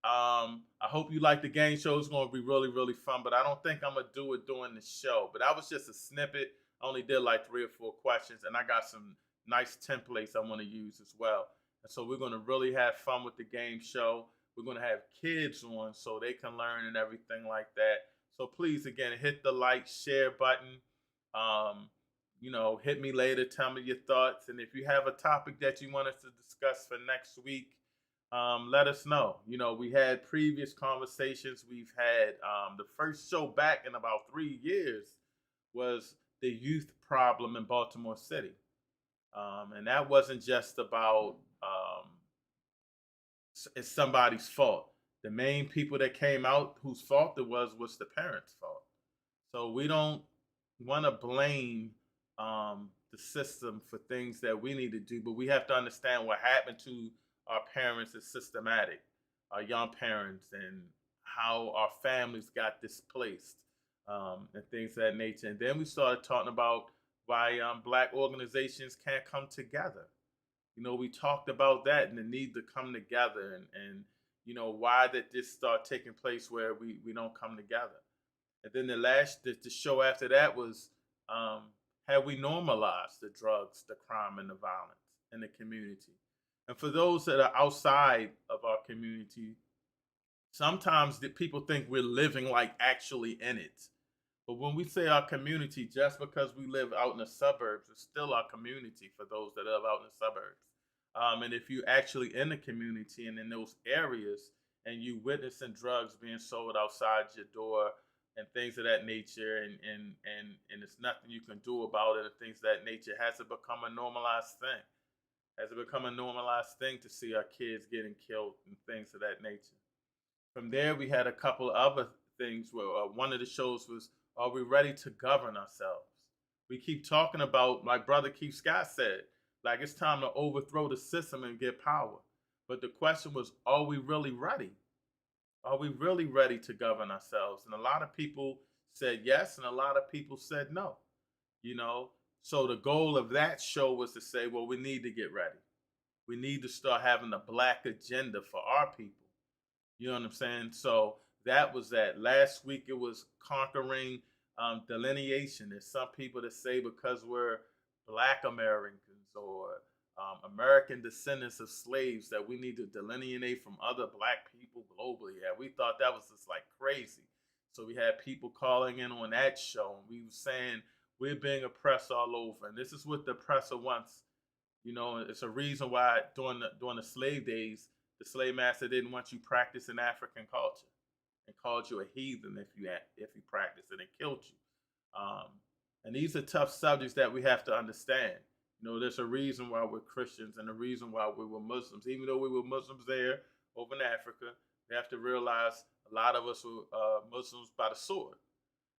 I hope you like the game show. It's going to be really, really fun, but I don't think I'm going to do it during the show. But that was just a snippet. I only did like 3 or 4 questions, and I got some nice templates I want to use as well. And so we're going to really have fun with the game show. We're going to have kids on so they can learn and everything like that. So please, again, hit the like, share button. Hit me later. Tell me your thoughts. And if you have a topic that you want us to discuss for next week, let us know. We had previous conversations. We've had the first show back in about 3 years was the youth problem in Baltimore City. And that wasn't just about it's somebody's fault. The main people that came out whose fault it was the parents' fault. So we don't want to blame the system for things that we need to do, but we have to understand what happened to our parents is systematic, our young parents, and how our families got displaced, and things of that nature. And then we started talking about why Black organizations can't come together. We talked about that and the need to come together, and why that this start taking place where we don't come together. And then the show after that was, have we normalized the drugs, the crime, and the violence in the community? And for those that are outside of our community, sometimes the people think we're living like actually in it. But when we say our community, just because we live out in the suburbs, it's still our community for those that live out in the suburbs. And if you actually in the community and in those areas, and you witnessing drugs being sold outside your door and things of that nature, and it's nothing you can do about it, and things of that nature, has it become a normalized thing? Has it become a normalized thing to see our kids getting killed and things of that nature? From there, we had a couple of other things where one of the shows was, are we ready to govern ourselves? We keep talking about, like Brother Keith Scott said, like it's time to overthrow the system and get power. But the question was, are we really ready? Are we really ready to govern ourselves? And a lot of people said yes, and a lot of people said no. You know, so the goal of that show was to say, well, we need to get ready. We need to start having a black agenda for our people. You know what I'm saying? So that was that. Last week it was conquering delineation. There's some people that say because we're Black Americans or American descendants of slaves that we need to delineate from other Black people globally. Yeah, we thought that was just like crazy. So we had people calling in on that show, and we were saying we're being oppressed all over. And this is what the oppressor wants. You know, it's a reason why during the slave days, the slave master didn't want you practicing African culture and called you a heathen if you practiced it, and killed you. And these are tough subjects that we have to understand. You know, there's a reason why we're Christians and a reason why we were Muslims. Even though we were Muslims there over in Africa, we have to realize a lot of us were Muslims by the sword.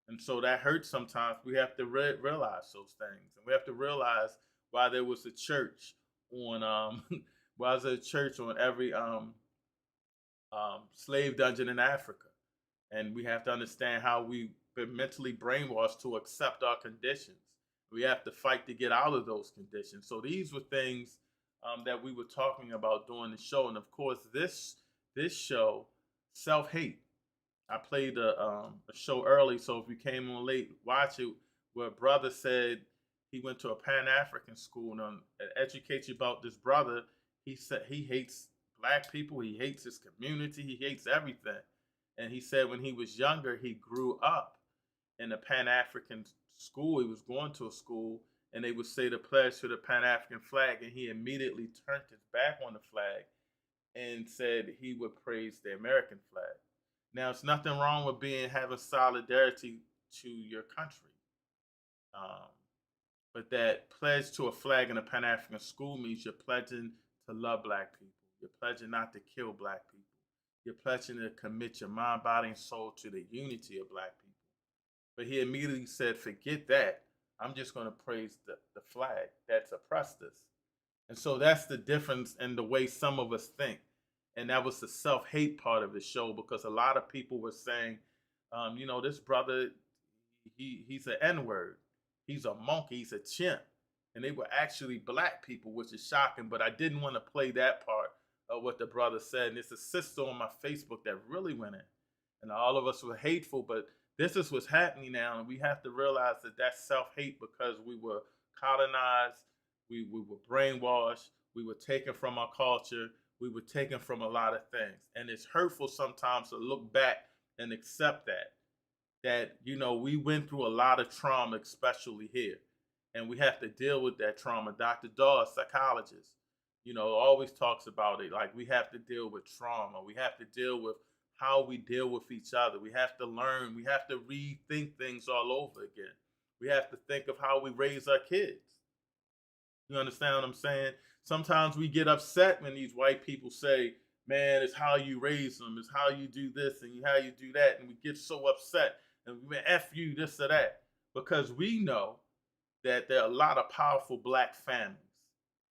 And so that hurts sometimes. We have to realize those things. And we have to realize why there was a church on why is there a church on every slave dungeon in Africa. And we have to understand how we've been mentally brainwashed to accept our conditions. We have to fight to get out of those conditions. So these were things that we were talking about during the show. And of course, this show, Self-Hate. I played a show early, so if you came on late, watch it, where a brother said he went to a Pan-African school, and it educates you about this brother. He said he hates Black people, he hates his community, he hates everything. And he said when he was younger, he grew up in a Pan-African school. He was going to a school, and they would say the pledge to the Pan-African flag, and he immediately turned his back on the flag and said he would praise the American flag. Now, it's nothing wrong with having solidarity to your country. But that pledge to a flag in a Pan-African school means you're pledging to love Black people. You're pledging not to kill Black people. You're pledging to commit your mind, body, and soul to the unity of Black people. But he immediately said, forget that. I'm just going to praise the flag that's oppressed us. And so that's the difference in the way some of us think. And that was the self-hate part of the show, because a lot of people were saying, you know, this brother, he's an N-word. He's a monkey. He's a chimp. And they were actually Black people, which is shocking. But I didn't want to play that part of what the brother said. And it's a sister on my Facebook that really went in. And all of us were hateful. But this is what's happening now. And we have to realize that that's self-hate because we were colonized. We were brainwashed. We were taken from our culture. We were taken from a lot of things. And it's hurtful sometimes to look back and accept that, you know, we went through a lot of trauma, especially here. And we have to deal with that trauma. Dr. Dawes, psychologist, you know, always talks about it. Like, we have to deal with trauma. We have to deal with how we deal with each other. We have to learn. We have to rethink things all over again. We have to think of how we raise our kids. You understand what I'm saying? Sometimes we get upset when these white people say, man, it's how you raise them, it's how you do this and how you do that. And we get so upset and we F you, this or that. Because we know that there are a lot of powerful Black families.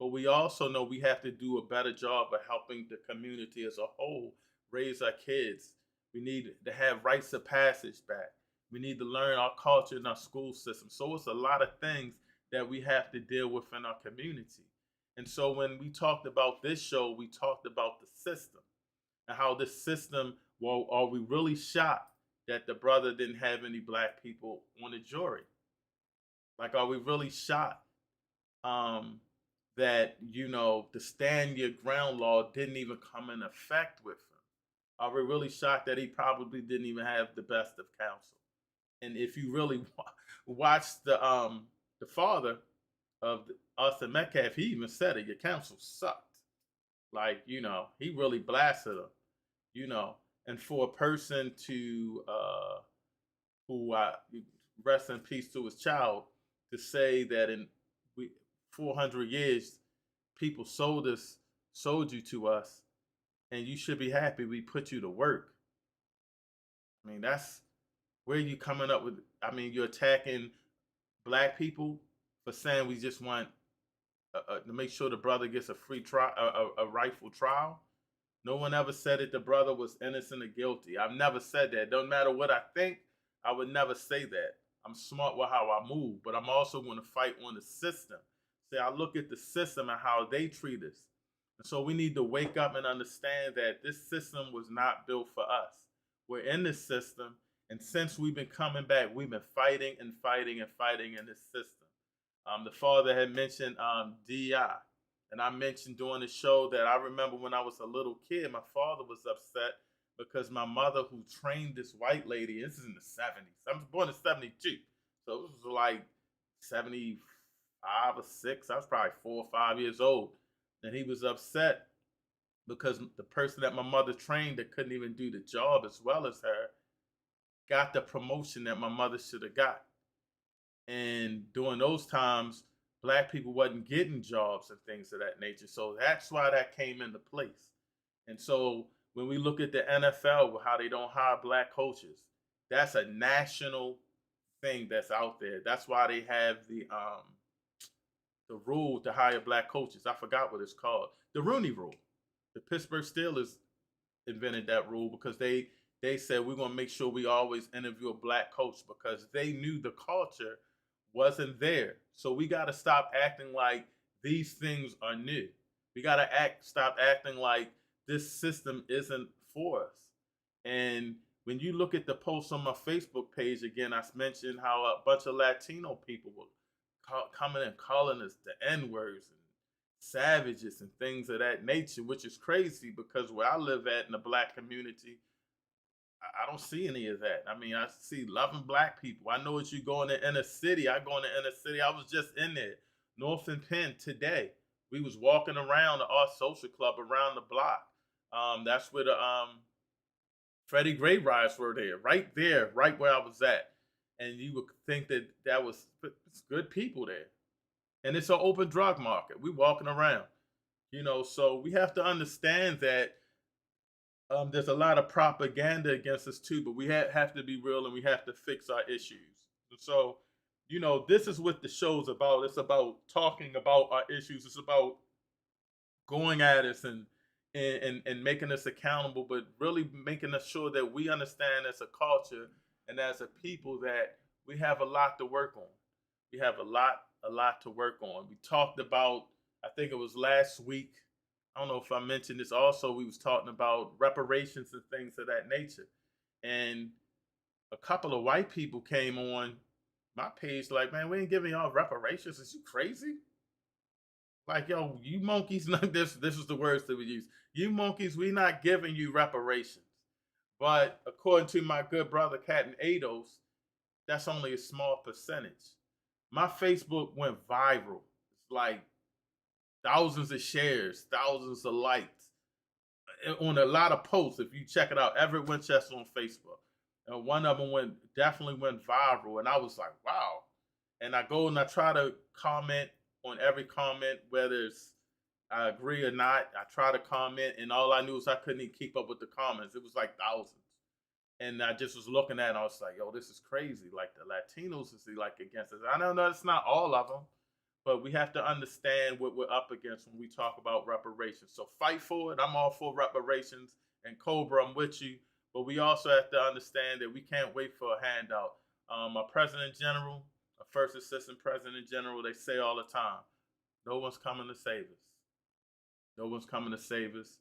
But we also know we have to do a better job of helping the community as a whole raise our kids. We need to have rites of passage back. We need to learn our culture in our school system. So it's a lot of things that we have to deal with in our community. And so when we talked about this show, we talked about the system and how this system, well, are we really shocked that the brother didn't have any black people on the jury? Like, are we really shocked that, you know, the stand your ground law didn't even come in effect with him? Are we really shocked that he probably didn't even have the best of counsel? And if you really watch the father of Austin Metcalf, he even said it, your counsel sucked. Like, you know, he really blasted him, you know. And for a person to who rest in peace to his child, to say that in 400 years people sold you to us, and you should be happy we put you to work. I mean, that's where you coming up with. I mean, you're attacking black people for saying we just want to make sure the brother gets a free trial, a rightful trial. No one ever said that the brother was innocent or guilty. I've never said that. Don't matter what I think, I would never say that. I'm smart with how I move, but I'm also going to fight on the system. See, I look at the system and how they treat us. And so we need to wake up and understand that this system was not built for us. We're in this system, and since we've been coming back, we've been fighting and fighting and fighting in this system. The father had mentioned DI. And I mentioned during the show that I remember when I was a little kid, my father was upset because my mother, who trained this white lady, this is in the 70s. I was born in 72. So it was like 75 or 6. I was probably 4 or 5 years old. And he was upset because the person that my mother trained that couldn't even do the job as well as her got the promotion that my mother should have got. And during those times, black people wasn't getting jobs and things of that nature. So that's why that came into place. And so when we look at the NFL, how they don't hire black coaches, that's a national thing that's out there. That's why they have the rule to hire black coaches. I forgot what it's called. The Rooney Rule. The Pittsburgh Steelers invented that rule because they said we're going to make sure we always interview a black coach, because they knew the culture wasn't there. So we got to stop acting like these things are new. We got to stop acting like this system isn't for us. And when you look at the posts on my Facebook page, again, I mentioned how a bunch of Latino people were coming and calling us the N-words and savages and things of that nature, which is crazy because where I live at in the black community, I don't see any of that. I mean, I see loving black people. I know as you go in the inner city, I go in the inner city. I was just in there, North and Penn today. We was walking around the Art Social Club around the block. That's where the Freddie Gray riots were there, right where I was at. And you would think that was good people there. And it's an open drug market. We walking around, you know, so we have to understand that there's a lot of propaganda against us too, but we have to be real and we have to fix our issues. And so, you know, this is what the show's about. It's about talking about our issues. It's about going at us and making us accountable, but really making us sure that we understand as a culture and as a people that we have a lot to work on. We have a lot to work on. We talked about, I think it was last week, I don't know if I mentioned this also, we was talking about reparations and things of that nature. And a couple of white people came on my page like, man, we ain't giving y'all reparations. Is you crazy? Like, yo, you monkeys, this is the words that we use. You monkeys, we not giving you reparations. But according to my good brother, Captain Ados, that's only a small percentage. My Facebook went viral. It's like thousands of shares, thousands of likes on a lot of posts. If you check it out, Everett Winchester on Facebook. And one of them definitely went viral. And I was like, wow. And I go and I try to comment on every comment, whether I agree or not. I try to comment, and all I knew is I couldn't even keep up with the comments. It was like thousands. And I just was looking at it, and I was like, yo, this is crazy. Like, the Latinos is like against us. I know it's not all of them, but we have to understand what we're up against when we talk about reparations. So fight for it. I'm all for reparations. And Cobra, I'm with you. But we also have to understand that we can't wait for a handout. Our President General, our First Assistant President General, they say all the time, no one's coming to save us. No one's coming to save us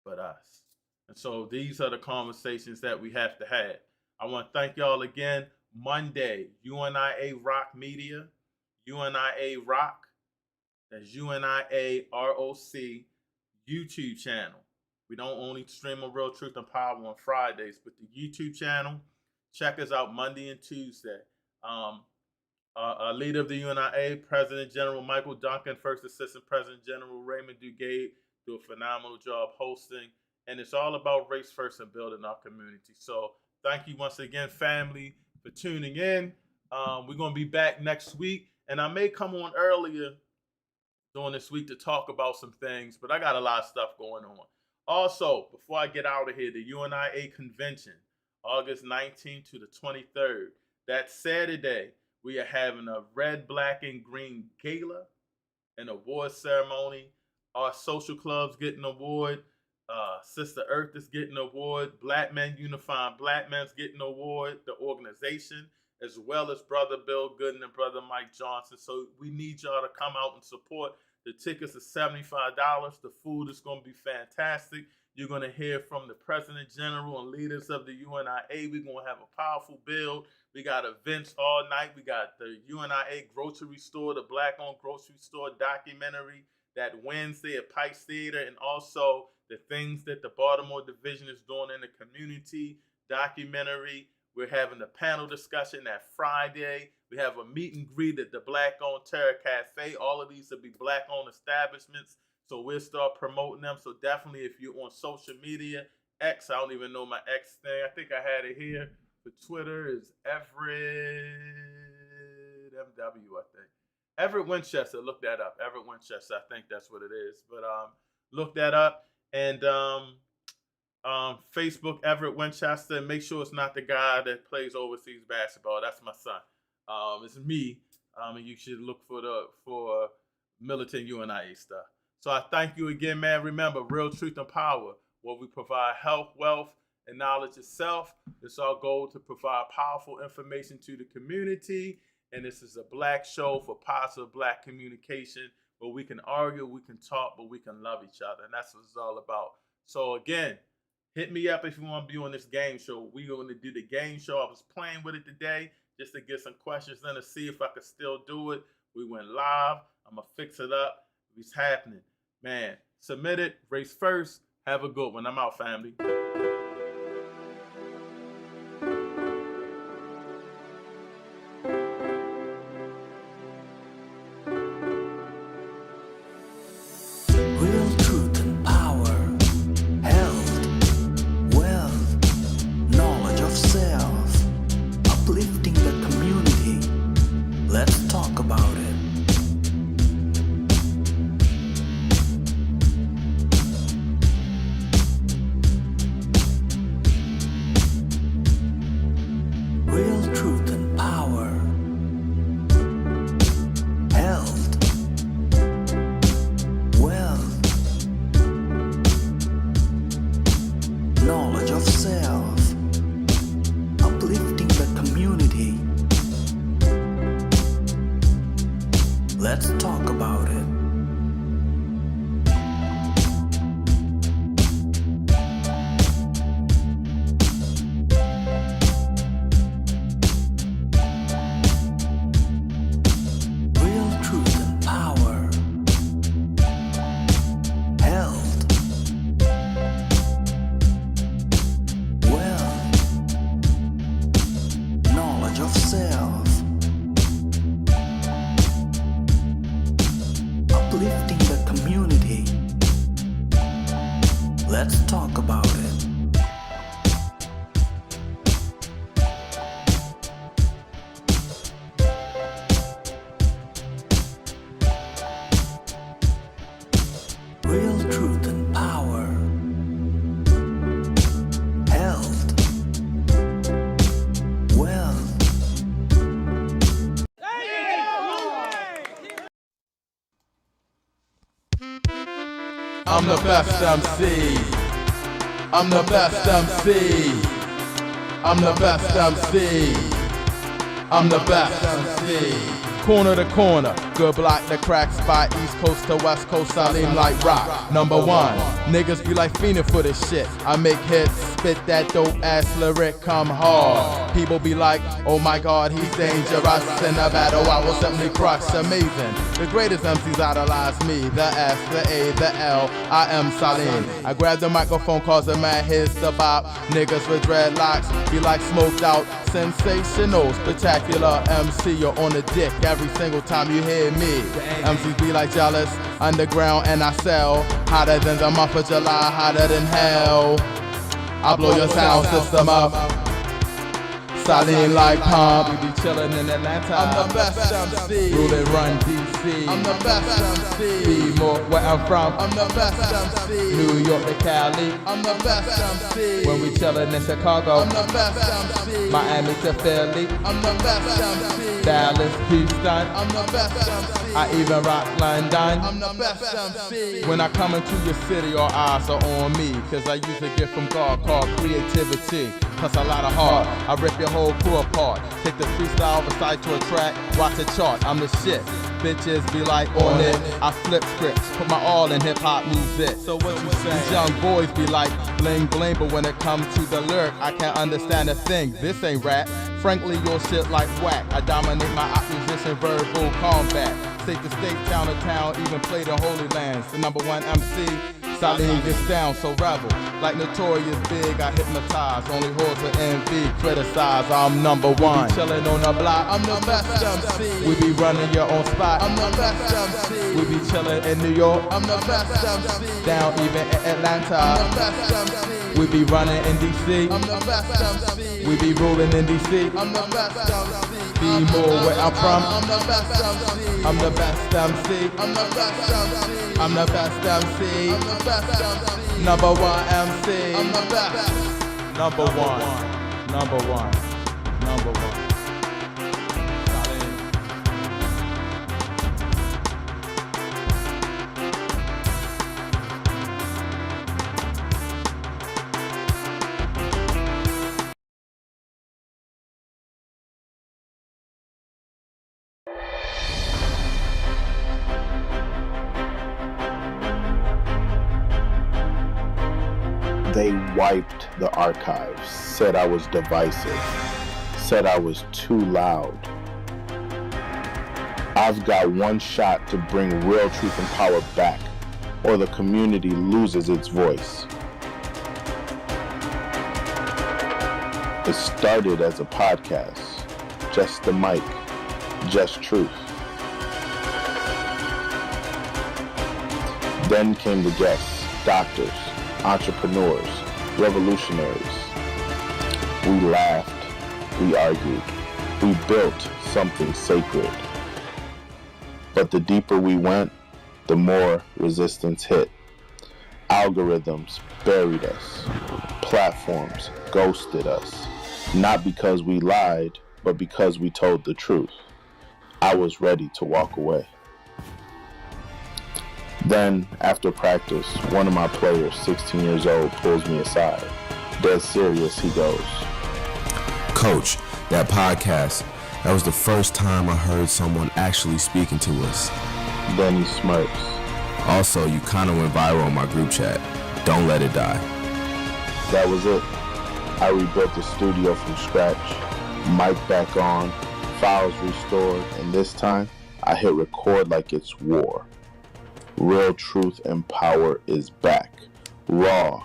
but us. And so these are the conversations that we have to have. I want to thank y'all again. Monday, UNIA Rock Media, UNIA Rock, that's UNIA ROC YouTube channel. We don't only stream on Real Truth and Power on Fridays, but the YouTube channel. Check us out Monday and Tuesday. Leader of the UNIA, President General Michael Duncan, First Assistant President General Raymond Duguay do a phenomenal job hosting. And it's all about race first and building our community. So thank you once again, family, for tuning in. We're going to be back next week. And I may come on earlier during this week to talk about some things, but I got a lot of stuff going on. Also, before I get out of here, the UNIA convention, August 19th to the 23rd. That Saturday, we are having a red, black, and green gala, an award ceremony. Our social club's getting an award. Sister Earth is getting an award. Black Men Unifying Black Men's getting an award. The organization, as well as Brother Bill Gooden and Brother Mike Johnson. So we need y'all to come out and support. The tickets are $75. The food is going to be fantastic. You're going to hear from the President General and leaders of the UNIA. We're going to have a powerful build. We got events all night. We got the UNIA grocery store, the Black-owned grocery store documentary that Wednesday at Pikes Theater, and also the things that the Baltimore division is doing in the community documentary. We're having a panel discussion that Friday. We have a meet and greet at the Black-owned Terra Cafe. All of these will be Black-owned establishments, so we'll start promoting them. So definitely, if you're on social media, X, I don't even know my X thing. I think I had it here. The Twitter is Everett MW, I think. Everett Winchester, look that up. Everett Winchester, I think that's what it is. But look that up. And Facebook, Everett Winchester. Make sure it's not the guy that plays overseas basketball. That's my son. It's me. And you should look for militant UNIA stuff. So I thank you again, man. Remember, Real Truth and Power, where we provide health, wealth, and knowledge itself. It's our goal to provide powerful information to the community. And this is a Black show for positive Black communication, where we can argue, we can talk, but we can love each other. And that's what it's all about. So again, hit me up if you want to be on this game show. We're going to do the game show. I was playing with it today just to get some questions in to see if I could still do it. We went live. I'm going to fix it up. It's happening. Man, submit it. Race first. Have a good one. I'm out, family. I'm the best MC. I'm the best MC. I'm the best MC. I'm the best MC. corner to corner. Good block, the crack spot, east coast to west coast, I lean like rock. Number one, niggas be like fiending for this shit. I make hits, spit that dope ass lyric, come hard. People be like, oh my god, he's dangerous. In a battle, I will simply crush. Amazing. The greatest MCs idolize me. The S, the A, the L, I am Salim. I grab the microphone, cause a man hits the bop. Niggas with dreadlocks be like smoked out. Sensational, spectacular MC, you're on the dick every single time you hear me. MCs be like jealous, underground, and I sell hotter than the month of July, hotter than hell. I blow your sound system up. Saline like pump. We be chillin' in Atlanta. I'm the best MC. Rule and run DC. I'm the best MC. Be more where I'm from. I'm the best MC. New York to Cali. I'm the best MC. When we chillin' in Chicago. I'm the best MC. Miami to Philly. I'm the best MC. Dallas, Houston. I'm the best MC. I even rock London. I'm the best MC. When I come into your city, all eyes are on me. Cause I use a gift from God called creativity. Plus a lot of heart. I rip your whole crew apart. Take the freestyle, recite to a track, watch a chart. I'm the shit. Bitches be like on it. I flip scripts, put my all in hip hop music. So what you say? These young boys be like bling bling, but when it comes to the lyric, I can't understand a thing. This ain't rap. Frankly, your shit like whack. I dominate my opposition, verbal combat. State to state, town to town, even play the Holy Lands. The number one MC. Saline gets down, so rebel. Like Notorious Big, I hypnotize. Only whores with envy, criticize. I'm number one. We be chillin' on the block. I'm the best MC. We be running your own spot. I'm the best MC. We be chillin' in New York. I'm the best MC. Down even in Atlanta. I'm the best MC. We be running in DC. I'm the best MC. We be ruling in DC. I'm the best MC. Be more where I'm from. I'm the best MC. I'm the best MC. I'm the best MC. I'm the best MC. I'm the best MC. Number one MC. I'm the best. Number one. Number one. Number one. They wiped the archives, said I was divisive, said I was too loud. I've got one shot to bring real truth and power back, or the community loses its voice. It started as a podcast, just the mic, just truth. Then came the guests, doctors, entrepreneurs, revolutionaries. We laughed, we argued, we built something sacred. But the deeper we went, the more resistance hit. Algorithms buried us. Platforms ghosted us. Not because we lied, but because we told the truth. I was ready to walk away. Then, after practice, one of my players, 16 years old, pulls me aside. Dead serious, he goes, "Coach, that podcast, that was the first time I heard someone actually speaking to us." Then he smirks. "Also, you kind of went viral on my group chat. Don't let it die." That was it. I rebuilt the studio from scratch, mic back on, files restored, and this time, I hit record like it's war. Real truth and power is back. Raw,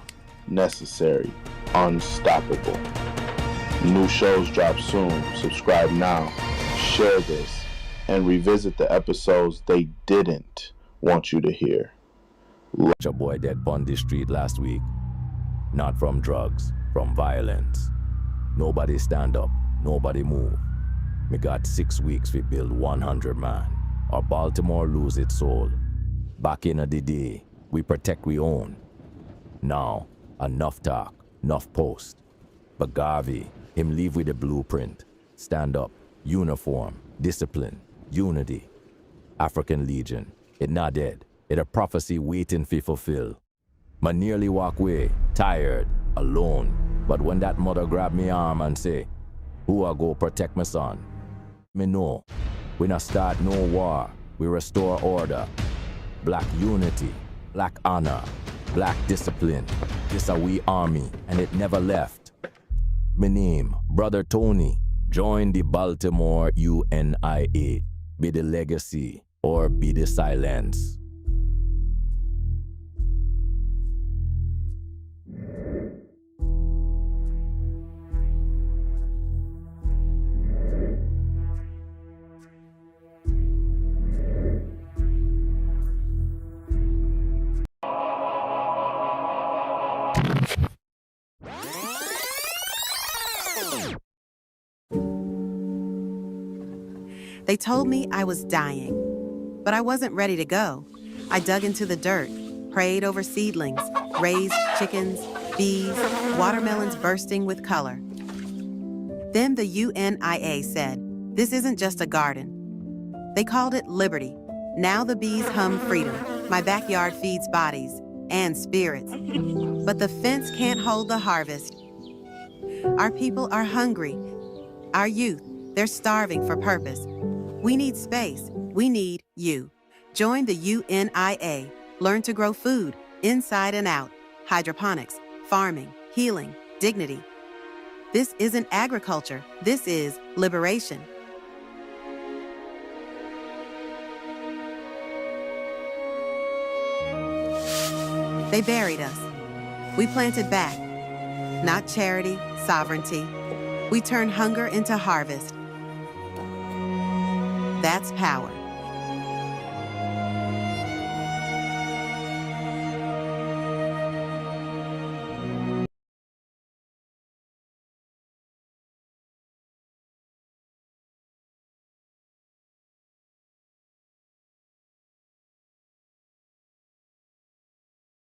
necessary, unstoppable. New shows drop soon. Subscribe now. Share this. And revisit the episodes they didn't want you to hear. A boy dead on the street last week. Not from drugs, from violence. Nobody stand up. Nobody move. Me got 6 weeks we build 100 man. Or Baltimore lose its soul. Back in the day, we protect we own. Now, enough talk, enough post. But Garvey, him leave with the blueprint. Stand up, uniform, discipline, unity. African Legion, it not dead. It a prophecy waiting for fulfill. Ma nearly walk away, tired, alone. But when that mother grab me arm and say, "Who I go protect my son?" Me know, We not start no war, we restore order. Black unity, black honor, black discipline. This a we army, and it never left. My name, Brother Tony. Join the Baltimore UNIA. Be the legacy or be the silence. They told me I was dying, but I wasn't ready to go. I dug into the dirt, prayed over seedlings, raised chickens, bees, watermelons bursting with color. Then the UNIA said, this isn't just a garden. They called it liberty. Now the bees hum freedom. My backyard feeds bodies and spirits. But the fence can't hold the harvest. Our people are hungry. Our youth, they're starving for purpose. We need space. We need you. Join the UNIA. Learn to grow food inside and out. Hydroponics, farming, healing, dignity. This isn't agriculture. This is liberation. They buried us. We planted back. Not charity, sovereignty. We turned hunger into harvest. That's power.